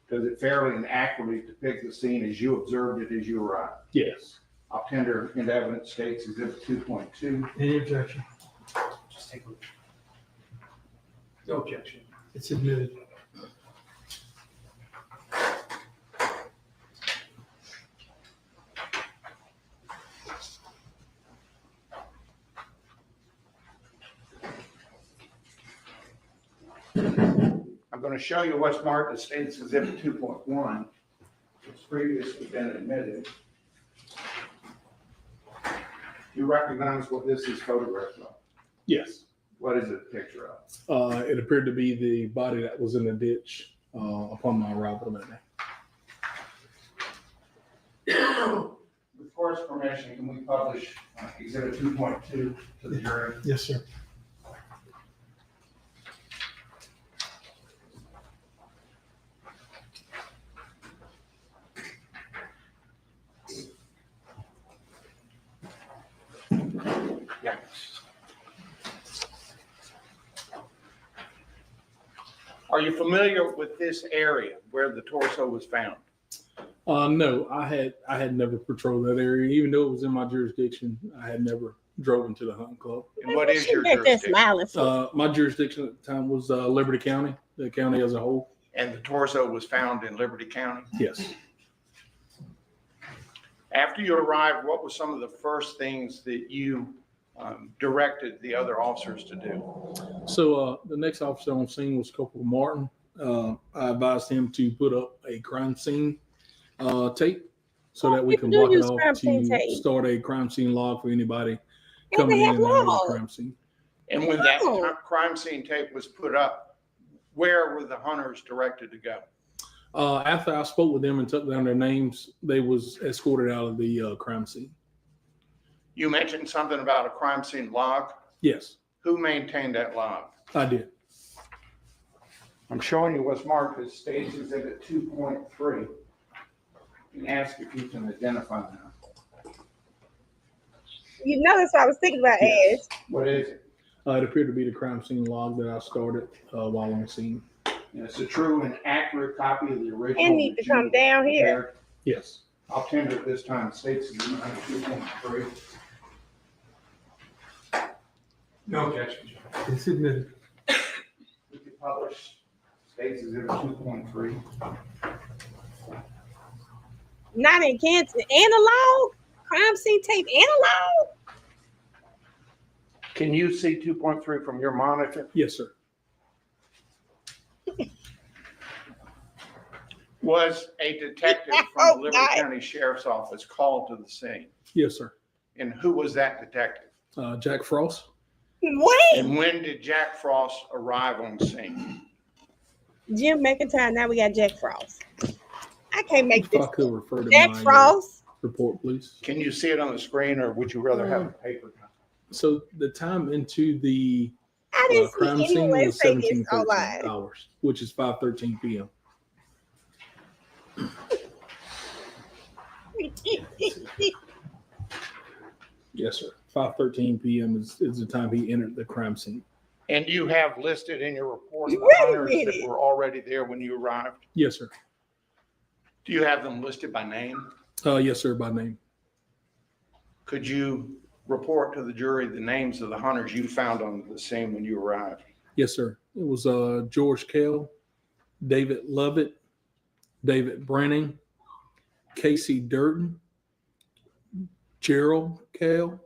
S19: Does it fairly and accurately depict the scene as you observed it as you arrived?
S13: Yes.
S19: I'll tender into evidence State's Exhibit 2.2.
S18: Any objection?
S19: Just take a look.
S18: No objection. It's admitted.
S19: I'm going to show you what's marked as State's Exhibit 2.1. It's previously been admitted. You recognize what this is photographed of?
S13: Yes.
S19: What is it a picture of?
S13: It appeared to be the body that was in the ditch upon my arrival that day.
S19: With court's permission, can we publish Exhibit 2.2 to the jury?
S18: Yes, sir.
S19: Yeah. Are you familiar with this area where the torso was found?
S13: No, I had never patrolled that area, even though it was in my jurisdiction. I had never drove into the hunting club.
S19: And what is your jurisdiction?
S13: My jurisdiction at the time was Liberty County, the county as a whole.
S19: And the torso was found in Liberty County?
S13: Yes.
S19: After you arrived, what were some of the first things that you directed the other officers to do?
S13: So the next officer on scene was Corporal Martin. I advised him to put up a crime scene tape so that we can block it off to start a crime scene log for anybody coming in and out of the crime scene.
S19: And when that crime scene tape was put up, where were the hunters directed to go?
S13: After I spoke with them and took down their names, they was escorted out of the crime scene.
S19: You mentioned something about a crime scene log.
S13: Yes.
S19: Who maintained that log?
S13: I did.
S19: I'm showing you what's marked as State's Exhibit 2.3. And ask if you can identify that.
S1: You know, that's what I was thinking about.
S13: Yes.
S19: What is it?
S13: It appeared to be the crime scene log that I started while on scene.
S19: And it's a true and accurate copy of the original.
S1: It needs to come down here.
S13: Yes.
S19: I'll tender it this time. State's Exhibit 2.3. No objection.
S18: It's admitted.
S19: We can publish State's Exhibit 2.3.
S1: Not in Kansas. Analog? Crime scene tape analog?
S19: Can you see 2.3 from your monitor?
S13: Yes, sir.
S19: Was a detective from the Liberty County Sheriff's Office called to the scene?
S13: Yes, sir.
S19: And who was that detective?
S13: Jack Frost.
S1: Wait.
S19: And when did Jack Frost arrive on scene?
S1: Jim McIntyre. Now we got Jack Frost. I can't make
S13: If
S1: this.
S13: I could refer to
S1: Jack
S13: my
S1: Frost.
S13: report, please.
S19: Can you see it on the screen, or would you rather have a paper?
S13: So the time into the
S1: I didn't
S13: crime
S1: see
S13: scene
S1: anyone
S13: was
S1: say this
S13: 17:13 hours, which is 5:13 p.m. Yes, sir. 5:13 p.m. is the time he entered the crime scene.
S19: And you have listed in your report the
S1: Wait a
S19: hunters that
S1: minute.
S19: were already there when you arrived?
S13: Yes, sir.
S19: Do you have them listed by name?
S13: Yes, sir, by name.
S19: Could you report to the jury the names of the hunters you found on the scene when you arrived?
S13: Yes, sir. It was George Kell, David Lovett, David Branning, Casey Durden, Gerald Kell,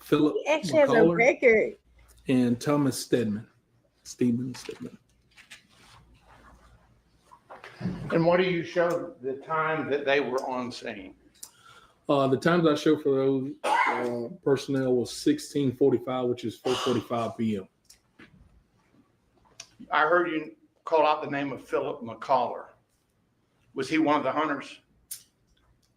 S13: Philip
S1: He actually has a
S13: McCullough,
S1: record.
S13: and Thomas Stedman. Stedman.
S19: And what do you show the time that they were on scene?
S13: The times I show for those personnel was 16:45, which is 4:45 p.m.
S19: I heard you call out the name of Philip McCullough. Was he one of the hunters?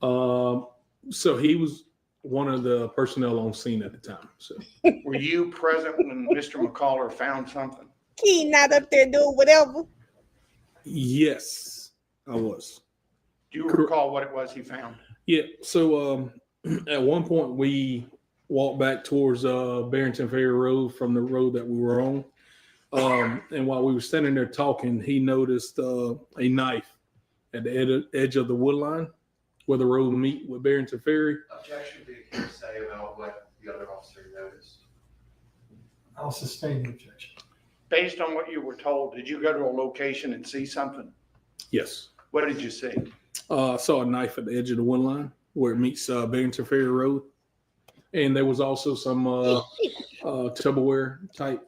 S13: So he was one of the personnel on scene at the time. So
S19: Were you present when Mr. McCullough found something?
S1: He not up there doing whatever.
S13: yes, I was.
S19: Do you recall what it was he found?
S13: Yeah. So at one point we walked back towards Barrington Ferry Road from the road that we were on. And while we were standing there talking, he noticed a knife at the edge of the wood line where the road meet with Barrington Ferry.
S9: Objection to hearsay about what the other officer noticed.
S18: I'll sustain the objection.
S19: Based on what you were told, did you go to a location and see something?
S13: Yes.
S19: What did you see?
S13: I saw a knife at the edge of the wood line where it meets Barrington Ferry Road. And there was also some Tupperware type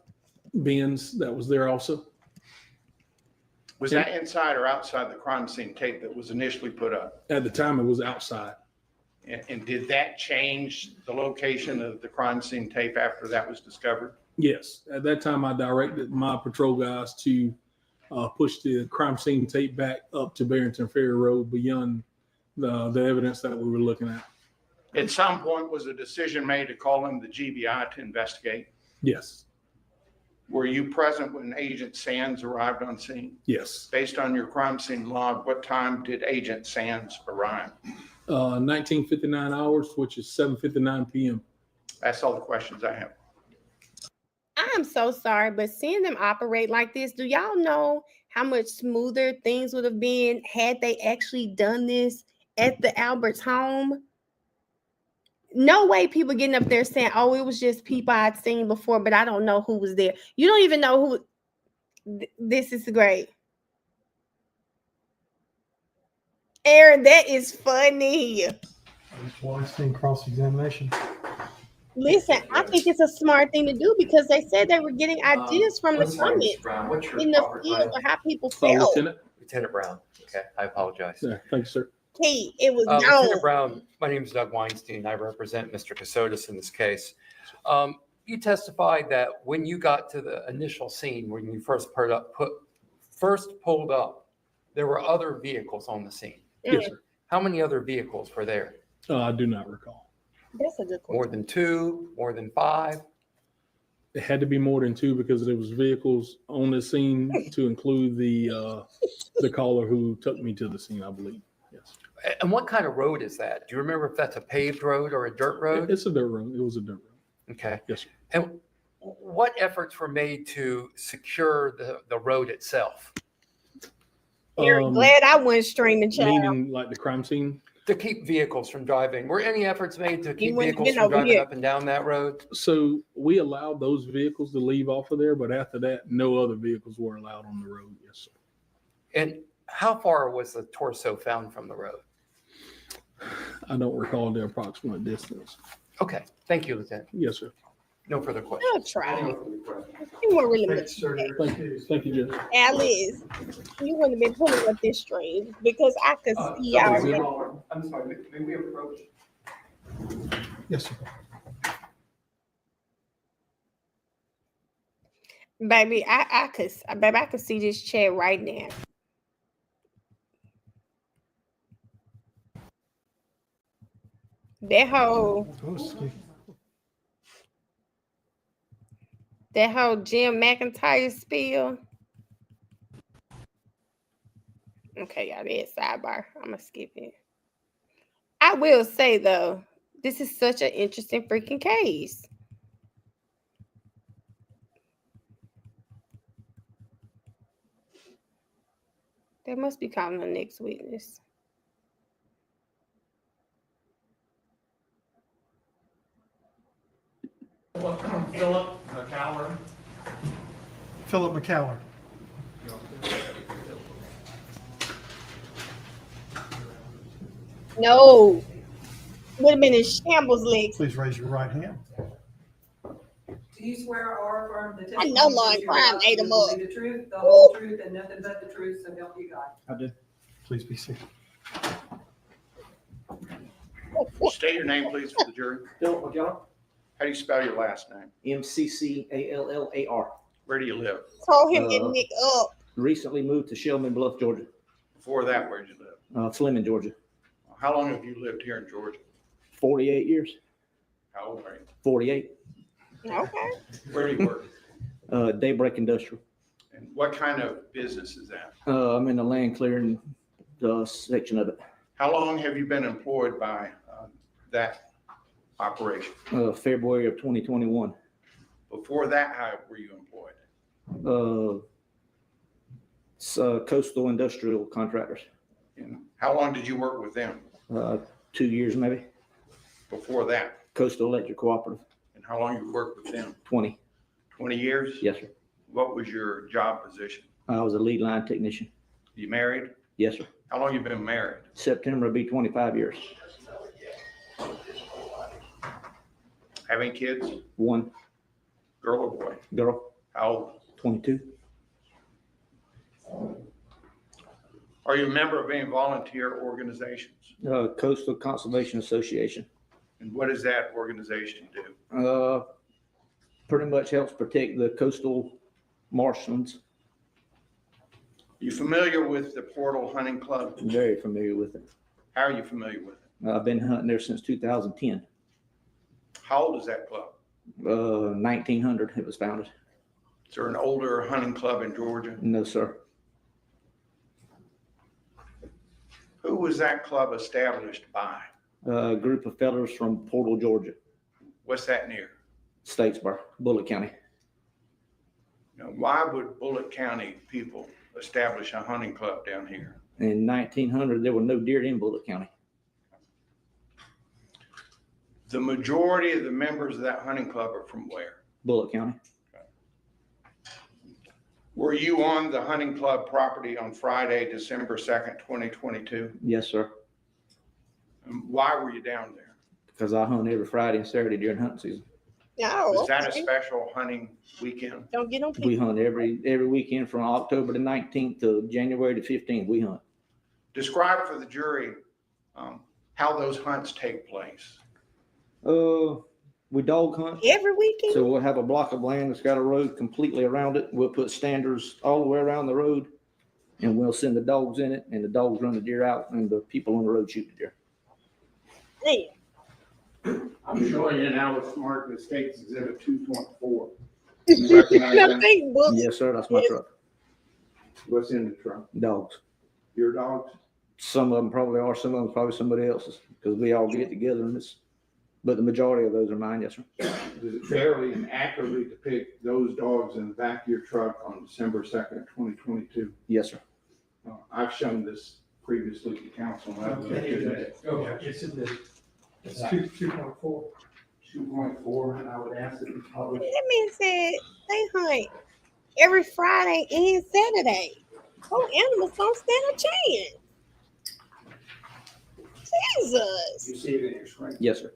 S13: bins that was there also.
S19: Was that inside or outside the crime scene tape that was initially put up?
S13: At the time, it was outside.
S19: And did that change the location of the crime scene tape after that was discovered?
S13: Yes. At that time, I directed my patrol guys to push the crime scene tape back up to Barrington Ferry Road beyond the evidence that we were looking at.
S19: At some point, was a decision made to call in the GBI to investigate?
S13: Yes.
S19: Were you present when Agent Sands arrived on scene?
S13: Yes.
S19: Based on your crime scene log, what time did Agent Sands arrive?
S13: 1959 hours, which is 7:59 p.m.
S19: That's all the questions I have.
S1: I'm so sorry, but seeing them operate like this, do y'all know how much smoother things would have been had they actually done this at the Albert's home? No way people getting up there saying, oh, it was just people I'd seen before, but I don't know who was there. You don't even know who. This is great. Aaron, that is funny.
S18: Weinstein cross-examination.
S1: Listen, I think it's a smart thing to do because they said they were getting ideas from the comments in the field of how people felt.
S9: Lieutenant Brown. Okay, I apologize.
S13: Yeah, thanks, sir.
S1: Hey, it was
S9: Lieutenant Brown, my name is Doug Weinstein. I represent Mr. Casotis in this case. You testified that when you got to the initial scene, when you first pulled up, there were other vehicles on the scene.
S13: Yes, sir.
S9: How many other vehicles were there?
S13: I do not recall.
S1: That's a good question.
S9: More than 2, more than 5?
S13: It had to be more than 2 because there was vehicles on the scene to include the caller who took me to the scene, I believe. Yes.
S9: And what kind of road is that? Do you remember if that's a paved road or a dirt road?
S13: It's a dirt road. It was a dirt road.
S9: Okay.
S13: Yes, sir.
S9: And what efforts were made to secure the road itself?
S1: Aaron, glad I wasn't streaming, child.
S13: Meaning like the crime scene?
S9: To keep vehicles from driving. Were any efforts made to keep
S1: wouldn't have
S9: vehicles
S1: been
S9: from
S1: over
S9: driving
S1: here.
S9: up and down that road?
S13: So we allowed those vehicles to leave off of there, but after that, no other vehicles were allowed on the road. Yes, sir.
S9: And how far was the torso found from the road?
S13: I don't recall the approximate distance.
S9: Okay. Thank you, Lieutenant.
S13: Yes, sir.
S9: No further questions.
S1: I'll try. You weren't really much.
S13: Thank you, Judge.
S1: Alice, you wouldn't have been pulling up this string because I could see y'all.
S9: I'm sorry, may we approach?
S18: Yes, sir.
S1: Baby, I could see this chair right now. That whole Jim McIntyre spiel. Okay, y'all, that's sidebar. I'm gonna skip it. I will say though, this is such an interesting freaking case. They must be calling the next witness.
S18: Philip McCallum. Philip McCallum.
S1: No. Would have been in shambles, Lex.
S18: Please raise your right hand.
S22: Do you swear or affirm the
S1: I
S22: testimony
S1: know Lauren
S22: that you're
S1: Crime
S22: about to
S1: ate
S22: give
S1: him
S22: will
S1: up.
S22: be the truth, the whole truth, and nothing but the truth, so help you God?
S18: I do. Please be seated.
S19: State your name, please, for the jury.
S8: Philip McCallum.
S19: How do you spell your last name?
S8: McCallar.
S19: Where do you live?
S1: Told him to nick up.
S8: Recently moved to Shellman Bluff, Georgia.
S19: Before that, where'd you live?
S8: Fleming, Georgia.
S19: How long have you lived here in Georgia?
S8: 48 years.
S19: How old are you?
S8: 48.
S1: Okay.
S19: Where do you work?
S8: Daybreak Industrial.
S19: And what kind of business is that?
S8: I'm in the land clearing section of it.
S19: How long have you been employed by that operation?
S8: February of 2021.
S19: Before that, how were you employed?
S8: Coastal Industrial Contractors.
S19: And how long did you work with them?
S8: 2 years maybe.
S19: Before that?
S8: Coastal Electric Cooperative.
S19: And how long you worked with them?
S8: 20.
S19: 20 years?
S8: Yes, sir.
S19: What was your job position?
S8: I was a lead line technician.
S19: You married?
S8: Yes, sir.
S19: How long you been married?
S8: September will be 25 years.
S19: Having kids?
S8: One.
S19: Girl or boy?
S8: Girl.
S19: How old?
S8: 22.
S19: Are you a member of any volunteer organizations?
S8: Coastal Conservation Association.
S19: And what does that organization do?
S8: Pretty much helps protect the coastal marshlands.
S19: You familiar with the Portal Hunting Club?
S8: Very familiar with it.
S19: How are you familiar with it?
S8: I've been hunting there since 2010.
S19: How old is that club?
S8: 1900 it was founded.
S19: Is there an older hunting club in Georgia?
S8: No, sir.
S19: Who was that club established by?
S8: A group of fellows from Portal, Georgia.
S19: What's that near?
S8: Statesboro, Bullitt County.
S19: Now, why would Bullitt County people establish a hunting club down here?
S8: In 1900, there were no deer in Bullitt County.
S19: The majority of the members of that hunting club are from where?
S8: Bullitt County.
S19: Were you on the hunting club property on Friday, December 2nd, 2022?
S8: Yes, sir.
S19: And why were you down there?
S8: Because I hunt every Friday and Saturday during hunting season.
S1: No.
S19: Is that a special hunting weekend?
S1: Don't get on people.
S8: We hunt every weekend from October the 19th to January the 15th. We hunt.
S19: Describe for the jury how those hunts take place.
S8: We dog hunt
S1: every weekend.
S8: So we'll have a block of land that's got a road completely around it. We'll put standers all the way around the road, and we'll send the dogs in it, and the dogs run the deer out, and the people on the road shoot the deer.
S1: Damn.
S4: I'm showing you now with Smart the State's Exhibit 2.4. You recognize that?
S8: Yes, sir. That's my truck.
S4: What's in the truck?
S8: Dogs.
S4: Your dogs?
S8: Some of them probably are. Some of them probably somebody else's because we all get together and it's. But the majority of those are mine, yes, sir.
S4: Does it fairly and accurately depict those dogs in the back of your truck on December 2nd, 2022?
S8: Yes, sir.
S4: I've shown this previously to council.
S18: It's in the, it's 2.4.
S4: 2.4, and I would ask that you publish.
S1: That man said they hunt every Friday and Saturday. Those animals don't stand a chance. Jesus.
S4: You see it in your screen?
S8: Yes, sir.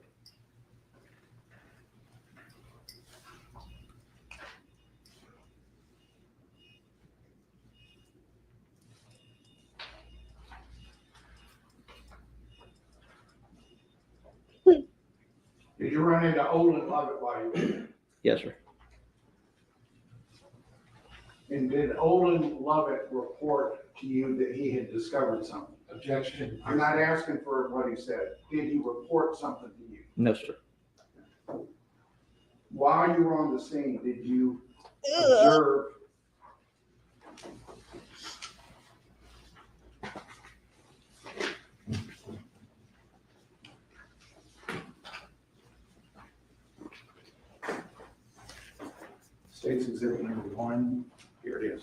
S4: Did you run into Olin Lovett while you were there?
S8: Yes, sir.
S4: And did Olin Lovett report to you that he had discovered something?
S18: Objection.
S19: I'm not asking for what he said. Did he report something to you?
S8: No, sir.
S19: While you were on the scene, did you observe? State's Exhibit number 1. Here it is.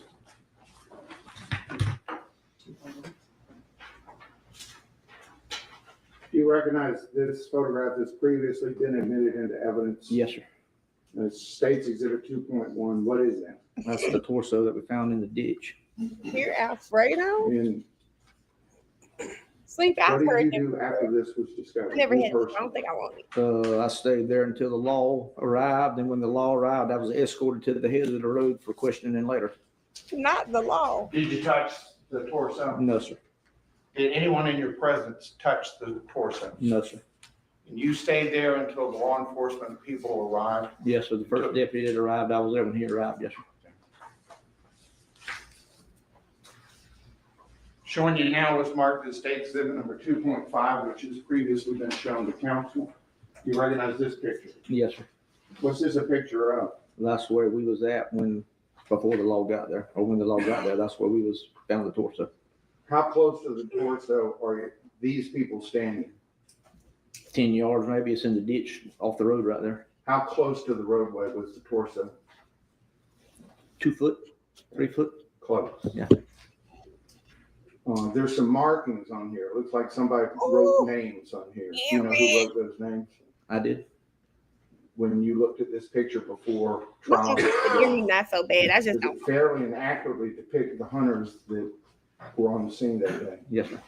S19: Do you recognize this photograph has previously been admitted into evidence?
S8: Yes, sir.
S19: It's State's Exhibit 2.1. What is that?
S8: That's the torso that we found in the ditch.
S1: You're Alfredo?
S19: And
S1: Sleep, I've
S19: what
S1: heard
S19: did you
S1: him
S19: do after this was discovered?
S1: I never
S19: You
S1: had. I
S19: personally.
S1: don't think I want it.
S8: I stayed there until the law arrived, and when the law arrived, I was escorted to the head of the road for questioning later.
S1: Not the law.
S19: Did you touch the torso?
S8: No, sir.
S19: Did anyone in your presence touch the torso?
S8: No, sir.
S19: And you stayed there until the law enforcement people arrived?
S8: Yes, sir. The first deputy that arrived, I was there when he arrived. Yes, sir.
S19: Showing you now is marked as State Exhibit number 2.5, which has previously been shown to council. Do you recognize this picture?
S8: Yes, sir.
S19: What's this a picture of?
S8: That's where we was at before the law got there, or when the law got there. That's where we was found the torso.
S19: How close to the torso are these people standing?
S8: 10 yards, maybe. It's in the ditch off the road right there.
S19: How close to the roadway was the torso?
S8: 2 foot, 3 foot.
S19: Close.
S8: Yeah.
S19: There's some markings on here. It looks like somebody wrote names on here. Do you know who wrote those names?
S8: I did.
S19: When you looked at this picture before trial,
S1: Not so bad. I just
S19: does it fairly and accurately depict the hunters that were on the scene that day?
S8: Yes, sir.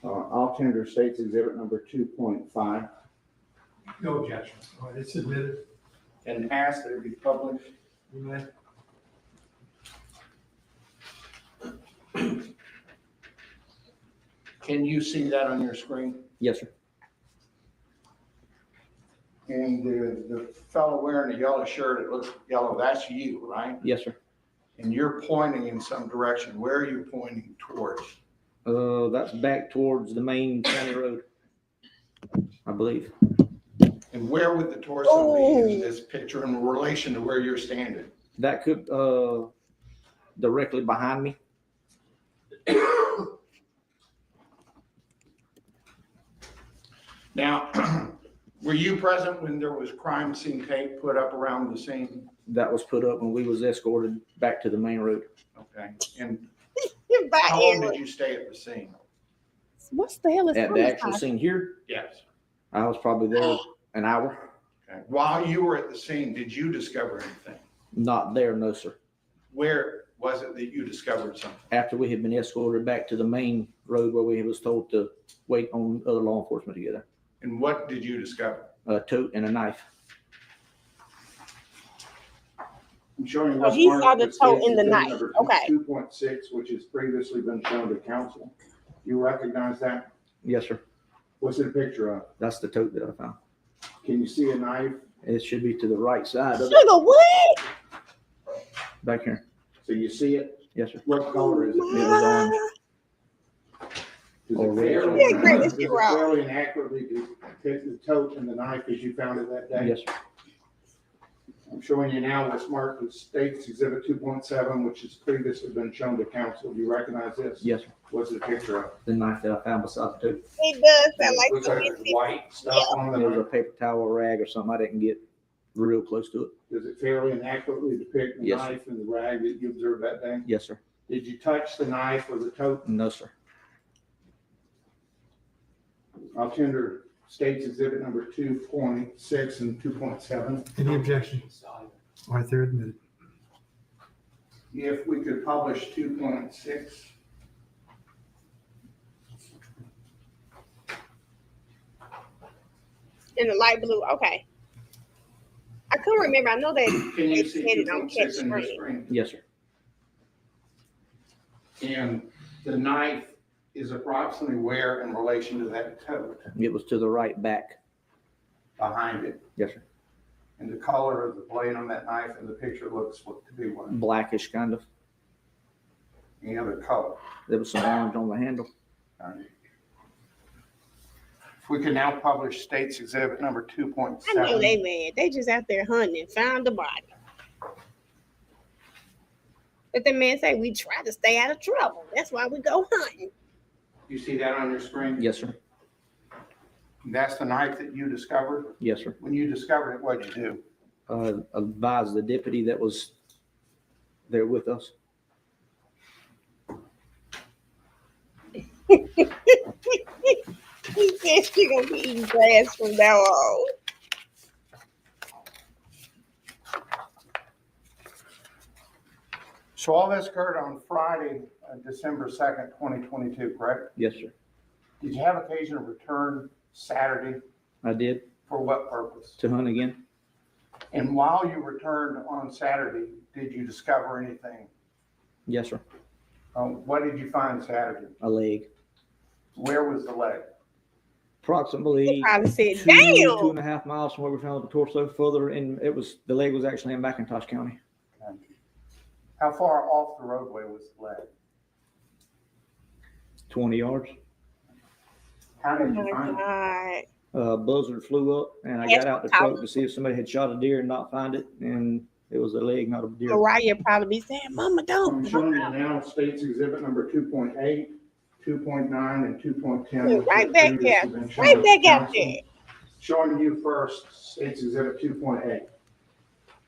S19: I'll tender State's Exhibit number 2.5.
S18: No objection. All right, it's admitted.
S19: And ask that it be published.
S18: Amen.
S19: Can you see that on your screen?
S8: Yes, sir.
S19: And the fellow wearing the yellow shirt, it looks yellow, that's you, right?
S8: Yes, sir.
S19: And you're pointing in some direction. Where are you pointing towards?
S8: That's back towards the main county road, I believe.
S19: And where would the torso be in this picture in relation to where you're standing?
S8: That could, directly behind me.
S19: Now, were you present when there was crime scene tape put up around the scene?
S8: That was put up when we was escorted back to the main road.
S19: Okay. And how long did you stay at the scene?
S1: What's the hell is
S8: At the actual scene here,
S19: Yes.
S8: I was probably there an hour.
S19: Okay. While you were at the scene, did you discover anything?
S8: Not there, no, sir.
S19: Where was it that you discovered something?
S8: After we had been escorted back to the main road where we was told to wait on other law enforcement to get there.
S19: And what did you discover?
S8: A tote and a knife.
S19: I'm showing you
S1: Oh,
S19: what's
S1: he
S19: marked
S1: saw the
S19: as
S1: tote
S19: State's
S1: in the
S19: Exhibit
S1: knife.
S19: number
S1: Okay.
S19: 2.6, which has previously been shown to council. You recognize that?
S8: Yes, sir.
S19: What's it a picture of?
S8: That's the tote that I found.
S19: Can you see a knife?
S8: It should be to the right side of it,
S1: Sugar, what?
S8: back here.
S19: So you see it?
S8: Yes, sir.
S19: What color is it?
S8: It was orange.
S19: Does
S8: Oh,
S19: it fairly,
S1: Yeah, great,
S19: does
S1: it's
S19: it
S1: wrong.
S19: fairly and accurately depict the tote and the knife as you found it that day?
S8: Yes, sir.
S19: I'm showing you now what's marked as State's Exhibit 2.7, which has previously been shown to council. Do you recognize this?
S8: Yes, sir.
S19: What's it a picture of?
S8: The knife that I found beside the tote.
S1: It does sound like
S19: Looks like
S1: something.
S19: there's white stuff on
S8: There was a
S19: the.
S8: paper towel or rag or something. I didn't get real close to it.
S19: Does it fairly and accurately depict the
S8: Yes, sir.
S19: knife and the rag that you observed that day?
S8: Yes, sir.
S19: Did you touch the knife or the tote?
S8: No, sir.
S19: I'll tender State's Exhibit number 2.6 and 2.7.
S18: Any objection? All right, they're admitted.
S19: If we could publish 2.6.
S1: In the light blue. Okay. I couldn't remember. I know that
S19: Can you
S1: they
S19: see
S1: said it on
S19: 2.6
S1: catch
S19: in your
S1: screen.
S19: screen?
S8: Yes, sir.
S19: And the knife is approximately where in relation to that tote?
S8: It was to the right back.
S19: Behind it.
S8: Yes, sir.
S19: And the color of the blade on that knife in the picture looks to be what?
S8: Blackish kind of.
S19: Any other color?
S8: There was some orange on the handle.
S19: If we can now publish State's Exhibit number 2.7.
S1: I know they mad. They just out there hunting and found the body. But the man say we try to stay out of trouble. That's why we go hunting.
S19: You see that on your screen?
S8: Yes, sir.
S19: That's the knife that you discovered?
S8: Yes, sir.
S19: When you discovered it, what'd you do?
S8: Advised the deputy that was there with us.
S1: He said she gonna be eating grass from now on.
S19: So all this occurred on Friday, December 2nd, 2022, correct?
S8: Yes, sir.
S19: Did you have occasion to return Saturday?
S8: I did.
S19: For what purpose?
S8: To hunt again.
S19: And while you returned on Saturday, did you discover anything?
S8: Yes, sir.
S19: What did you find Saturday?
S8: A leg.
S19: Where was the leg?
S8: Approximately
S1: I said,
S8: 2.5 miles from where we found the torso. Further, and the leg was actually in McIntosh County.
S19: Okay. How far off the roadway was the leg?
S8: 20 yards.
S19: How did you find
S1: it?
S8: A buzzard flew up, and I got out the truck to see if somebody had shot a deer and not find it, and it was a leg, not a deer.
S1: Mariah probably be saying, "Mama, don't."
S19: I'm showing you now State's Exhibit number 2.8, 2.9, and 2.10.
S1: Right back there. Right back out there.
S19: Showing you first State's Exhibit 2.8.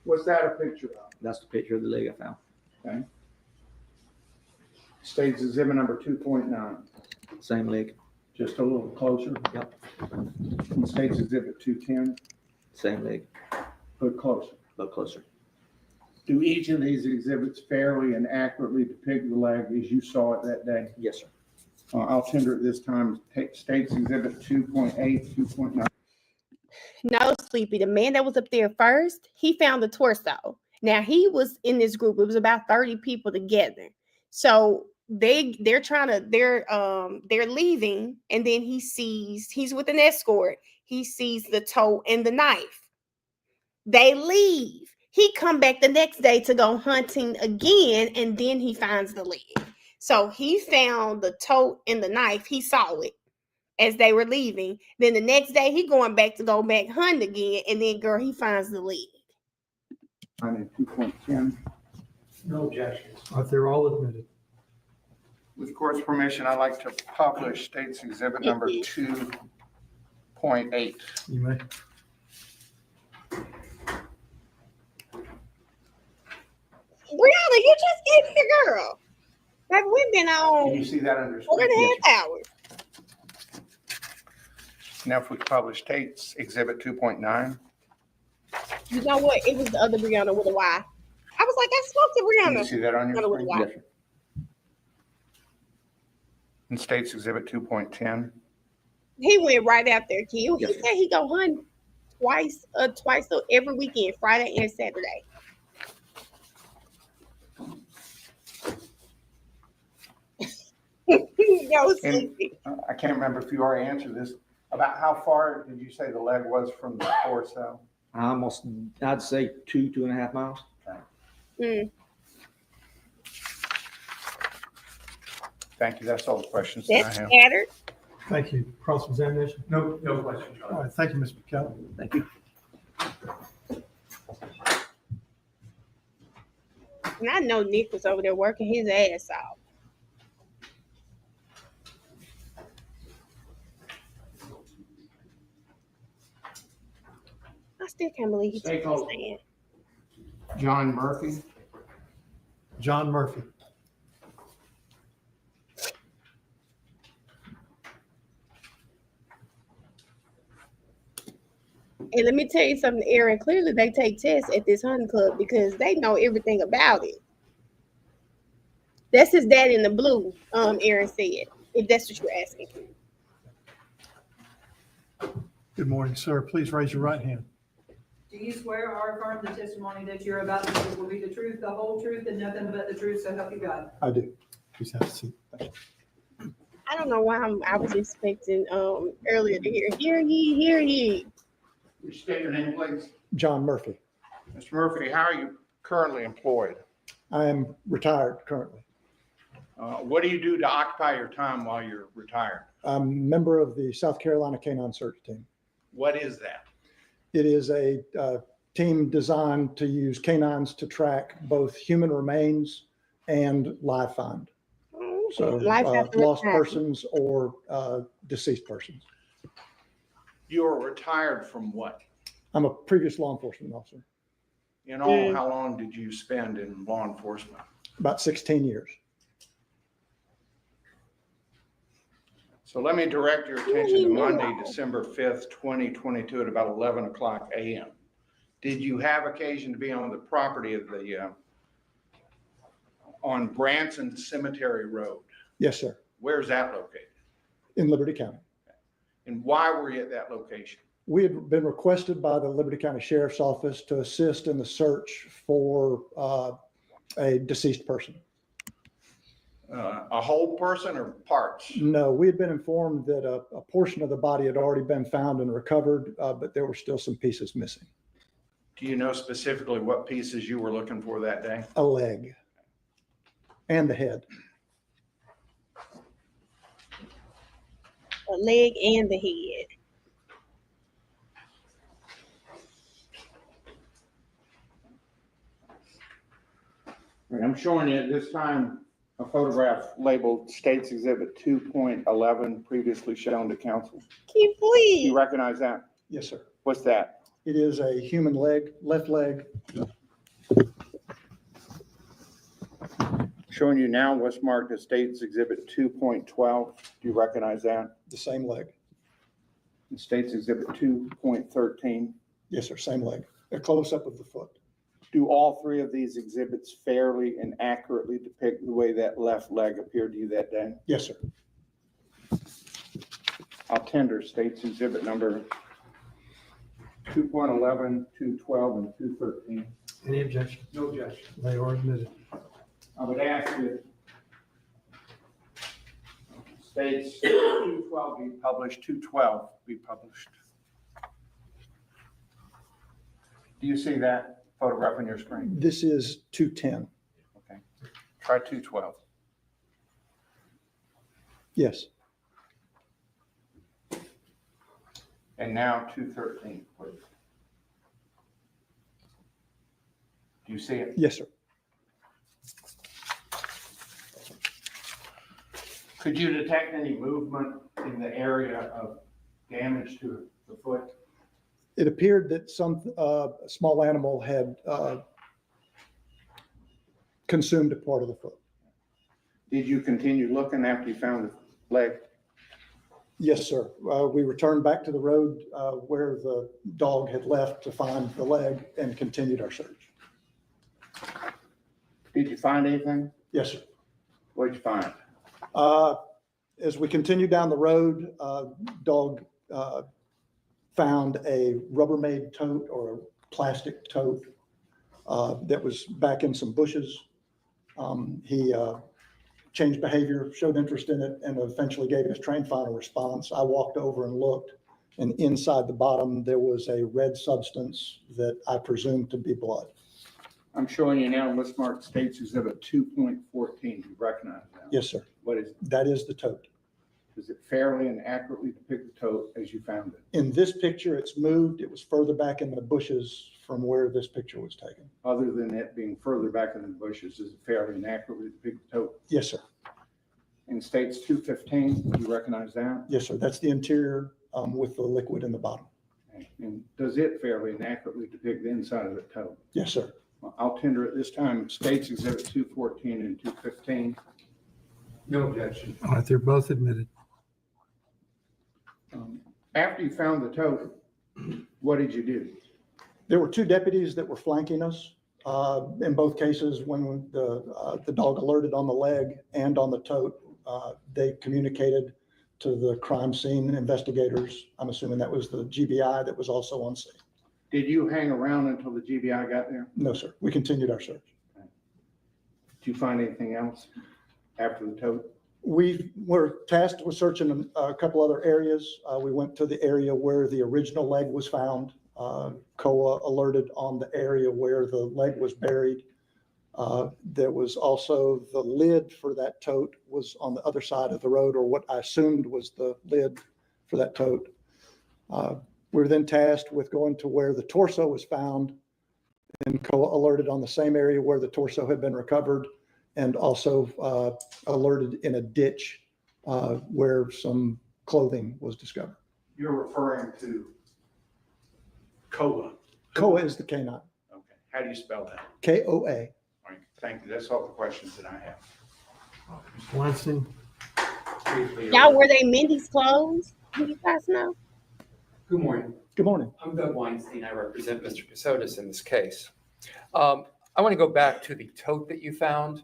S19: What's that a picture of?
S8: That's the picture of the leg I found.
S19: Okay. State's Exhibit number 2.9.
S8: Same leg.
S19: Just a little closer.
S8: Yep.
S19: And State's Exhibit 210.
S8: Same leg.
S19: But closer.
S8: But closer.
S19: Do each of these exhibits fairly and accurately depict the leg as you saw it that day?
S8: Yes, sir.
S19: I'll tender it this time. Take State's Exhibit 2.8, 2.9.
S1: No, Sleepy. The man that was up there first, he found the torso. Now he was in this group. It was about 30 people together. So they're leaving, and then he's with an escort. He sees the toe and the knife. They leave. He come back the next day to go hunting again, and then he finds the leg. So he found the toe and the knife. He saw it as they were leaving. Then the next day he going back to go back hunting again, and then he finds the leg.
S19: I need 2.10.
S18: No objections. They're all admitted.
S19: With court's permission, I'd like to publish State's Exhibit number 2.8.
S18: You may.
S1: Brianna, you just get here, girl. Like we've been on.
S19: Can you see that under?
S1: 4.5 hours.
S19: Now, if we could publish State's Exhibit 2.9.
S1: You know what? It was the other Brianna with a Y. I was like, I spoke to Brianna.
S19: Can you see that on your
S1: With a
S19: screen?
S1: Y.
S19: Yes. And State's Exhibit 2.10.
S1: He went right out there, Q.
S19: Yes,
S1: He said he go hunt twice every weekend, Friday and Saturday. Yo, Sleepy.
S19: I can't remember if you already answered this. About how far did you say the leg was from the torso?
S8: I'd say 2.5 miles.
S1: Mm.
S19: Thank you. That's all the questions that I
S1: That's
S19: have.
S1: scattered.
S18: Thank you. Cross-examination?
S9: No questions.
S18: All right, thank you, Mr. McKellar.
S8: Thank you.
S1: And I know Nick was over there working his ass off. I still can't believe he took this stand.
S19: John Murphy.
S18: John Murphy.
S1: And let me tell you something, Aaron. Clearly, they take tests at this hunting club because they know everything about it. That's his dad in the blue, Aaron said, if that's what you're asking.
S18: Good morning, sir. Please raise your right hand.
S22: Do you swear or affirm the testimony that you're about to give will be the truth, the whole truth, and nothing but the truth, so help you God?
S18: I do. Please have a seat.
S1: I don't know why I was expecting earlier to hear ye, hear ye.
S19: Will you state your name, please?
S18: John Murphy.
S19: Mr. Murphy, how are you currently employed?
S18: I am retired currently.
S19: What do you do to occupy your time while you're retired?
S18: I'm a member of the South Carolina Canine Search Team.
S19: What is that?
S18: It is a team designed to use canines to track both human remains and live find. So lost persons or deceased persons.
S19: You're retired from what?
S18: I'm a previous law enforcement officer.
S19: In all, how long did you spend in law enforcement?
S18: About 16 years.
S19: So let me direct your attention to Monday, December 5th, 2022 at about 11 o'clock a.m. Did you have occasion to be on the property of the, on Branson Cemetery Road?
S18: Yes, sir.
S19: Where's that located?
S18: In Liberty County.
S19: And why were you at that location?
S18: We had been requested by the Liberty County Sheriff's Office to assist in the search for a deceased person.
S19: A whole person or parts?
S18: No, we had been informed that a portion of the body had already been found and recovered, but there were still some pieces missing.
S19: Do you know specifically what pieces you were looking for that day?
S18: A leg and the head.
S1: A leg and the head.
S19: I'm showing you at this time a photograph labeled States Exhibit 2.11, previously shown to council.
S1: Please.
S19: You recognize that?
S18: Yes, sir.
S19: What's that?
S18: It is a human leg, left leg.
S19: Showing you now what's marked as States Exhibit 2.12. Do you recognize that?
S18: The same leg.
S19: And States Exhibit 2.13.
S18: Yes, sir. Same leg. A close-up of the foot.
S19: Do all three of these exhibits fairly and accurately depict the way that left leg appeared to you that day?
S18: Yes, sir.
S19: I'll tender States Exhibit number 2.11, 2.12, and 2.13.
S18: Any objection?
S19: No objection.
S18: They are admitted.
S19: I would ask that States 2.12 be published, 2.12 be published. Do you see that photograph on your screen?
S18: This is 210.
S19: Okay. Try 2.12.
S18: Yes.
S19: And now 2.13, please. Do you see it?
S18: Yes, sir.
S19: Could you detect any movement in the area of damage to the foot?
S18: It appeared that some small animal had consumed a part of the foot.
S19: Did you continue looking after you found the leg?
S18: Yes, sir. We returned back to the road where the dog had left to find the leg and continued our search.
S19: Did you find anything?
S18: Yes, sir.
S19: What did you find?
S18: As we continued down the road, dog found a Rubbermaid tote or a plastic tote that was back in some bushes. He changed behavior, showed interest in it, and eventually gave his trained final response. I walked over and looked, and inside the bottom, there was a red substance that I presumed to be blood.
S19: I'm showing you now what's marked States Exhibit 2.14. Do you recognize that?
S18: Yes, sir.
S19: What is it?
S18: That is the tote.
S19: Does it fairly and accurately depict the tote as you found it?
S18: In this picture, it's moved. It was further back in the bushes from where this picture was taken.
S19: Other than it being further back in the bushes, does it fairly and accurately depict the tote?
S18: Yes, sir.
S19: In States 2.15, do you recognize that?
S18: Yes, sir. That's the interior with the liquid in the bottom.
S19: Okay. And does it fairly and accurately depict the inside of the tote?
S18: Yes, sir.
S19: I'll tender at this time States Exhibit 2.14 and 2.15. No objection.
S18: All right, they're both admitted.
S19: After you found the tote, what did you do?
S18: There were two deputies that were flanking us. In both cases, when the dog alerted on the leg and on the tote, they communicated to the crime scene investigators. I'm assuming that was the GBI that was also on scene.
S19: Did you hang around until the GBI got there?
S18: No, sir. We continued our search.
S19: Did you find anything else after the tote?
S18: We were tasked with searching a couple other areas. We went to the area where the original leg was found. COA alerted on the area where the leg was buried. There was also the lid for that tote was on the other side of the road, or what I assumed was the lid for that tote. We were then tasked with going to where the torso was found and alerted on the same area where the torso had been recovered, and also alerted in a ditch where some clothing was discovered.
S19: You're referring to COA.
S18: COA is the canine.
S19: Okay. How do you spell that?
S18: KOA.
S19: All right. Thank you. That's all the questions that I have.
S14: Weinstein.
S1: Y'all, were they Mindy's clothes? Do you guys know?
S9: Good morning.
S18: Good morning.
S9: I'm Doug Weinstein. I represent Mr. Casotis in this case. I want to go back to the tote that you found.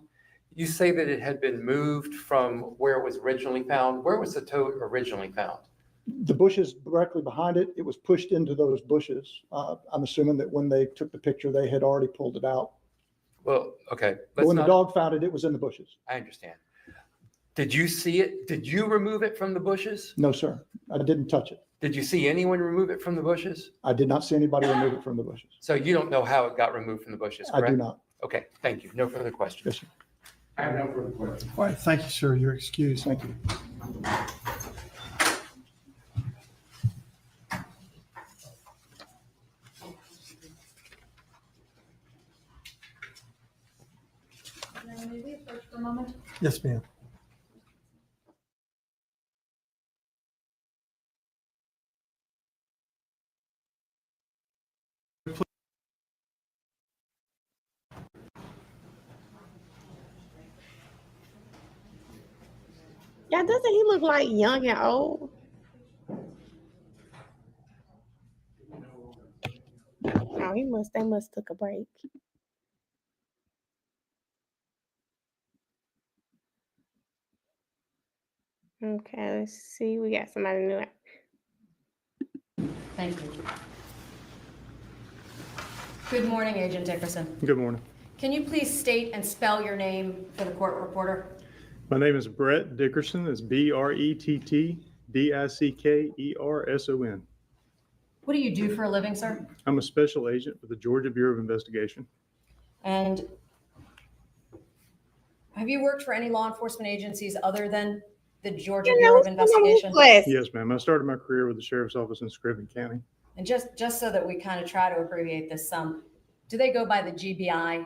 S9: You say that it had been moved from where it was originally found. Where was the tote originally found?
S18: The bushes directly behind it. It was pushed into those bushes. I'm assuming that when they took the picture, they had already pulled it out.
S9: Well, okay.
S18: But when the dog found it, it was in the bushes.
S9: I understand. Did you see it? Did you remove it from the bushes?
S18: No, sir. I didn't touch it.
S9: Did you see anyone remove it from the bushes?
S18: I did not see anybody remove it from the bushes.
S9: So you don't know how it got removed from the bushes, correct?
S18: I do not.
S9: Okay, thank you. No further questions.
S18: Yes, sir.
S19: I have no further questions.
S14: All right, thank you, sir. You're excused.
S18: Thank you.
S12: May we approach for a moment?
S14: Yes, ma'am.
S1: Yeah, doesn't he look like young and old? No, they must took a break. Okay, let's see. We got somebody new.
S12: Thank you. Good morning, Agent Dickerson.
S15: Good morning.
S12: Can you please state and spell your name for the court reporter?
S15: My name is Brett Dickerson. It's BRETTDICKERSON.
S12: What do you do for a living, sir?
S15: I'm a special agent for the Georgia Bureau of Investigation.
S12: And have you worked for any law enforcement agencies other than the Georgia Bureau of Investigation?
S15: Yes, ma'am. I started my career with the Sheriff's Office in Scriven County.
S12: And just so that we kind of try to abbreviate this some, do they go by the GBI?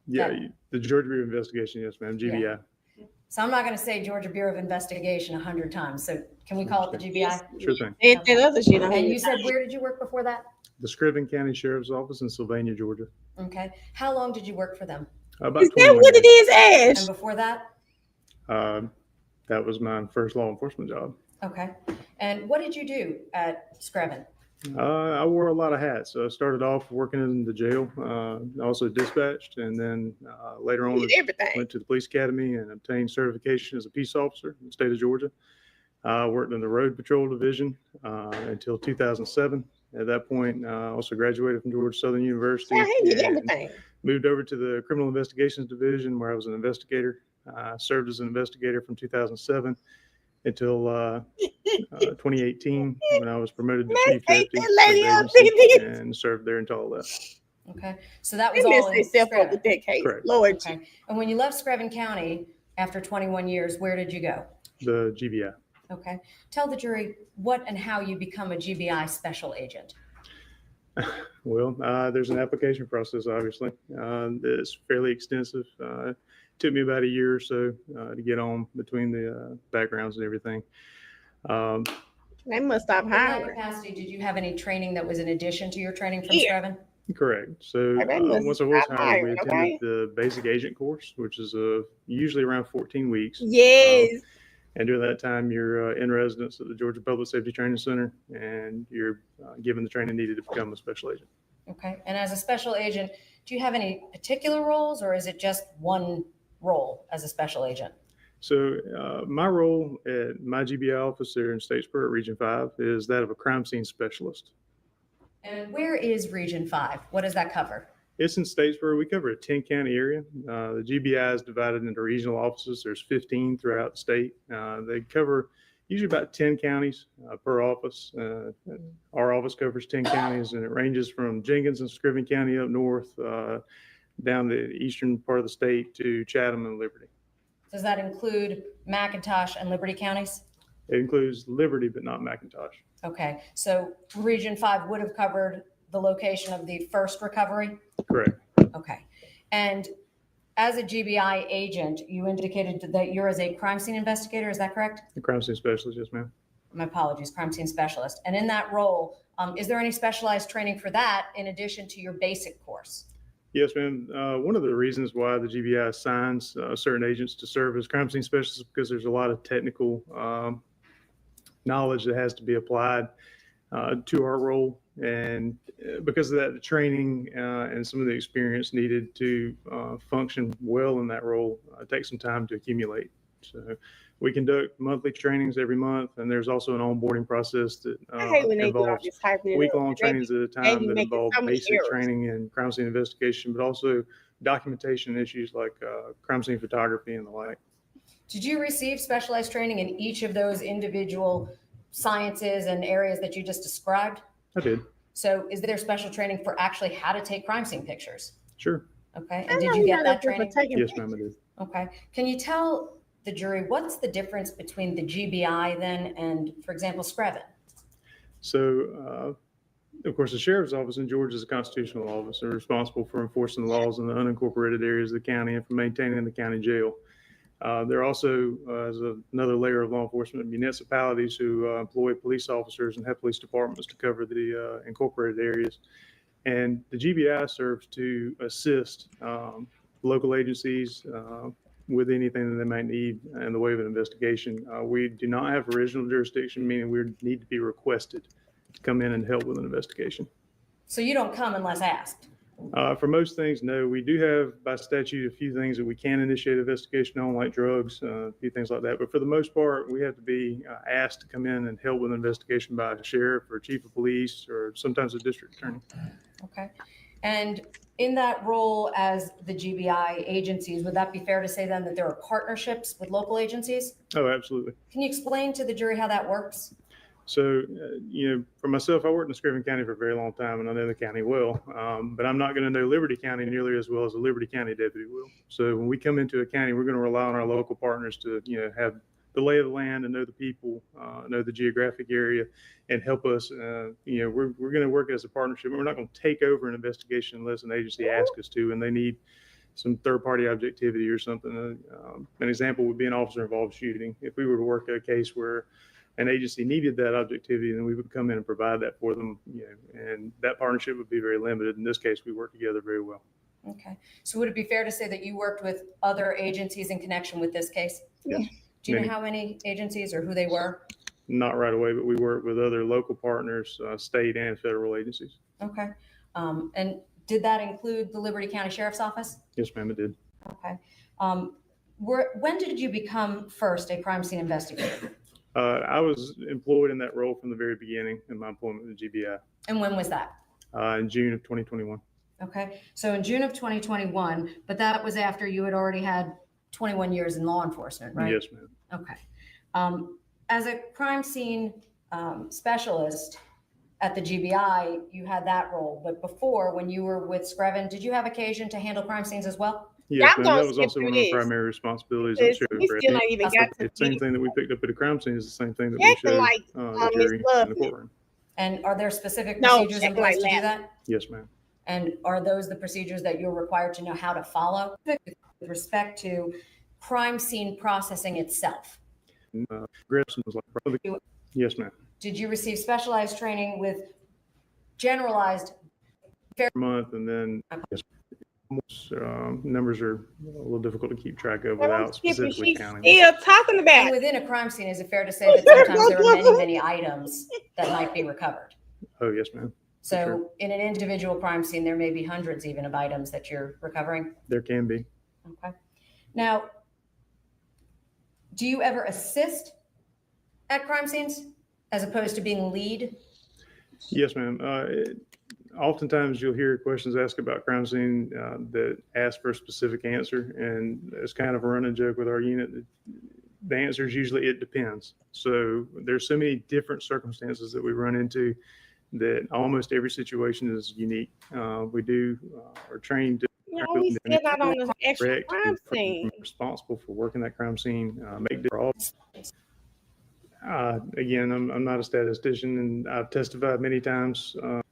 S15: Yeah, the Georgia Bureau of Investigation. Yes, ma'am. GBI.
S12: Yeah. So I'm not going to say Georgia Bureau of Investigation 100 times. So can we call it the GBI?
S15: Sure thing.
S12: And you said, where did you work before that?
S15: The Scriven County Sheriff's Office in Sylvania, Georgia.
S12: Okay. How long did you work for them?
S15: About 21 years.
S1: Ash?
S12: And before that?
S15: That was my first law enforcement job.
S12: Okay. And what did you do at Scriven?
S15: I wore a lot of hats. So I started off working in the jail, also dispatched, and then later on went to the police academy and obtained certification as a peace officer in the state of Georgia. I worked in the road patrol division until 2007. At that point, I also graduated from Georgia Southern University. And moved over to the criminal investigations division where I was an investigator. I served as an investigator from 2007 until 2018 when I was promoted to chief deputy of the agency and served there until I left.
S12: Okay, so that was all in Scriven.
S15: Correct.
S1: Lord.
S12: Okay, and when you left Scriven County after 21 years, where did you go?
S15: The GBI.
S12: Okay, tell the jury what and how you become a GBI special agent.
S15: Well, there's an application process, obviously. It's fairly extensive. Took me about a year or so to get on between the backgrounds and everything.
S1: They must stop
S12: In that
S1: hiring.
S12: capacity, did you have any training that was in addition to your training from Scriven?
S15: Correct. So
S1: They must
S15: once I was
S1: stop
S15: hired, we
S1: hiring,
S15: attended
S1: okay?
S15: the basic agent course, which is usually around 14 weeks.
S1: Yes.
S15: And during that time, you're in residence at the Georgia Public Safety Training Center, and you're given the training needed to become a special agent.
S12: Okay, and as a special agent, do you have any particular roles, or is it just one role as a special agent?
S15: So my role at my GBI office there in Statesboro, Region 5, is that of a crime scene specialist.
S12: And where is Region 5? What does that cover?
S15: It's in Statesboro. We cover a 10-county area. The GBI is divided into regional offices. There's 15 throughout the state. They cover usually about 10 counties per office. Our office covers 10 counties, and it ranges from Jenkins and Scriven County up north down the eastern part of the state to Chatham and Liberty.
S12: Does that include McIntosh and Liberty counties?
S15: It includes Liberty, but not McIntosh.
S12: Okay, so Region 5 would have covered the location of the first recovery?
S15: Correct.
S12: Okay. And as a GBI agent, you indicated that you're as a crime scene investigator, is that correct?
S15: The crime scene specialist, yes, ma'am.
S12: My apologies, crime scene specialist. And in that role, is there any specialized training for that in addition to your basic course?
S15: Yes, ma'am. One of the reasons why the GBI assigns certain agents to serve as crime scene specialists is because there's a lot of technical knowledge that has to be applied to our role. And because of that, the training and some of the experience needed to function well in that role takes some time to accumulate. So we conduct monthly trainings every month, and there's also an onboarding process that involves week-long trainings at a time that involve basic training in crime scene investigation, but also documentation issues like crime scene photography and the like.
S12: Did you receive specialized training in each of those individual sciences and areas that you just described?
S15: I did.
S12: So is there special training for actually how to take crime scene pictures?
S15: Sure.
S12: Okay. And did you get that training?
S15: Yes, ma'am, I did.
S12: Okay. Can you tell the jury what's the difference between the GBI then and, for example, Screven?
S15: So, of course, the sheriff's office in Georgia is a constitutional office. They're responsible for enforcing the laws in the unincorporated areas of the county and for maintaining the county jail. There are also, as another layer of law enforcement, municipalities who employ police officers and have police departments to cover the incorporated areas. And the GBI serves to assist local agencies with anything that they might need in the way of an investigation. We do not have original jurisdiction, meaning we need to be requested to come in and help with an investigation.
S12: So you don't come unless asked?
S15: For most things, no. We do have, by statute, a few things that we can initiate investigation on, like drugs, a few things like that. But for the most part, we have to be asked to come in and help with an investigation by a sheriff or chief of police or sometimes a district attorney.
S12: Okay. And in that role as the GBI agencies, would that be fair to say then that there are partnerships with local agencies?
S15: Oh, absolutely.
S12: Can you explain to the jury how that works?
S15: So, for myself, I worked in Screven County for a very long time, and I know the county well. But I'm not going to know Liberty County nearly as well as a Liberty County deputy will. So when we come into a county, we're going to rely on our local partners to, have the lay of the land and know the people, know the geographic area, and help us. We're going to work as a partnership. We're not going to take over an investigation unless an agency asks us to, and they need some third-party objectivity or something. An example would be an officer-involved shooting. If we were to work a case where an agency needed that objectivity, then we would come in and provide that for them, and that partnership would be very limited. In this case, we work together very well.
S12: Okay. So would it be fair to say that you worked with other agencies in connection with this case?
S15: Yes.
S12: Do you know how many agencies or who they were?
S15: Not right away, but we work with other local partners, state and federal agencies.
S12: Okay. And did that include the Liberty County Sheriff's Office?
S15: Yes, ma'am, it did.
S12: Okay. When did you become first a crime scene investigator?
S15: I was employed in that role from the very beginning in my employment with the GBI.
S12: And when was that?
S15: In June of 2021.
S12: Okay. So in June of 2021, but that was after you had already had 21 years in law enforcement, right?
S15: Yes, ma'am.
S12: Okay. As a crime scene specialist at the GBI, you had that role. But before, when you were with Screven, did you have occasion to handle crime scenes as well?
S15: Yes, ma'am. That was also one of the primary responsibilities of the sheriff. The same thing that we picked up at a crime scene is the same thing that we showed the jury in the courtroom.
S12: And are there specific procedures in place to do that?
S15: Yes, ma'am.
S12: And are those the procedures that you're required to know how to follow with respect to crime scene processing itself?
S15: Gregson was like, yes, ma'am.
S12: Did you receive specialized training with generalized
S15: month, and then numbers are a little difficult to keep track of without specifically counting.
S1: Talking about.
S12: And within a crime scene, is it fair to say that sometimes there are many, many items that might be recovered?
S15: Oh, yes, ma'am.
S12: So
S15: sure.
S12: In an individual crime scene, there may be hundreds even of items that you're recovering?
S15: There can be.
S12: Okay. Now, do you ever assist at crime scenes as opposed to being lead?
S15: Yes, ma'am. Oftentimes you'll hear questions asked about crime scene that ask for a specific answer, and it's kind of a running joke with our unit. The answer is usually it depends. So there's so many different circumstances that we run into that almost every situation is unique. We are trained to
S1: No, he's still not on the actual
S15: correct,
S1: crime
S15: be
S1: scene.
S15: responsible for working that crime scene, make for all. Again, I'm not a statistician, and I've testified many times. Yes,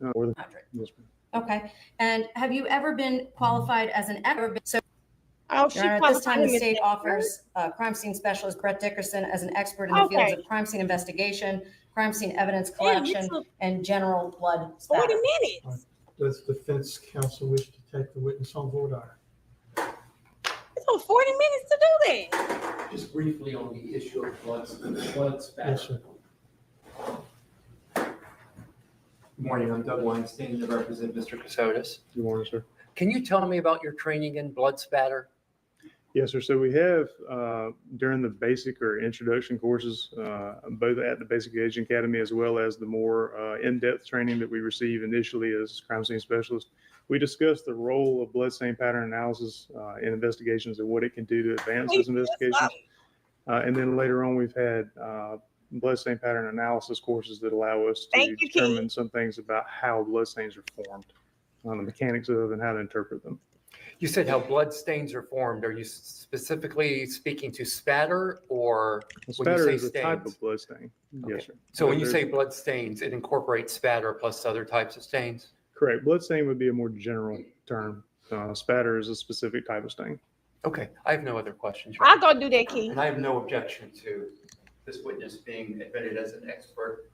S15: ma'am.
S12: Okay. And have you ever been qualified as an expert? So,
S1: Oh,
S12: Your
S1: she
S12: Honor, at this
S1: qualified
S12: time, the
S1: him as
S12: state
S1: an
S12: offers crime scene specialist Brett Dickerson as an expert in the fields
S1: Okay.
S12: of crime scene investigation, crime scene evidence
S1: Damn, you
S12: collection,
S1: took
S12: and general blood
S1: 40
S12: spatter.
S1: minutes.
S14: Does defense counsel wish to take the witness on board?
S1: It took 40 minutes to do that.
S21: Just briefly on the issue of blood spatter.
S14: Yes, sir.
S21: Good morning, I'm Doug Weinstein, I represent Mr. Casotis.
S15: Good morning, sir.
S21: Can you tell me about your training in blood spatter?
S15: Yes, sir. So we have, during the basic or introduction courses, both at the Basic Agent Academy as well as the more in-depth training that we receive initially as crime scene specialists, we discuss the role of bloodstain pattern analysis in investigations and what it can do to advance those investigations. And then later on, we've had bloodstain pattern analysis courses that allow us to determine some things about how bloodstains are formed, the mechanics of and how to interpret them.
S21: You said how blood stains are formed. Are you specifically speaking to spatter or
S15: Spatter
S21: when you
S15: is
S21: say
S15: a type
S21: stains?
S15: of blood stain.
S21: Okay.
S15: Yes, sir.
S21: So when you say blood stains, it incorporates spatter plus other types of stains?
S15: Correct. Blood stain would be a more general term. Spatter is a specific type of stain.
S21: Okay, I have no other questions.
S1: I'll go do that, Keith.
S21: And I have no objection to this witness being admitted as an expert.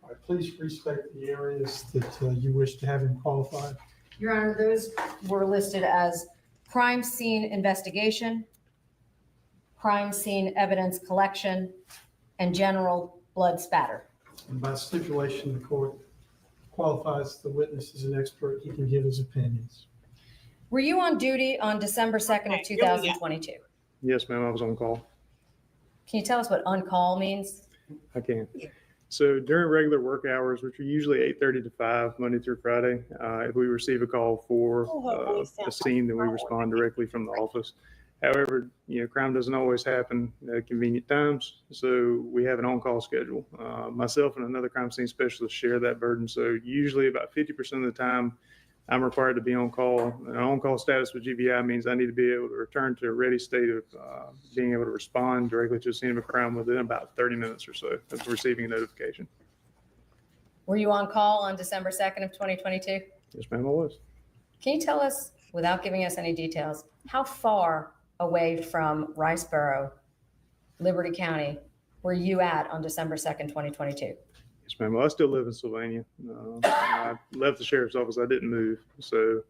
S14: All right, please respect the areas that you wish to have him qualified.
S12: Your Honor, those were listed as crime scene investigation, crime scene evidence collection, and general blood spatter.
S14: And by stipulation, the court qualifies the witness as an expert. He can give his opinions.
S12: Were you on duty on December 2nd of 2022?
S15: Yes, ma'am. I was on call.
S12: Can you tell us what on call means?
S15: I can. So during regular work hours, which are usually 8:30 to 5, Monday through Friday, if we receive a call for a scene, then we respond directly from the office. However, crime doesn't always happen at convenient times, so we have an on-call schedule. Myself and another crime scene specialist share that burden. So usually about 50% of the time, I'm required to be on call. An on-call status with GBI means I need to be able to return to a ready state of being able to respond directly to a scene of a crime within about 30 minutes or so of receiving a notification.
S12: Were you on call on December 2nd of 2022?
S15: Yes, ma'am, I was.
S12: Can you tell us, without giving us any details, how far away from Riceboro, Liberty County, were you at on December 2nd, 2022?
S15: Yes, ma'am. Well, I still live in Sylvania. I left the sheriff's office. I didn't move. So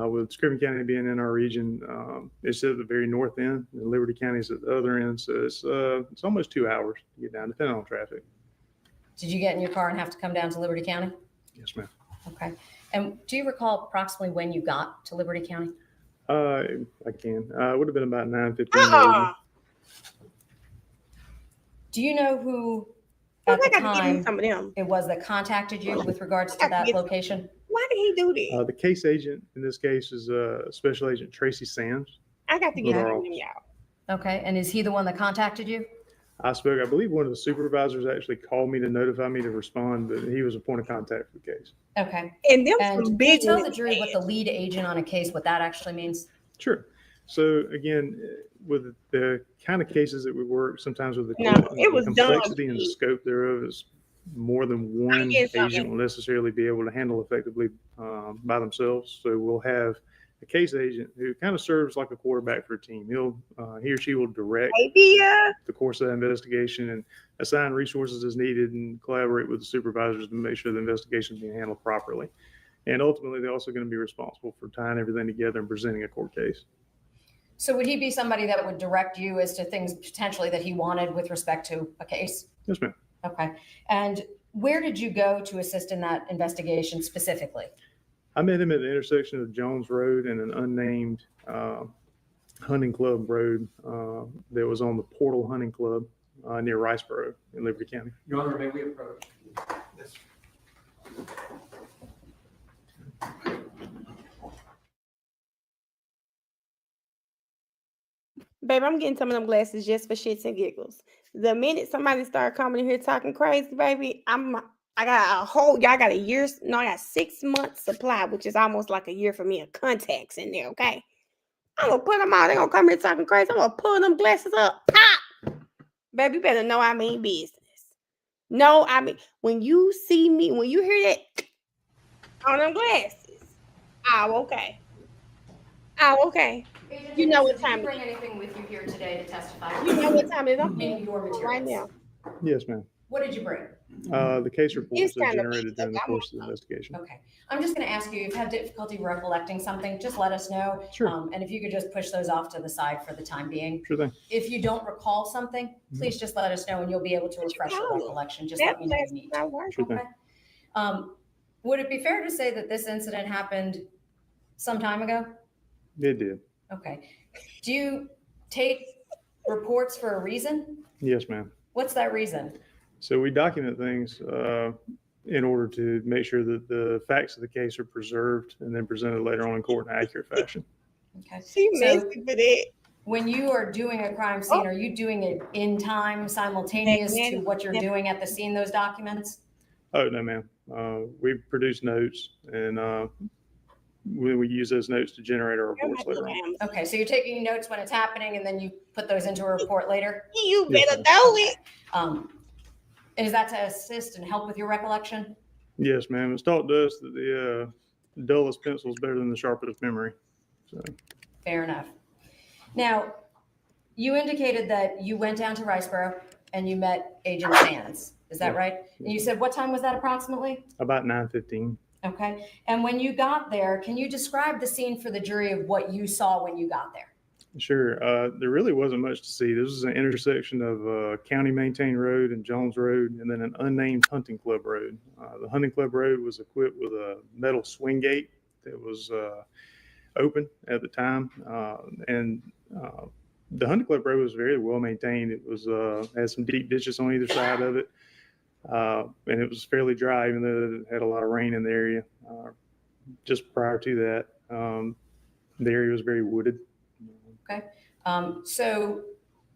S15: with Scriven County being in our region, it's at the very north end, and Liberty County is at the other end. So it's almost 2 hours to get down, depending on traffic.
S12: Did you get in your car and have to come down to Liberty County?
S15: Yes, ma'am.
S12: Okay. And do you recall approximately when you got to Liberty County?
S15: I can. It would have been about 9:15.
S12: Do you know who at the time it was that contacted you with regards to that location?
S1: Why did he do this?
S15: The case agent in this case is Special Agent Tracy Sands.
S1: I got to get him, y'all.
S12: Okay. And is he the one that contacted you?
S15: I believe one of the supervisors actually called me to notify me to respond, but he was a point of contact for the case.
S12: Okay.
S1: And them
S12: And
S1: some
S12: can you
S1: big
S12: tell the
S1: ones.
S12: jury what the lead agent on a case, what that actually means?
S15: Sure. So again, with the kind of cases that we work, sometimes with the
S1: it was
S15: complexity
S1: dumb.
S15: and the scope thereof is more than one
S1: get something.
S15: agent will necessarily be able to handle effectively by themselves. So we'll have a case agent who kind of serves like a quarterback for a team. He or she will direct the course of the investigation and assign resources as needed and collaborate with the supervisors to make sure the investigation is being handled properly. And ultimately, they're also going to be responsible for tying everything together and presenting a court case.
S12: So would he be somebody that would direct you as to things potentially that he wanted with respect to a case?
S15: Yes, ma'am.
S12: Okay. And where did you go to assist in that investigation specifically?
S15: I met him at the intersection of Jones Road and an unnamed hunting club road that was on the Portal Hunting Club near Riceboro in Liberty County.
S21: Your Honor, may we approach?
S14: Yes.
S1: Babe, I'm getting some of them glasses just for shits and giggles. The minute somebody start coming in here talking crazy, baby, I'm I got a year's, no, I got 6 months supply, which is almost like a year for me of contacts in there, okay? I'm gonna put them on. They're gonna come here talking crazy. I'm gonna pull them glasses up. Pop! Baby, you better know I mean business. No, I mean, when you see me, when you hear that on them glasses, oh, okay. Oh, okay. You know what time
S12: Did you bring anything with you here today to testify?
S1: You know what time it is. I'm
S12: Meaning your materials.
S1: right now.
S15: Yes, ma'am.
S12: What did you bring?
S15: The case reports
S1: It's
S15: that
S1: kind of
S15: generated
S1: messed
S15: during the
S1: up.
S15: course of the investigation.
S12: Okay. I'm just going to ask you, if you've had difficulty recollecting something, just let us know.
S15: Sure.
S12: And if you could just push those off to the side for the time being.
S15: Sure thing.
S12: If you don't recall something, please just let us know and you'll be able to refresh your recollection. Just let me know you need to.
S15: Sure thing.
S12: Would it be fair to say that this incident happened some time ago?
S15: It did.
S12: Okay. Do you take reports for a reason?
S15: Yes, ma'am.
S12: What's that reason?
S15: So we document things in order to make sure that the facts of the case are preserved and then presented later on in court in an accurate fashion.
S12: Okay.
S1: She
S12: So
S1: messy for that.
S12: when you are doing a crime scene, are you doing it in time, simultaneous to what you're doing at the scene, those documents?
S15: Oh, no, ma'am. We produce notes and we use those notes to generate our reports later on.
S12: Okay, so you're taking notes when it's happening and then you put those into a report later?
S1: You better know it.
S12: Is that to assist and help with your recollection?
S15: Yes, ma'am. It's taught to us that the dullest pencil is better than the sharpest memory. So.
S12: Fair enough. Now, you indicated that you went down to Riceboro and you met Agent Sands. Is that right? And you said, what time was that approximately?
S15: About 9:15.
S12: Okay. And when you got there, can you describe the scene for the jury of what you saw when you got there?
S15: Sure. There really wasn't much to see. This was an intersection of county maintained road and Jones Road, and then an unnamed hunting club road. The hunting club road was equipped with a metal swing gate that was open at the time, and the hunting club road was very well maintained. It was had some deep ditches on either side of it, and it was fairly dry, even though it had a lot of rain in the area. Just prior to that, the area was very wooded.
S12: Okay. So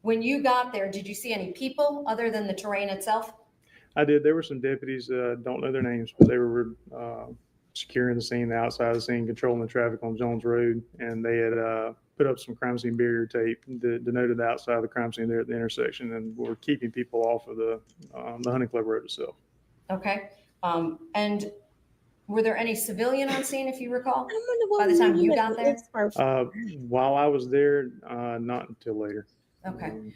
S12: when you got there, did you see any people other than the terrain itself?
S15: I did. There were some deputies, don't know their names, but they were securing the scene, the outside of the scene, controlling the traffic on Jones Road. And they had put up some crime scene barrier tape that denoted the outside of the crime scene there at the intersection, and were keeping people off of the hunting club road itself.
S12: Okay. And were there any civilian on scene, if you recall, by the time you got there?
S15: While I was there, not until later.
S12: Okay.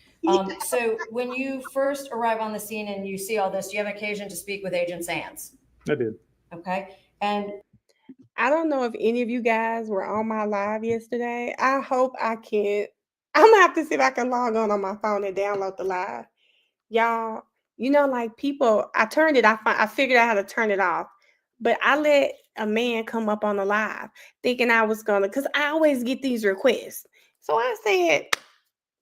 S12: So when you first arrive on the scene and you see all this, do you have occasion to speak with Agent Sands?
S15: I did.
S12: Okay. And
S1: I don't know if any of you guys were on my live yesterday. I hope I can. I'm gonna have to see if I can log on my phone and download the live. Y'all, you know, like people, I turned it off. I figured out how to turn it off. But I let a man come up on the live thinking I was gonna, because I always get these requests. So I said,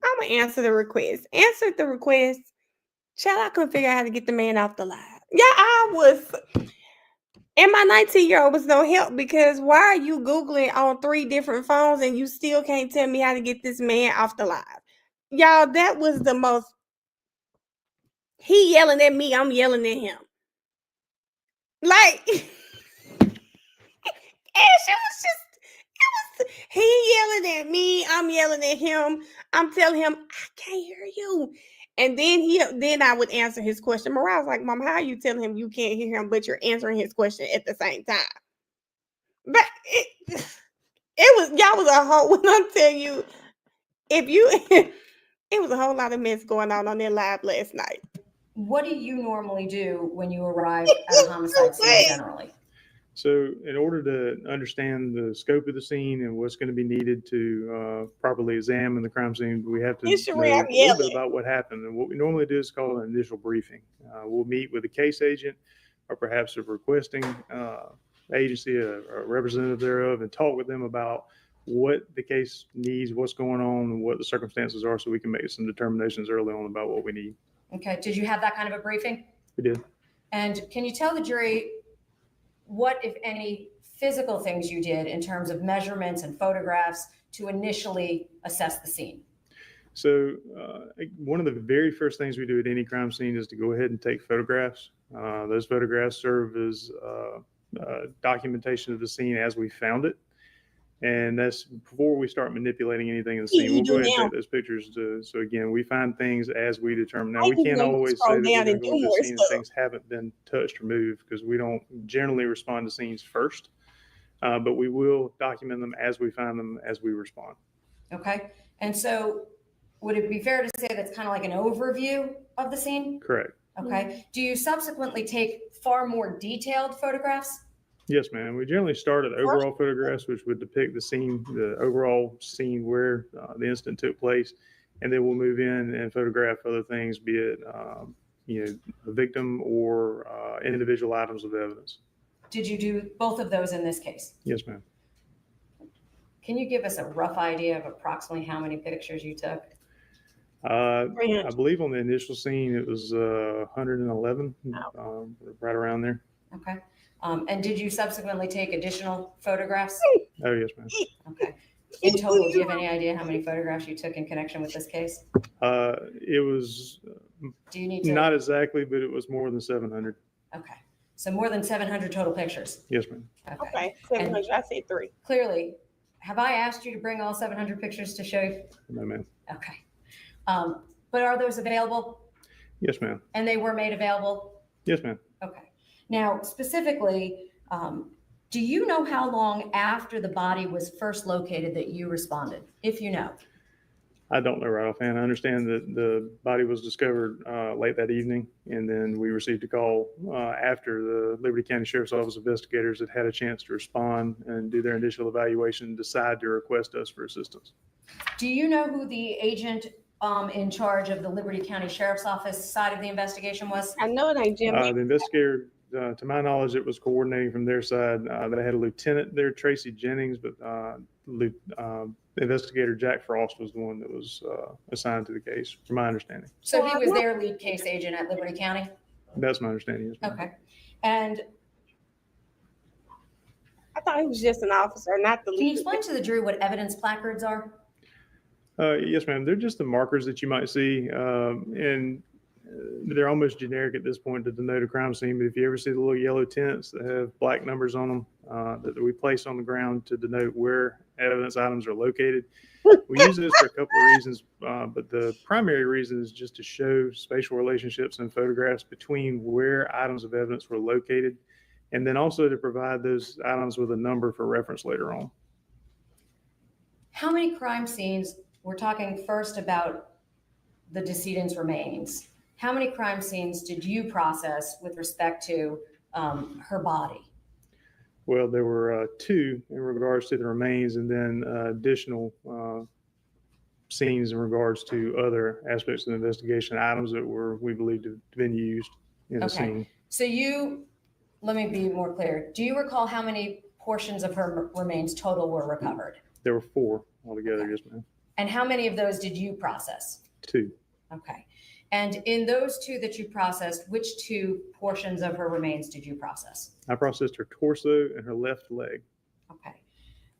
S1: I'm gonna answer the request. Answered the request. Child, I couldn't figure out how to get the man off the live. Yeah, I was. And my 19-year-old was no help, because why are you Googling on 3 different phones and you still can't tell me how to get this man off the live? Y'all, that was the most. He yelling at me, I'm yelling at him. Like, and he yelling at me, I'm yelling at him. I'm telling him, I can't hear you. And then I would answer his question. Mariah's like, Mom, how are you telling him you can't hear him, but you're answering his question at the same time? But it was a whole, when I tell you, it was a whole lot of mess going on that live last night.
S12: what do you normally do when you arrive at a homicide scene generally?
S15: So in order to understand the scope of the scene and what's going to be needed to properly examine the crime scene, we have to know a little bit about what happened. And what we normally do is call an initial briefing. We'll meet with a case agent or perhaps a requesting agency, a representative thereof, and talk with them about what the case needs, what's going on, and what the circumstances are, so we can make some determinations early on about what we need.
S12: Okay. Did you have that kind of a briefing?
S15: We did.
S12: And can you tell the jury what, if any, physical things you did in terms of measurements and photographs to initially assess the scene?
S15: So one of the very first things we do at any crime scene is to go ahead and take photographs. Those photographs serve as documentation of the scene as we found it. And that's before we start manipulating anything in the scene. We'll go ahead and take those pictures. So again, we find things as we determine. Now, we can't always say that we're going to go to a scene and things haven't been touched or moved, because we don't generally respond to scenes first. But we will document them as we find them, as we respond.
S12: Okay. And so would it be fair to say that's kind of like an overview of the scene?
S15: Correct.
S12: Okay. Do you subsequently take far more detailed photographs?
S15: Yes, ma'am. We generally start at overall photographs, which would depict the scene, the overall scene where the incident took place, and then we'll move in and photograph other things, be it the victim or individual items of evidence.
S12: Did you do both of those in this case?
S15: Yes, ma'am.
S12: Can you give us a rough idea of approximately how many pictures you took?
S15: I believe on the initial scene it was 111, right around there.
S12: Okay. And did you subsequently take additional photographs?
S15: Oh, yes, ma'am.
S12: Okay. In total, do you have any idea how many photographs you took in connection with this case?
S15: It was
S12: do you need to...
S15: not exactly, but it was more than 700.
S12: Okay. So more than 700 total pictures?
S15: Yes, ma'am.
S1: Okay. 700, I say 3.
S12: Clearly, have I asked you to bring all 700 pictures to show you?
S15: No, ma'am.
S12: Okay. But are those available?
S15: Yes, ma'am.
S12: And they were made available?
S15: Yes, ma'am.
S12: Okay. Now, specifically, do you know how long after the body was first located that you responded, if you know?
S15: I don't know right offhand. I understand that the body was discovered late that evening, and then we received a call after the Liberty County Sheriff's Office investigators had a chance to respond and do their initial evaluation and decide to request us for assistance.
S12: Do you know who the agent in charge of the Liberty County Sheriff's Office side of the investigation was?
S1: I know it ain't Jim.
S15: The investigator, to my knowledge, it was coordinating from their side. They had a lieutenant there, Tracy Jennings, but investigator Jack Frost was the one that was assigned to the case, from my understanding.
S12: So he was their lead case agent at Liberty County?
S15: That's my understanding. Yes, ma'am.
S12: Okay. And
S1: I thought he was just an officer, not the lead.
S12: Can you explain to the jury what evidence placards are?
S15: Yes, ma'am. They're just the markers that you might see, and they're almost generic at this point to denote a crime scene. But if you ever see the little yellow tents that have black numbers on them that we place on the ground to denote where evidence items are located, we use those for a couple of reasons. But the primary reason is just to show spatial relationships in photographs between where items of evidence were located, and then also to provide those items with a number for reference later on.
S12: How many crime scenes, we're talking first about the decedent's remains, how many crime scenes did you process with respect to her body?
S15: Well, there were 2 in regards to the remains, and then additional scenes in regards to other aspects of the investigation, items that we believe to have been used in the scene.
S12: So let me be more clear. Do you recall how many portions of her remains total were recovered?
S15: There were 4 altogether, yes, ma'am.
S12: And how many of those did you process?
S15: 2.
S12: Okay. And in those 2 that you processed, which 2 portions of her remains did you process?
S15: I processed her torso and her left leg.
S12: Okay.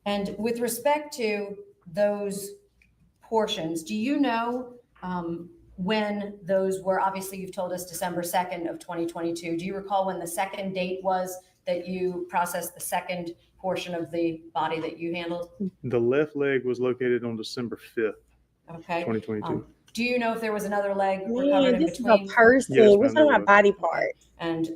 S12: And with respect to those portions, do you know when those were? Obviously, you've told us December 2nd of 2022. Do you recall when the second date was that you processed the second portion of the body that you handled?
S15: The left leg was located on December 5th,
S12: okay,
S15: 2022.
S12: Do you know if there was another leg recovered in
S1: this
S12: between?
S1: is a person.
S15: Yes,
S1: We're talking about body parts.
S12: And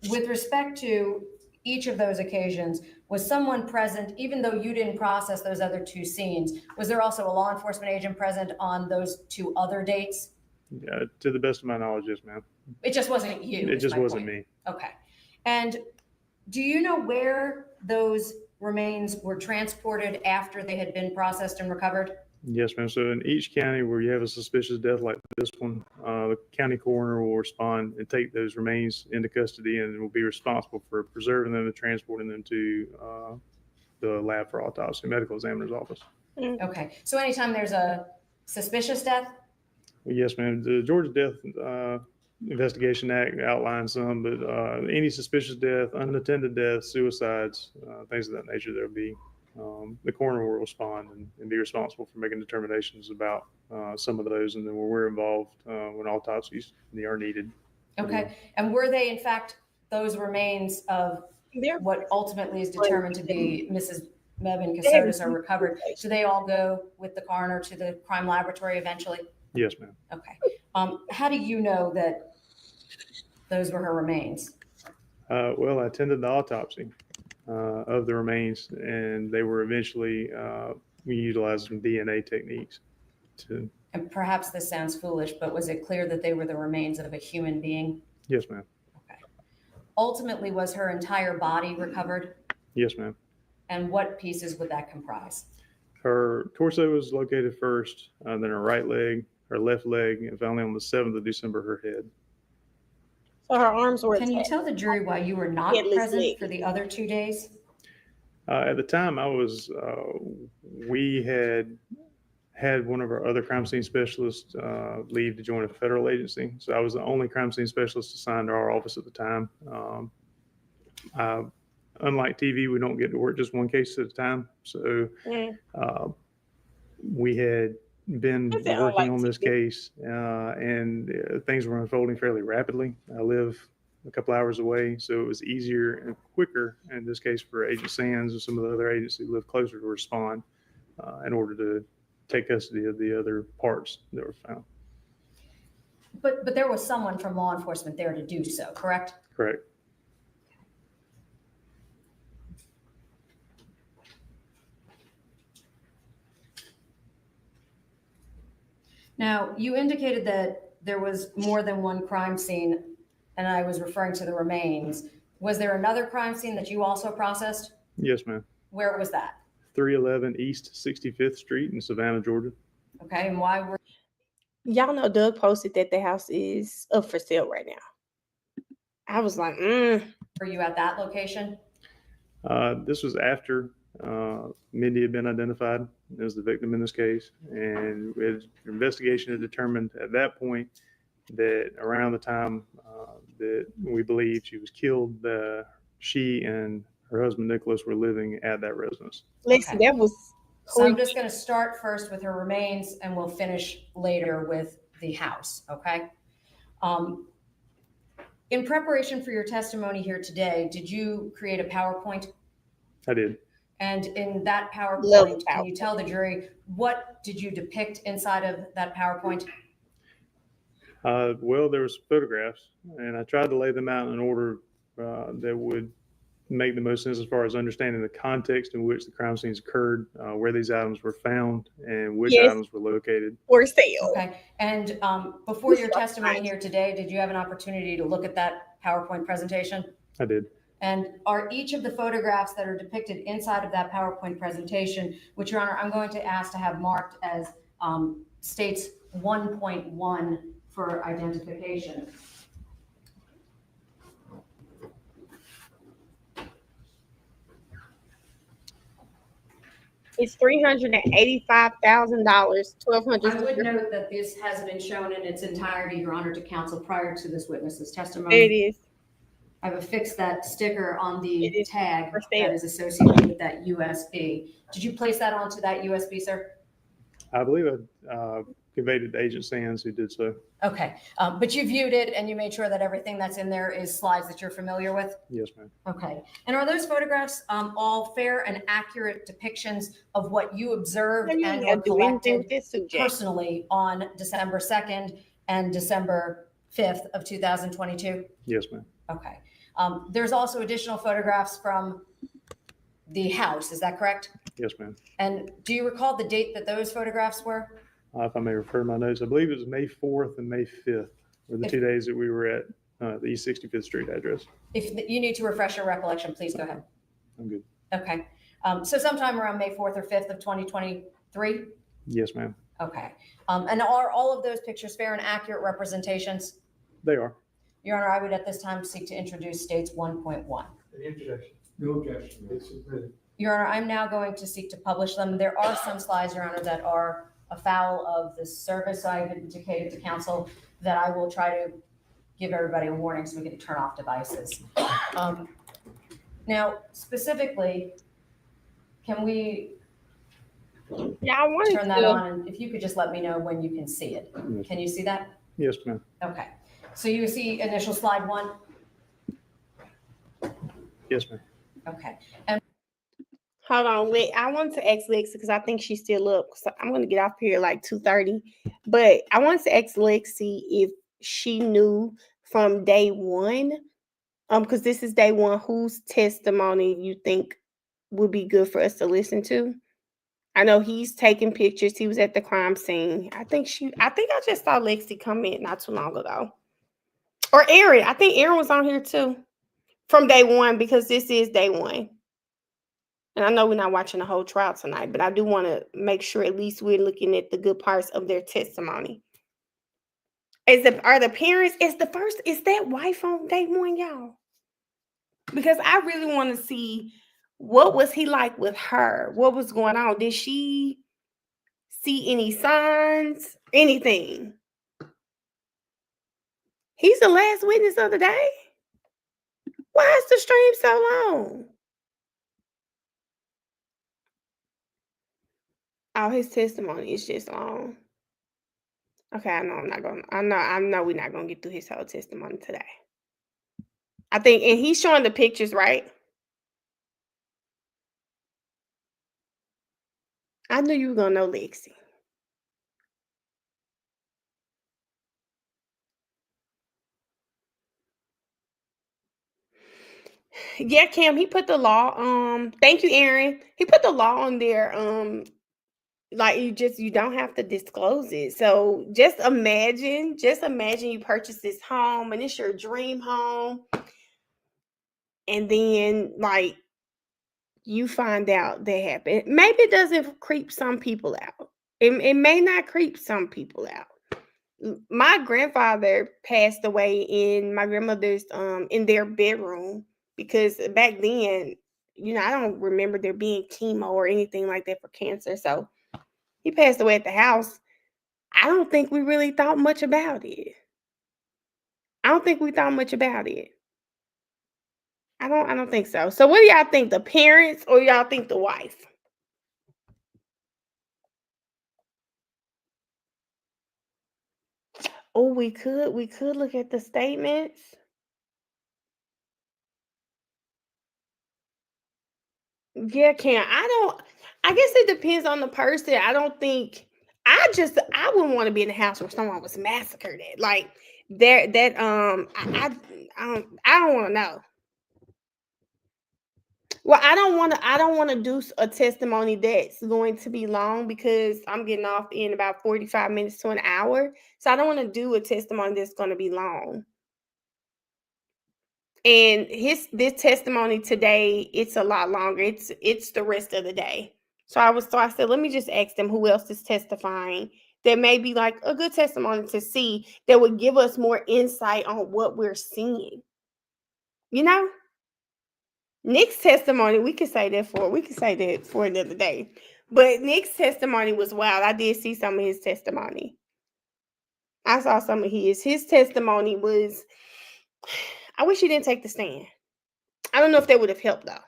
S12: with respect to each of those occasions, was someone present, even though you didn't process those other 2 scenes, was there also a law enforcement agent present on those 2 other dates?
S15: Yeah, to the best of my knowledge, yes, ma'am.
S12: It just wasn't you.
S15: It just wasn't me.
S12: Okay. And do you know where those remains were transported after they had been processed and recovered?
S15: Yes, ma'am. So in each county where you have a suspicious death like this one, the county coroner will respond and take those remains into custody and will be responsible for preserving them and transporting them to the lab for autopsy, medical examiner's office.
S12: Okay. So anytime there's a suspicious death?
S15: Well, yes, ma'am. The Georgia Death Investigation Act outlines some, but any suspicious death, unattended death, suicides, things of that nature, there'll be the coroner will respond and be responsible for making determinations about some of those, and then when we're involved when autopsies are needed.
S12: Okay, and were they in fact those remains of what ultimately is determined to be Mrs. Mebane Casotis are recovered? Do they all go with the coroner to the crime laboratory eventually?
S15: Yes, ma'am.
S12: Okay. How do you know that those were her remains?
S15: Well, I attended the autopsy of the remains, and they were eventually we utilized some DNA techniques to.
S12: And perhaps this sounds foolish, but was it clear that they were the remains of a human being?
S15: Yes, ma'am.
S12: Okay. Ultimately, was her entire body recovered?
S15: Yes, ma'am.
S12: And what pieces would that comprise?
S15: Her torso was located first, then her right leg, her left leg, and finally on the 7th of December, her head.
S1: So her arms were.
S12: Can you tell the jury why you were not present for the other 2 days?
S15: At the time, I was. We had one of our other crime scene specialists leave to join a federal agency, so I was the only crime scene specialist assigned to our office at the time. Unlike TV, we don't get to work just one case at a time, so we had been working on this case, and things were unfolding fairly rapidly. I live a couple hours away, so it was easier and quicker in this case for Agent Sands and some of the other agents who live closer to respond in order to take custody of the other parts that were found.
S12: But there was someone from law enforcement there to do so, correct?
S15: Correct.
S12: Now, you indicated that there was more than one crime scene, and I was referring to the remains. Was there another crime scene that you also processed?
S15: Yes, ma'am.
S12: Where was that?
S15: 311 East 65th Street in Savannah, Georgia.
S12: Okay, and why were...
S1: Y'all know Doug posted that the house is up for sale right now. I was like,
S12: Were you at that location?
S15: This was after Mindy had been identified as the victim in this case, and investigation had determined at that point that around the time that we believe she was killed, she and her husband Nicholas were living at that residence.
S1: Listen, that was.
S12: So I'm just going to start first with her remains, and we'll finish later with the house. Okay. In preparation for your testimony here today, did you create a PowerPoint?
S15: I did.
S12: And in that PowerPoint, can you tell the jury what did you depict inside of that PowerPoint?
S15: Well, there was photographs, and I tried to lay them out in order that would make the most sense as far as understanding the context in which the crime scenes occurred, where these items were found, and which items were located.
S1: For sale.
S12: Okay. And before your testimony here today, did you have an opportunity to look at that PowerPoint presentation?
S15: I did.
S12: And are each of the photographs that are depicted inside of that PowerPoint presentation, which, Your Honor, I'm going to ask to have marked as states 1.1 for identification.
S1: It's $385,000, $1,200.
S12: I would note that this has been shown in its entirety, Your Honor, to counsel prior to this witness's testimony.
S1: It is.
S12: I've affixed that sticker on the tag that is associated with that USB. Did you place that onto that USB, sir?
S15: I believe I conveyed it to Agent Sands, who did so.
S12: Okay, but you viewed it and you made sure that everything that's in there is slides that you're familiar with?
S15: Yes, ma'am.
S12: Okay, and are those photographs all fair and accurate depictions of what you observed and or collected personally on December 2nd and December 5th of 2022?
S15: Yes, ma'am.
S12: Okay. There's also additional photographs from the house, is that correct?
S15: Yes, ma'am.
S12: And do you recall the date that those photographs were?
S15: If I may refer to my notes, I believe it was May 4th and May 5th were the 2 days that we were at the East 65th Street address.
S12: If you need to refresh your recollection, please go ahead.
S15: I'm good.
S12: Okay. So sometime around May 4th or 5th of 2023?
S15: Yes, ma'am.
S12: Okay. And are all of those pictures fair and accurate representations?
S15: They are.
S12: Your Honor, I would at this time seek to introduce states 1.1.
S14: Interjection. No objection. It's submitted.
S12: Your Honor, I'm now going to seek to publish them. There are some slides, Your Honor, that are afoul of the service. I've indicated to counsel that I will try to give everybody a warning so we can turn off devices. Now, specifically, Can we
S1: Yeah, I wanted
S12: turn that
S1: to.
S12: on? And if you could just let me know when you can see it. Can you see that?
S15: Yes, ma'am.
S12: Okay. So you see initial slide 1?
S15: Yes, ma'am.
S12: Okay. And
S1: Hold on, wait. I wanted to ask Lexi because I think she's still up. So I'm gonna get off here like 2:30. But I wanted to ask Lexi if she knew from day one, because this is day one, whose testimony you think would be good for us to listen to. I know he's taking pictures. He was at the crime scene. I think I just saw Lexi come in not too long ago. Or Aaron. I think Aaron was on here too. From day one, because this is day one. And I know we're not watching the whole trial tonight, but I do want to make sure at least we're looking at the good parts of their testimony. Is that wife on day one, y'all? Because I really want to see what was he like with her? What was going on? Did she see any signs? Anything? He's the last witness of the day? Why is the stream so long? Oh, his testimony is just long. Okay, I know we're not gonna get through his whole testimony today. I think, and he's showing the pictures, right? I knew you were gonna know, Lexi. Yeah, Cam, he put the law, thank you, Aaron. He put the law on there, like you don't have to disclose it. So just imagine you purchase this home and it's your dream home. And then like you find out that happened. Maybe it doesn't creep some people out. It may not creep some people out. My grandfather passed away in my grandmother's in their bedroom because back then, I don't remember there being chemo or anything like that for cancer. So he passed away at the house. I don't think we really thought much about it. I don't think we thought much about it. I don't think so. So what do y'all think? The parents or y'all think the wife? Oh, we could look at the statements. Yeah, Cam. I guess it depends on the person. I wouldn't want to be in a house where someone was massacred at. Like I don't want to know. Well, I don't want to do a testimony that's going to be long because I'm getting off in about 45 minutes to an hour. So I don't want to do a testimony that's going to be long. And this testimony today, it's a lot longer. It's the rest of the day. So I said, let me just ask them who else is testifying that may be like a good testimony to see that would give us more insight on what we're seeing. Nick's testimony, we could say that for another day. But Nick's testimony was wild. I did see some of his testimony. I saw some of his. His testimony was, I wish he didn't take the stand. I don't know if that would have helped though.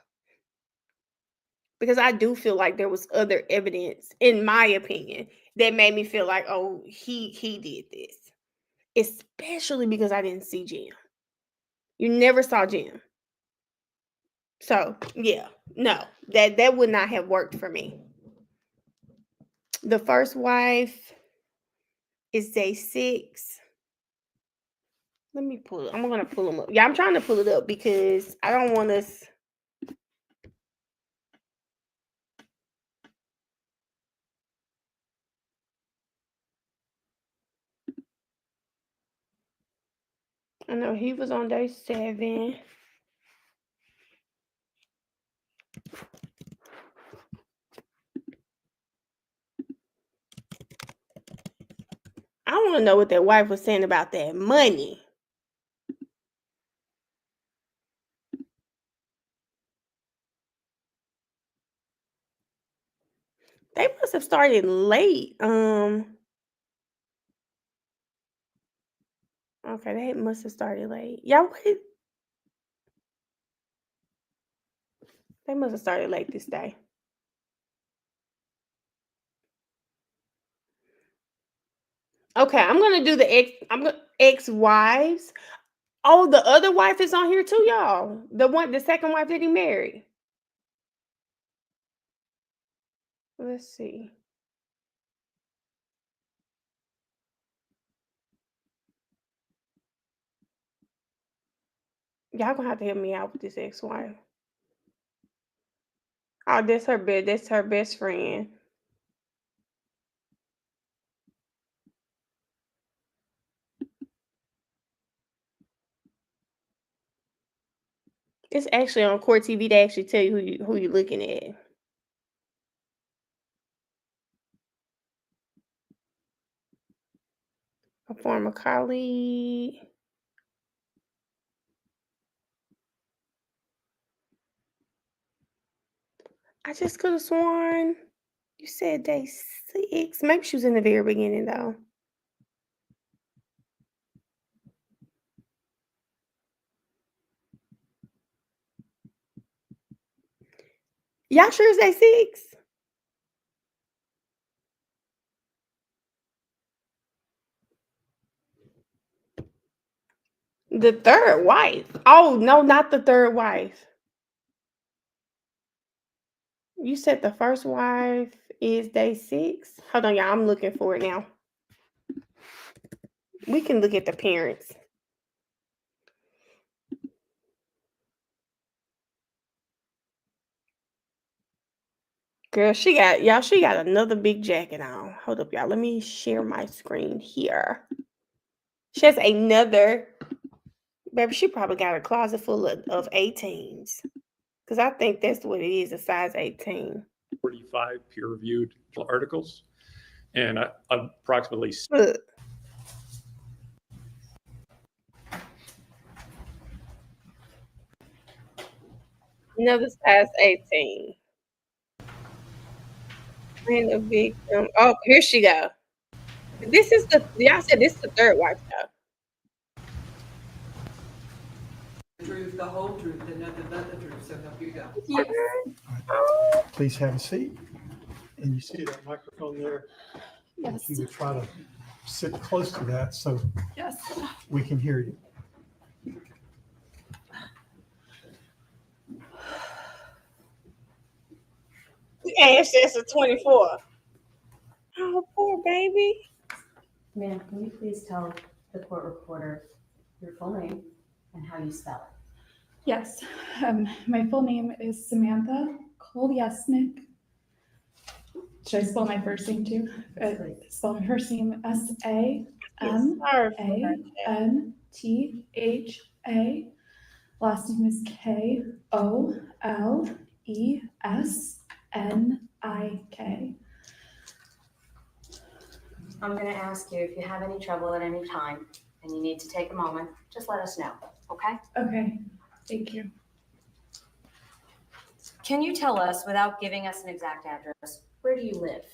S1: Because I do feel like there was other evidence, in my opinion, that made me feel like, oh, he did this. Especially because I didn't see Jim. You never saw Jim. So yeah, no, that would not have worked for me. The first wife is day 6. Let me pull it. I'm gonna pull them up. Yeah, I'm trying to pull it up because I don't want us. I know he was on day 7. I want to know what that wife was saying about that money. They must have started late. Okay, they must have started late. Y'all wait. They must have started late this day. Okay, I'm gonna do the ex-wives. Oh, the other wife is on here too, y'all. The second wife that he married. Let's see. Y'all gonna have to help me out with this ex-wife. Oh, that's her bed. That's her best friend. It's actually on Court TV. They actually tell you who you're looking at. A former colleague. I just could have sworn you said day 6. Maybe she was in the very beginning though. Y'all sure it's day 6? The third wife. Oh no, not the third wife. You said the first wife is day 6. Hold on, y'all. I'm looking for it now. We can look at the parents. Girl, she got another big jacket on. Hold up, y'all. Let me share my screen here. She has another. Baby, she probably got a closet full of 18s. Because I think that's what it is, a size 18.
S7: 45 peer-reviewed articles and approximately.
S1: Look. Another size 18. And a victim. Oh, here she go. Y'all said this is the third wife though.
S22: The truth, the whole truth, and nothing but the truth, so help you God.
S1: Yes.
S14: Please have a seat. And you see that microphone there?
S10: Yes.
S14: If you would try to sit close to that so
S10: Yes.
S14: we can hear you.
S1: It's a 24. Oh, poor baby.
S12: Ma'am, can you please tell the court reporter your full name and how you spell it?
S10: Yes. My full name is Samantha Kolyasnik. Should I spell my first name too? Spell my first name Samantha. Last name is Kollesnik.
S12: I'm going to ask you if you have any trouble at any time and you need to take a moment, just let us know, okay?
S10: Okay, thank you.
S12: Can you tell us, without giving us an exact address, where do you live?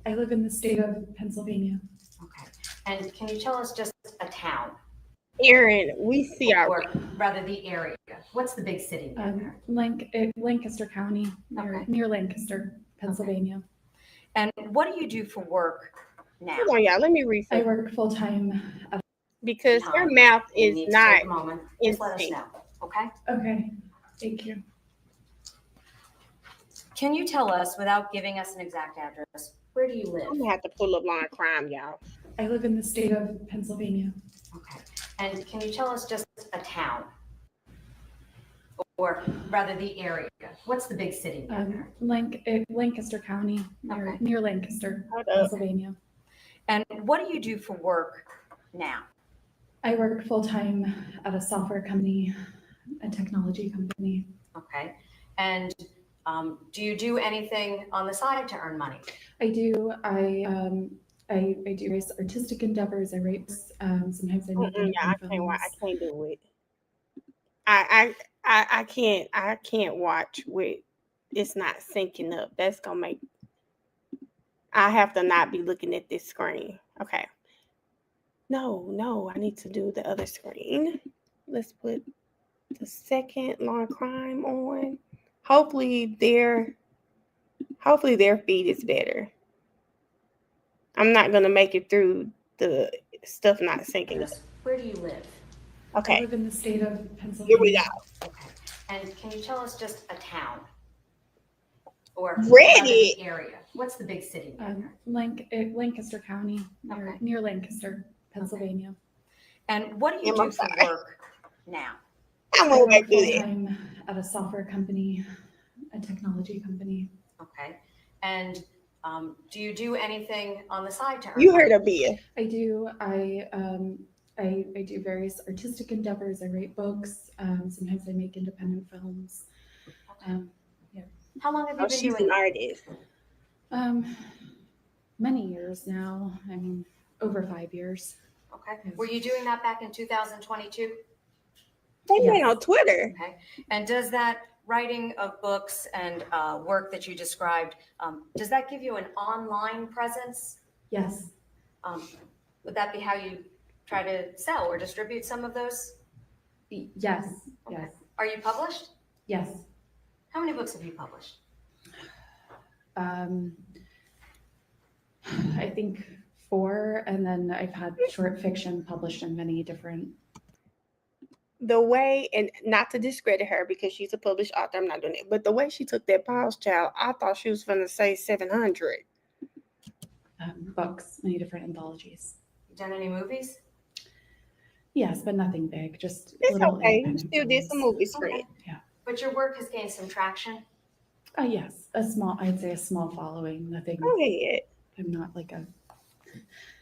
S10: I live in the state of Pennsylvania.
S12: Okay. And can you tell us just a town?
S1: Erin, we see our.
S12: Or rather the area. What's the big city there?
S10: Lancaster County, near Lancaster, Pennsylvania.
S12: Okay. And what do you do for work now?
S1: Hold on, y'all. Let me read.
S10: I work full-time.
S1: Because her mouth is not.
S12: Take a moment. Just let us know, okay?
S10: Okay, thank you.
S12: Can you tell us, without giving us an exact address, where do you live?
S1: I'm gonna have to pull up line crime, y'all.
S10: I live in the state of Pennsylvania.
S12: Okay. And can you tell us just a town? Or rather the area. What's the big city there?
S10: Lancaster County, near Lancaster, Pennsylvania.
S12: And what do you do for work now?
S10: I work full-time at a software company, a technology company.
S12: Okay. And do you do anything on the side to earn money?
S10: I do. I do various artistic endeavors. I write. Sometimes I make
S1: I can't do it. I can't watch with it's not syncing up. That's gonna make. I have to not be looking at this screen. Okay. No, I need to do the other screen. Let's put the second law and crime on. Hopefully their feed is better. I'm not gonna make it through the stuff not sinking.
S12: Where do you live?
S1: Okay.
S10: I live in the state of
S1: Here
S10: Pennsylvania.
S1: we go.
S12: Okay. And can you tell us just a town? Or
S1: Ready.
S12: the area? What's the big city?
S10: Lancaster County, near Lancaster, Pennsylvania.
S12: And what do you do for work now?
S10: I work full-time at a software company, a technology company.
S12: Okay. And do you do anything on the side to earn
S1: You
S12: money?
S1: heard of Bia.
S10: I do. I do various artistic endeavors. I write books. Sometimes I make independent films. Yeah.
S12: How long have you been
S1: She's
S12: doing
S1: an
S12: that?
S1: artist.
S10: Many years now. I mean, over 5 years.
S12: Okay. Were you doing that back in 2022?
S1: They went on Twitter.
S12: Okay. And does that writing of books and work that you described, does that give you an online presence?
S10: Yes.
S12: Would that be how you try to sell or distribute some of those?
S10: Yes.
S12: Okay.
S10: Yes.
S12: Are you published?
S10: Yes.
S12: How many books have you published?
S10: I think 4, and then I've had short fiction published in many different.
S1: The way, and not to discredit her because she's a published author, I'm not doing it, but the way she took that pause, child, I thought she was going to say 700.
S10: Books, many different anthologies.
S12: You done any movies?
S10: Yes, but nothing big, just
S1: It's
S10: little
S1: okay. You
S10: independent
S1: still did some
S10: films.
S1: movies for it.
S10: Yeah.
S12: But your work has gained some traction?
S10: Yes, I'd say a small following, nothing.
S1: Go ahead.
S10: I'm not like a.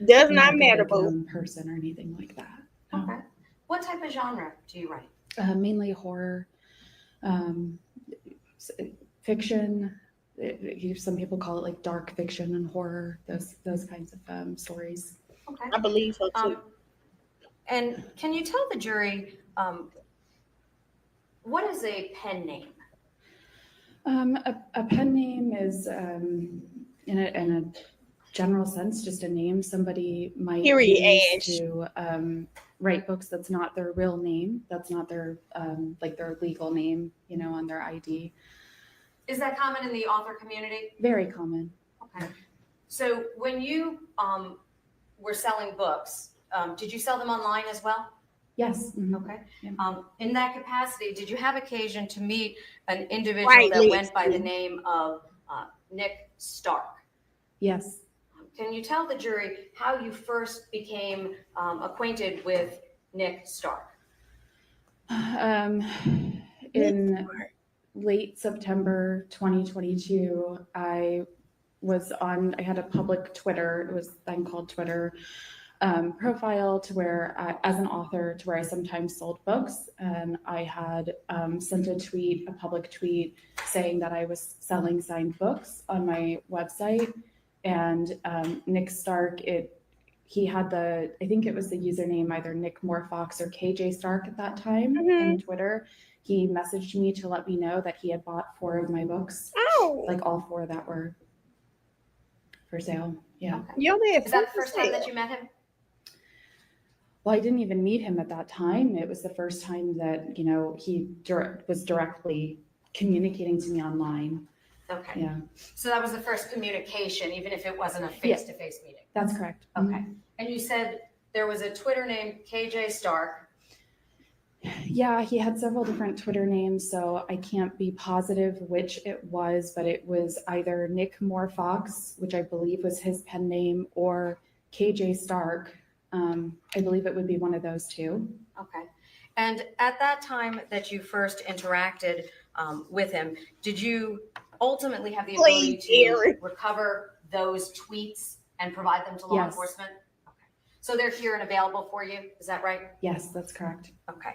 S1: Does
S10: I'm
S1: not
S10: like a
S1: matter,
S10: big
S1: boo.
S10: known person or anything like that. No.
S12: Okay. What type of genre do you write?
S10: Mainly horror, fiction. Some people call it like dark fiction and horror. Those kinds of stories.
S12: Okay.
S1: I believe so too.
S12: And can you tell the jury what is a pen name?
S10: A pen name is, in a general sense, just a name somebody might use to write books. That's not their real name. That's not their their legal name, on their ID.
S12: Is that common in the author community?
S10: Very common.
S12: Okay. So when you were selling books, did you sell them online as well?
S10: Yes. Mm-hmm.
S12: Okay.
S10: Yeah.
S12: In that capacity, did you have occasion to meet an individual
S1: Right,
S12: that
S1: Liz.
S12: went by the name of Nick Stark?
S10: Yes.
S12: Can you tell the jury how you first became acquainted with Nick Stark?
S10: In late September 2022, I had a public Twitter, it was then called Twitter, profile to where, as an author, to where I sometimes sold books. And I had sent a public tweet saying that I was selling signed books on my website. And Nick Stark, he had I think it was the username either Nick Morfox or KJ Stark at that time in Twitter. He messaged me to let me know that he had bought 4 of my books.
S1: Oh.
S10: Like all 4 that were for sale. Yeah.
S12: Okay.
S1: You only have
S12: Is that the
S1: 4
S12: first time that you met him?
S10: Well, I didn't even meet him at that time. It was the first time that, he was directly communicating to me online.
S12: Okay.
S10: Yeah.
S12: So that was the first communication, even if it wasn't a face-to-face meeting.
S10: That's correct.
S12: Okay. And you said there was a Twitter named KJ Stark.
S10: Yeah, he had several different Twitter names, so I can't be positive which it was, but it was either Nick Morfox, which I believe was his pen name, or KJ Stark. I believe it would be one of those 2.
S12: Okay. And at that time that you first interacted with him, did you ultimately have the ability to recover those tweets and provide them to law
S10: Yes.
S12: enforcement? Okay. So they're here and available for you, is that right?
S10: Yes, that's correct.
S12: Okay.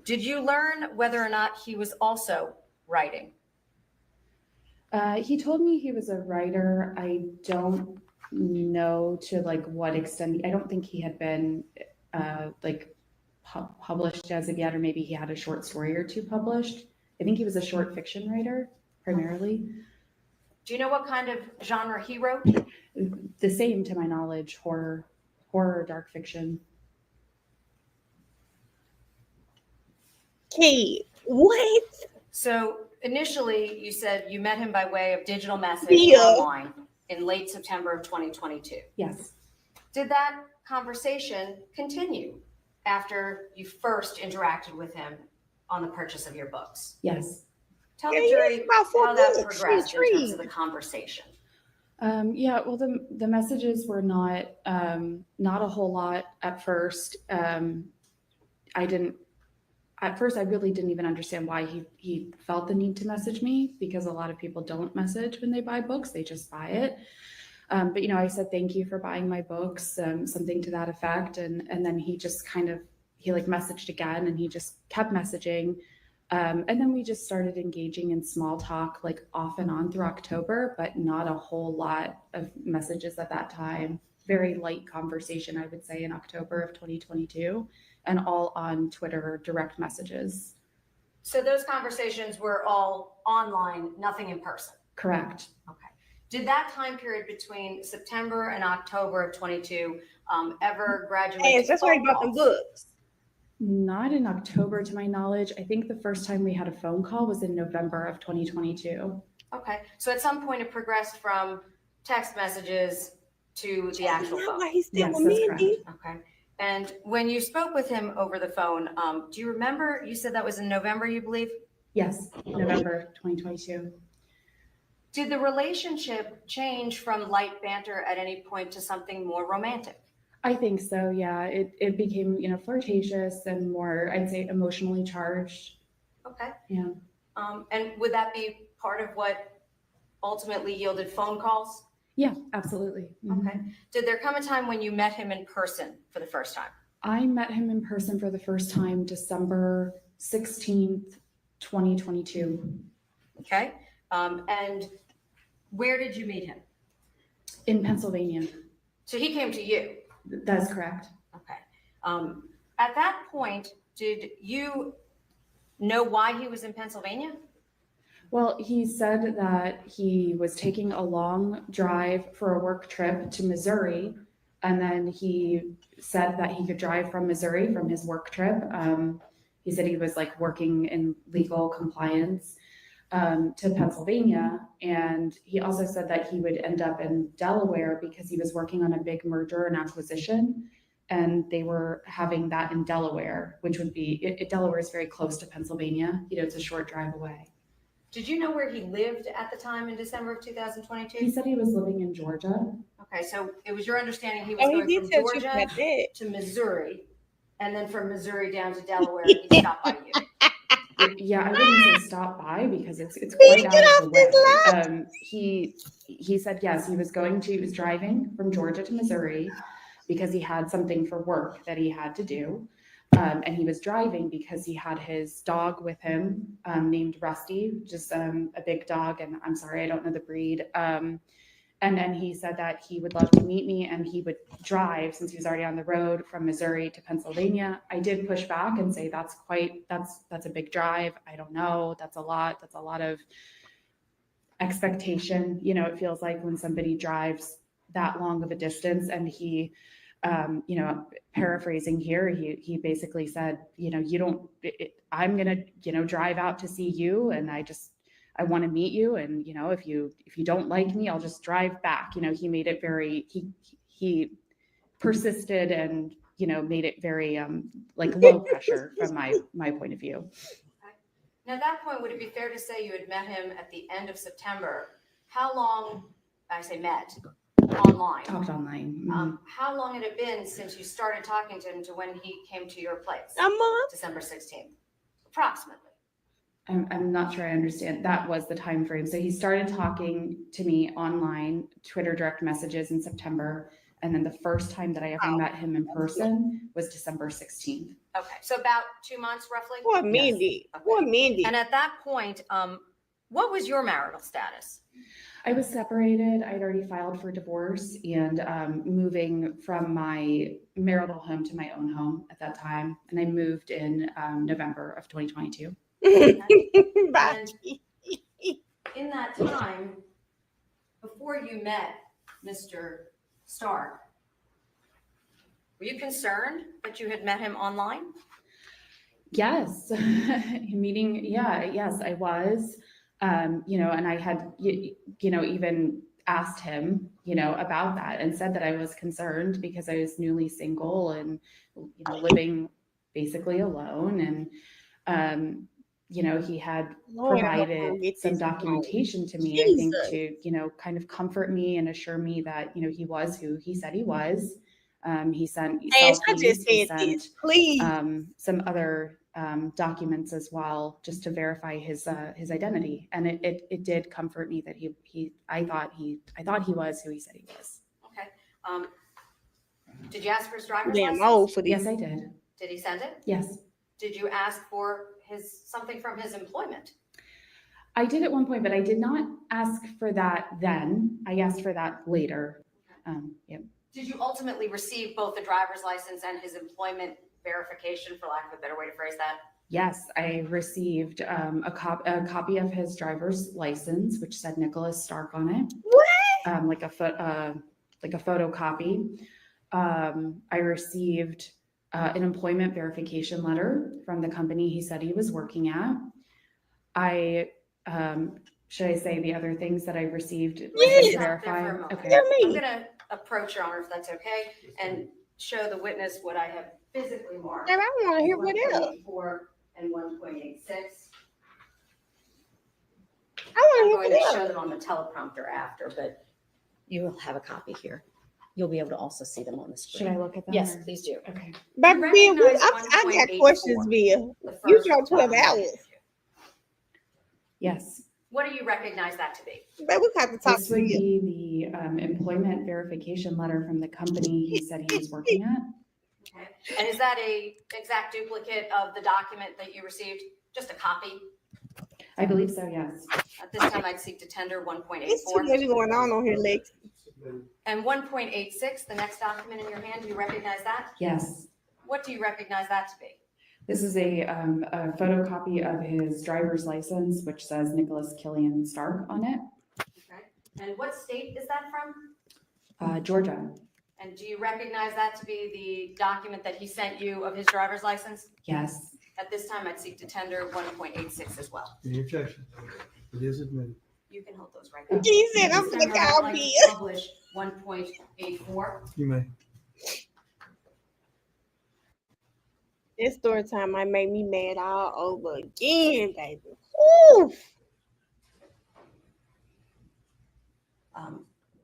S12: Did you learn whether or not he was also writing?
S10: He told me he was a writer. I don't know to what extent. I don't think he had been published as of yet, or maybe he had a short story or 2 published. I think he was a short fiction writer primarily.
S12: Do you know what kind of genre he wrote?
S10: The same, to my knowledge, horror, dark fiction.
S1: Kate, what?
S12: So initially you said you met him by way of digital message
S1: Via.
S12: online. in late September of 2022.
S10: Yes.
S12: Did that conversation continue after you first interacted with him on the purchase of your books?
S10: Yes.
S12: Tell the jury how that progressed in terms of the conversation.
S10: Yeah, well, the messages were not a whole lot at first. At first, I really didn't even understand why he felt the need to message me, because a lot of people don't message when they buy books, they just buy it. But, you know, I said, thank you for buying my books, something to that effect. And then he just he messaged again, and he just kept messaging. And then we just started engaging in small talk, like off and on through October, but not a whole lot of messages at that time. Very light conversation, I would say, in October of 2022, and all on Twitter direct messages.
S12: So those conversations were all online, nothing in person?
S10: Correct.
S12: Okay. Did that time period between September and October of 22 ever graduate?
S1: Yes, that's why he bought the books.
S10: Not in October, to my knowledge. I think the first time we had a phone call was in November of 2022.
S12: Okay. So at some point it progressed from text messages to the actual phone.
S10: Yes, that's correct.
S12: Okay. And when you spoke with him over the phone, do you remember, you said that was in November, you believe?
S10: Yes, November 2022.
S12: Did the relationship change from light banter at any point to something more romantic?
S10: I think so, yeah. It became, you know, flirtatious and more, I'd say, emotionally charged.
S12: Okay.
S10: Yeah.
S12: And would that be part of what ultimately yielded phone calls?
S10: Yeah, absolutely. Mm-hmm.
S12: Okay. Did there come a time when you met him in person for the first time?
S10: I met him in person for the first time December 16th, 2022.
S12: Okay. And where did you meet him?
S10: In Pennsylvania.
S12: So he came to you?
S10: That is correct.
S12: Okay. At that point, did you know why he was in Pennsylvania?
S10: Well, he said that he was taking a long drive for a work trip to Missouri, and then he said that he could drive from Missouri from his work trip. He said he was like working in legal compliance to Pennsylvania, and he also said that he would end up in Delaware because he was working on a big merger and acquisition, and they were having that in Delaware, which would be, Delaware is very close to Pennsylvania. You know, it's a short drive away.
S12: Did you know where he lived at the time in December of 2022?
S10: He said he was living in Georgia.
S12: Okay, so it was your understanding he was going from Georgia to Missouri, and then from Missouri down to Delaware, and he stopped by you.
S10: Yeah, I wouldn't say stop by because it's quite out of the way. He said yes, he was driving from Georgia to Missouri because he had something for work that he had to do. And he was driving because he had his dog with him, named Rusty, just a big dog. And I'm sorry, I don't know the breed. And then he said that he would love to meet me and he would drive, since he was already on the road, from Missouri to Pennsylvania. I did push back and say, that's a big drive. I don't know. That's a lot of expectation. You know, it feels like when somebody drives that long of a distance. And he, you know, paraphrasing here, he basically said, you know, I'm going to, you know, drive out to see you. And I want to meet you. And, you know, if you don't like me, I'll just drive back. You know, he made it very, he persisted and, you know, made it very, like low pressure from my point of view.
S12: Now, at that point, would it be fair to say you had met him at the end of September? How long, I say met, online?
S10: Talked online. Mm-hmm.
S12: How long had it been since you started talking to him to when he came to your place?
S1: A month.
S12: December 16th, approximately.
S10: I'm not sure I understand. That was the time frame. So he started talking to me online, Twitter direct messages in September. And then the first time that I ever met him in person was December 16th.
S12: Okay, so about 2 months roughly?
S1: Poor Mindy.
S12: Yes. Okay.
S1: Poor Mindy.
S12: And at that point, what was your marital status?
S10: I was separated. I'd already filed for divorce and moving from my marital home to my own home at that time. And I moved in November of 2022.
S12: And in that time, before you met Mr. Stark, were you concerned that you had met him online?
S10: Yes. Yes, I was. You know, and I had, you know, even asked him, about that and said that I was concerned because I was newly single and, living basically alone. And, he had provided some documentation to me, I think, to, kind of comfort me and assure me that, he was who he said he was. He sent some other documents as well, just to verify his identity, and it did comfort me that I thought he was who he said he was.
S12: Okay. Did you ask for his driver's
S1: Damn
S12: license?
S1: old for this.
S10: Yes, I did.
S12: Did he send it?
S10: Yes.
S12: Did you ask for something from his employment?
S10: I did at one point, but I did not ask for that then. I asked for that later. Yep.
S12: Did you ultimately receive both the driver's license and his employment verification, for lack of a better way to phrase that?
S10: Yes, I received a copy of his driver's license, which said Nicholas Stark on it.
S1: What?
S10: Like a photocopy. I received an employment verification letter from the company he said he was working at. Should I say the other things that I received to verify?
S12: Okay. I'm going to approach, Your Honor, if that's okay, and show the witness what I have physically marked.
S1: And I want to hear what else.
S12: 1.84 and 1.86.
S1: I
S12: I'm
S1: want
S12: going
S1: to
S12: to
S1: hear
S12: show them on the teleprompter after, but you will have a copy here. You'll be able to also see them on the screen.
S10: Should I look at them?
S12: Yes,
S10: or?
S12: please do.
S10: Okay.
S1: But Bill, I got questions, Bill. You got 12 hours.
S10: Yes.
S12: What do you recognize that to be?
S1: But we got to talk
S10: This
S1: to
S10: would
S1: you.
S10: be the employment verification letter from the company he said he was working at.
S12: Okay. And is that a exact duplicate of the document that you received? Just a copy?
S10: I believe so, yes.
S12: At this time, I'd seek to tender 1.84.
S1: It's too much going on here, Lex.
S12: And 1.86, the next document in your hand, do you recognize that?
S10: Yes.
S12: What do you recognize that to be?
S10: This is a photocopy of his driver's license, which says Nicholas Killian Stark on it.
S12: Okay. And what state is that from?
S10: Georgia.
S12: And do you recognize that to be the document that he sent you of his driver's license?
S10: Yes.
S12: At this time, I'd seek to tender 1.86 as well.
S14: Any objection? It is admitted.
S12: You can hold those right now.
S1: He said, I'm gonna call
S12: I'd like
S1: Bill.
S12: to publish 1.84.
S14: You may.
S1: This story time might make me mad all over again, baby. Oof.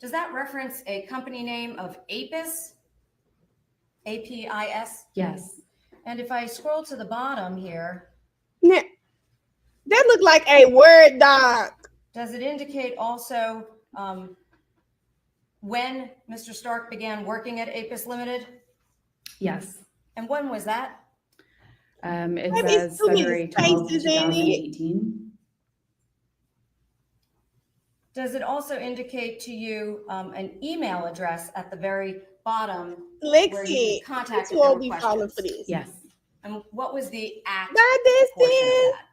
S12: Does that reference a company name of APIS? APIS?
S10: Yes.
S12: And if I scroll to the bottom here.
S1: Now, that looked like a Word doc.
S12: Does it indicate also when Mr. Stark began working at APIS Limited?
S10: Yes.
S12: And when was that?
S10: It says February 12th, 2018.
S12: Does it also indicate to you an email address at the very bottom?
S1: Lexi,
S12: contacted
S1: won't
S12: them
S1: be
S12: with
S1: falling
S12: questions?
S1: for this.
S10: Yes.
S12: And what was the at
S1: God, this
S12: portion of
S1: is.
S12: that?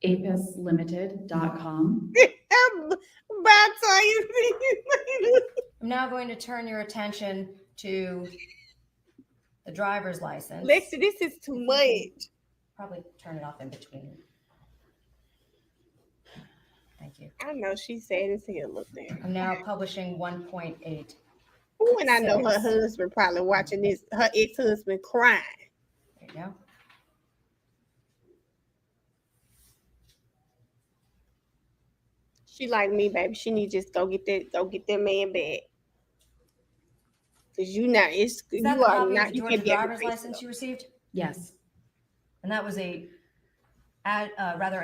S10: apislimited.com.
S12: I'm now going to turn your attention to the driver's license.
S1: Lexi, this is too much.
S12: Probably turn it off in between. Thank you.
S1: I know she said it's here. Look there.
S12: I'm now publishing 1.8.
S1: Ooh, and I know her husband probably watching this. Her ex-husband crying.
S12: There you go.
S1: She like me, baby. She need to just go get that man back. Cause you not.
S12: Is that
S1: You
S12: the
S1: are
S12: copy
S1: not.
S12: of
S1: You
S12: Georgia
S1: can't be
S12: driver's license you received?
S10: Yes.
S12: And that was a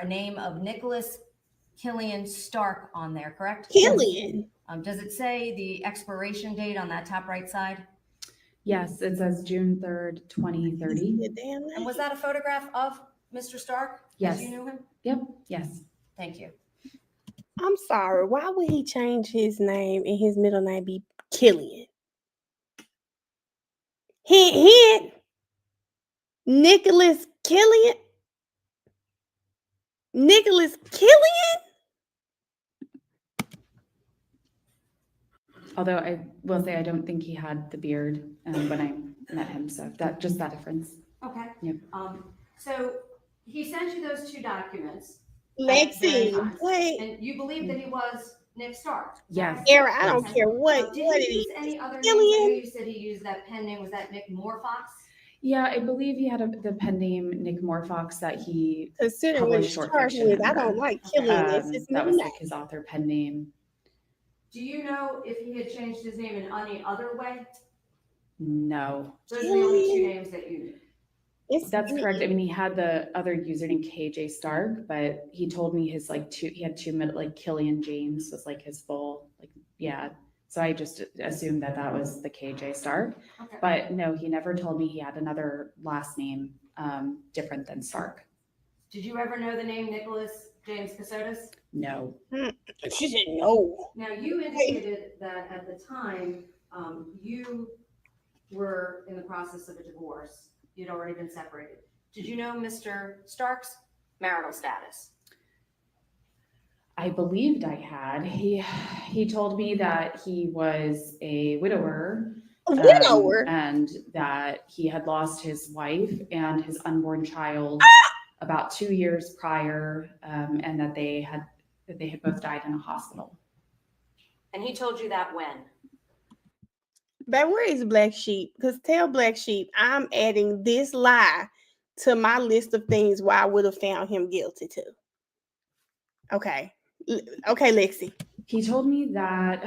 S12: name of Nicholas Killian Stark on there, correct?
S1: Killian.
S12: Does it say the expiration date on that top right side?
S10: Yes, it says June 3rd, 2030.
S12: And was that a photograph of Mr. Stark?
S10: Yes.
S12: As you knew him?
S10: Yep. Yes.
S12: Thank you.
S1: I'm sorry. Why would he change his name and his middle name be Killian? Hint. Nicholas Killian. Nicholas Killian.
S10: Although I will say I don't think he had the beard when I met him, so that difference.
S12: Okay.
S10: Yep.
S12: So he sent you those two documents.
S1: Lexi, wait.
S12: And you believe that he was Nick Stark.
S10: Yes.
S1: Era, I don't
S12: Okay.
S1: care what
S12: Did
S1: it
S12: he use
S1: is.
S12: any other names? I
S1: Killian?
S12: know you said he used that pen name. Was that Nick Moorfox?
S10: Yeah, I believe he had the pen name Nick Moorfox that he
S1: Considering what
S10: published
S1: he's
S10: short
S1: charged
S10: fiction
S1: with, I
S10: under.
S1: don't like Killian. It's his
S10: That
S1: middle
S10: was
S1: name.
S10: like his author pen name.
S12: Do you know if he had changed his name in any other way?
S10: No.
S12: Those are the only two names that you knew.
S10: That's correct. I mean, he had the other username KJ Stark, but he told me his he had two middle, like Killian James was like his full, yeah. So I just assumed that was the KJ Stark.
S12: Okay.
S10: But no, he never told me he had another last name different than Stark.
S12: Did you ever know the name Nicholas James Casotis?
S10: No.
S1: She said no.
S12: Now, you indicated that at the time, you were in the process of a divorce. You'd already been separated. Did you know Mr. Stark's marital status?
S10: I believed I had. He told me that he was a widower. And that he had lost his wife and his unborn child about 2 years prior, and that they had both died in a hospital.
S12: And he told you that when?
S1: But where is Black Sheep? Because tell Black Sheep I'm adding this lie to my list of things why I would have found him guilty too. Okay. Okay, Lexi.
S10: He told me that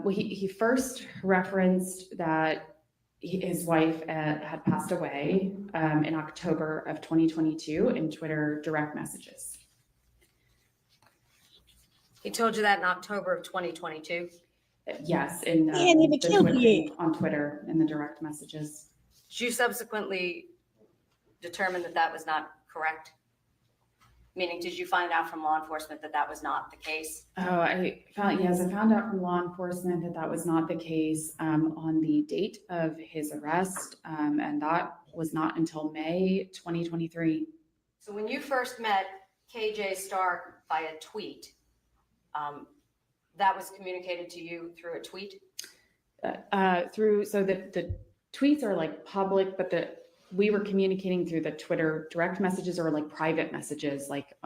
S10: he first referenced that his wife had passed away in October of 2022 in Twitter direct messages.
S12: He told you that in October of 2022?
S10: Yes, in on Twitter in the direct messages.
S12: Did you subsequently determine that was not correct? Meaning, did you find out from law enforcement that was not the case?
S10: Oh, I found out from law enforcement that was not the case on the date of his arrest, and that was not until May 2023.
S12: So when you first met KJ Stark via tweet, that was communicated to you through a tweet?
S10: So the tweets are like public, but we were communicating through the Twitter direct messages or like private messages, like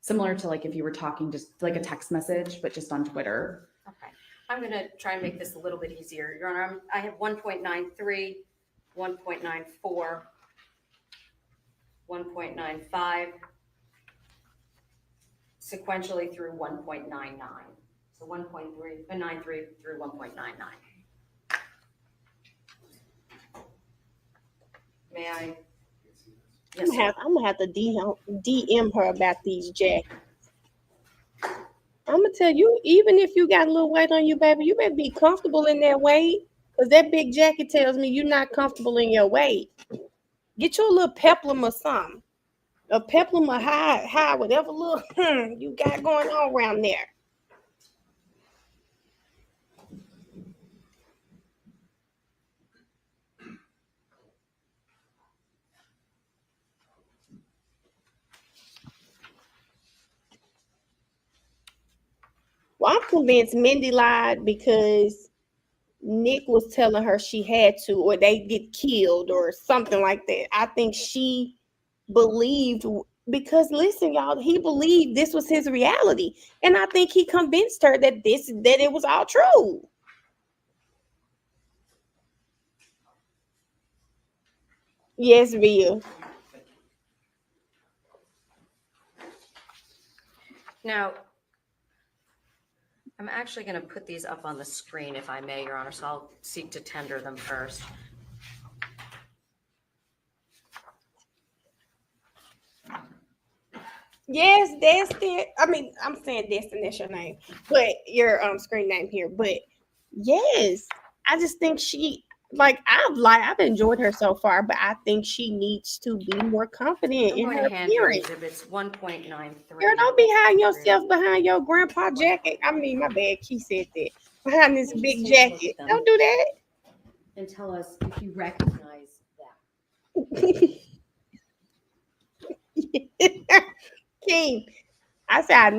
S10: similar to like if you were talking just like a text message, but just on Twitter.
S12: Okay. I'm going to try and make this a little bit easier. Your Honor, I have 1.93, 1.94, 1.95, sequentially through 1.99. So 1.93 through 1.99. May I? Yes,
S1: I'm gonna have to DM her about these jackets. I'm gonna tell you, even if you got a little weight on you, baby, you better be comfortable in that weight, because that big jacket tells me you're not comfortable in your weight. Get you a little peplum or something, a peplum or high, whatever little you got going on around there. Well, I'm convinced Mindy lied because Nick was telling her she had to, or they get killed or something like that. I think she believed, because listen, y'all, he believed this was his reality. And I think he convinced her that it was all true. Yes, Via.
S12: Now, I'm actually going to put these up on the screen, if I may, Your Honor, so I'll seek to tender them first.
S1: Yes, Destin. I mean, I'm saying Destin, that's your name, but your screen name here. But yes, I just think I've enjoyed her so far, but I think she needs to be more confident in her appearance.
S12: Exhibits 1.93.
S1: Girl, don't be hiding yourself behind your grandpa jacket. I mean, my bad, Key said that. Behind this big jacket. Don't do that.
S12: And tell us if you recognize that.
S1: King, I said, I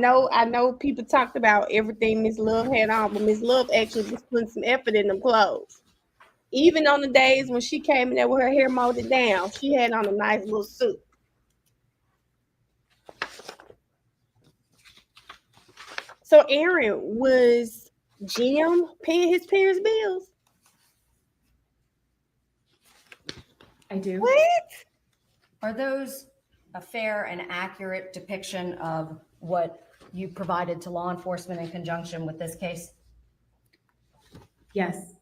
S1: know people talked about everything Miss Love had on, but Miss Love actually was putting some effort in them clothes. Even on the days when she came in there with her hair molded down, she had on a nice little suit. So Aaron, was Jim paying his parents' bills?
S10: I do.
S1: What?
S12: Are those a fair and accurate depiction of what you provided to law enforcement in conjunction with this case?
S10: Yes.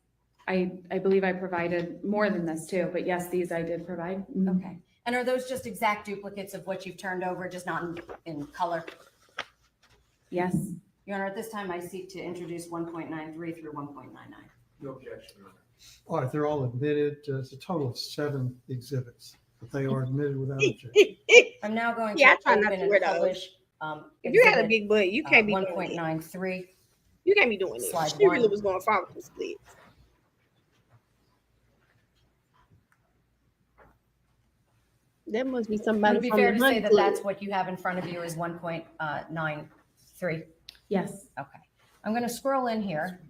S10: I believe I provided more than this too, but yes, these I did provide. Mhm.
S12: Okay. And are those just exact duplicates of what you've turned over, just not in color?
S10: Yes.
S12: Your Honor, at this time, I seek to introduce 1.93 through 1.99.
S14: No objection, Your Honor. All right, they're all admitted. It's a total of 7 exhibits, but they are admitted without objection.
S12: I'm now going
S1: Yeah, I
S12: to
S1: try not
S12: open
S1: to
S12: and
S1: wear those.
S12: publish.
S1: If you had a
S12: exhibit,
S1: big butt, you can't be doing it.
S12: 1.93.
S1: You can't be doing it.
S12: Slide
S1: She really
S12: 1.
S1: was going to fall with the splits. That must be somebody.
S12: Would it be
S1: from
S12: fair
S1: the
S12: to say
S1: Hunt
S12: that
S1: Club.
S12: that's what you have in front of you is 1.93?
S10: Yes.
S12: Okay. I'm going to scroll in here.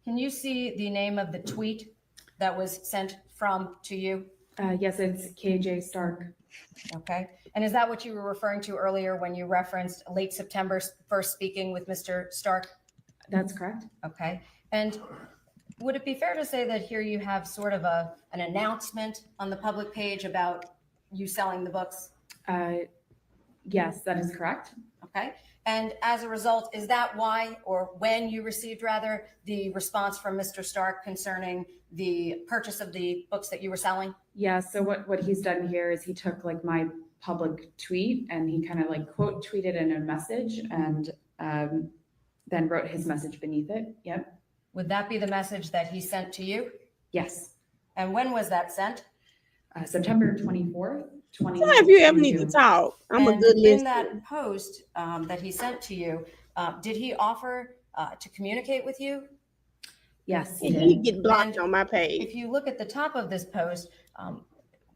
S12: Can you see the name of the tweet that was sent from to you?
S10: Yes, it's KJ Stark.
S12: Okay. And is that what you were referring to earlier when you referenced late September first speaking with Mr. Stark?
S10: That's correct.
S12: Okay. And would it be fair to say that here you have sort of an announcement on the public page about you selling the books?
S10: Yes, that is correct.
S12: Okay. And as a result, is that why or when you received rather the response from Mr. Stark concerning the purchase of the books that you were selling?
S10: Yeah, so what he's done here is he took like my public tweet and he kind of like quote tweeted in a message and then wrote his message beneath it. Yep.
S12: Would that be the message that he sent to you?
S10: Yes.
S12: And when was that sent?
S10: September 24th, 2022.
S1: If you ever need to talk, I'm a good
S12: in
S1: listener.
S12: that post that he sent to you, did he offer to communicate with you?
S10: Yes, he
S1: He
S10: did.
S1: get blocked on my page.
S12: If you look at the top of this post,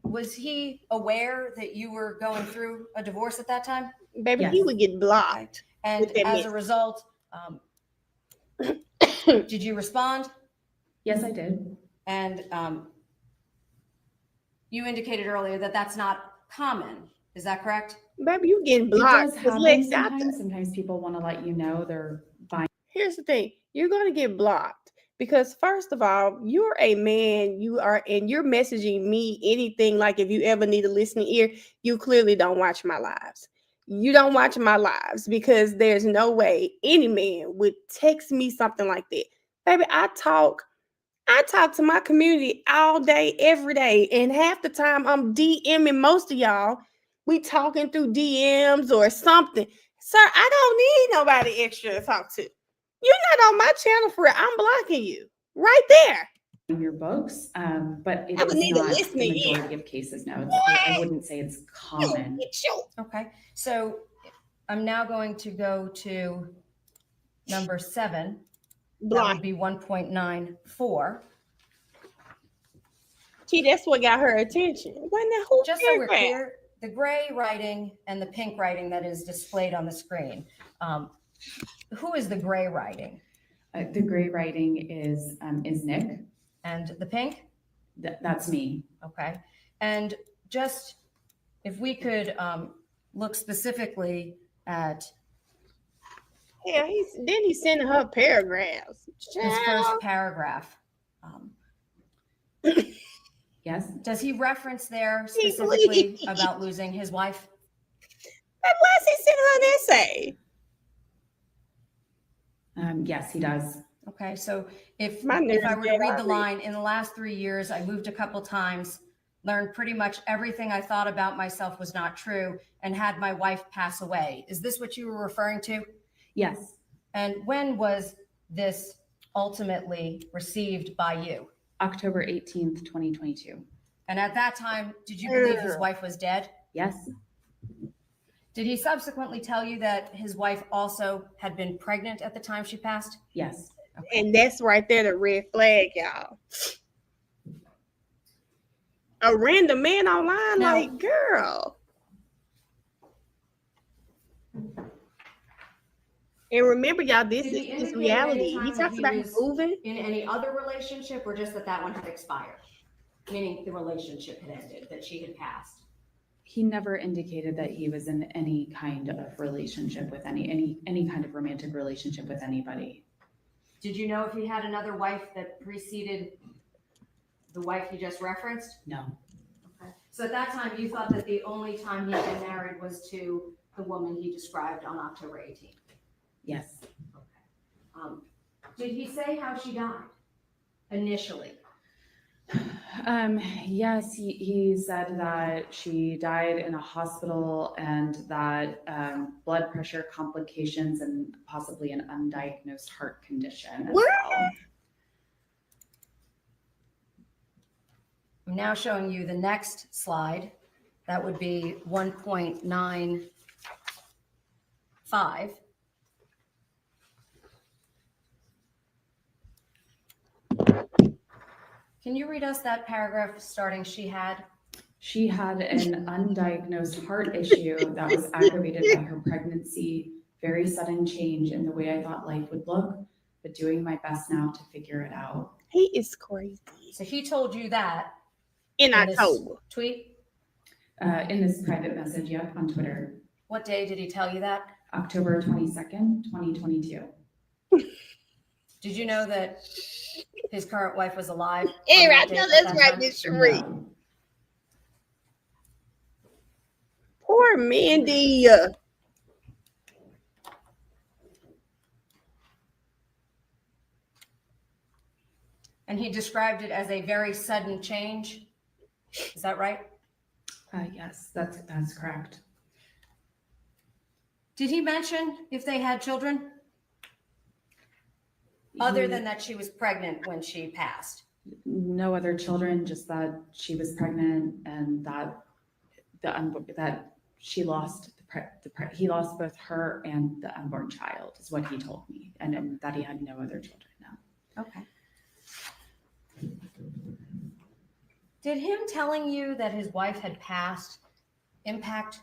S12: was he aware that you were going through a divorce at that time?
S1: Baby,
S10: Yes.
S1: he would get blocked.
S12: And
S1: with that
S12: as a
S1: message.
S12: result, did you respond?
S10: Yes, I did.
S12: And you indicated earlier that that's not common. Is that correct?
S1: Baby, you getting
S10: It
S1: blocked.
S10: does
S1: 'cause
S10: happen
S1: Lex out there.
S10: sometimes. Sometimes people want to let you know they're buying.
S1: Here's the thing: you're going to get blocked because, first of all, you're a man. And you're messaging me anything like if you ever need a listening ear, you clearly don't watch my lives. You don't watch my lives because there's no way any man would text me something like that. Baby, I talk to my community all day, every day, and half the time I'm DMing most of y'all. We talking through DMs or something. Sir, I don't need nobody extra to talk to. You're not on my channel for it. I'm blocking you right there.
S10: In your books, but it
S1: I would
S10: is
S1: need to
S10: not
S1: listen
S10: the
S1: to you.
S10: majority of cases. No, I wouldn't say it's common.
S12: Okay. So I'm now going to go to number 7. That
S1: Block.
S12: would be 1.94.
S1: See, that's what got her attention. Wasn't that whole
S12: Just so we're
S1: paragraph?
S12: clear, the gray writing and the pink writing that is displayed on the screen, who is the gray writing?
S10: The gray writing is Nick.
S12: And the pink?
S10: That's me.
S12: Okay. And just if we could look specifically at
S1: Yeah, he's sending her paragraphs.
S12: his first paragraph.
S10: Yes.
S12: Does he reference there specifically about losing his wife?
S1: Why is he sending her an essay?
S10: Yes, he does.
S12: Okay, so if
S1: My
S12: I
S1: nerves
S12: were to
S1: get
S12: read the
S1: irate.
S12: line, in the last 3 years, I moved a couple times, learned pretty much everything I thought about myself was not true, and had my wife pass away. Is this what you were referring to?
S10: Yes.
S12: And when was this ultimately received by you?
S10: October 18th, 2022.
S12: And at that time, did you believe his wife was dead?
S10: Yes.
S12: Did he subsequently tell you that his wife also had been pregnant at the time she passed?
S10: Yes.
S12: Okay.
S1: And that's right there, the red flag, y'all. A random man online,
S12: Now-
S1: like, girl. And remember, y'all, this
S12: Did he
S1: is
S12: indicate
S1: reality.
S12: any
S1: He
S12: time that
S1: talks
S12: he
S1: about
S12: was
S1: moving.
S12: in any other relationship, or just that that one had expired? Meaning the relationship had ended, that she had passed.
S10: He never indicated that he was in any kind of relationship with any kind of romantic relationship with anybody.
S12: Did you know if he had another wife that preceded the wife you just referenced?
S10: No.
S12: Okay. So at that time, you thought that the only time he'd been married was to the woman he described on October 18th?
S10: Yes.
S12: Did he say how she died initially?
S10: Yes, he said that she died in a hospital and that blood pressure complications and possibly an undiagnosed heart condition as well.
S12: I'm now showing you the next slide. That would be 1.95. Can you read us that paragraph starting she had?
S10: She had an undiagnosed heart issue that was aggravated by her pregnancy, very sudden change in the way I thought life would look, but doing my best now to figure it out.
S1: He is crazy.
S12: So he told you that
S1: in
S12: this
S1: October.
S12: Tweet?
S10: In this private message, yeah, on Twitter.
S12: What day did he tell you that?
S10: October 22nd, 2022.
S12: Did you know that his current wife was alive?
S1: Hey, right now, that's right, Miss Cherie. Poor Mandy.
S12: And he described it as a very sudden change. Is that right?
S10: Yes, that's correct.
S12: Did he mention if they had children? Other than that she was pregnant when she passed?
S10: No other children, just that she was pregnant and that she lost he lost both her and the unborn child is what he told me, and that he had no other children. No.
S12: Okay. Did him telling you that his wife had passed impact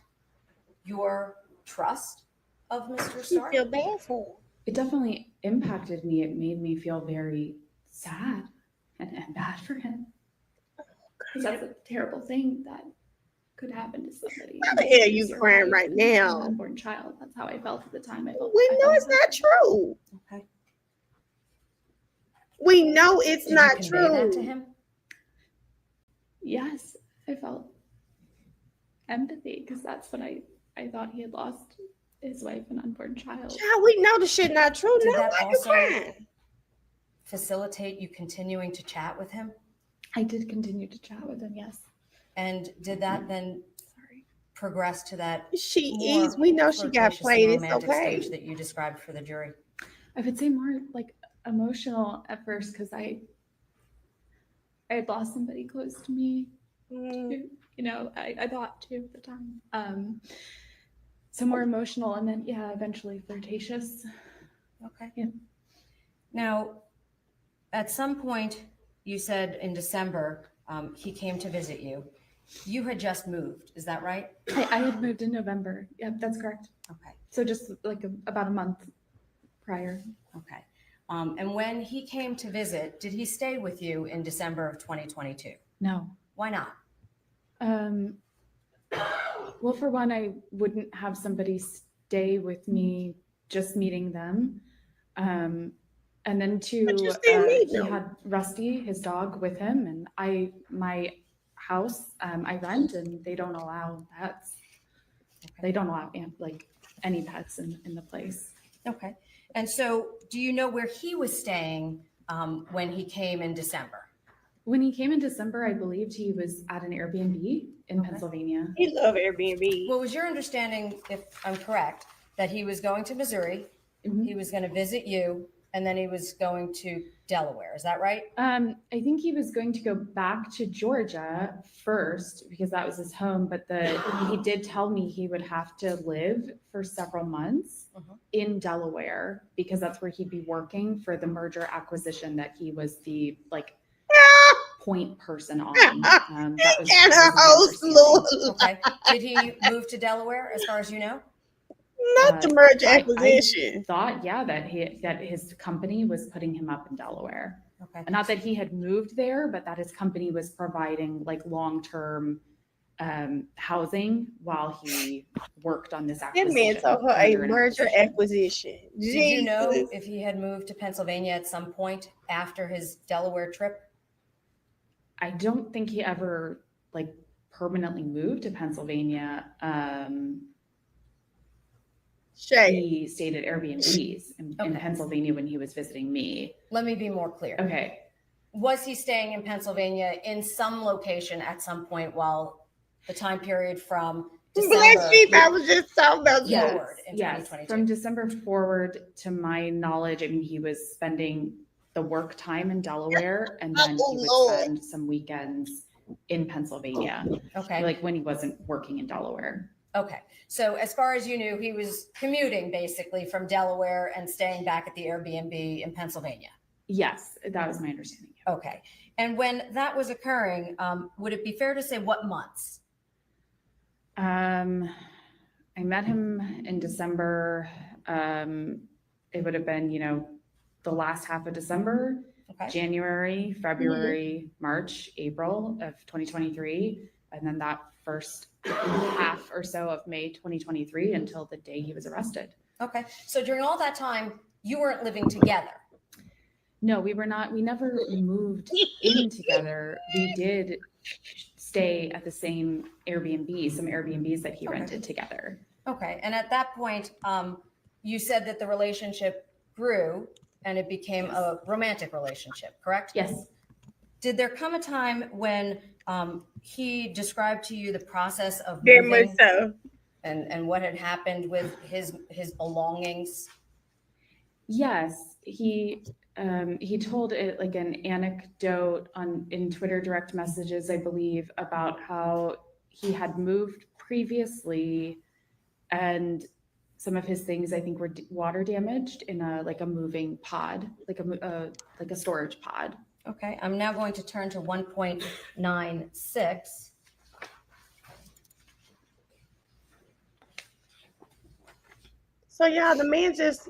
S12: your trust of Mr. Stark?
S1: You feel bad for him.
S10: It definitely impacted me. It made me feel very sad and bad for him. Because that's a terrible thing that could happen to somebody.
S1: Why the hell are you crying right now?
S10: An unborn child. That's how I felt at the time. I know
S1: it's not true.
S12: Okay.
S1: We know it's
S12: Did
S1: not
S12: you convey
S1: true.
S12: that to him?
S10: Yes, I felt empathy because that's when I thought he had lost his wife and unborn child.
S1: Child, we know the shit not true.
S12: Did
S1: Now
S12: that
S1: why you
S12: also
S1: crying?
S12: facilitate you continuing to chat with him?
S10: I did continue to chat with him, yes.
S12: And did that then progress to that?
S1: She
S12: more
S1: is. We know she got
S12: flirtatious and
S1: played. It's
S12: romantic
S1: okay.
S12: stage that you described for the jury.
S10: I would say more like emotional at first because I had lost somebody close to me. Too, I thought too at the time. So more emotional and then eventually flirtatious.
S12: Okay.
S10: Yeah.
S12: Now, at some point, you said in December, he came to visit you. You had just moved, is that right?
S10: I had moved in November. Yep, that's correct.
S12: Okay.
S10: So just like about a month prior.
S12: Okay. And when he came to visit, did he stay with you in December of 2022?
S10: No.
S12: Why not?
S10: Well, for one, I wouldn't have somebody stay with me just meeting them. And then two, he had Rusty, his dog, with him, and my house, I rent, and they don't allow pets. Okay. They don't allow any pets in the place.
S12: Okay. And so do you know where he was staying when he came in December?
S10: When he came in December, I believed he was at an Airbnb in Pennsylvania.
S1: He love Airbnb.
S12: Well, was your understanding, if I'm correct, that he was going to Missouri, he was going to visit you, and then he was going to Delaware? Is that right?
S10: I think he was going to go back to Georgia first because that was his home, but he did tell me he would have to live for several months in Delaware because that's where he'd be working for the merger acquisition that he was the point person on. That was
S12: okay. Did he move to Delaware as far as you know?
S1: Not the merger acquisition.
S10: I thought, that his company was putting him up in Delaware.
S12: Okay.
S10: Not that he had moved there, but that his company was providing like long-term housing while he worked on this
S1: That
S10: acquisition.
S1: man told her a
S10: merger and
S1: merger acquisition.
S12: Did you know
S1: Jesus.
S12: if he had moved to Pennsylvania at some point after his Delaware trip?
S10: I don't think he ever like permanently moved to Pennsylvania. He stayed at Airbnbs in Pennsylvania when he was visiting me.
S12: Let me be more clear.
S10: Okay.
S12: Was he staying in Pennsylvania in some location at some point while the time period from December?
S1: Black sheep, I was just talking about
S12: forward in
S10: Yes.
S12: 2022.
S10: From December forward, to my knowledge, I mean, he was spending the work time in Delaware, and then he would spend some weekends in Pennsylvania.
S12: Okay.
S10: Like when he wasn't working in Delaware.
S12: Okay. So as far as you knew, he was commuting basically from Delaware and staying back at the Airbnb in Pennsylvania.
S10: Yes, that was my understanding.
S12: Okay. And when that was occurring, would it be fair to say what months?
S10: I met him in December. It would have been, the last half of December, January, February, March, April of 2023. And then that first half or so of May 2023 until the day he was arrested.
S12: Okay. So during all that time, you weren't living together.
S10: No, we were not. We never moved in together. We did stay at the same Airbnb, some Airbnbs that he rented together.
S12: Okay. And at that point, you said that the relationship grew and it became a romantic relationship, correct?
S10: Yes.
S12: Did there come a time when he described to you the process of
S1: Very
S12: moving
S1: much so.
S12: and what had happened with his belongings?
S10: Yes, he told it like an anecdote in Twitter direct messages, I believe, about how he had moved previously and some of his things I think were water damaged in a moving pod, like a storage pod.
S12: Okay, I'm now going to turn to 1.96.
S1: So y'all, the man just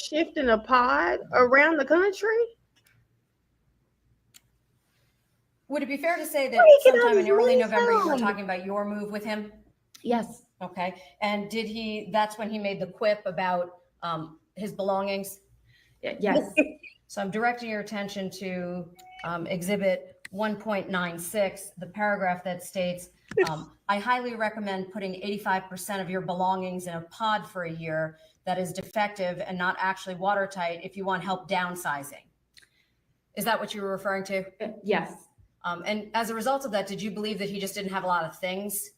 S1: shifting a pod around the country?
S12: Would it be fair to say that
S1: Where did he get all
S12: sometime in
S1: these
S12: early
S1: leads
S12: November you were
S1: from?
S12: talking about your move with him?
S10: Yes.
S12: Okay, and that's when he made the quip about his belongings?
S10: Yes.
S12: So I'm directing your attention to exhibit 1.96, the paragraph that states, I highly recommend putting 85% of your belongings in a pod for a year that is defective and not actually watertight if you want help downsizing. Is that what you were referring to?
S10: Yes.
S12: And as a result of that, did you believe that he just didn't have a lot of things?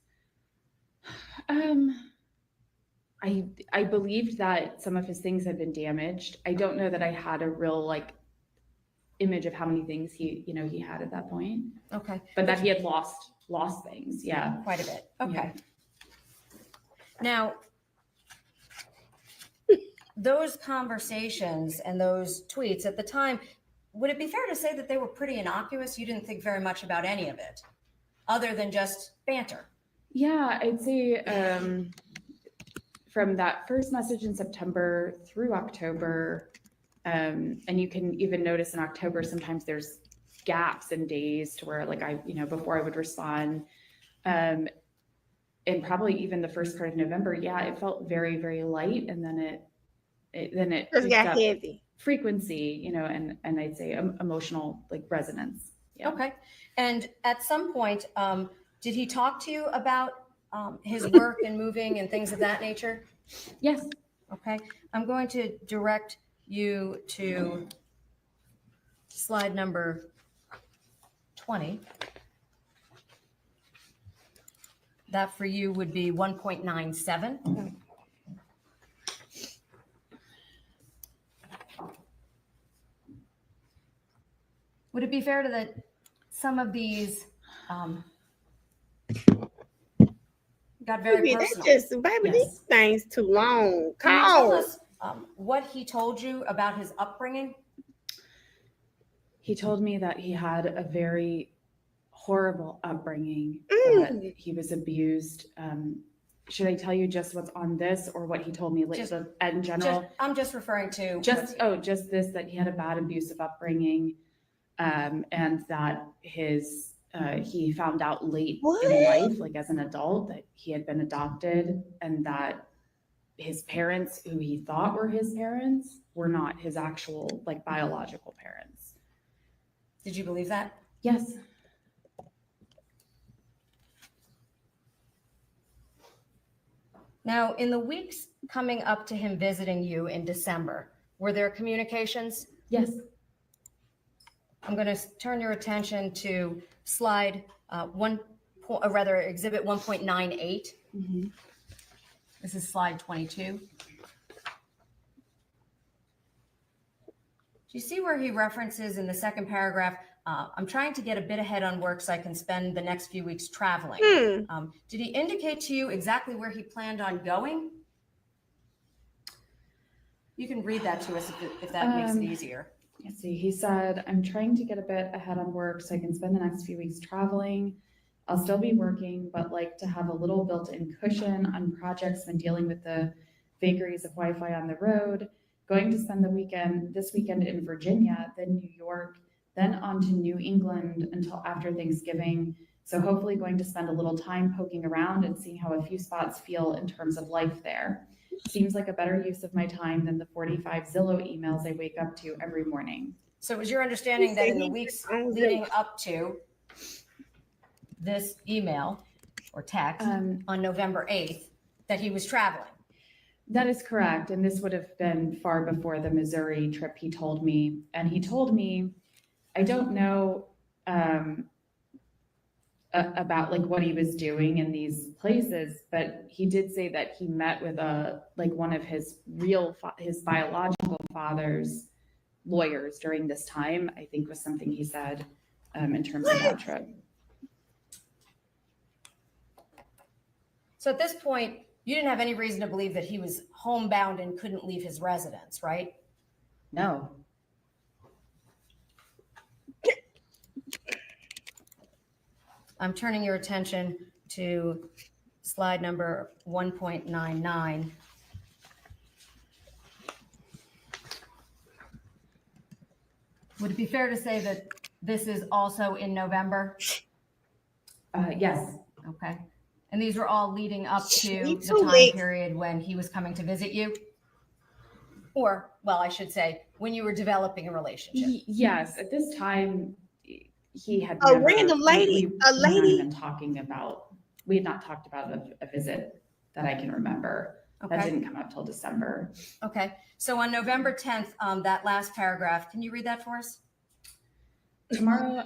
S10: I believed that some of his things had been damaged. I don't know that I had a real image of how many things he had at that point.
S12: Okay.
S10: But that he had lost things. Yeah.
S12: Quite a bit. Okay. Now, those conversations and those tweets at the time, would it be fair to say that they were pretty innocuous? You didn't think very much about any of it other than just banter?
S10: Yeah, I'd say from that first message in September through October, and you can even notice in October, sometimes there's gaps in days to where before I would respond. And probably even the first part of November, yeah, it felt very, very light. And then it
S1: Just got heavy.
S10: Frequency, and I'd say emotional resonance. Yeah.
S12: Okay. And at some point, did he talk to you about his work and moving and things of that nature?
S10: Yes.
S12: Okay. I'm going to direct you to slide number 20. That for you would be 1.97. Would it be fair to that some of these got very
S1: Baby,
S12: personal?
S1: these things too long.
S12: Can you tell
S1: Call.
S12: us what he told you about his upbringing?
S10: He told me that he had a very horrible upbringing, that he was abused. Should I tell you just what's on this or what he told me in general?
S12: I'm just referring to
S10: just this, that he had a bad abusive upbringing, and that his he found out late in life, like as an adult, that he had been adopted and that his parents, who he thought were his parents, were not his actual like biological parents.
S12: Did you believe that?
S10: Yes.
S12: Now, in the weeks coming up to him visiting you in December, were there communications?
S10: Yes.
S12: I'm going to turn your attention to slide exhibit 1.98. This is slide 22. Do you see where he references in the second paragraph, I'm trying to get a bit ahead on work so I can spend the next few weeks traveling. Did he indicate to you exactly where he planned on going? You can read that to us if that makes it easier.
S10: Let's see, he said, I'm trying to get a bit ahead on work so I can spend the next few weeks traveling. I'll still be working, but like to have a little built-in cushion on projects when dealing with the vagaries of Wi-Fi on the road. Going to spend this weekend in Virginia, then New York, then on to New England until after Thanksgiving. So hopefully going to spend a little time poking around and seeing how a few spots feel in terms of life there. Seems like a better use of my time than the 45 Zillow emails I wake up to every morning.
S12: So it was your understanding that in the weeks leading up to this email or text on November 8th that he was traveling?
S10: That is correct. And this would have been far before the Missouri trip, he told me. And he told me, I don't know about like what he was doing in these places, but he did say that he met with one of his his biological father's lawyers during this time, I think was something he said in terms of that trip.
S12: So at this point, you didn't have any reason to believe that he was homebound and couldn't leave his residence, right?
S10: No.
S12: I'm turning your attention to slide number 1.99. Would it be fair to say that this is also in November?
S10: Yes.
S12: Okay. And these were all leading up to the time period when he was coming to visit you? Or, well, I should say, when you were developing a relationship?
S10: Yes. At this time, he had
S1: a random lady,
S10: we had not talked about a visit that I can remember.
S12: Okay.
S10: That didn't come up till December.
S12: Okay. So on November 10th, that last paragraph, can you read that for us?
S10: Tomorrow,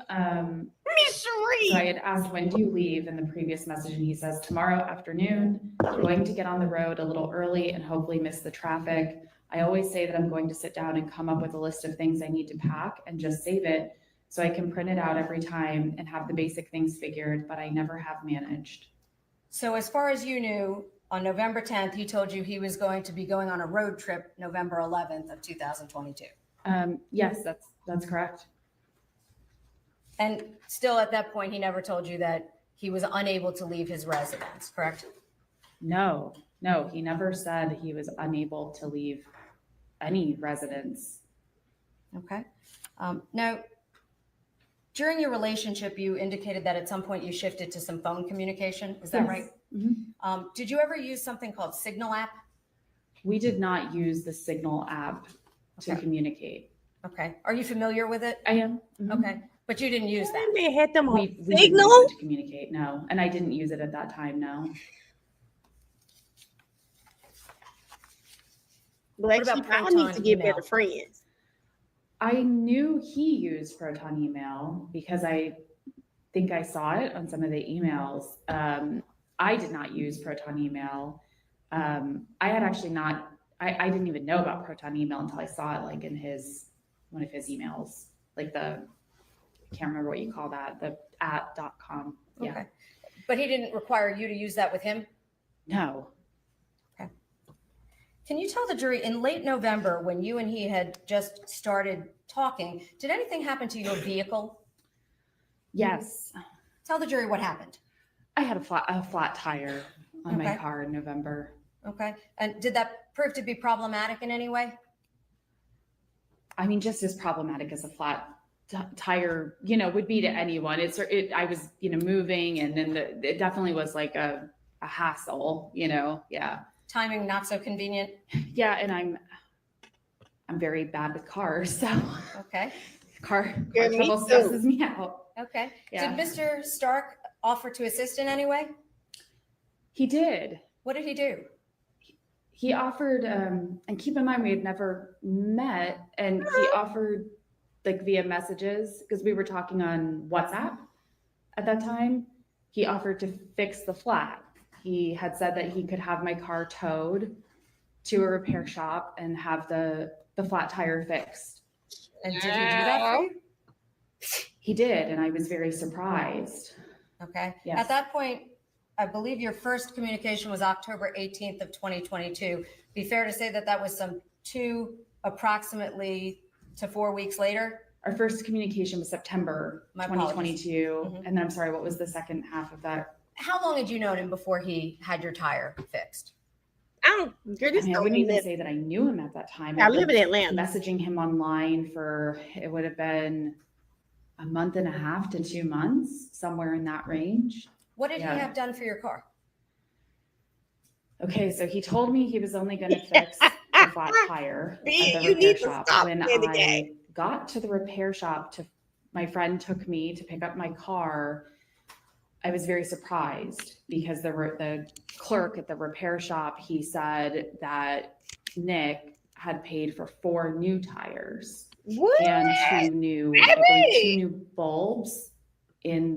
S10: so I had asked, when do you leave in the previous message? And he says, tomorrow afternoon, going to get on the road a little early and hopefully miss the traffic. I always say that I'm going to sit down and come up with a list of things I need to pack and just save it so I can print it out every time and have the basic things figured, but I never have managed.
S12: So as far as you knew, on November 10th, he told you he was going to be going on a road trip November 11th of 2022.
S10: Yes, that's correct.
S12: And still at that point, he never told you that he was unable to leave his residence, correct?
S10: No, he never said he was unable to leave any residence.
S12: Okay. Now, during your relationship, you indicated that at some point you shifted to some phone communication. Is that right?
S10: Mm-hmm.
S12: Did you ever use something called Signal app?
S10: We did not use the Signal app to communicate.
S12: Okay. Are you familiar with it?
S10: I am.
S12: Mm-hmm. Okay. But you didn't use that.
S1: They had them on
S10: we
S1: Signal?
S10: didn't use it to communicate, no. And I didn't use it at that time, no.
S1: Black sheep, I need to get better friends.
S10: I knew he used Proton email because I think I saw it on some of the emails. I did not use Proton email. I had actually not, I didn't even know about Proton email until I saw it like in one of his emails, like I can't remember what you call that, the @.com. Yeah.
S12: Okay. But he didn't require you to use that with him?
S10: No.
S12: Okay. Can you tell the jury, in late November, when you and he had just started talking, did anything happen to your vehicle?
S10: Yes.
S12: Tell the jury what happened.
S10: I had a flat tire on my car in November.
S12: Okay. And did that prove to be problematic in any way?
S10: I mean, just as problematic as a flat tire, you know, would be to anyone. I was, you know, moving, and then it definitely was like a hassle, you know. Yeah.
S12: Timing not so convenient.
S10: Yeah, and I'm very bad with cars, so
S12: Okay.
S10: car trouble stresses me out.
S12: Okay.
S10: Yeah.
S12: Did Mr. Stark offer to assist in any way?
S10: He did.
S12: What did he do?
S10: He offered, and keep in mind we had never met, and he offered like via messages, because we were talking on WhatsApp at that time. He offered to fix the flat. He had said that he could have my car towed to a repair shop and have the flat tire fixed.
S12: And did he do that for you?
S10: He did, and I was very surprised.
S12: Okay.
S10: Yes.
S12: At that point, I believe your first communication was October 18th of 2022. Be fair to say that that was some approximately to 4 weeks later?
S10: Our first communication was September 2022. And then, I'm sorry, what was the second half of that?
S12: How long had you known him before he had your tire fixed?
S10: I wouldn't even say that I knew him at that time.
S1: I live in Atlanta.
S10: Messaging him online for, it would have been a month and a half to 2 months, somewhere in that range.
S12: What did he have done for your car?
S10: Okay, so he told me he was only going to fix the flat tire at the repair shop. When I got to the repair shop, my friend took me to pick up my car, I was very surprised because the clerk at the repair shop, he said that Nick had paid for 4 new tires.
S1: What?
S10: And 2 new bulbs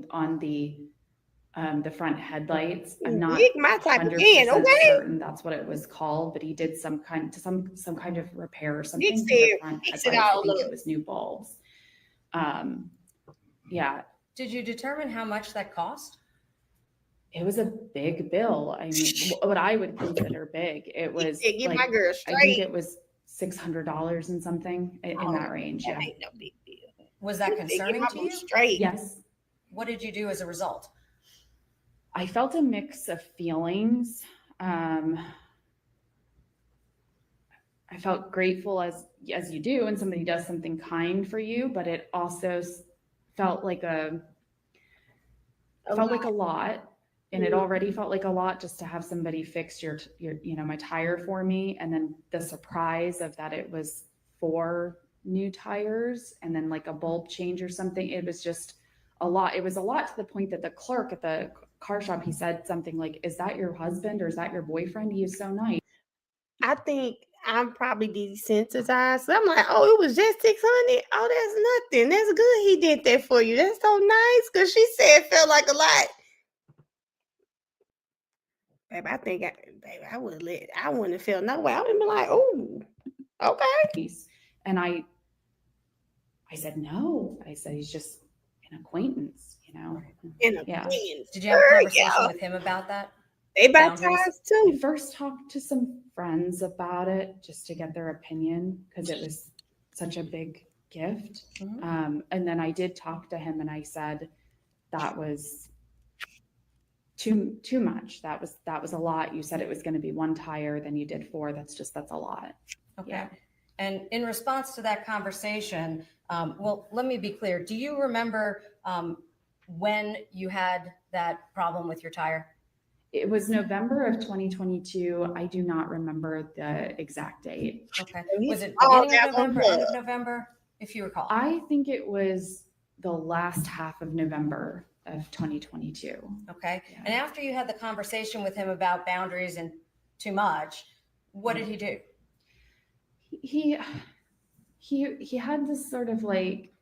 S10: on the front headlights. I'm not
S1: my type of
S10: 100%
S1: man, okay?
S10: certain that's what it was called, but he did some kind of repair or something.
S1: Nick
S10: to the
S1: said,
S10: front
S1: fix it
S10: headlights. I
S1: all
S10: think
S1: up.
S10: it was new bulbs. Yeah.
S12: Did you determine how much that cost?
S10: It was a big bill. I mean, what I would consider big. It was
S1: Get my girl straight.
S10: I think it was $600 and something in that range. Yeah.
S1: Ain't no big deal.
S12: Was that concerning to you?
S1: Straight.
S10: Yes.
S12: What did you do as a result?
S10: I felt a mix of feelings. I felt grateful as you do when somebody does something kind for you, but it also felt like a lot. And it already felt like a lot just to have somebody fix your my tire for me. And then the surprise of that it was 4 new tires and then like a bulb change or something. It was just a lot. It was a lot to the point that the clerk at the car shop, he said something like, "Is that your husband or is that your boyfriend? He is so nice."
S1: I think I'm probably desensitized. So I'm like, oh, it was just 600. Oh, that's nothing. That's good. He did that for you. That's so nice. Cause she said it felt like a lot. Babe, I think I wouldn't have felt no way. I would have been like, oh, okay.
S10: And I said, no. I said, he's just an acquaintance,
S1: An acquaintance.
S12: Did you have a conversation with him about that?
S1: They baptized too.
S10: I first talked to some friends about it just to get their opinion because it was such a big gift. And then I did talk to him and I said, that was too much. That was a lot. You said it was going to be 1 tire, then you did 4. That's a lot.
S12: Okay.
S10: Yeah.
S12: And in response to that conversation, well, let me be clear. Do you remember when you had that problem with your tire?
S10: It was November of 2022. I do not remember the exact date.
S12: Okay. Was it beginning of November, end of November, if you recall?
S10: I think it was the last half of November of 2022.
S12: Okay. Yeah. And after you had the conversation with him about boundaries and too much, what did he do?
S10: He had this sort of like,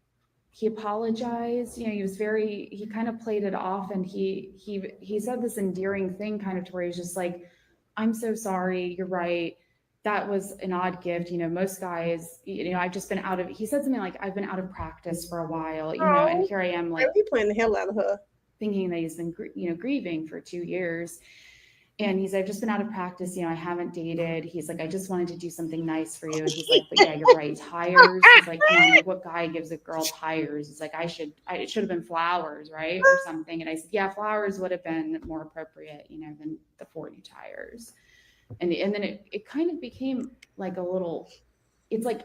S10: he apologized, he kind of played it off, and he said this endearing thing kind of to where he's just like, I'm so sorry, you're right. That was an odd gift. Most guys, I've just been he said something like, I've been out of practice for a while, and here I am like,
S1: he playing the hell out of her,
S10: thinking that he's been, grieving for 2 years. And he's, I've just been out of practice. I haven't dated. He's like, I just wanted to do something nice for you. And he's like, but yeah, you're right. Tires. He's like, like, what guy gives a girl tires? He's like, it should have been flowers, right? Or something. And I said, yeah, flowers would have been more appropriate, than the 4 new tires. And then it kind of became like a little, it's like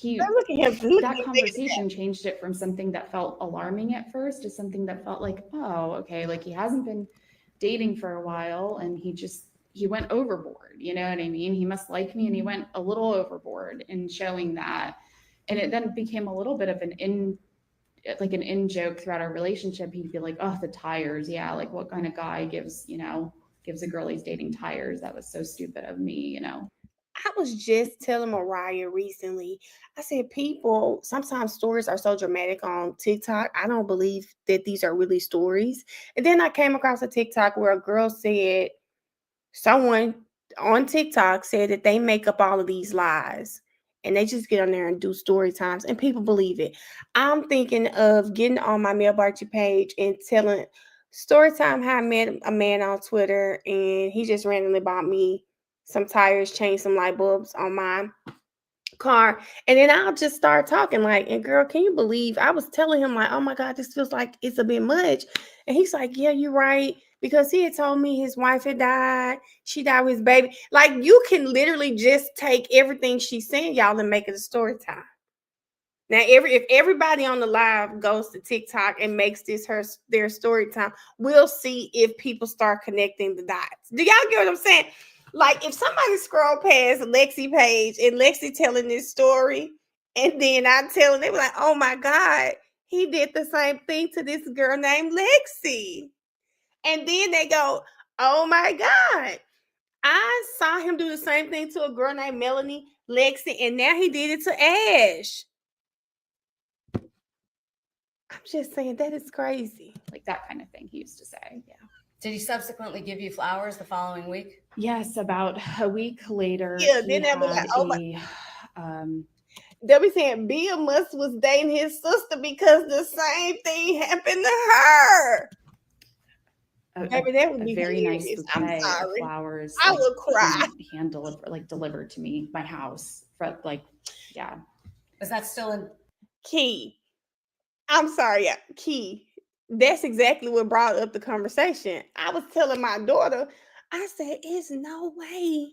S1: Look at him. Look
S10: that
S1: at
S10: conversation changed it from something that felt alarming at first to something that felt like, oh, okay, like he hasn't been dating for a while and he went overboard. You know what I mean? He must like me, and he went a little overboard in showing that. And it then became a little bit of an in joke throughout our relationship. He'd be like, oh, the tires. Yeah. Like, what kind of guy gives a girl he's dating tires? That was so stupid of me,
S1: I was just telling Mariah recently, I said, people, sometimes stories are so dramatic on TikTok. I don't believe that these are really stories. And then I came across a TikTok where a girl said, someone on TikTok said that they make up all of these lies and they just get on there and do story times and people believe it. I'm thinking of getting on my mailbox page and telling story time how I met a man on Twitter and he just randomly bought me some tires, changed some light bulbs on my car, and then I'll just start talking like, and girl, can you believe I was telling him like, oh my God, this feels like it's a bit much. And he's like, yeah, you're right. Because he had told me his wife had died. She died with his baby. Like, you can literally just take everything she's saying, y'all, and make it a story time. Now, if everybody on the live goes to TikTok and makes this their story time, we'll see if people start connecting the dots. Do y'all get what I'm saying? Like, if somebody scroll past Lexi page and Lexi telling this story, and then I tell them, they were like, oh my God, he did the same thing to this girl named Lexi. And then they go, oh my God, I saw him do the same thing to a girl named Melanie, Lexi, and now he did it to Ash. I'm just saying, that is crazy.
S10: Like that kind of thing he used to say. Yeah.
S12: Did he subsequently give you flowers the following week?
S10: Yes, about a week later.
S1: Yeah, then they'll be like, oh my. They'll be saying Bill was dating his sister because the same thing happened to her. Maybe that would be
S10: very nice bouquet of flowers.
S1: I would cry.
S10: Hand delivered to me, my house. For yeah.
S12: Is that still in
S1: Key? I'm sorry, yeah, Key. That's exactly what brought up the conversation. I was telling my daughter, I said, "It's no way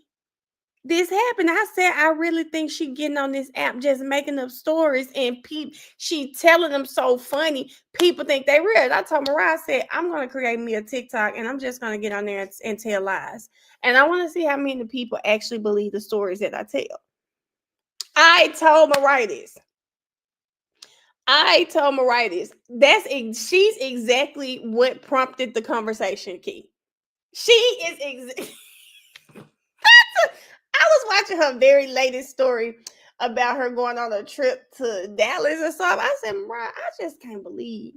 S1: this happened." I said, "I really think she getting on this app just making up stories, and she telling them so funny. People think they real." And I told Mariah, I said, "I'm gonna create me a TikTok, and I'm just gonna get on there and tell lies, and I want to see how many people actually believe the stories that I tell." I told Mariah this. She's exactly what prompted the conversation, Key. She is I was watching her very latest story about her going on a trip to Dallas or something. I said, Mariah, I just can't believe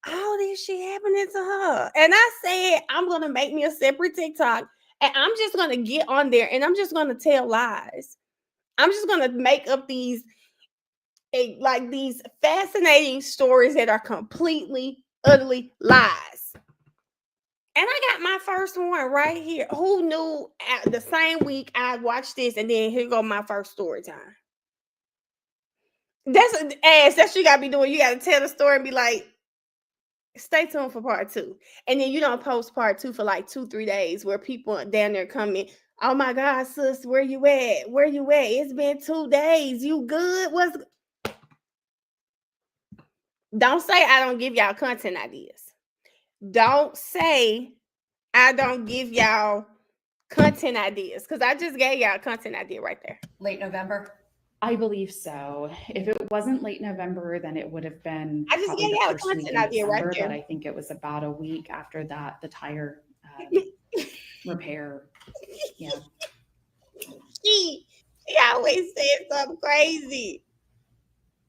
S1: all this shit happening to her. And I said, I'm going to make me a separate TikTok and I'm just going to get on there and I'm just going to tell lies. I'm just going to make up these fascinating stories that are completely, utterly lies. And I got my first one right here. Who knew the same week I watched this, and then here go my first story time. That's what you gotta be doing. You gotta tell the story and be like, stay tuned for part 2. And then you don't post part 2 for like 2-3 days where people down there coming, oh my God, sis, where you at? Where you at? It's been 2 days. You good? Don't say I don't give y'all content ideas. Don't say I don't give y'all content ideas, because I just gave y'all a content idea right there.
S12: Late November?
S10: I believe so. If it wasn't late November, then it would have been
S1: I just gave y'all a content idea right there.
S10: But I think it was about a week after that, the tire repair. Yeah.
S1: She always said something crazy.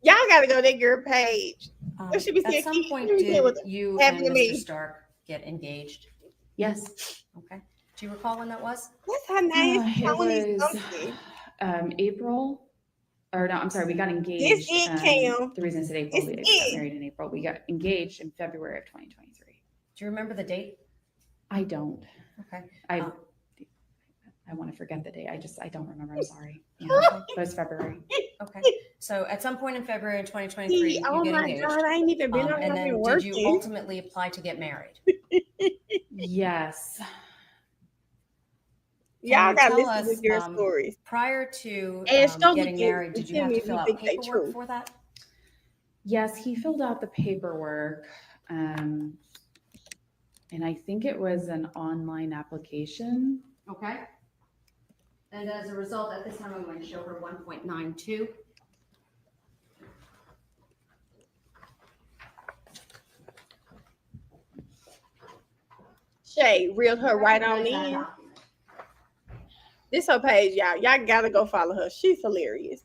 S1: Y'all gotta go to that girl page.
S12: At some point, did you and Mr. Stark get engaged?
S10: Yes.
S12: Okay. Do you recall when that was?
S1: What's her name?
S10: It was April. Or no, I'm sorry, we got engaged. The reason I said April, we got married in April. We got engaged in February of 2023.
S12: Do you remember the date?
S10: I don't.
S12: Okay.
S10: I want to forget the date. I don't remember. I'm sorry. Yeah, but it was February.
S12: Okay. So at some point in February of 2023, you get engaged.
S1: God, I ain't even been on
S12: and then did you ultimately apply to get married?
S10: Yes.
S1: Y'all
S12: you
S1: gotta
S12: tell
S1: listen to
S12: us,
S1: your stories.
S12: prior to
S1: And show
S12: getting
S1: me
S12: married,
S1: and
S12: did you
S1: tell
S12: have
S1: me
S12: to
S1: if
S12: fill
S1: you
S12: out
S1: think they
S12: paperwork
S1: true.
S12: for that?
S10: Yes, he filled out the paperwork. And I think it was an online application.
S12: Okay. And as a result, at this time, I'm going to show her 1.92.
S1: Shay reeled her right on in. This her page, y'all. Y'all gotta go follow her. She's hilarious.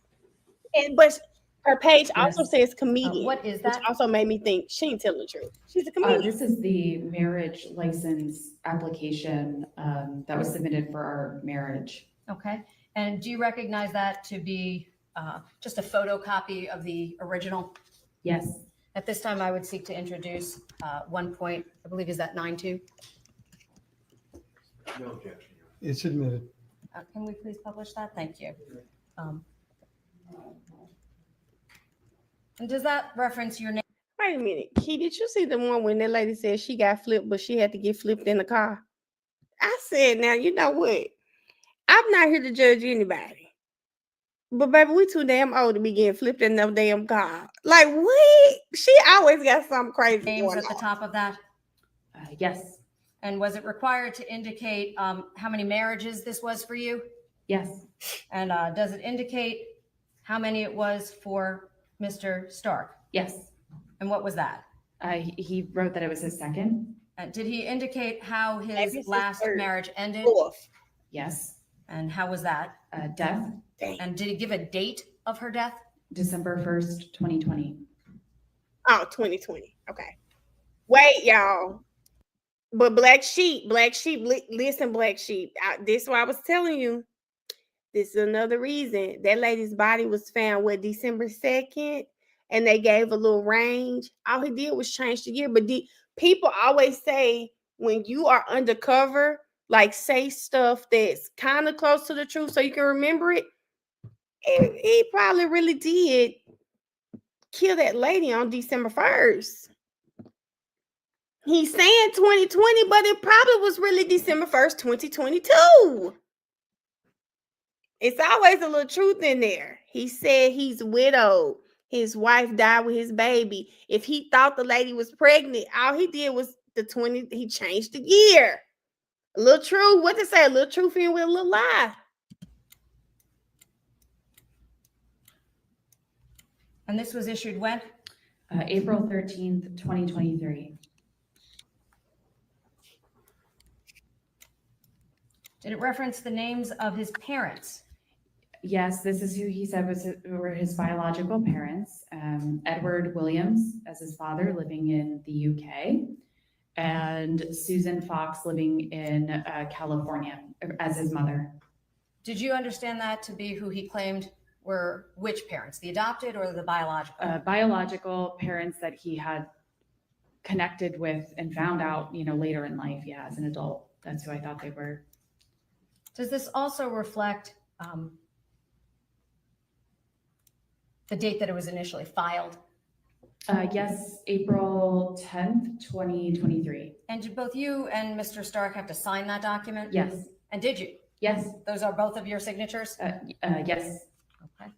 S1: But her page also says comedian.
S12: What is that?
S1: Which also made me think she ain't telling the truth. She's a comedian.
S10: This is the marriage license application that was submitted for our marriage.
S12: Okay. And do you recognize that to be just a photocopy of the original?
S10: Yes.
S12: At this time, I would seek to introduce I believe is that 9.2?
S14: No objection. It's admitted.
S12: Can we please publish that? Thank you. And does that reference your name?
S1: Wait a minute. Key, did you see the one when that lady said she got flipped, but she had to get flipped in the car? I said, now, you know what? I'm not here to judge anybody. But baby, we too damn old to be getting flipped in no damn car. Like, what? She always got something crazy
S12: Names
S1: going
S12: at the
S1: on.
S12: top of that?
S10: Yes.
S12: And was it required to indicate how many marriages this was for you?
S10: Yes.
S12: And does it indicate how many it was for Mr. Stark?
S10: Yes.
S12: And what was that?
S10: He wrote that it was his second.
S12: Did he indicate how his last marriage ended?
S1: Fourth.
S10: Yes.
S12: And how was that?
S10: Death.
S12: And did he give a date of her death?
S10: December 1st, 2020.
S1: Oh, 2020. Okay. Wait, y'all. But Black Sheep, listen, Black Sheep. This is what I was telling you. This is another reason. That lady's body was found, December 2nd? And they gave a little range. All he did was change the year. But people always say when you are undercover, like say stuff that's kind of close to the truth so you can remember it. He probably really did kill that lady on December 1st. He's saying 2020, but it probably was really December 1st, 2022. It's always a little truth in there. He said he's widowed. His wife died with his baby. If he thought the lady was pregnant, all he did was he changed the year. A little truth. What to say? A little truth in with a little lie.
S12: And this was issued when?
S10: April 13th, 2023.
S12: Did it reference the names of his parents?
S10: Yes, this is who he said were his biological parents. Edward Williams as his father, living in the UK, and Susan Fox, living in California, as his mother.
S12: Did you understand that to be who he claimed were which parents, the adopted or the biological?
S10: Biological parents that he had connected with and found out, later in life, as an adult. That's who I thought they were.
S12: Does this also reflect the date that it was initially filed?
S10: Yes, April 10th, 2023.
S12: And did both you and Mr. Stark have to sign that document?
S10: Yes.
S12: And did you?
S10: Yes.
S12: Those are both of your signatures?
S10: Yes.
S12: Okay.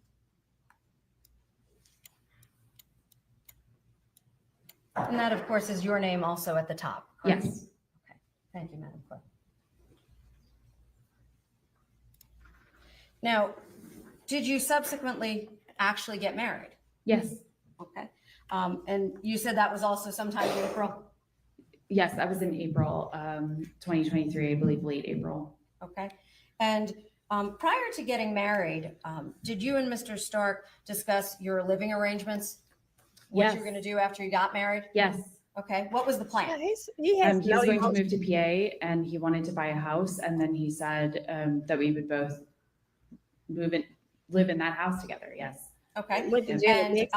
S12: And that, of course, is your name also at the top, correct?
S10: Yes.
S12: Okay. Thank you, Madam Clerk. Now, did you subsequently actually get married?
S10: Yes.
S12: Okay. And you said that was also sometime in April?
S10: Yes, that was in April 2023, I believe, late April.
S12: Okay. And prior to getting married, did you and Mr. Stark discuss your living arrangements? What
S10: Yes.
S12: you were going to do after you got married?
S10: Yes.
S12: Okay. What was the plan?
S1: He was
S10: going to move to PA, and he wanted to buy a house, and then he said that we would both live in that house together. Yes.
S12: Okay.
S1: And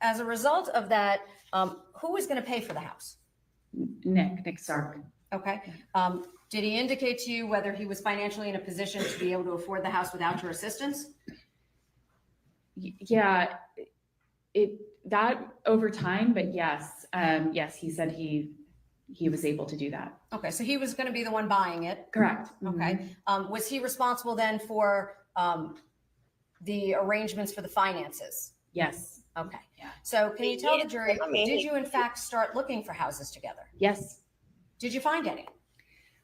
S12: as a result of that, who was going to pay for the house?
S10: Nick Stark.
S12: Okay. Did he indicate to you whether he was financially in a position to be able to afford the house without your assistance?
S10: Yeah, that over time, but yes, yes, he said he he was able to do that.
S12: Okay, so he was going to be the one buying it.
S10: Correct.
S12: Okay. Was he responsible then for the arrangements for the finances?
S10: Yes.
S12: Okay.
S10: Yeah.
S12: So can you tell the jury, did you in fact start looking for houses together?
S10: Yes.
S12: Did you find any?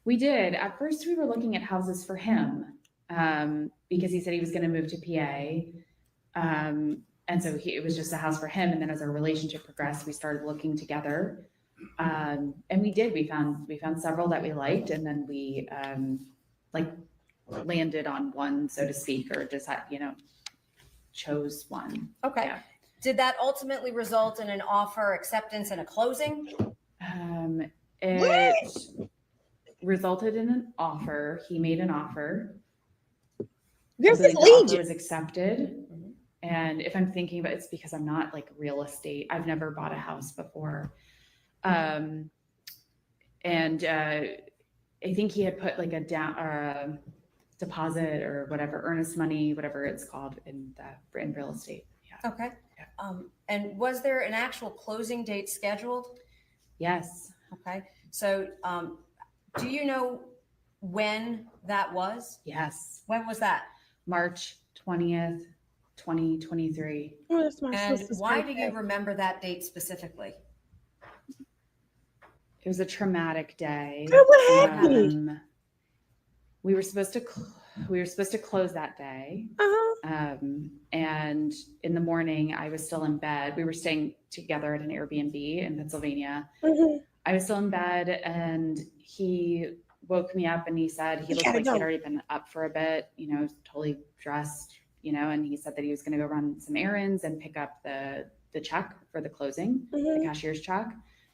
S10: We did. At first, we were looking at houses for him because he said he was going to move to PA. And so it was just a house for him. And then as our relationship progressed, we started looking together. And we did. We found several that we liked, and then we landed on one, so to speak, or decided, chose one.
S12: Okay.
S10: Yeah.
S12: Did that ultimately result in an offer, acceptance, and a closing?
S10: It resulted in an offer. He made an offer.
S1: This
S10: I
S1: is
S10: believe the offer
S1: Legion.
S10: was accepted. And if I'm thinking about it's because I'm not like real estate. I've never bought a house before. And I think he had put like a down or a deposit or whatever, earnest money, whatever it's called in real estate. Yeah.
S12: Okay. And was there an actual closing date scheduled?
S10: Yes.
S12: Okay. So do you know when that was?
S10: Yes.
S12: When was that?
S10: March 20th, 2023.
S1: Oh, that's my
S12: And
S1: sister's
S12: why do
S1: birthday.
S12: you remember that date specifically?
S10: It was a traumatic day.
S1: Oh, what happened?
S10: We were supposed to close that day. And in the morning, I was still in bed. We were staying together at an Airbnb in Pennsylvania. I was still in bed, and he woke me up, and he said he looked like he'd already been up for a bit, totally dressed, and he said that he was going to go run some errands and pick up the check for the closing, the cashier's check,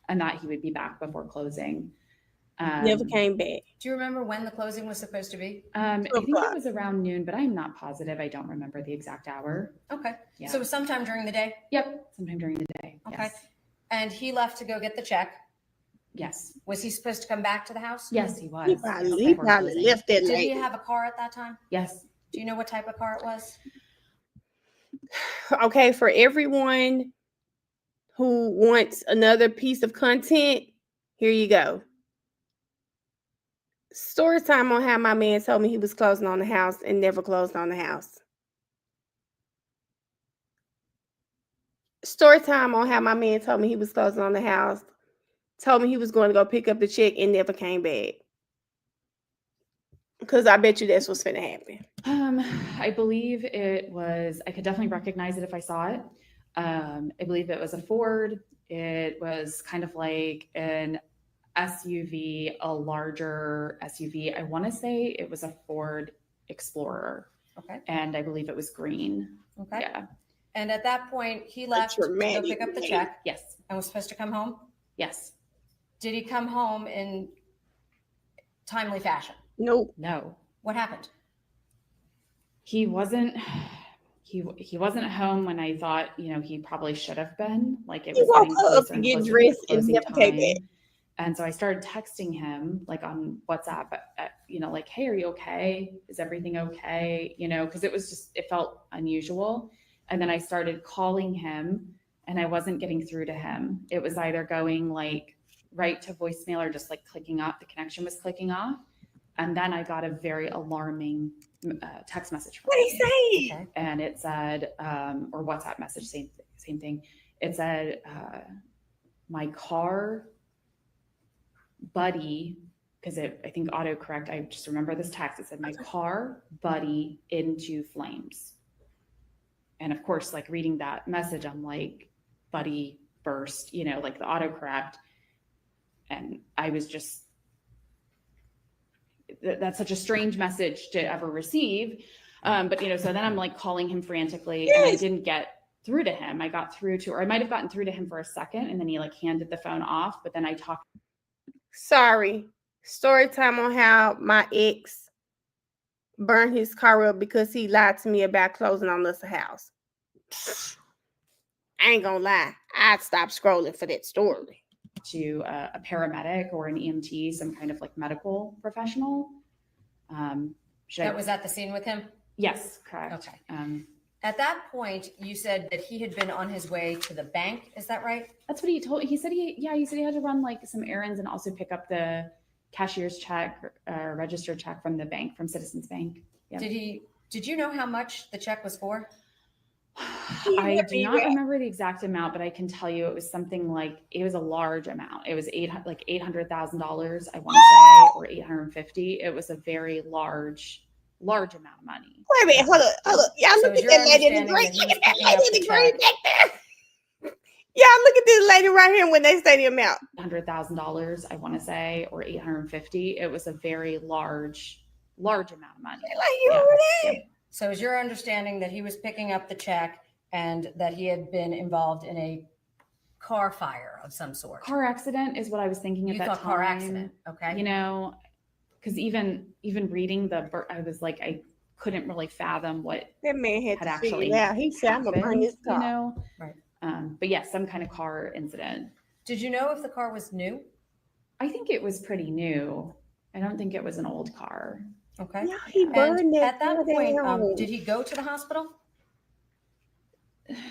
S10: and that he would be back before closing.
S1: Never came back.
S12: Do you remember when the closing was supposed to be?
S10: I think it was around noon, but I'm not positive. I don't remember the exact hour.
S12: Okay.
S10: Yeah.
S12: So it was sometime during the day?
S10: Yep. Sometime during the day.
S12: Okay.
S10: Yes.
S12: And he left to go get the check?
S10: Yes.
S12: Was he supposed to come back to the house?
S10: Yes, he was.
S1: He probably left that
S12: Did
S1: late.
S12: he have a car at that time?
S10: Yes.
S12: Do you know what type of car it was?
S1: Okay, for everyone who wants another piece of content, here you go. Story time on how my man told me he was closing on the house and never closed on the house. Story time on how my man told me he was closing on the house, told me he was going to go pick up the check and never came back. Because I bet you that's what's finna happen.
S10: I believe it was, I could definitely recognize it if I saw it. I believe it was a Ford. It was kind of like an SUV, a larger SUV. I want to say it was a Ford Explorer.
S12: Okay.
S10: And I believe it was green.
S12: Okay.
S10: Yeah.
S12: And at that point, he left to go pick up the check.
S10: Yes.
S12: And was supposed to come home?
S10: Yes.
S12: Did he come home in timely fashion?
S1: Nope.
S10: No.
S12: What happened?
S10: He wasn't at home when I thought, he probably should have been. Like it was getting closer and closer to
S1: dressed and
S10: closing
S1: never came back.
S10: time. And so I started texting him like on WhatsApp, like, hey, are you okay? Is everything okay? Because it felt unusual. And then I started calling him and I wasn't getting through to him. It was either going like right to voicemail or just like clicking off. The connection was clicking off. And then I got a very alarming text message from him.
S1: What did he say?
S10: Okay. And it said, or WhatsApp message, same thing. It said, my car buddy, because I think autocorrect, I just remember this text. It said, my car buddy into flames. And of course, like reading that message, I'm like, buddy first, like the autocorrect. And I was just, that's such a strange message to ever receive. But so then I'm like calling him frantically and I didn't get through to him. I got through to, or I might've gotten through to him for a second and then he like handed the phone off, but then I talked.
S1: Sorry. Story time on how my ex burned his car up because he lied to me about closing on us a house. I ain't gonna lie. I'd stop scrolling for that story.
S10: To a paramedic or an EMT, some kind of like medical professional.
S12: That was at the scene with him?
S10: Yes, correct.
S12: Okay. At that point, you said that he had been on his way to the bank. Is that right?
S10: That's what he told. He said he had to run like some errands and also pick up the cashier's check, registered check from the bank, from Citizens Bank. Yep.
S12: Did you know how much the check was for?
S10: I do not remember the exact amount, but I can tell you it was something like, it was a large amount. It was $800,000, I want to say, or 850. It was a very large amount of money.
S1: Wait a minute, hold up. Y'all look at that lady in the green. Look at that lady in the green back there. Y'all look at this lady right here when they say the amount.
S10: $100,000, I want to say, or 850. It was a very large amount of money.
S12: So is your understanding that he was picking up the check and that he had been involved in a car fire of some sort?
S10: Car accident is what I was thinking at that time.
S12: Car accident, okay.
S10: You know, because even reading I was like, I couldn't really fathom what
S1: that man had
S10: actually
S1: happened. He said, "I'm gonna burn his car."
S10: You know,
S12: right?
S10: But yes, some kind of car incident.
S12: Did you know if the car was new?
S10: I think it was pretty new. I don't think it was an old car.
S12: Okay.
S1: Yeah, he burned
S12: at that point, did he go to the hospital?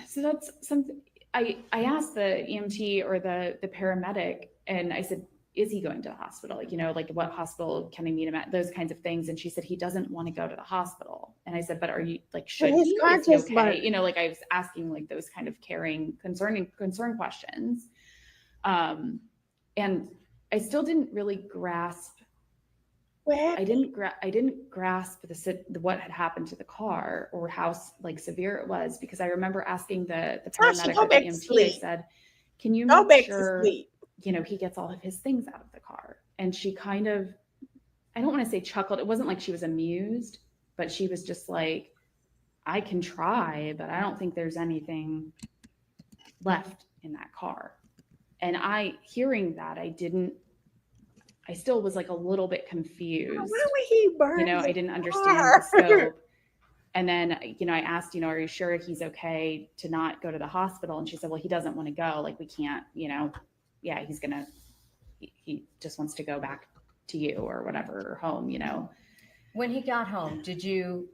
S10: So that's something I asked the EMT or the paramedic, and I said, is he going to the hospital? Like, you know, like what hospital can I meet him at? Those kinds of things. And she said, he doesn't want to go to the hospital. And I said, but are you like, should he? Is he okay? You know, like I was asking like those kind of caring, concern questions. And I still didn't really grasp. I didn't grasp what had happened to the car or how like severe it was, because I remember asking the paramedic or the EMT. I said, "Can you make sure you know he gets all of his things out of the car?" And she kind of, I don't want to say chuckled. It wasn't like she was amused, but she was just like, "I can try, but I don't think there's anything left in that car." And hearing that, I still was like a little bit confused. Why
S1: would he burn?
S10: You know, I didn't understand the scope. And then, you know, I asked, you know, are you sure he's okay to not go to the hospital? And she said, well, he doesn't want to go. Like, we can't, you know, yeah, he just wants to go back to you or whatever, or home, you know.
S12: When he got home, did you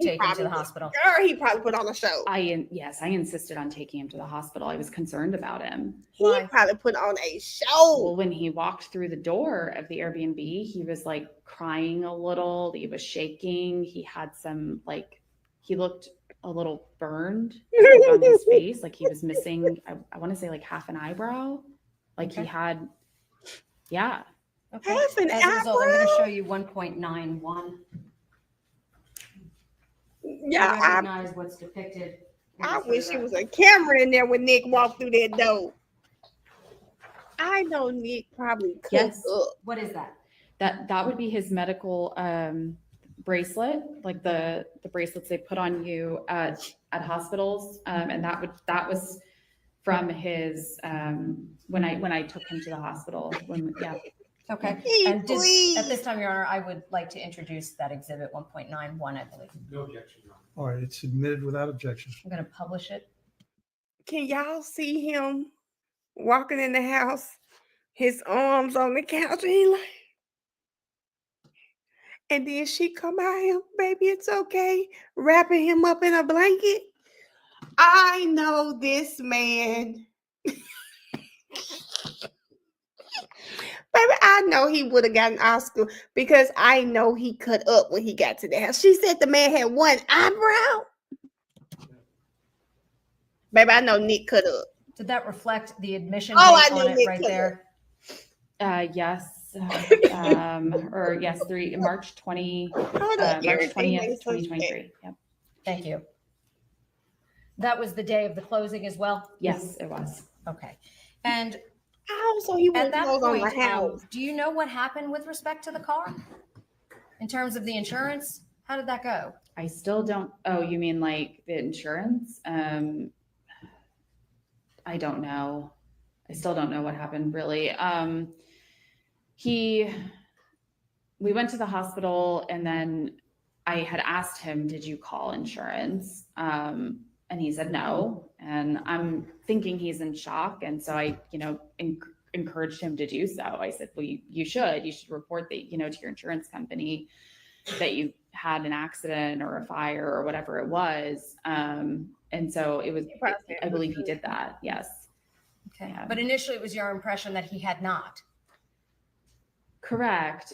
S12: take him to the hospital?
S1: Or he probably put on a show.
S10: Yes, I insisted on taking him to the hospital. I was concerned about him.
S1: He probably put on a show.
S10: Well, when he walked through the door of the Airbnb, he was like crying a little. He was shaking. He had some he looked a little burned on his face. Like he was missing, I want to say like half an eyebrow. Like he had, yeah.
S12: Okay. As a result, I'm going to show you 1.91.
S1: Yeah,
S12: I recognize what's depicted.
S1: I wish it was a camera in there when Nick walked through that door. I know Nick probably cooked up.
S12: What is that?
S10: That would be his medical bracelet, like the bracelets they put on you at hospitals, and that was from his when I took him to the hospital.
S12: Okay. And at this time, Your Honor, I would like to introduce that exhibit 1.91, I believe.
S7: No objection, Your Honor.
S14: All right, it's admitted without objection.
S12: I'm going to publish it.
S1: Can y'all see him walking in the house, his arms on the couch, and he like, and then she come out here, baby, it's okay, wrapping him up in a blanket. I know this man. Baby, I know he would have gotten Oscar because I know he cut up when he got to the house. She said the man had one eyebrow. Baby, I know Nick cut up.
S12: Did that reflect the admission
S1: I
S12: date
S1: knew
S12: on it
S1: Nick
S12: right
S1: cut
S12: there?
S10: Yes. March 20th, 2023. Yep.
S12: Thank you. That was the day of the closing as well?
S10: Yes, it was.
S12: Okay. And
S1: so he
S12: at that
S1: close on
S12: point,
S1: the house.
S12: do you know what happened with respect to the car? In terms of the insurance? How did that go?
S10: I still don't. Oh, you mean like the insurance? I don't know. I still don't know what happened really. We went to the hospital, and then I had asked him, did you call insurance? And he said no. And I'm thinking he's in shock. And so I, encouraged him to do so. I said, well, you should report that, to your insurance company that you had an accident or a fire or whatever it was. And so I believe he did that. Yes.
S12: Okay.
S10: Yeah.
S12: But initially it was your impression that he had not.
S10: Correct.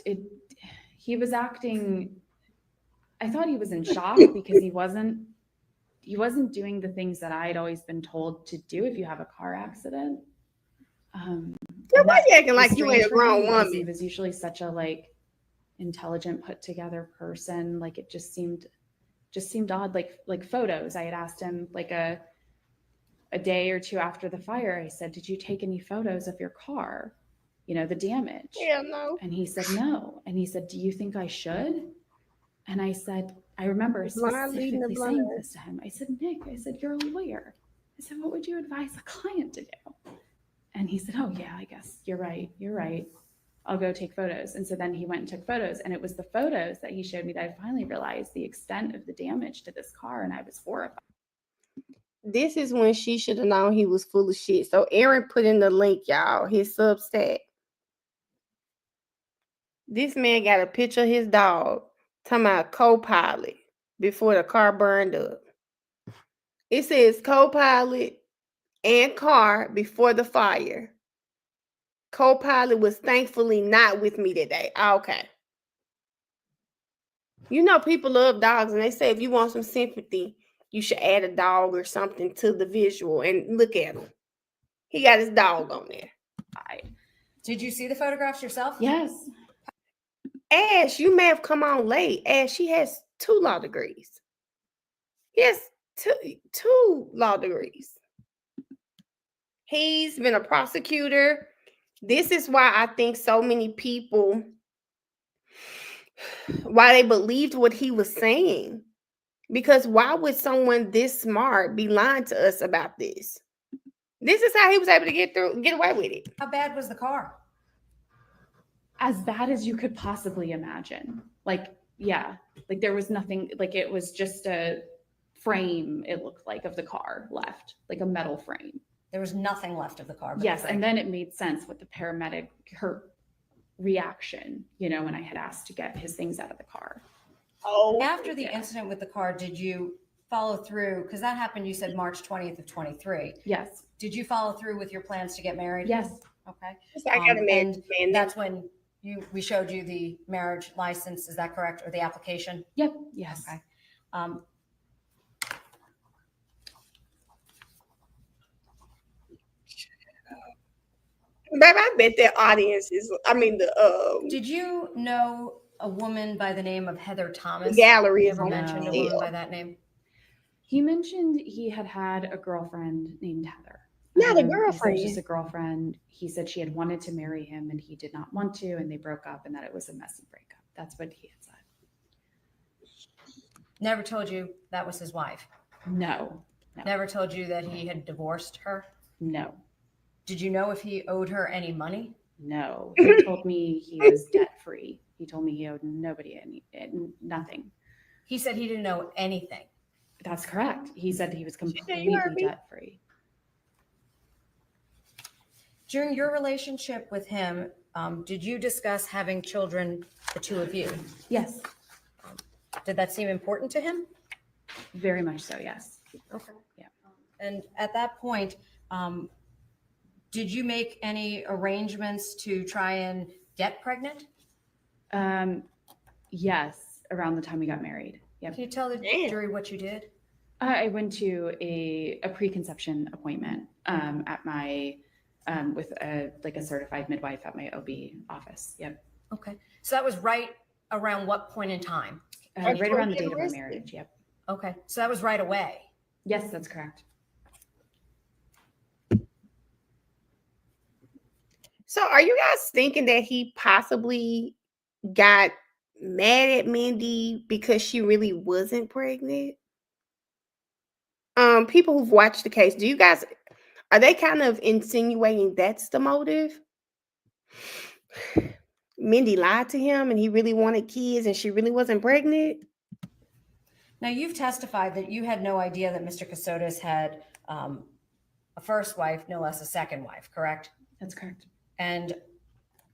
S10: He was acting, I thought he was in shock because he wasn't doing the things that I had always been told to do if you have a car accident.
S1: Why you acting like you ain't a grown woman?
S10: He was usually such a like intelligent, put together person. Like it just seemed odd. Like photos. I had asked him like a day or two after the fire. I said, "Did you take any photos of your car? You know, the damage?"
S1: Hell no.
S10: And he said, "No." And he said, "Do you think I should?" And I said, I remember specifically saying this to him. I said, "Nick, I said, you're a lawyer. I said, what would you advise a client to do?" And he said, "Oh yeah, I guess you're right. You're right. I'll go take photos." And so then he went and took photos. And it was the photos that he showed me that I finally realized the extent of the damage to this car. And I was horrified.
S1: This is when she should have known he was full of shit. So Aaron put in the link, y'all, his Substack. This man got a picture of his dog talking about co-pilot before the car burned up. It says co-pilot and car before the fire. Co-pilot was thankfully not with me today. Okay. You know, people love dogs, and they say if you want some sympathy, you should add a dog or something to the visual. And look at him. He got his dog on there.
S12: Did you see the photographs yourself?
S10: Yes.
S1: Ash, you may have come on late. Ash, she has 2 law degrees. Yes, two law degrees. He's been a prosecutor. This is why I think so many people, why they believed what he was saying. Because why would someone this smart be lying to us about this? This is how he was able to get away with it.
S12: How bad was the car?
S10: As bad as you could possibly imagine. Like, yeah, like there was nothing, like it was just a frame, it looked like, of the car left, like a metal frame.
S12: There was nothing left of the car.
S10: Yes, and then it made sense with the paramedic, her reaction, you know, when I had asked to get his things out of the car.
S12: Oh, after the incident with the car, did you follow through? Because that happened, you said March 20th of 23.
S10: Yes.
S12: Did you follow through with your plans to get married?
S10: Yes.
S12: Okay.
S1: I got a married
S12: and that's when we showed you the marriage license. Is that correct? Or the application?
S10: Yep. Yes.
S12: Okay.
S1: Babe, I bet their audience is,
S12: Did you know a woman by the name of Heather Thomas?
S1: Gallery
S12: You
S1: is
S12: ever
S1: on
S12: mentioned a
S1: sale.
S12: woman by that name?
S10: He mentioned he had a girlfriend named Heather.
S1: Not a
S10: He said
S1: girlfriend.
S10: just a girlfriend. He said she had wanted to marry him and he did not want to, and they broke up, and that it was a messy breakup. That's what he had said.
S12: Never told you that was his wife?
S10: No.
S12: Never told you that he had divorced her?
S10: No.
S12: Did you know if he owed her any money?
S10: No. He told me he was debt free. He told me he owed nobody nothing.
S12: He said he didn't know anything.
S10: That's correct. He said he was completely debt free.
S12: During your relationship with him, did you discuss having children, the two of you?
S10: Yes.
S12: Did that seem important to him?
S10: Very much so, yes.
S12: Okay.
S10: Yeah.
S12: And at that point, did you make any arrangements to try and get pregnant?
S10: Yes, around the time we got married. Yep.
S12: Can you tell the jury what you did?
S10: I went to a preconception appointment at my with a certified midwife at my OB office. Yep.
S12: Okay. So that was right around what point in time?
S10: Right around the date of our marriage. Yep.
S12: Okay. So that was right away.
S10: Yes, that's correct.
S1: So are you guys thinking that he possibly got mad at Mindy because she really wasn't pregnant? People who've watched the case, are they kind of insinuating that's the motive? Mindy lied to him and he really wanted kids and she really wasn't pregnant?
S12: Now, you've testified that you had no idea that Mr. Casotis had a first wife, no less a second wife, correct?
S10: That's correct.
S12: And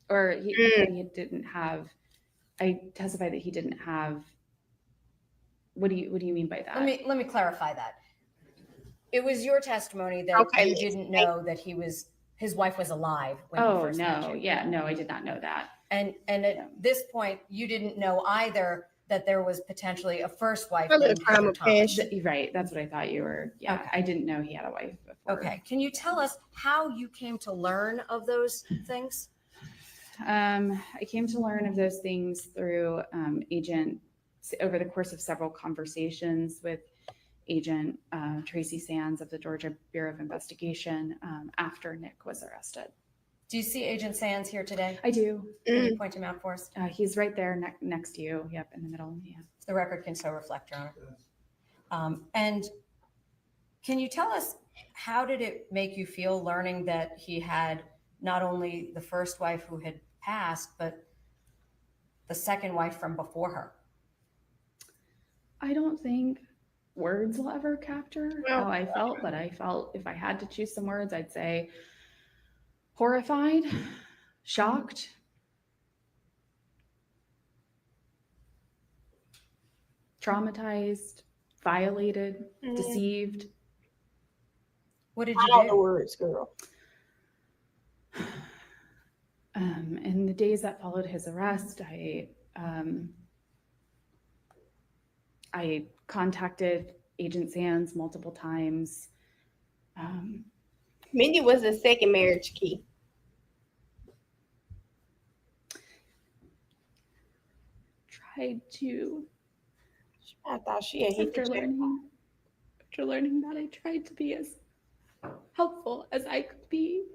S10: or he didn't have, I testified that he didn't have What do you mean by that?
S12: Let me clarify that. It was your testimony that you didn't know that his wife was alive when he first met you.
S10: No, I did not know that.
S12: And at this point, you didn't know either that there was potentially a first wife
S1: A little
S12: named
S1: crime
S12: Heather
S1: of
S12: Thomas.
S10: Right, that's what I thought you were. Yeah,
S12: Okay.
S10: I didn't know he had a wife before.
S12: Okay, can you tell us how you came to learn of those things?
S10: I came to learn of those things through agent over the course of several conversations with Agent Tracy Sands of the Georgia Bureau of Investigation after Nick was arrested.
S12: Do you see Agent Sands here today?
S10: I do.
S12: Can you point him out for us?
S10: He's right there next to you. Yep, in the middle. Yeah.
S12: The record can so reflect, Your Honor. And can you tell us, how did it make you feel learning that he had not only the first wife who had passed, but the second wife from before her?
S10: I don't think words will ever capture how I felt, but I felt if I had to choose some words, I'd say horrified, shocked, traumatized, violated, deceived.
S12: What did
S1: you do? The words, girl.
S10: In the days that followed his arrest, I contacted Agent Sands multiple times.
S1: Mindy was the second marriage key.
S10: Tried to.
S1: I thought she had hit
S10: after learning that, I tried to be as helpful as I could be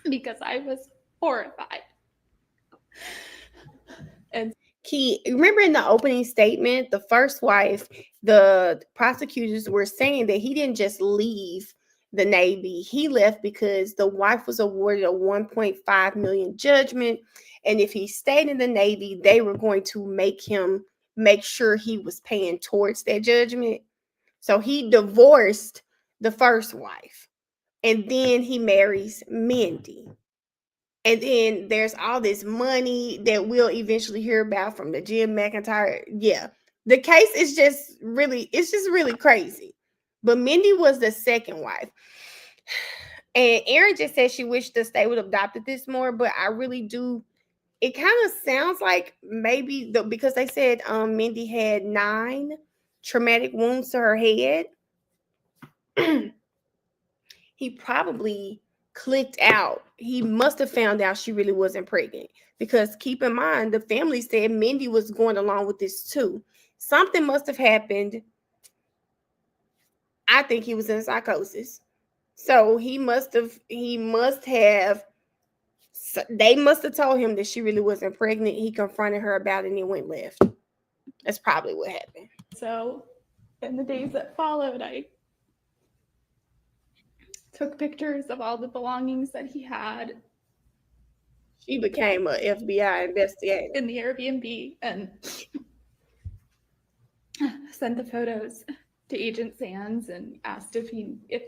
S10: because I was horrified. And
S1: Key, remember in the opening statement, the first wife, the prosecutors were saying that he didn't just leave the Navy. He left because the wife was awarded a $1.5 million judgment. And if he stayed in the Navy, they were going to make sure he was paying towards that judgment. So he divorced the first wife. And then he marries Mindy. And then there's all this money that we'll eventually hear about from the Jim McIntyre. Yeah, the case is just really crazy. But Mindy was the second wife. And Erin just said she wished the state would have adopted this more, but I really do. It kind of sounds like maybe because they said Mindy had 9 traumatic wounds to her head. He probably clicked out. He must have found out she really wasn't pregnant, because keep in mind, the family said Mindy was going along with this too. Something must have happened. I think he was in psychosis. So they must have told him that she really wasn't pregnant. He confronted her about it and it went left. That's probably what happened.
S10: so in the days that followed, I took pictures of all the belongings that he had.
S1: She became an FBI investigator
S10: in the Airbnb and sent the photos to Agent Sands and asked if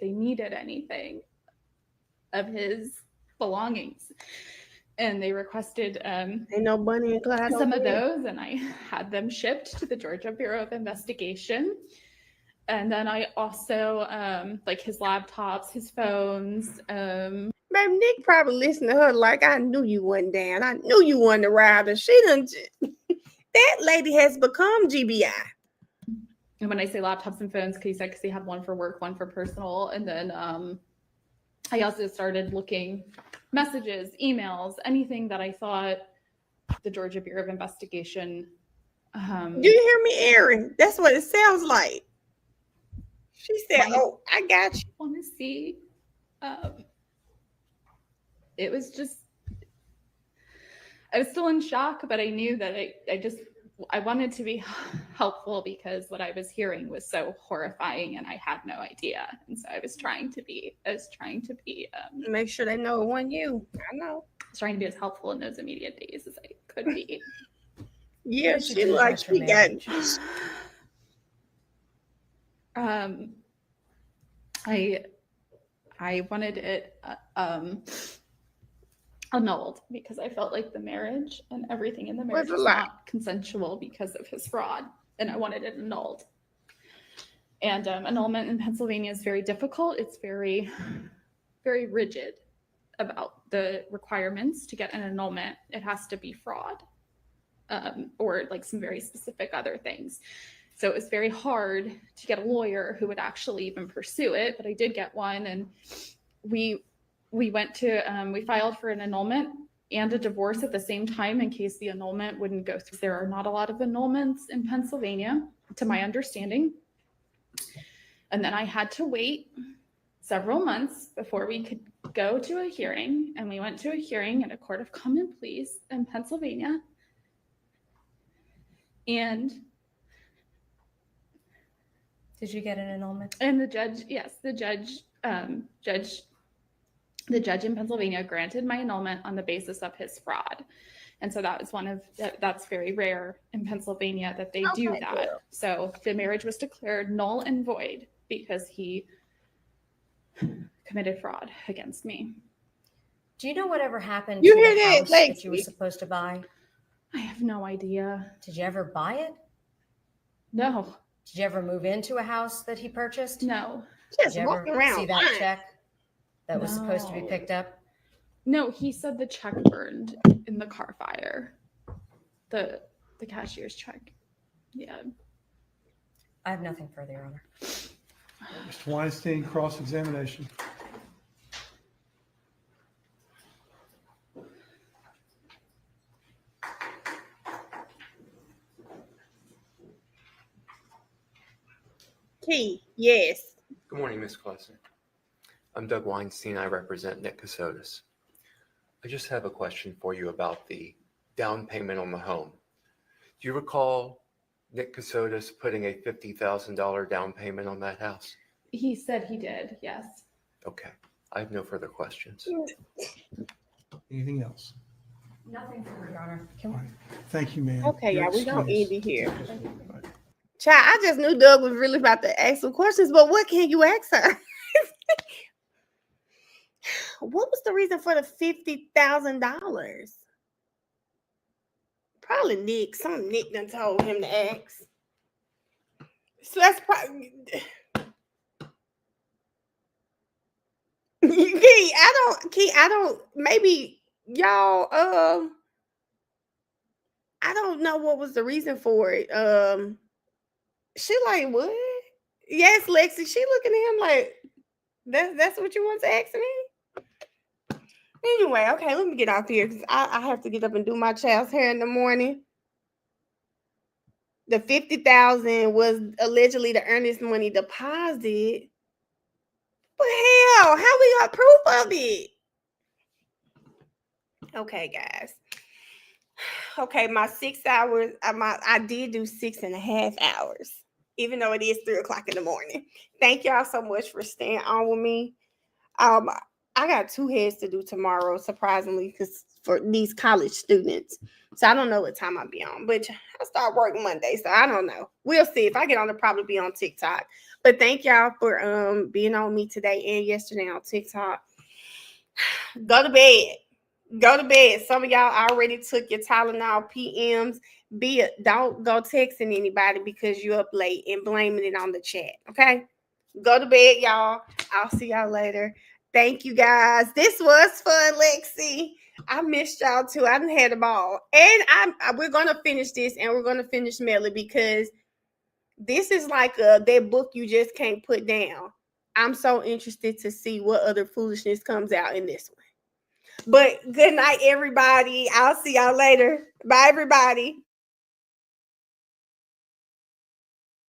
S10: they needed anything of his belongings. And they requested
S1: ain't no Bunny and Clyde
S10: some
S1: over
S10: of
S1: there.
S10: those, and I had them shipped to the Georgia Bureau of Investigation. And then I also like his laptops, his phones.
S1: Baby, Nick probably listened to her like, I knew you wasn't down. I knew you wasn't around. And she done. That lady has become GBI.
S10: And when I say laptops and phones, because he had one for work, one for personal. And then I also started looking messages, emails, anything that I thought the Georgia Bureau of Investigation.
S1: Do you hear me, Erin? That's what it sounds like. She said, "Oh, I got you."
S10: Want to see? It was just. I was still in shock, but I knew that I wanted to be helpful because what I was hearing was so horrifying and I had no idea. And so I was trying to be
S1: make sure they know it wasn't you. I know.
S10: I was trying to be as helpful in those immediate days as I could be.
S1: Yeah, she like she got
S10: I wanted it annulled because I felt like the marriage and everything in the marriage was not consensual because of his fraud. and I wanted it annulled. And annulment in Pennsylvania is very difficult. It's very, very rigid about the requirements to get an annulment. It has to be fraud or like some very specific other things. So it was very hard to get a lawyer who would actually even pursue it, but I did get one, and we went to we filed for an annulment and a divorce at the same time in case the annulment wouldn't go through. There are not a lot of annulments in Pennsylvania, to my understanding. And then I had to wait several months before we could go to a hearing, and we went to a hearing at a court of common pleas in Pennsylvania. And
S12: did you get an annulment? And
S10: the judge, yes, the judge in Pennsylvania granted my annulment on the basis of his fraud. And so that was that's very rare in Pennsylvania that they do that. Cool. So the marriage was declared null and void because he committed fraud against me.
S12: Do you know whatever happened
S10: You
S12: to
S10: hear
S12: the
S10: that,
S12: house
S10: like,
S12: that you were supposed to buy?
S10: I have no idea.
S12: Did you ever buy it?
S10: No.
S12: Did you ever move into a house that he purchased?
S10: No.
S12: Did you ever see that check that was supposed to be picked up?
S10: No, he said the check burned in the car fire. The cashier's check. Yeah.
S12: I have nothing further, Your Honor.
S14: Mr. Weinstein, cross-examination.
S1: Key, yes.
S9: Good morning, Ms. Klesser. I'm Doug Weinstein. I represent Nick Casotis. I just have a question for you about the down payment on the home. Do you recall Nick Casotis putting a $50,000 down payment on that house?
S10: He said he did, yes.
S9: Okay. I have no further questions.
S14: Anything else?
S12: Nothing further, Your Honor.
S14: Thank you, ma'am.
S1: Okay,
S14: You're
S1: y'all, we gonna
S14: excused.
S1: end it here. Child, I just knew Doug was really about to ask some questions, but what can you ask her? What was the reason for the $50,000? Probably Nick. Some Nick done told him to ask. So that's probably. Key, I don't. Maybe y'all. I don't know what was the reason for it. She like what? Yes, Lexi. She looking at him like that's what you want to ask me. Anyway, okay, let me get off here because I have to get up and do my child's hair in the morning. The $50,000 was allegedly the earnest money deposit. But hell, how we got proof of it? Okay, guys. Okay, my 6 hours, I did do 6.5 hours, even though it is 3:00 in the morning. Thank y'all so much for staying on with me. I got 2 heads to do tomorrow, surprisingly, because for these college students. So I don't know what time I'll be on, but I start work Monday, so I don't know. We'll see. If I get on, it'll probably be on TikTok. But thank y'all for being on me today and yesterday on TikTok. Go to bed. Go to bed. Some of y'all already took your Tylenol PMs. Don't go texting anybody because you're up late and blaming it on the chat. Okay? Go to bed, y'all. I'll see y'all later. Thank you, guys. This was fun, Lexi. I missed y'all too. I done had a ball. And we're gonna finish this, and we're gonna finish Melly because this is like that book you just can't put down. I'm so interested to see what other foolishness comes out in this one. But good night, everybody. I'll see y'all later. Bye, everybody.